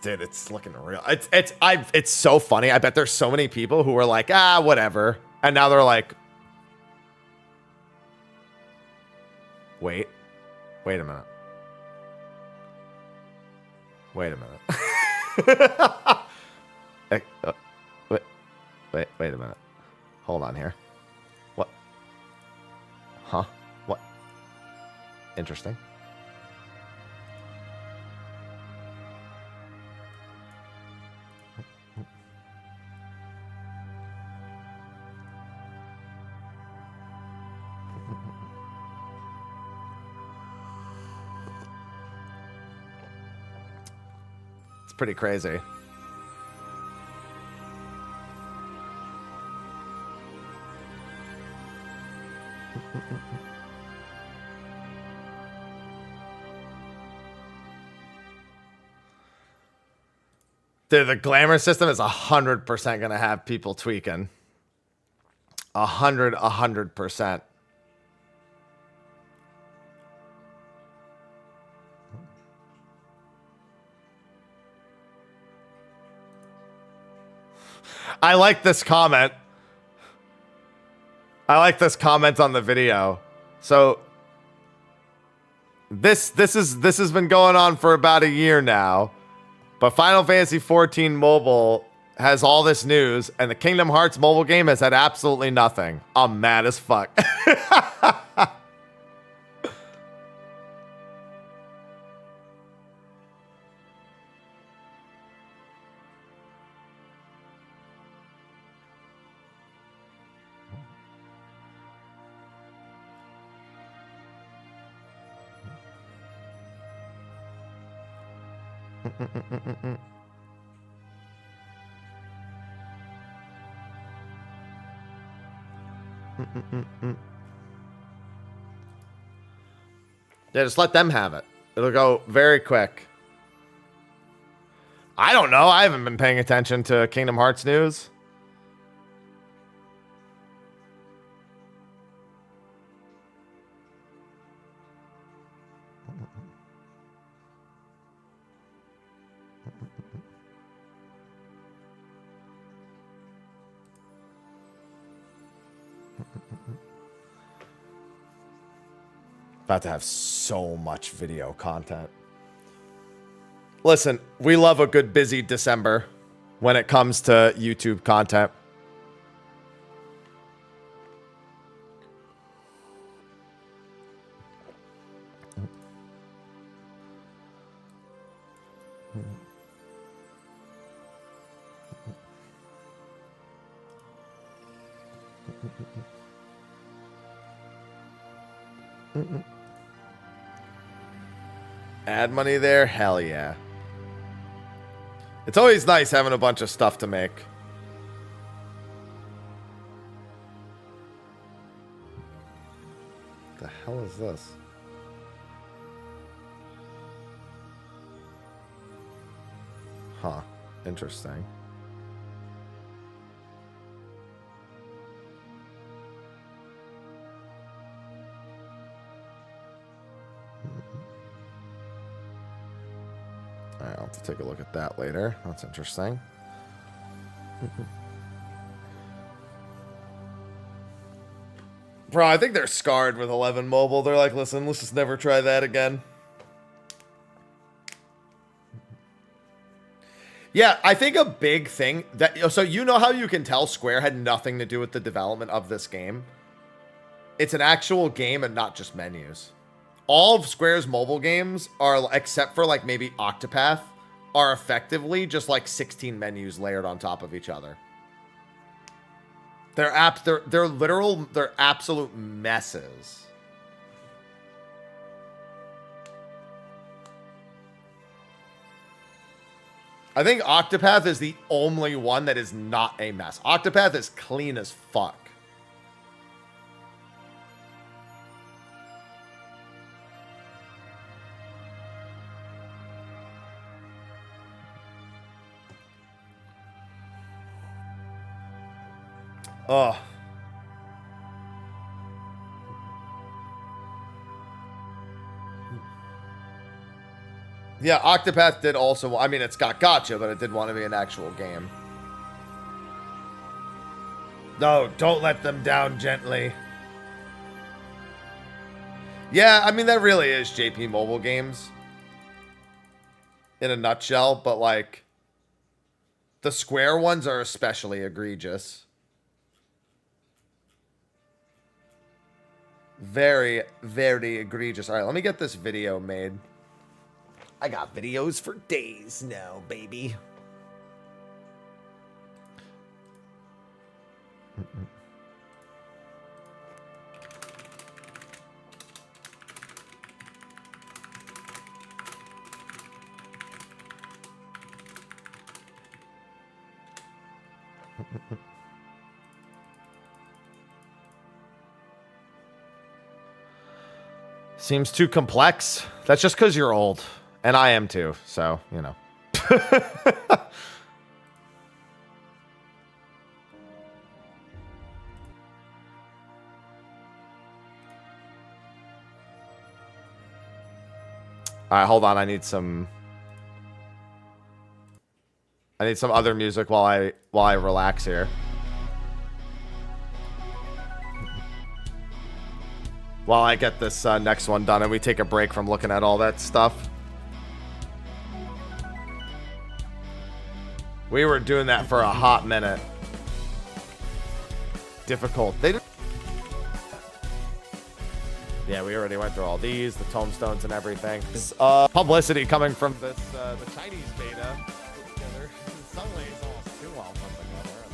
It's looking real. It's so funny. I bet there's so many people who were like, whatever. And now they're like, wait a minute. Wait a minute. Wait a minute. Hold on here. What? Huh? What? Interesting. Pretty crazy. Dude, the glamour system is 100% gonna have people tweaking. 100%. I like this comment. I like this comment on the video. So this has been going on for about a year now, but Final Fantasy XIV Mobile has all this news, and the Kingdom Hearts mobile game has had absolutely nothing. I'm mad as fuck. Yeah, just let them have it. It'll go very quick. I don't know. I haven't been paying attention to Kingdom Hearts news. About to have so much video content. Listen, we love a good busy December when it comes to YouTube content. Ad money there? Hell yeah. It's always nice having a bunch of stuff to make. What the hell is this? Huh. Interesting. I'll have to take a look at that later. That's interesting. Bro, I think they're scarred with 11 mobile. They're like, listen, let's just never try that again. Yeah, I think a big thing that, so you know how you can tell Square had nothing to do with the development of this game? It's an actual game and not just menus. All of Square's mobile games are, except for like maybe Octopath, are effectively just like 16 menus layered on top of each other. They're absolute messes. I think Octopath is the only one that is not a mess. Octopath is clean as fuck. Oh. Yeah, Octopath did also... I mean, it's got gotcha, but it did want to be an actual game. No, don't let them down gently. Yeah, I mean, that really is JP Mobile Games. In a nutshell, but, like... The Square ones are especially egregious. Very, very egregious. All right, let me get this video made. I got videos for days now, baby. Seems too complex. That's just because you're old. And I am too, so, you know. Alright, hold on. I need some other music while I relax here. While I get this next one done and we take a break from looking at all that stuff. We were doing that for a hot minute. Difficult. Yeah, we already went through all these, the tombstones and everything. Publicity coming from this, the Chinese beta. In some ways, almost too well put together.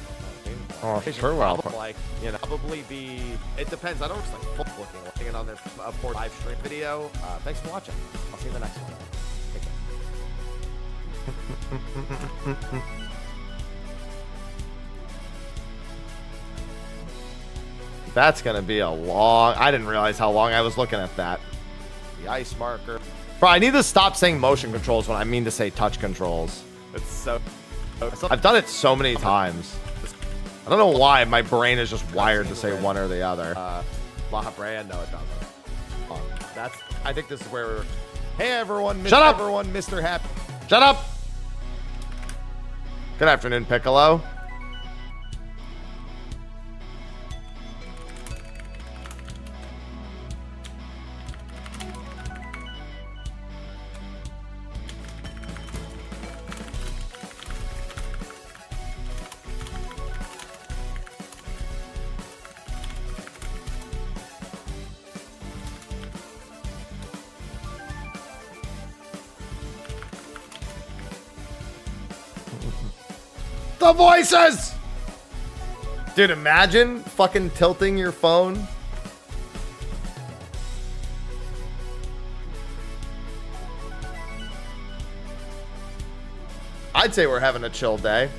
Oh, sure well. Like, you know, probably be. It depends. I don't just like full looking. Looking it on their port live stream video. Thanks for watching. I'll see you in the next one. Take care. That's gonna be a long... I didn't realize how long I was looking at that. The ice marker. Bro, I need to stop saying motion controls when I mean to say touch controls. It's so... I've done it so many times. I don't know why my brain is just wired to say one or the other. La Brea? No, it doesn't. That's... I think this is where we're... Hey, everyone. Shut up! Everyone, Mr. Happy. Shut up! Good afternoon, Piccolo. The voices! Dude, imagine fucking tilting your phone. I'd say we're having a chill day.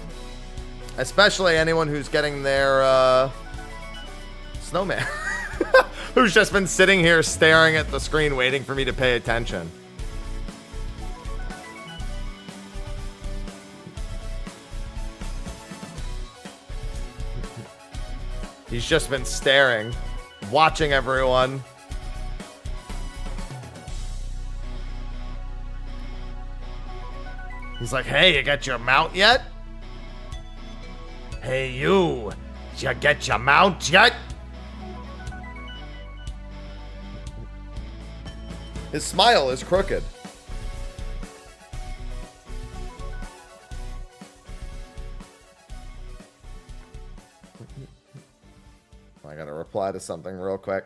Especially anyone who's getting their snowman. Who's just been sitting here staring at the screen waiting for me to pay attention. He's just been staring, watching everyone. He's like, hey, you got your mount yet? Hey, you. Did you get your mount yet? His smile is crooked. I gotta reply to something real quick.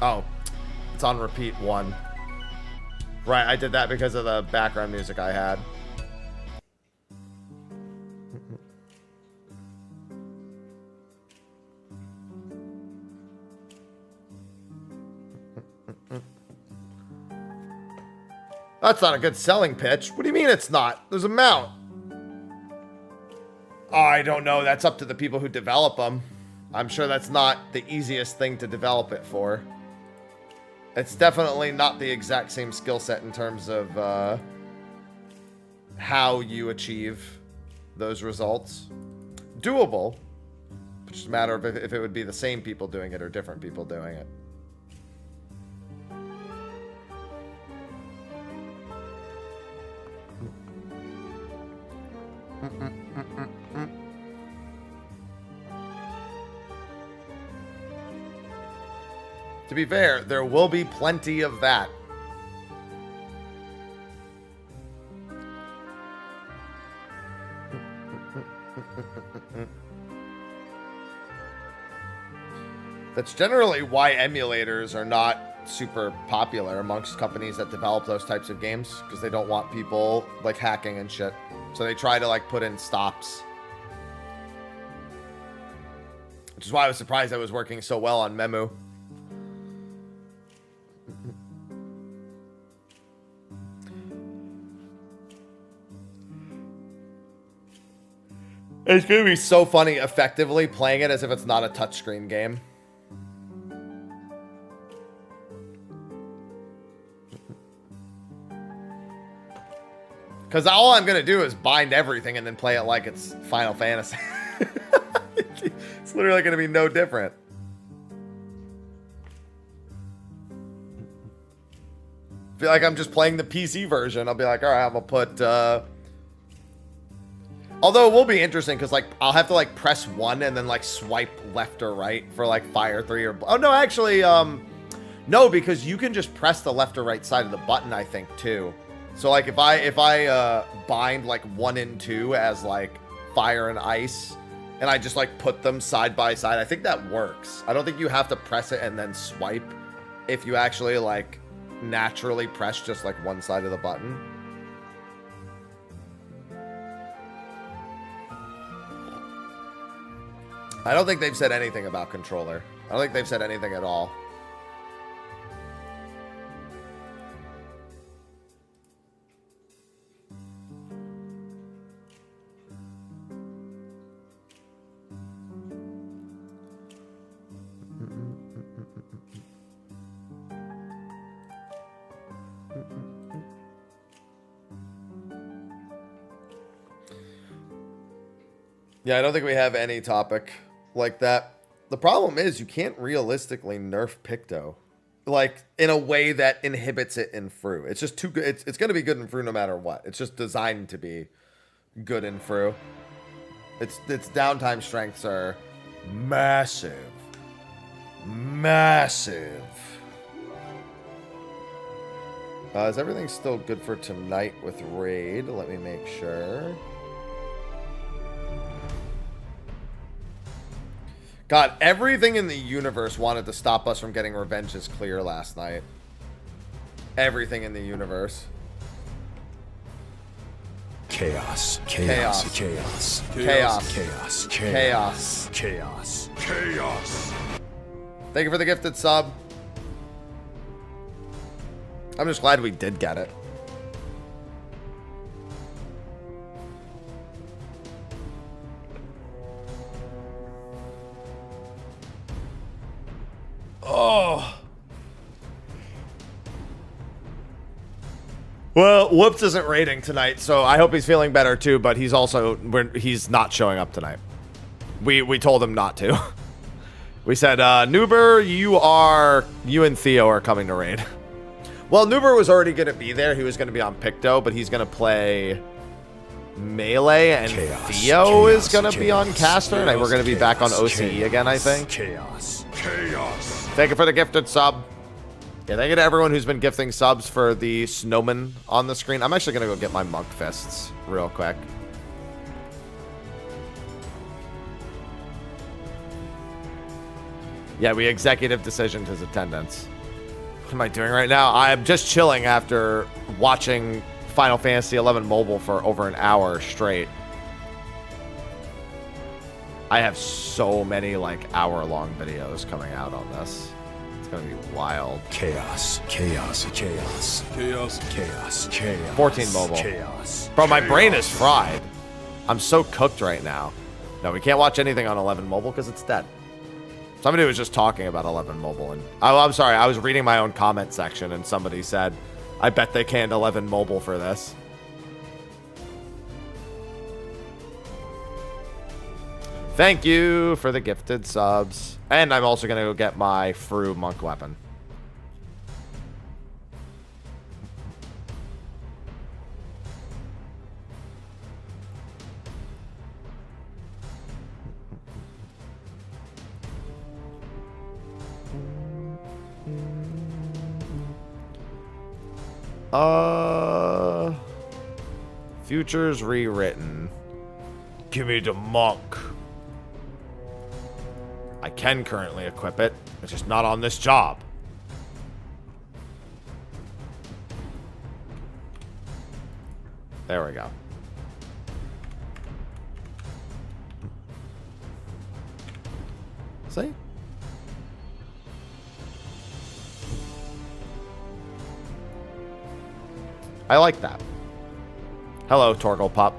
Oh, it's on repeat 1. Right, I did that because of the background music I had. That's not a good selling pitch. What do you mean it's not? There's a mount. Oh, I don't know. That's up to the people who develop them. I'm sure that's not the easiest thing to develop it for. It's definitely not the exact same skill set in terms of how you achieve those results. Doable. It's just a matter of if it would be the same people doing it or different people doing it. To be fair, there will be plenty of that. That's generally why emulators are not super popular amongst companies that develop those types of games, because they don't want people like hacking and shit. So they try to like put in stops. Which is why I was surprised I was working so well on Memu. It's going to be so funny effectively playing it as if it's not a touchscreen game. Because all I'm going to do is bind everything and then play it like it's Final Fantasy. It's literally going to be no different. Feel like I'm just playing the PC version. I'll be like, all right, I'm going to put... Although it will be interesting because like I'll have to like press 1 and then like swipe left or right for like Fire 3 or... Oh, no, actually, no, because you can just press the left or right side of the button, I think, too. So like if I bind like 1 and 2 as like fire and ice and I just like put them side by side, I think that works. I don't think you have to press it and then swipe if you actually like naturally press just like one side of the button. I don't think they've said anything about controller. I don't think they've said anything at all. Yeah, I don't think we have any topic like that. The problem is you can't realistically nerf Picto, like in a way that inhibits it in Fru. It's just too good. It's going to be good in Fru no matter what. It's just designed to be good in Fru. Its downtime strengths are massive. Massive. Is everything still good for tonight with Raid? Let me make sure. God, everything in the universe wanted to stop us from getting Revenge's clear last night. Everything in the universe. Chaos. Chaos. Chaos. Chaos. Chaos. Chaos. Chaos. Chaos. Thank you for the gifted sub. I'm just glad we did get it. Oh. Well, Whoops isn't raiding tonight, so I hope he's feeling better too, but he's also, he's not showing up tonight. We told him not to. We said, Nuber, you and Theo are coming to raid. Well, Nuber was already going to be there. He was going to be on Picto, but he's going to play Melee, and Theo is going to be on Caster, and we're going to be back on OCE again, I think. Chaos. Chaos. Thank you for the gifted sub. Yeah, thank you to everyone who's been gifting subs for the snowman on the screen. I'm actually going to go get my monk fists real quick. Yeah, we executive decisioned his attendance. What am I doing right now? I'm just chilling after watching Final Fantasy XI Mobile for over an hour straight. I have so many, like, hour-long videos coming out on this. It's gonna be wild. Chaos. Chaos. Chaos. Chaos. Chaos. Chaos. 14 mobile. Chaos. Bro, my brain is fried. I'm so cooked right now. No, we can't watch anything on 11 mobile because it's dead. Somebody was just talking about 11 mobile, and oh, I'm sorry, I was reading my own comment section, and somebody said, I bet they canned 11 mobile for this. Thank you for the gifted subs. And I'm also going to go get my Fru monk weapon. Futures rewritten. Give me the monk. I can currently equip it. It's just not on this job. There we go. See? I like that. Hello, Torgle Pup.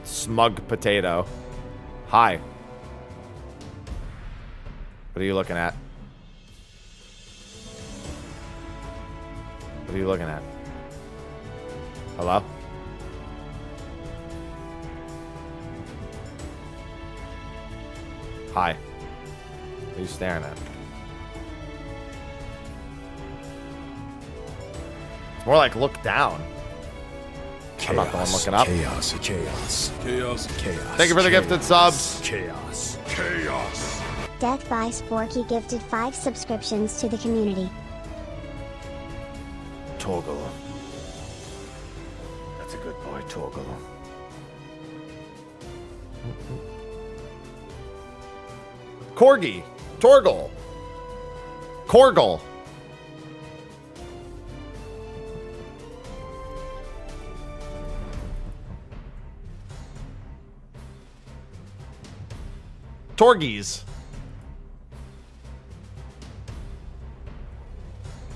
Smug Potato. Hi. What are you looking at? What are you looking at? Hello? Hi. What are you staring at? It's more like look down. Chaos, I'm not the one looking up. Chaos. Chaos. Chaos. Chaos. Thank you for the gifted subs. Chaos. Chaos. Death by Sporky gifted 5 subscriptions to the community. Torgle. That's a good boy, Torgle. Corgi. Torgle. Corgle. Torgies.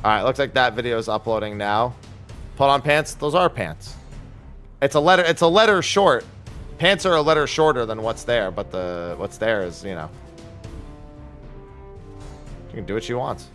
Alright, looks like that video is uploading now. Put on pants. Those are pants. It's a letter short. Pants are a letter shorter than what's there, but what's there is, you know. You can do what she wants.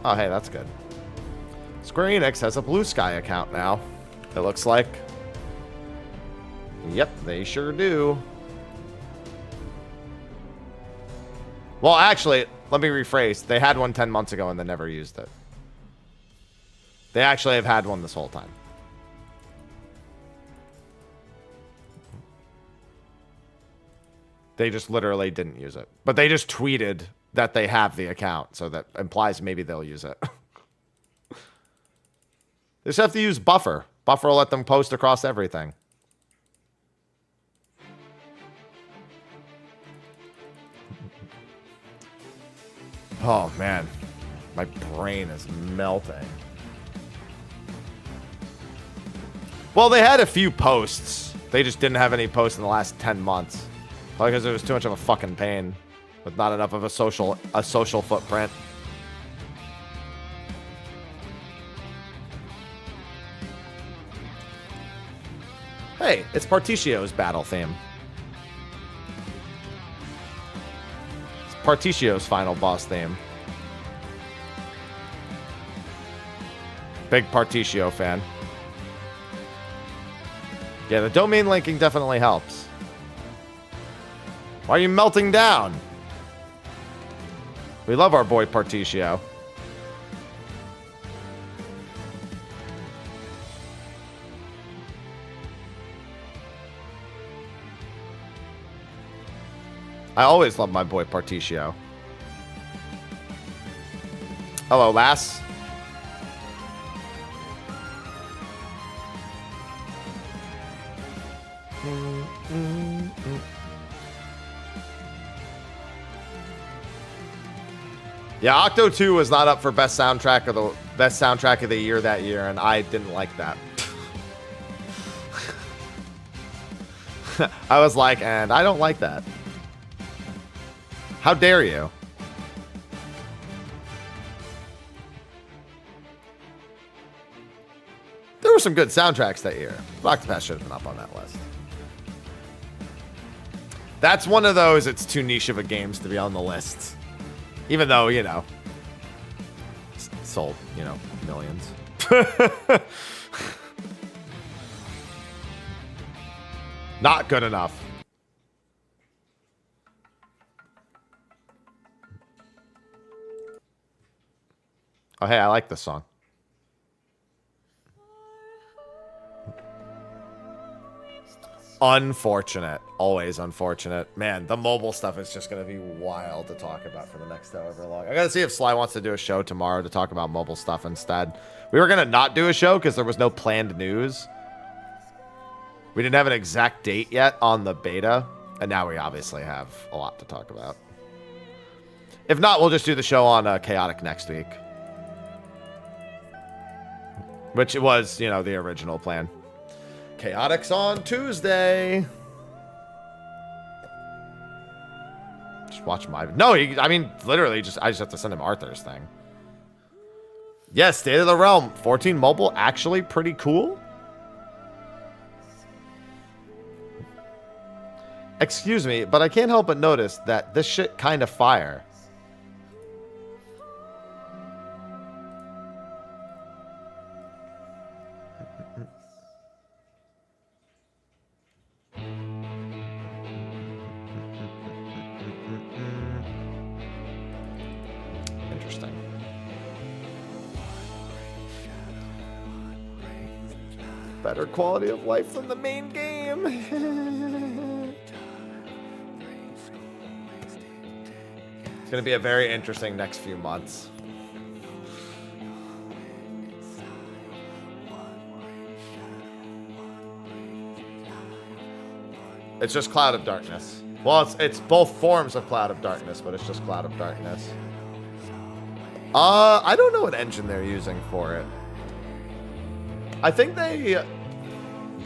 Oh, hey, that's good. Square Enix has a Blue Sky account now, it looks like. Yep, they sure do. Well, actually, let me rephrase. They had one 10 months ago and they never used it. They actually have had one this whole time. They just literally didn't use it. But they just tweeted that they have the account, so that implies maybe they'll use it. They just have to use Buffer. Buffer will let them post across everything. Oh, man. My brain is melting. Well, they had a few posts. They just didn't have any posts in the last 10 months. Probably because it was too much of a fucking pain. With not enough of a social footprint. Hey, it's Partitio's battle theme. It's Partitio's final boss theme. Big Partitio fan. Yeah, the domain linking definitely helps. Why are you melting down? We love our boy Partitio. I always love my boy Partitio. Hello, lass. Yeah, Octo 2 was not up for best soundtrack of the year that year, and I didn't like that. I was like, and I don't like that. How dare you? There were some good soundtracks that year. Octopath should have been up on that list. That's one of those, it's too niche of a games to be on the list. Even though, you know, sold, you know, millions. Not good enough. Oh, hey, I like this song. Unfortunate. Always unfortunate. Man, the mobile stuff is just going to be wild to talk about for the next however long. I got to see if Sly wants to do a show tomorrow to talk about mobile stuff instead. We were going to not do a show because there was no planned news. We didn't have an exact date yet on the beta. And now we obviously have a lot to talk about. If not, we'll just do the show on Chaotic next week. Which was, you know, the original plan. Chaotic's on Tuesday. Just watch my... No, I mean, literally, I just have to send him Arthur's thing. Yes, State of the Realm. 14 mobile, actually pretty cool. Excuse me, but I can't help but notice that this shit kind of fire. Interesting. Better quality of life than the main game. It's going to be a very interesting next few months. It's just Cloud of Darkness. Well, it's both forms of Cloud of Darkness, but it's just Cloud of Darkness. I don't know what engine they're using for it. I think they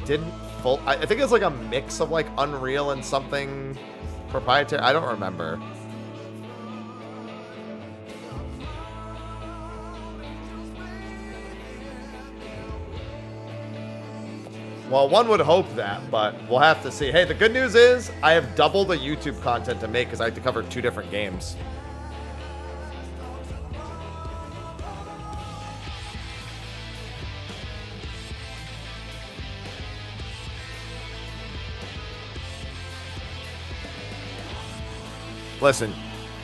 didn't full... I think it's like a mix of like Unreal and something proprietary. I don't remember. Well, one would hope that, but we'll have to see. Hey, the good news is I have double the YouTube content to make because I have to cover 2 different games. Listen,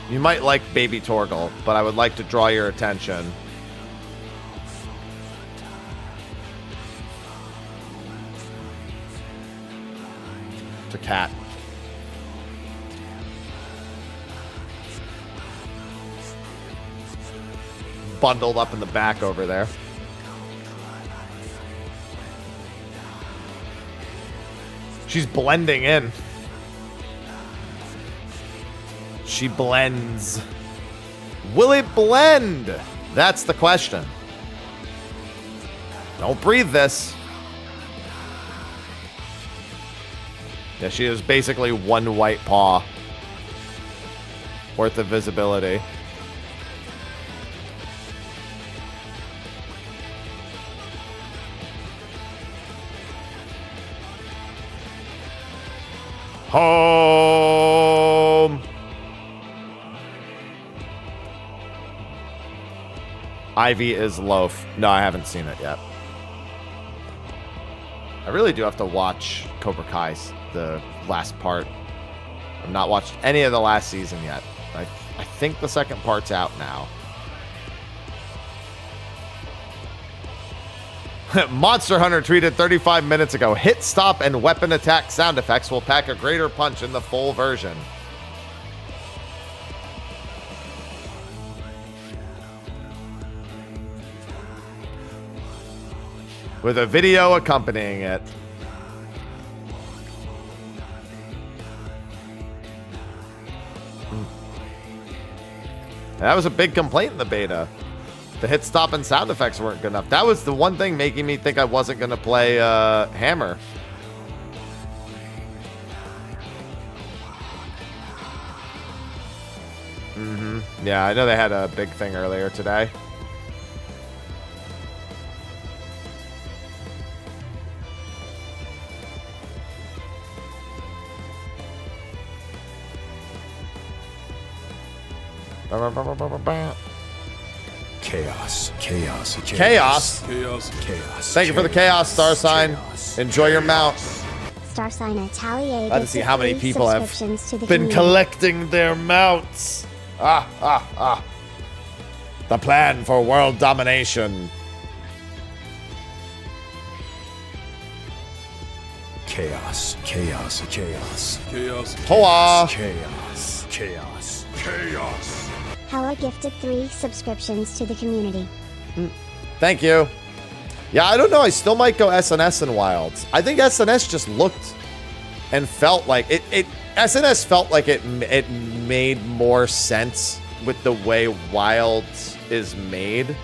you might like Baby Torgal, but I would like to draw your attention. To Cat. Bundled up in the back over there. She's blending in. She blends. Will it blend? That's the question. Don't breathe this. Yeah, she is basically one white paw worth of visibility. Home. Ivy is loaf. No, I haven't seen it yet. I really do have to watch Cobra Kai, the last part. I've not watched any of the last season yet. I think the second part's out now. Monster Hunter tweeted 35 minutes ago, hit, stop, and weapon attack sound effects will pack a greater punch in the full version. With a video accompanying it. That was a big complaint in the beta. The hit, stop, and sound effects weren't good enough. That was the one thing making me think I wasn't going to play Hammer. Yeah, I know they had a big thing earlier today. Chaos. Chaos. Chaos. Chaos. Chaos. Thank you for the chaos, star sign. Enjoy your mount. Star sign Atelier. Glad to see how many people have subscriptions to the been community. collecting their mounts. The plan for world domination. Chaos. Chaos. Chaos. Chaos. Hoa. Chaos. Chaos. Chaos. Hella gifted 3 subscriptions to the community. Thank you. Yeah, I don't know. I still might go SNS in Wilds. I think SNS just looked and felt like it SNS felt like it made more sense with the way Wilds is made.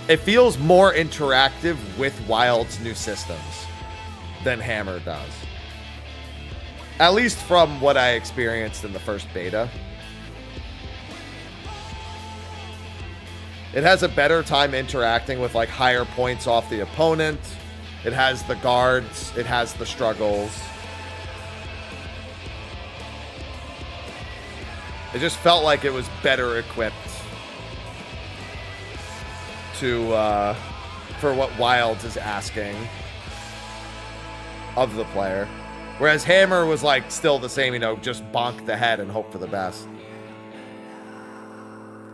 It feels more interactive with Wilds' new systems than Hammer does. At least from what I experienced in the first beta. It has a better time interacting with like higher points off the opponent. It has the guards. It has the struggles. It just felt like it was better equipped to for what Wilds is asking of the player. Whereas Hammer was like still the same, you know, just bonk the head and hope for the best.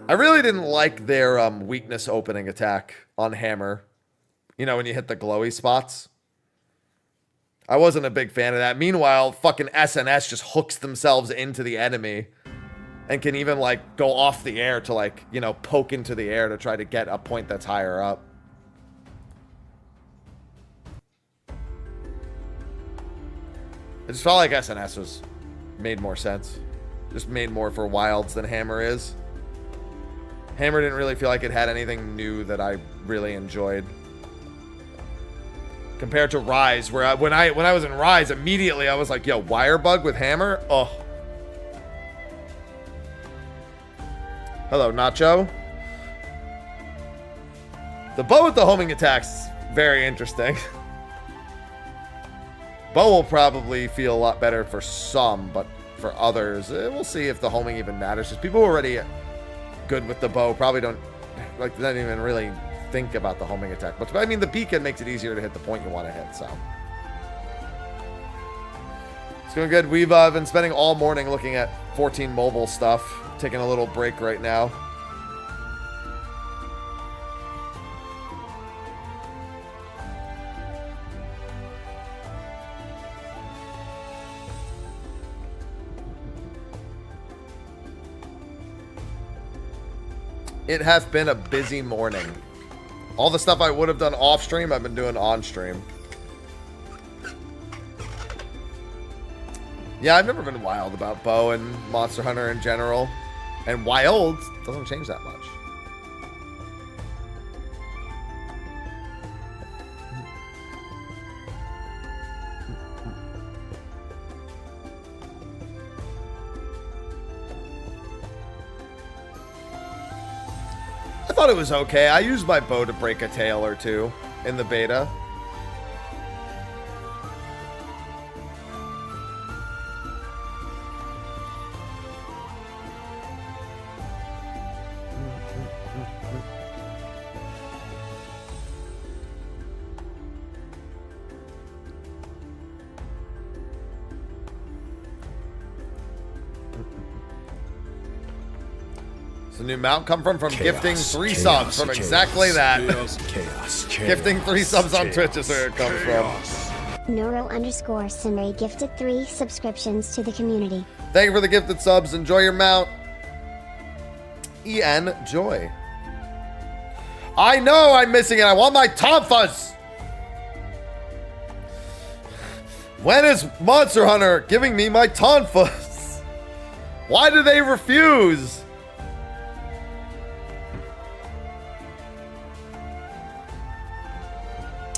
I really didn't like their weakness opening attack on Hammer. You know, when you hit the glowy spots. I wasn't a big fan of that. Meanwhile, fucking SNS just hooks themselves into the enemy and can even, like, go off the air to, like, you know, poke into the air to try to get a point that's higher up. It just felt like SNS made more sense. Just made more for Wilds than Hammer is. Hammer didn't really feel like it had anything new that I really enjoyed. Compared to Rise, where when I was in Rise, immediately I was like, yo, wire bug with Hammer? Oh. Hello, Nacho. The bow with the homing attacks, very interesting. Bow will probably feel a lot better for some, but for others, we'll see if the homing even matters. Because people already good with the bow probably don't even really think about the homing attack much. But I mean, the beacon makes it easier to hit the point you want to hit, so It's going good. We've been spending all morning looking at 14 mobile stuff. Taking a little break right now. It hath been a busy morning. All the stuff I would have done off stream, I've been doing on stream. Yeah, I've never been wild about Bo and Monster Hunter in general. And wild doesn't change that much. I thought it was okay. I used my bow to break a tail or two in the beta. The new mount come from Chaos, gifting 3 chaos, subs from chaos, exactly that. Chaos. Gifting 3 subs on Twitch is where it comes from. Neuro_Simray gifted 3 subscriptions to the community. Thank you for the gifted subs. Enjoy your mount. EN Joy. I know I'm missing it. I want my Tonfas. When is Monster Hunter giving me my Tonfas? Why do they refuse?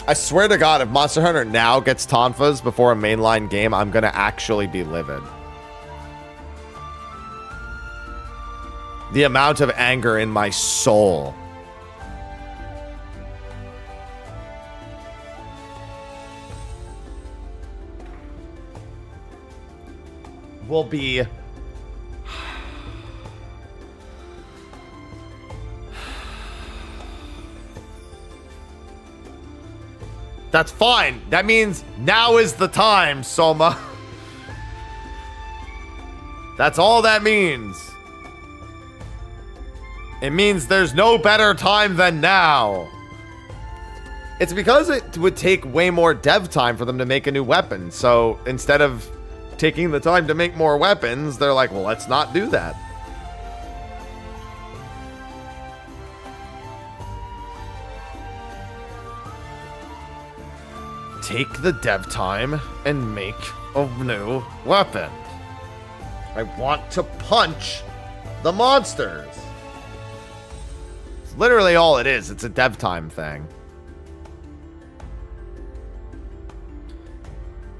I swear to God, if Monster Hunter now gets Tonfas before a mainline game, I'm going to actually be livid. The amount of anger in my soul. Will be... That's fine. That means now is the time, Soma. That's all that means. It means there's no better time than now. It's because it would take way more dev time for them to make a new weapon. So instead of taking the time to make more weapons, they're like, well, let's not do that. Take the dev time and make a new weapon. I want to punch the monsters. It's literally all it is. It's a dev time thing.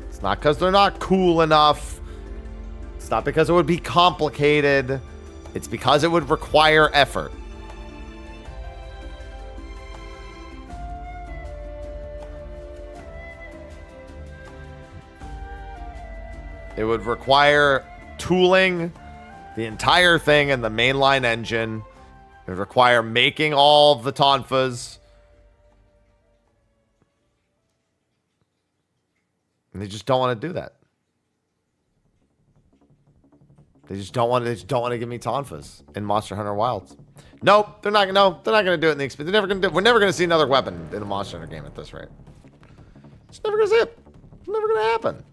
It's not because they're not cool enough. It's not because it would be complicated. It's because it would require effort. It would require tooling the entire thing in the mainline engine. It would require making all the Tonfas. And they just don't want to do that. They just don't want to give me Tonfas in Monster Hunter Wilds. Nope, they're not going to do it in the experience. They're never going to do it. We're never going to see another weapon in a Monster Hunter game at this rate. It's never going to see it. It's never going to happen.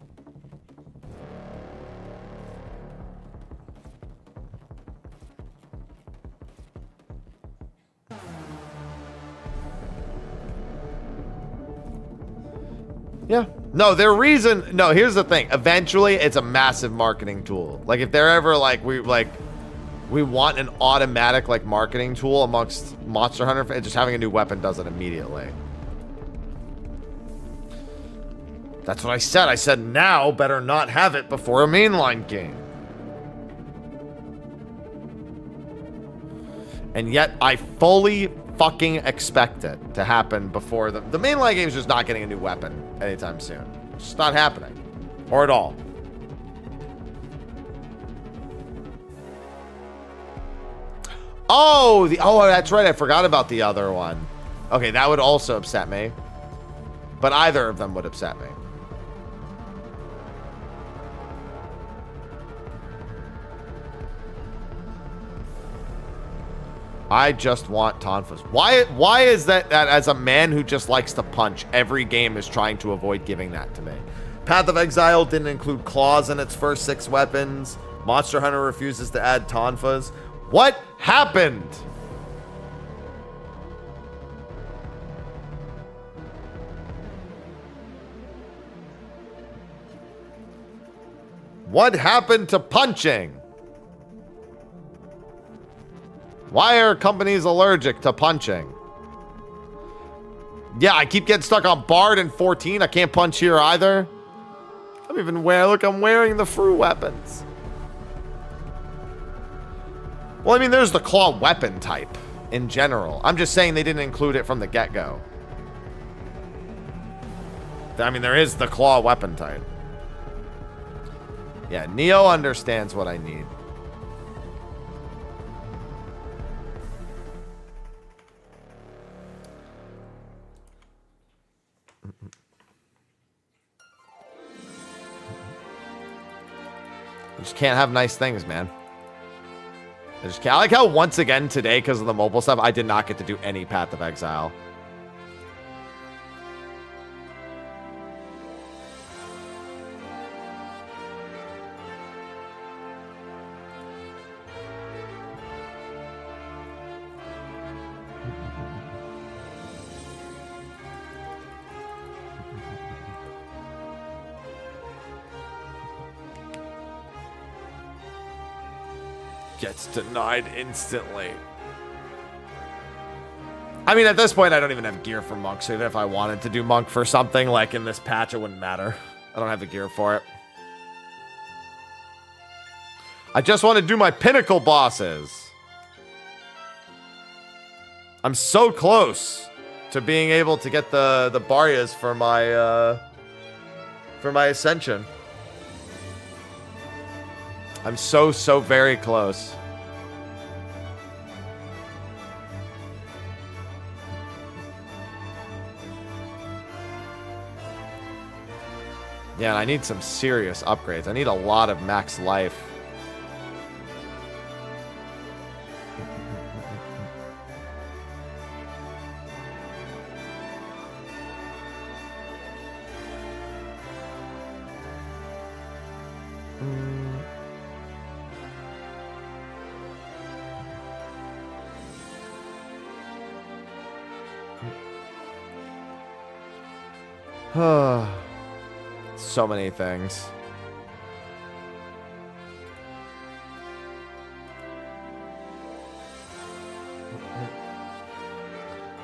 Yeah. No, their reason... No, here's the thing. Eventually, it's a massive marketing tool. Like, if they're ever, like, we want an automatic, like, marketing tool amongst Monster Hunter, just having a new weapon does it immediately. That's what I said. I said, now better not have it before a mainline game. And yet, I fully fucking expect it to happen before the mainline game is just not getting a new weapon anytime soon. It's just not happening. Or at all. Oh, that's right. I forgot about the other one. Okay, that would also upset me. But either of them would upset me. I just want tonfas. Why is that as a man who just likes to punch, every game is trying to avoid giving that to me? Path of Exile didn't include claws in its first 6 weapons. Monster Hunter refuses to add tonfas. What happened? What happened to punching? Why are companies allergic to punching? Yeah, I keep getting stuck on Bard and 14. I can't punch here either. I'm even wearing, look, I'm wearing the Fru weapons. Well, I mean, there's the claw weapon type in general. I'm just saying they didn't include it from the get-go. I mean, there is the claw weapon type. Yeah, Neo understands what I need. You just can't have nice things, man. I just can't. I like how once again today, because of the mobile stuff, I did not get to do any Path of Exile. Gets denied instantly. I mean, at this point, I don't even have gear for Monk, so even if I wanted to do Monk for something, like in this patch, it wouldn't matter. I don't have the gear for it. I just want to do my pinnacle bosses. I'm so close to being able to get the Baryas for my Ascension. I'm so very close. Yeah, and I need some serious upgrades. I need a lot of max life. So many things.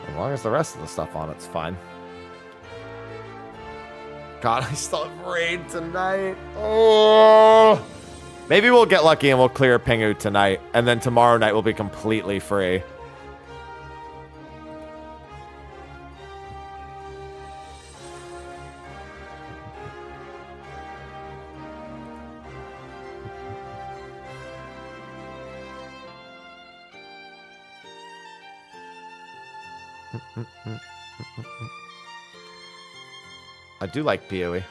As long as the rest of the stuff on it's fine. God, I still have raid tonight. Oh, maybe we'll get lucky and we'll clear Pingu tonight, and then tomorrow night we'll be completely free. I do like PoE.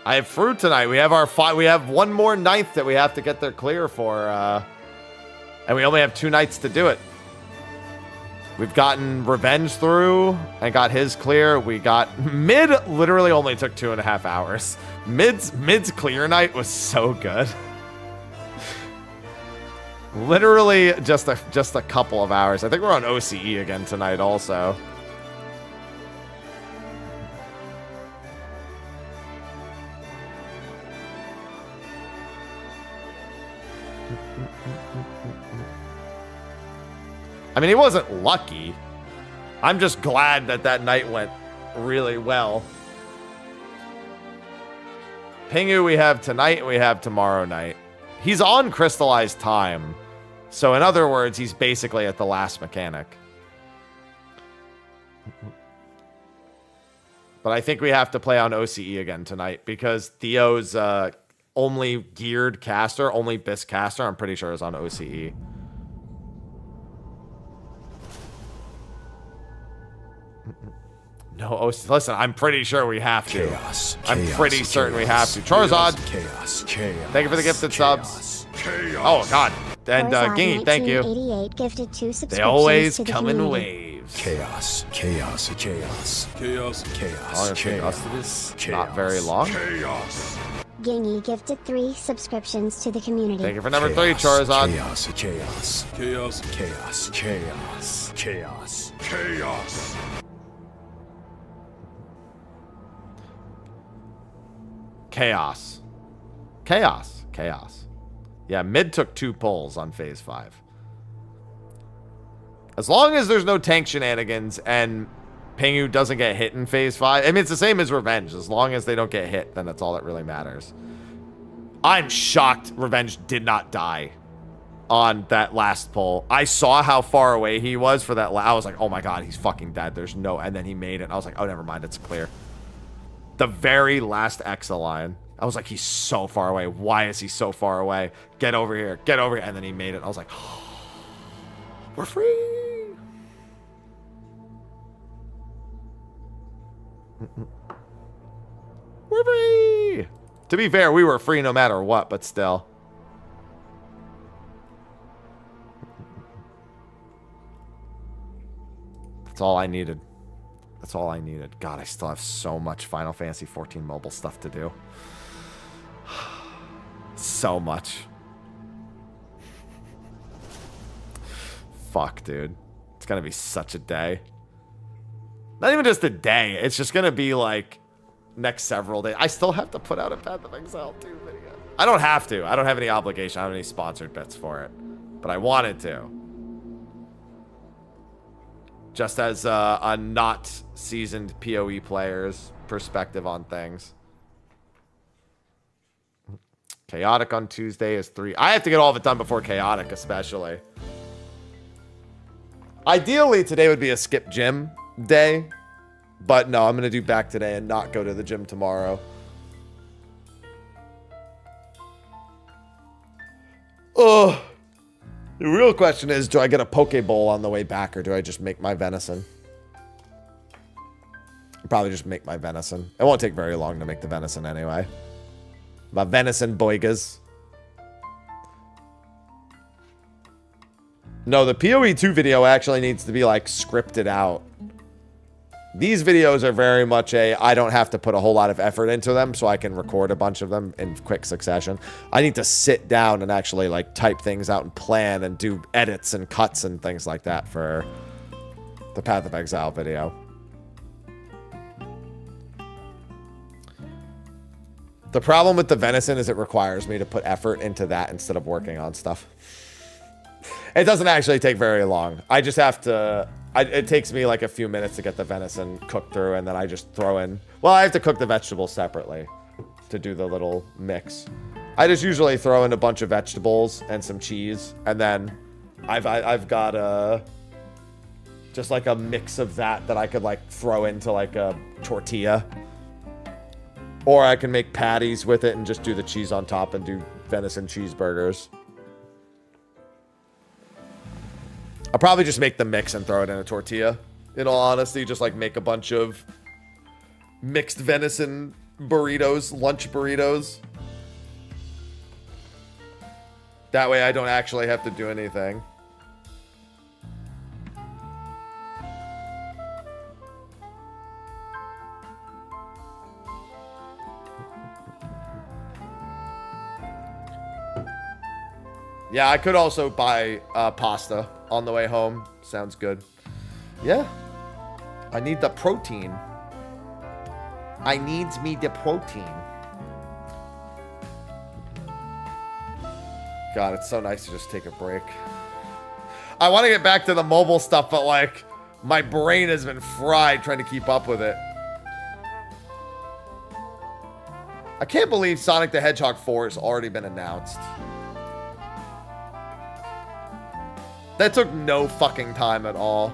I have fruit tonight. We have our we have one more ninth that we have to get there clear for, and we only have 2 nights to do it. We've gotten Revenge through and got his clear. We got Mid literally only took 2.5 hours. Mid's clear night was so good. Literally just a couple of hours. I think we're on OCE again tonight also. I mean, he wasn't lucky. I'm just glad that that night went really well. Pingu we have tonight and we have tomorrow night. He's on crystallized time. So in other words, he's basically at the last mechanic. But I think we have to play on OCE again tonight because Theo's only geared caster, only Bisque caster, I'm pretty sure is on OCE. No, listen, I'm pretty sure we have to. Chaos. I'm pretty certain we have to. Charizard. Chaos. Chaos. Thank you for the gifted subs. Chaos. Oh, God. And Gingy, thank you. 1988 gifted 2 subscriptions They always to the come in community. waves. Chaos, chaos, chaos, Chaos. How long chaos, it take us to do chaos, this? Not very long. Chaos. Gingy gifted 3 subscriptions to the community. Thank you for number 3, Charizard. Chaos, chaos, Chaos. chaos, chaos, chaos. Chaos. Chaos. Chaos. Chaos. Yeah, mid took 2 pulls on phase 5. As long as there's no tank shenanigans and Pingu doesn't get hit in phase 5. I mean, it's the same as Revenge. As long as they don't get hit, then that's all that really matters. I'm shocked Revenge did not die on that last pull. I saw how far away he was for that. I was like, oh my god, he's fucking dead. There's no... And then he made it. I was like, oh, never mind. It's clear. The very last Exa-line. I was like, he's so far away. Why is he so far away? Get over here. Get over here. And then he made it. I was like, oh, we're free. We're free. To be fair, we were free no matter what, but still. That's all I needed. That's all I needed. God, I still have so much Final Fantasy 14 mobile stuff to do. So much. Fuck, dude. It's gonna be such a day. Not even just a day. It's just gonna be like next several days. I still have to put out a Path of Exile 2 video. I don't have to. I don't have any obligation. I don't have any sponsored bits for it. But I wanted to. Just as a not seasoned PoE player's perspective on things. Chaotic on Tuesday is 3. I have to get all of it done before Chaotic, especially. Ideally, today would be a skip gym day. But no, I'm going to do back today and not go to the gym tomorrow. Oh. The real question is, do I get a Pokeball on the way back or do I just make my venison? I'll probably just make my venison. It won't take very long to make the venison anyway. My venison boigas. No, the PoE 2 video actually needs to be like scripted out. These videos are very much I don't have to put a whole lot of effort into them, so I can record a bunch of them in quick succession. I need to sit down and actually like type things out and plan and do edits and cuts and things like that for the Path of Exile video. The problem with the venison is it requires me to put effort into that instead of working on stuff. It doesn't actually take very long. I just have to... it takes me like a few minutes to get the venison cooked through, and then I just throw in... Well, I have to cook the vegetables separately to do the little mix. I just usually throw in a bunch of vegetables and some cheese, and then I've got just like a mix of that I could like throw into like a tortilla. Or I can make patties with it and just do the cheese on top and do venison cheeseburgers. I'll probably just make the mix and throw it in a tortilla. In all honesty, just like make a bunch of mixed venison burritos, lunch burritos. That way I don't actually have to do anything. Yeah, I could also buy pasta on the way home. Sounds good. Yeah. I need the protein. I needs me the protein. God, it's so nice to just take a break. I want to get back to the mobile stuff, but like, my brain has been fried trying to keep up with it. I can't believe Sonic the Hedgehog 4 has already been announced. That took no fucking time at all.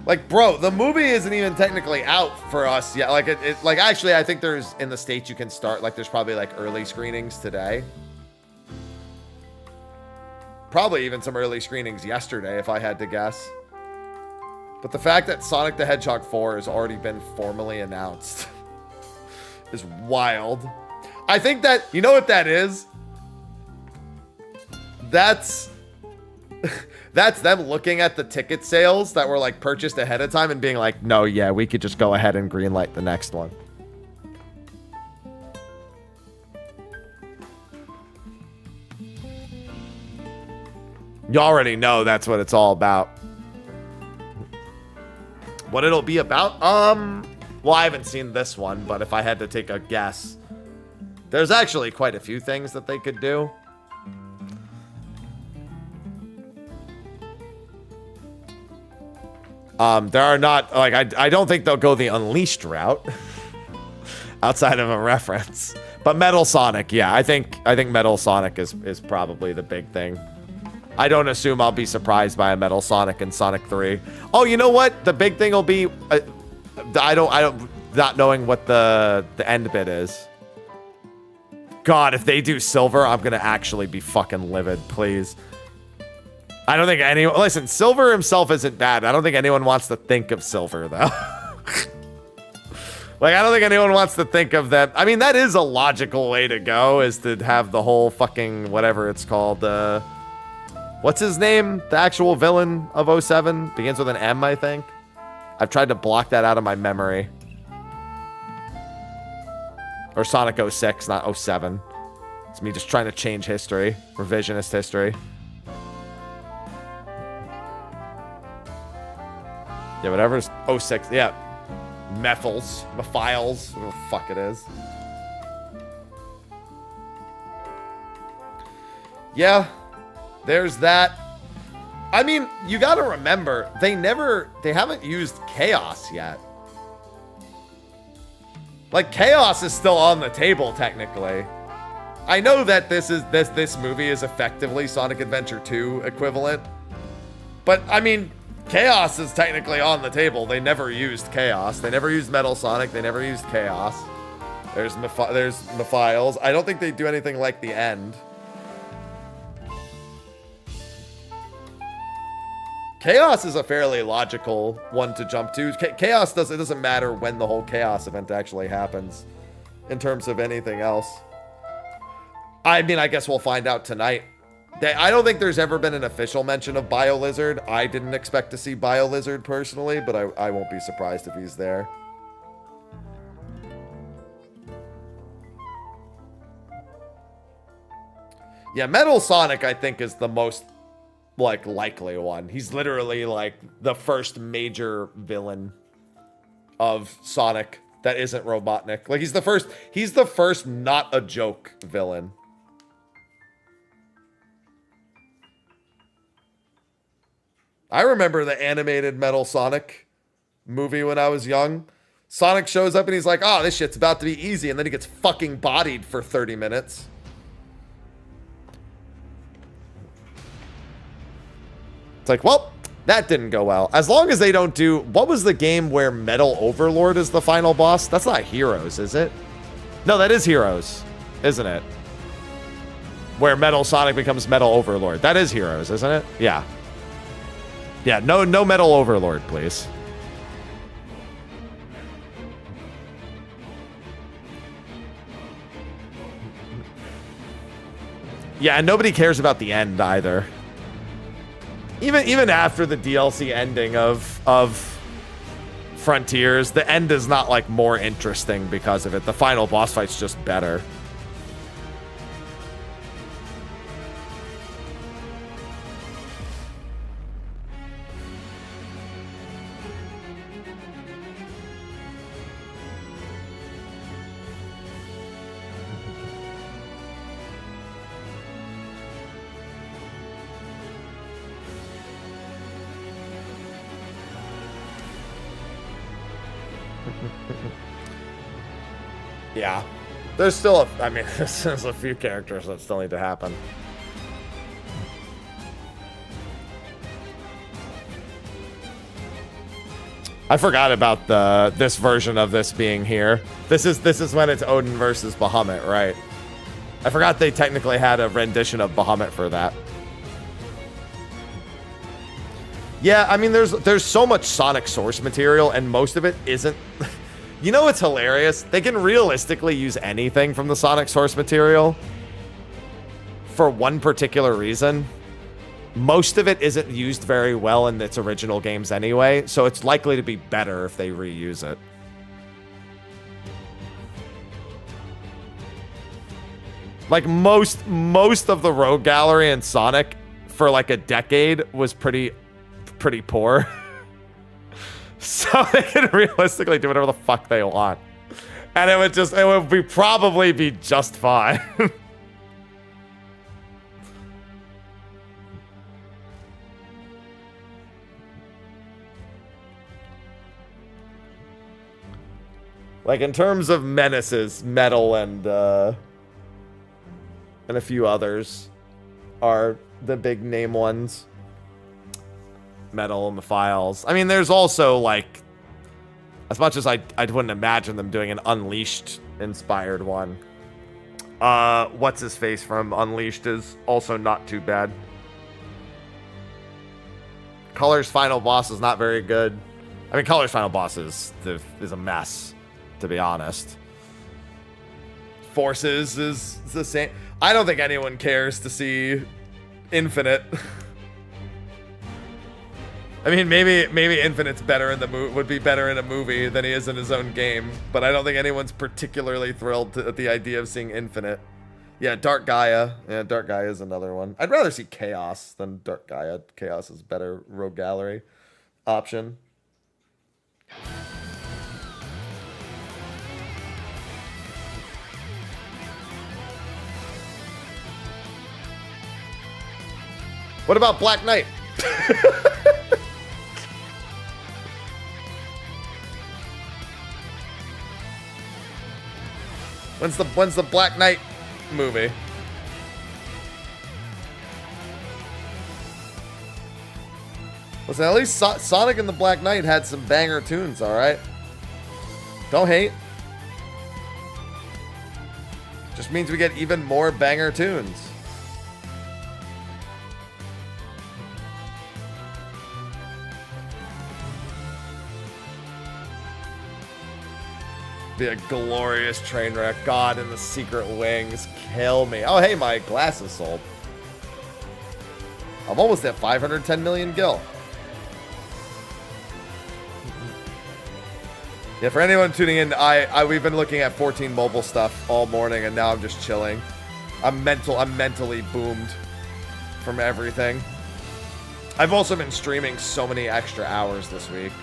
Like, bro, the movie isn't even technically out for us yet. Like, like, actually, I think there's, in the States, you can start, like, there's probably, like, early screenings today. Probably even some early screenings yesterday, if I had to guess. But the fact that Sonic the Hedgehog 4 has already been formally announced is wild. I think that, you know what that is? That's that's them looking at the ticket sales that were like purchased ahead of time and being like, no, yeah, we could just go ahead and greenlight the next one. You already know that's what it's all about. What it'll be about? Well, I haven't seen this one, but if I had to take a guess, there's actually quite a few things that they could do. There are not, like, I don't think they'll go the Unleashed route outside of a reference. But Metal Sonic, yeah, I think Metal Sonic is probably the big thing. I don't assume I'll be surprised by a Metal Sonic in Sonic 3. Oh, you know what? The big thing will be, not knowing what the end bit is. God, if they do Silver, I'm gonna actually be fucking livid, please. I don't think anyone... Listen, Silver himself isn't bad. I don't think anyone wants to think of Silver, though. Like, I don't think anyone wants to think of that. I mean, that is a logical way to go, is to have the whole fucking... whatever it's called. What's his name? The actual villain of 07? Begins with an M, I think. I've tried to block that out of my memory. Or Sonic 06, not 07. It's me just trying to change history. Revisionist history. Yeah, whatever's 06. Yeah. Methyls. Methyls. Whatever the fuck it is. Yeah. There's that. I mean, you gotta remember, they haven't used Chaos yet. Like, Chaos is still on the table, technically. I know that this movie is effectively Sonic Adventure 2 equivalent. But, I mean, Chaos is technically on the table. They never used Chaos. They never used Metal Sonic. They never used Chaos. There's Mephiles. I don't think they do anything like the end. Chaos is a fairly logical one to jump to. Chaos doesn't matter when the whole Chaos event actually happens in terms of anything else. I mean, I guess we'll find out tonight. I don't think there's ever been an official mention of BioLizard. I didn't expect to see BioLizard personally, but I won't be surprised if he's there. Yeah, Metal Sonic, I think, is the most, like, likely one. He's literally, like, the first major villain of Sonic that isn't Robotnik. Like, he's the first not a joke villain. I remember the animated Metal Sonic movie when I was young. Sonic shows up and he's like, oh, this shit's about to be easy. And then he gets fucking bodied for 30 minutes. It's like, well, that didn't go well. As long as they don't do... What was the game where Metal Overlord is the final boss? That's not Heroes, is it? No, that is Heroes, isn't it? Where Metal Sonic becomes Metal Overlord. That is Heroes, isn't it? Yeah. Yeah, no Metal Overlord, please. Yeah, and nobody cares about the end either. Even after the DLC ending of Frontiers, the end is not, like, more interesting because of it. The final boss fight's just better. Yeah. There's still there's a few characters that still need to happen. I forgot about this version of this being here. This is when it's Odin versus Bahamut, right? I forgot they technically had a rendition of Bahamut for that. Yeah, I mean, there's so much Sonic source material, and most of it isn't... You know what's hilarious? They can realistically use anything from the Sonic source material for one particular reason. Most of it isn't used very well in its original games anyway, so it's likely to be better if they reuse it. Like most of the rogue gallery in Sonic for like a decade was pretty poor. So they can realistically do whatever the fuck they want. And it would probably be just fine. Like in terms of menaces, Metal and a few others are the big name ones. Metal and the Files. I mean, there's also like, as much as I wouldn't imagine them doing an Unleashed inspired one. What's his face from Unleashed is also not too bad. Color's final boss is not very good. I mean, Color's final boss is a mess, to be honest. Forces is the same. I don't think anyone cares to see Infinite. I mean, maybe Infinite's better in the would be better in a movie than he is in his own game, but I don't think anyone's particularly thrilled at the idea of seeing Infinite. Yeah, Dark Gaia. Yeah, Dark Gaia is another one. I'd rather see Chaos than Dark Gaia. Chaos is better rogue gallery option. What about Black Knight? When's the Black Knight movie? Listen, at least Sonic and the Black Knight had some banger tunes, all right? Don't hate. Just means we get even more banger tunes. Be a glorious train wreck. God in the secret wings. Kill me. Oh, hey, my glasses sold. I'm almost at 510 million gil. Yeah, for anyone tuning in, we've been looking at 14 mobile stuff all morning, and now I'm just chilling. I'm mentally boomed from everything. I've also been streaming so many extra hours this week.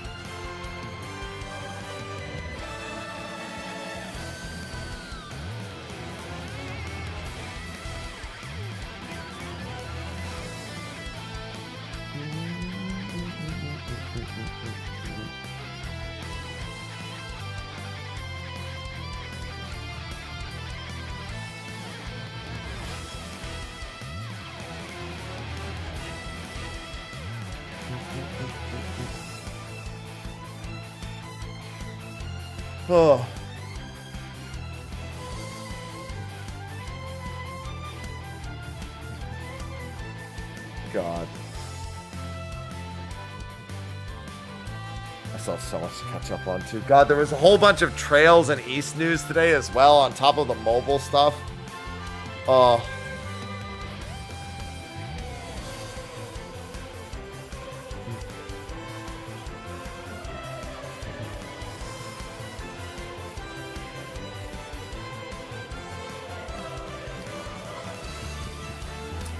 Oh. God. I still have so much to catch up on too. God, there was a whole bunch of Trails and East news today as well on top of the mobile stuff. Oh.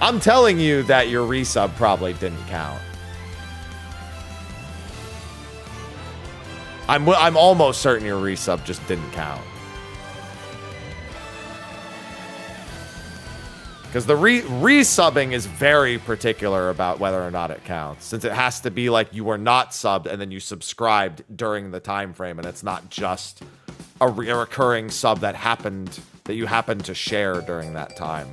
I'm telling you that your resub probably didn't count. I'm almost certain your resub just didn't count. Because the resubbing is very particular about whether or not it counts. Since it has to be like you were not subbed and then you subscribed during the time frame, and it's not just a recurring sub that you happened to share during that time.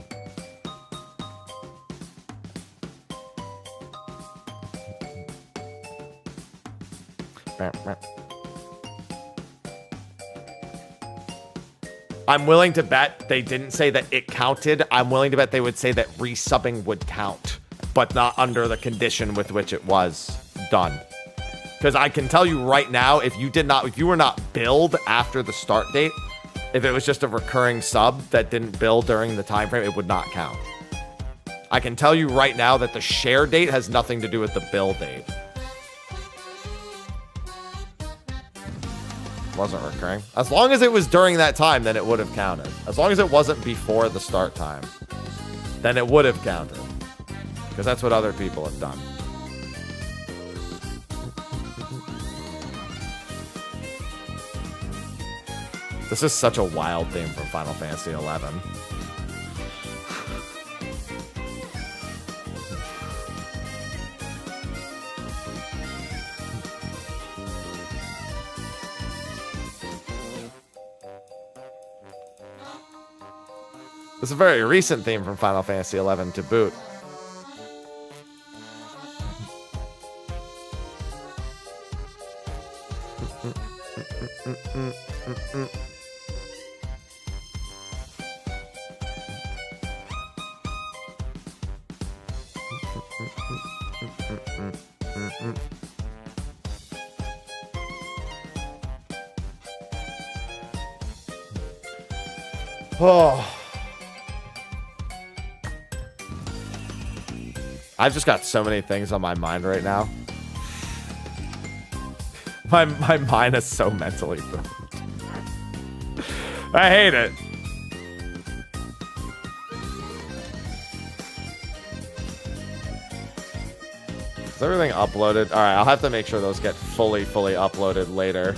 I'm willing to bet they didn't say that it counted. I'm willing to bet they would say that resubbing would count, but not under the condition with which it was done. Because I can tell you right now, if you were not billed after the start date, if it was just a recurring sub that didn't bill during the time frame, it would not count. I can tell you right now that the share date has nothing to do with the bill date. Wasn't recurring. As long as it was during that time, then it would have counted. As long as it wasn't before the start time, then it would have counted. Because that's what other people have done. This is such a wild theme from Final Fantasy XI. This is a very recent theme from Final Fantasy XI to boot. Oh. I've just got so many things on my mind right now. My mind is so mentally burned. I hate it. Is everything uploaded? All right, I'll have to make sure those get fully uploaded later.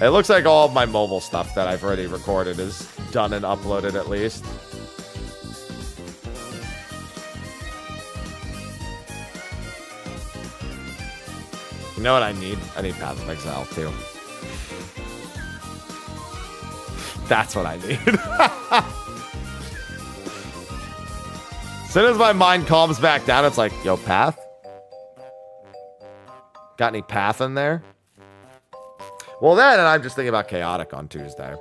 It looks like all of my mobile stuff that I've already recorded is done and uploaded at least. You know what I need? I need Path of Exile too. That's what I need. As soon as my mind calms back down, it's like, yo, Path? Got any Path in there? Well, then, and I'm just thinking about Chaotic on Tuesday.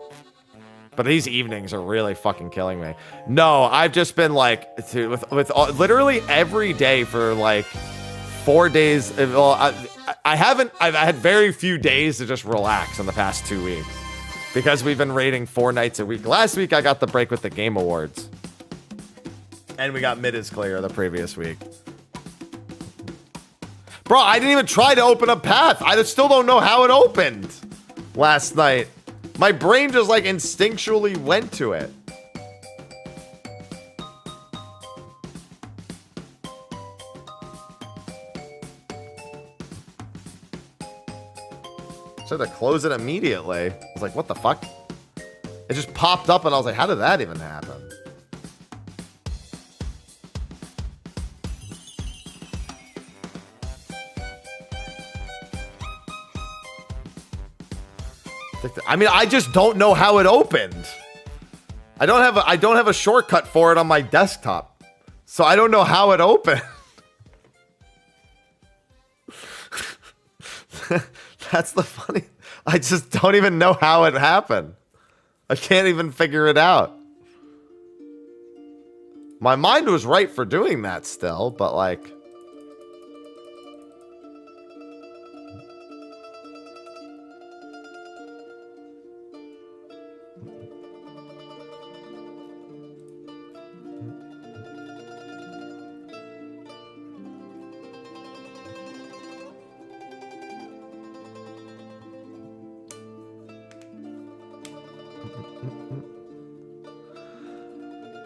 But these evenings are really fucking killing me. No, I've just been like, with literally every day for like 4 days. Well, I've had very few days to just relax in the past 2 weeks. Because we've been raiding 4 nights a week. Last week, I got the break with the Game Awards. And we got mid is clear the previous week. Bro, I didn't even try to open a path. I still don't know how it opened last night. My brain just like instinctually went to it. So to close it immediately. I was like, what the fuck? It just popped up and I was like, how did that even happen? I mean, I just don't know how it opened. I don't have a shortcut for it on my desktop. So I don't know how it opened. That's the funny. I just don't even know how it happened. I can't even figure it out. My mind was right for doing that still, but like...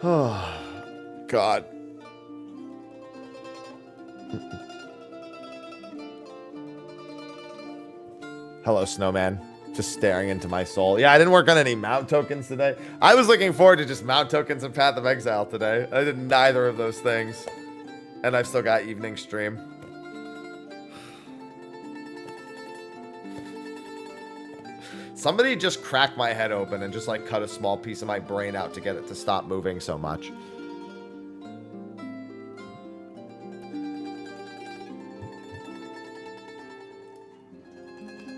Oh, God. Hello, Snowman. Just staring into my soul. Yeah, I didn't work on any mount tokens today. I was looking forward to just mount tokens and Path of Exile today. I did neither of those things. And I've still got evening stream. Somebody just cracked my head open and just like cut a small piece of my brain out to get it to stop moving so much.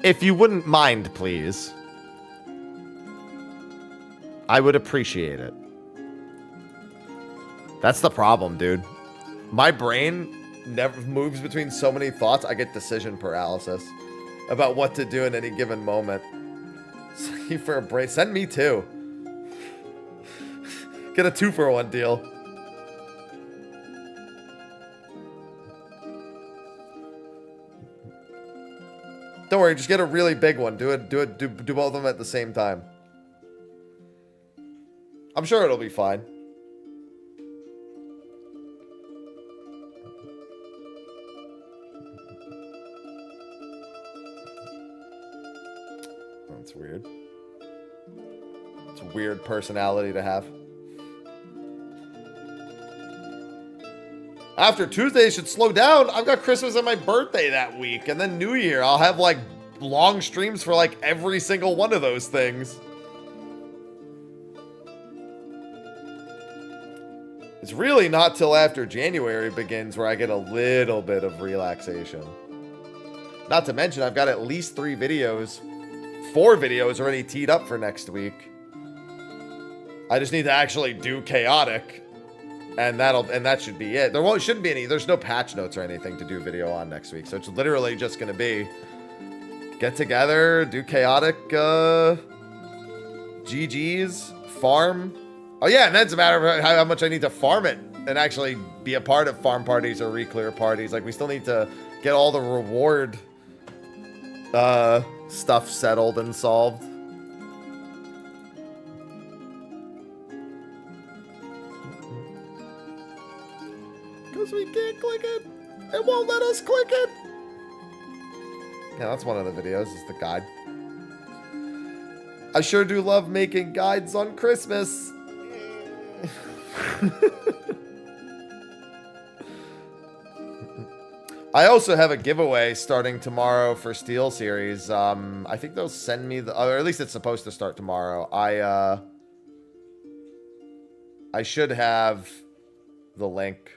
If you wouldn't mind, please. I would appreciate it. That's the problem, dude. My brain never moves between so many thoughts, I get decision paralysis about what to do in any given moment. Thank you for a break. Send me 2. Get a 2-for-1 deal. Don't worry, just get a really big one. Do both of them at the same time. I'm sure it'll be fine. That's weird. It's a weird personality to have. After Tuesday should slow down. I've got Christmas and my birthday that week, and then New Year. I'll have like long streams for like every single one of those things. It's really not till after January begins where I get a little bit of relaxation. Not to mention, I've got at least 4 videos already teed up for next week. I just need to actually do chaotic. And that should be it. Shouldn't be any, there's no patch notes or anything to do video on next week. So it's literally just going to be get together, do chaotic, GGs, farm. Oh yeah, and then it's a matter of how much I need to farm it and actually be a part of farm parties or re-clear parties. Like we still need to get all the reward, stuff settled and solved. Because we can't click it. It won't let us click it. Yeah, that's one of the videos, is the guide. I sure do love making guides on Christmas. I also have a giveaway starting tomorrow for Steel Series. I think they'll send me the, or at least it's supposed to start tomorrow. I should have the link.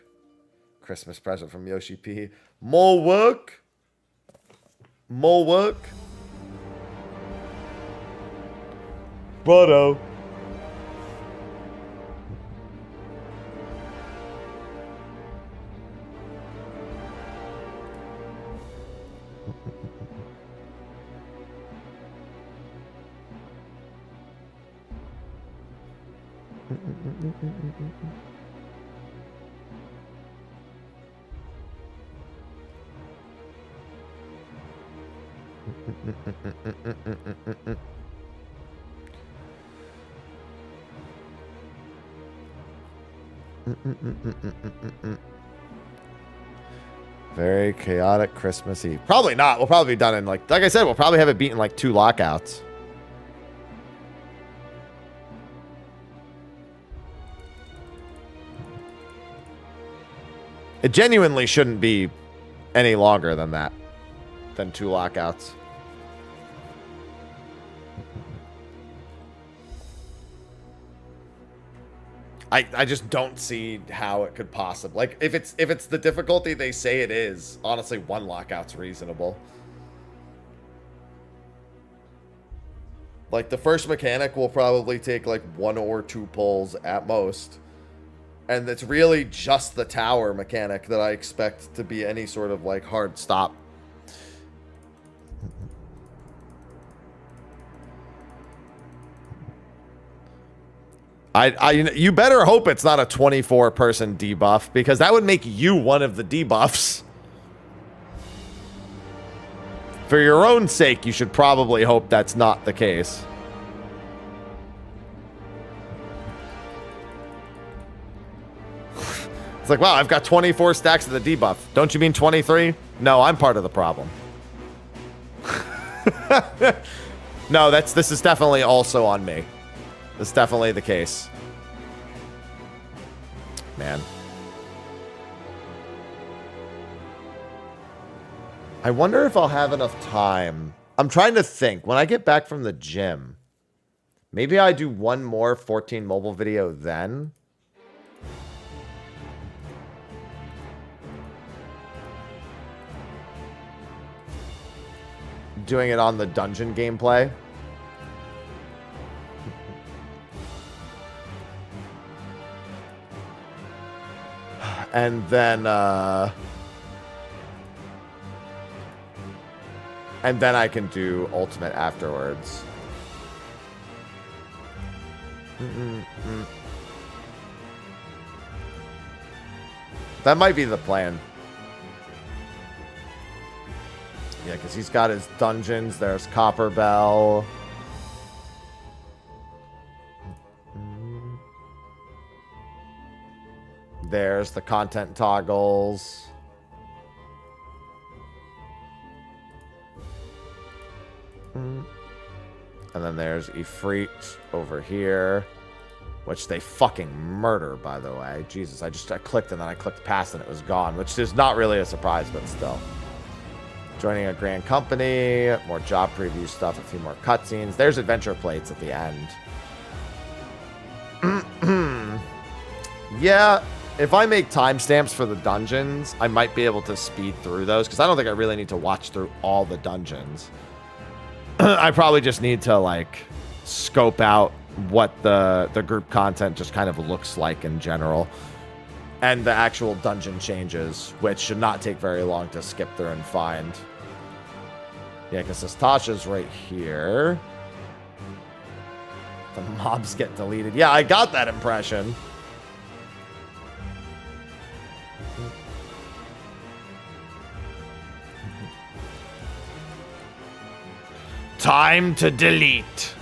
Christmas present from Yoshi P. More work. More work. Brotto. Very chaotic Christmas Eve. Probably not. We'll probably be done in like I said, we'll probably have it beaten like 2 lockouts. It genuinely shouldn't be any longer than that. Than 2 lockouts. I just don't see how it could possibly, like, if it's the difficulty they say it is, honestly 1 lockout's reasonable. Like the first mechanic will probably take like 1 or 2 pulls at most. And it's really just the tower mechanic that I expect to be any sort of like hard stop. You better hope it's not a 24-person debuff, because that would make you one of the debuffs. For your own sake, you should probably hope that's not the case. It's like, wow, I've got 24 stacks of the debuff. Don't you mean 23? No, I'm part of the problem. No, this is definitely also on me. That's definitely the case. Man. I wonder if I'll have enough time. I'm trying to think. When I get back from the gym, maybe I do 1 more 14 mobile video then. Doing it on the dungeon gameplay. And then And then I can do ultimate afterwards. That might be the plan. Yeah, because he's got his dungeons. There's Copper Bell. There's the content toggles. And then there's Ifrit over here, which they fucking murder, by the way. Jesus, I clicked and then I clicked past and it was gone, which is not really a surprise, but still. Joining a grand company, more job preview stuff, a few more cutscenes. There's adventure plates at the end. Yeah, if I make timestamps for the dungeons, I might be able to speed through those, because I don't think I really need to watch through all the dungeons. I probably just need to, like, scope out what the group content just kind of looks like in general. And the actual dungeon changes, which should not take very long to skip through and find. Yeah, because this Tasha's right here. The mobs get deleted. Yeah, I got that impression. Time to delete.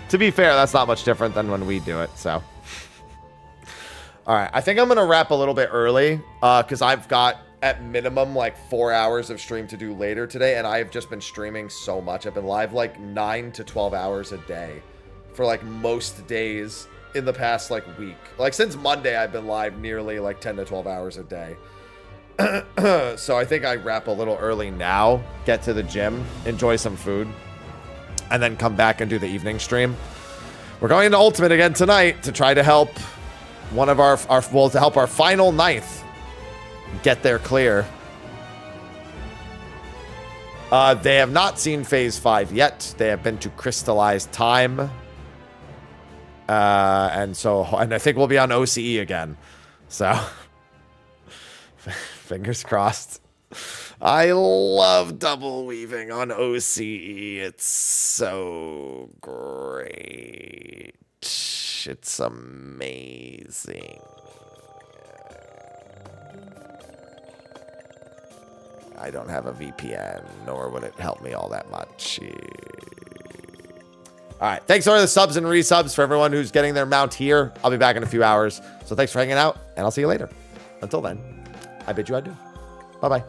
To be fair, that's not much different than when we do it, so. All right, I think I'm going to wrap a little bit early because I've got, at minimum, like 4 hours of stream to do later today, and I've just been streaming so much. I've been live like 9 to 12 hours a day for like most days in the past like week. Like since Monday, I've been live nearly like 10 to 12 hours a day. So I think I wrap a little early now, get to the gym, enjoy some food, and then come back and do the evening stream. We're going into Ultimate again tonight to try to help one of our to help our final ninth get there clear. They have not seen Phase 5 yet. They have been to Crystallized Time. And I think we'll be on OCE again. So, fingers crossed. I love double weaving on OCE. It's so great. It's amazing. I don't have a VPN, nor would it help me all that much. All right. Thanks for the subs and resubs for everyone who's getting their mount here. I'll be back in a few hours. So thanks for hanging out, and I'll see you later. Until then, I bid you adieu. Bye-bye.